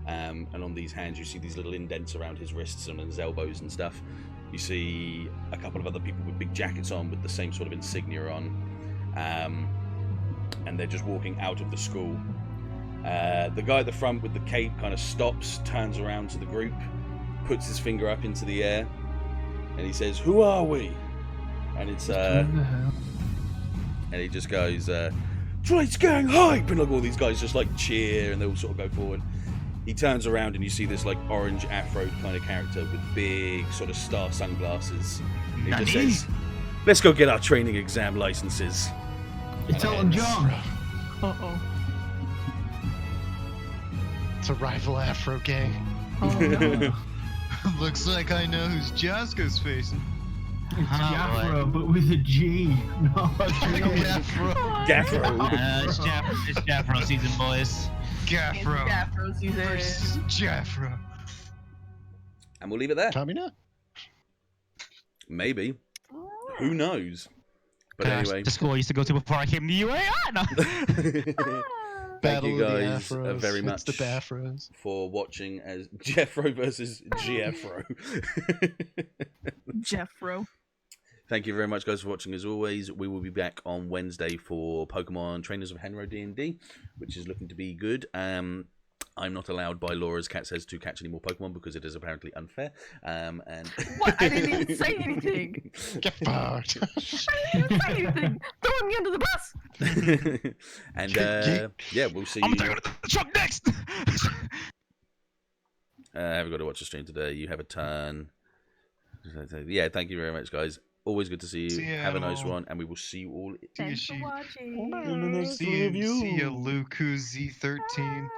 and on these hands you see these little indents around his wrists and his elbows and stuff. You see a couple of other people with big jackets on with the same sort of insignia on, and they're just walking out of the school. The guy at the front with the cape kind of stops, turns around to the group, puts his finger up into the air, and he says, "Who are we?" And it's and he just goes, "Drake's gang hype!" And like all these guys just like cheer, and they all sort of go forward. He turns around and you see this like orange afro kind of character with big sort of star sunglasses. He just says, "Let's go get our training exam licenses." It's Elton John. Uh-oh. It's a rival Afro gang. Oh, no. Looks like I know who's Josco's facing. It's Jafro, but with a G, not a G. Jafro. It's Jafro season, boys. Jafro. Jafro season. Versus Jafro. And we'll leave it there. Kamina? Maybe. Who knows? But Gosh, anyway. the school I used to go to before I came to UA. No. Thank you Battle of the guys Afros. very It's much the Bafros. for watching as Jeffro versus Jeffro. Jeffro. Thank you very much, guys, for watching. As always, we will be back on Wednesday for Pokemon Trainers of Henro D&D, which is looking to be good. I'm not allowed by law, as Kat says, to catch any more Pokemon because it is apparently unfair. And What? I didn't even say anything. Get fucked. I didn't even say anything. Throw me under the bus. and yeah, we'll see I'm you. gonna take the truck next. Have got to watch the stream today. You have a turn. Yeah, thank you very much, guys. Always good to see you. See ya. Have a nice one, and we will see you all. Thanks for watching. See ya, Luku Z13.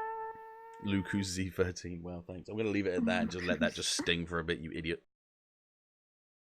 Luku Z13. Well, thanks. I'm going to leave it at that and just let that just sting for a bit, you idiot.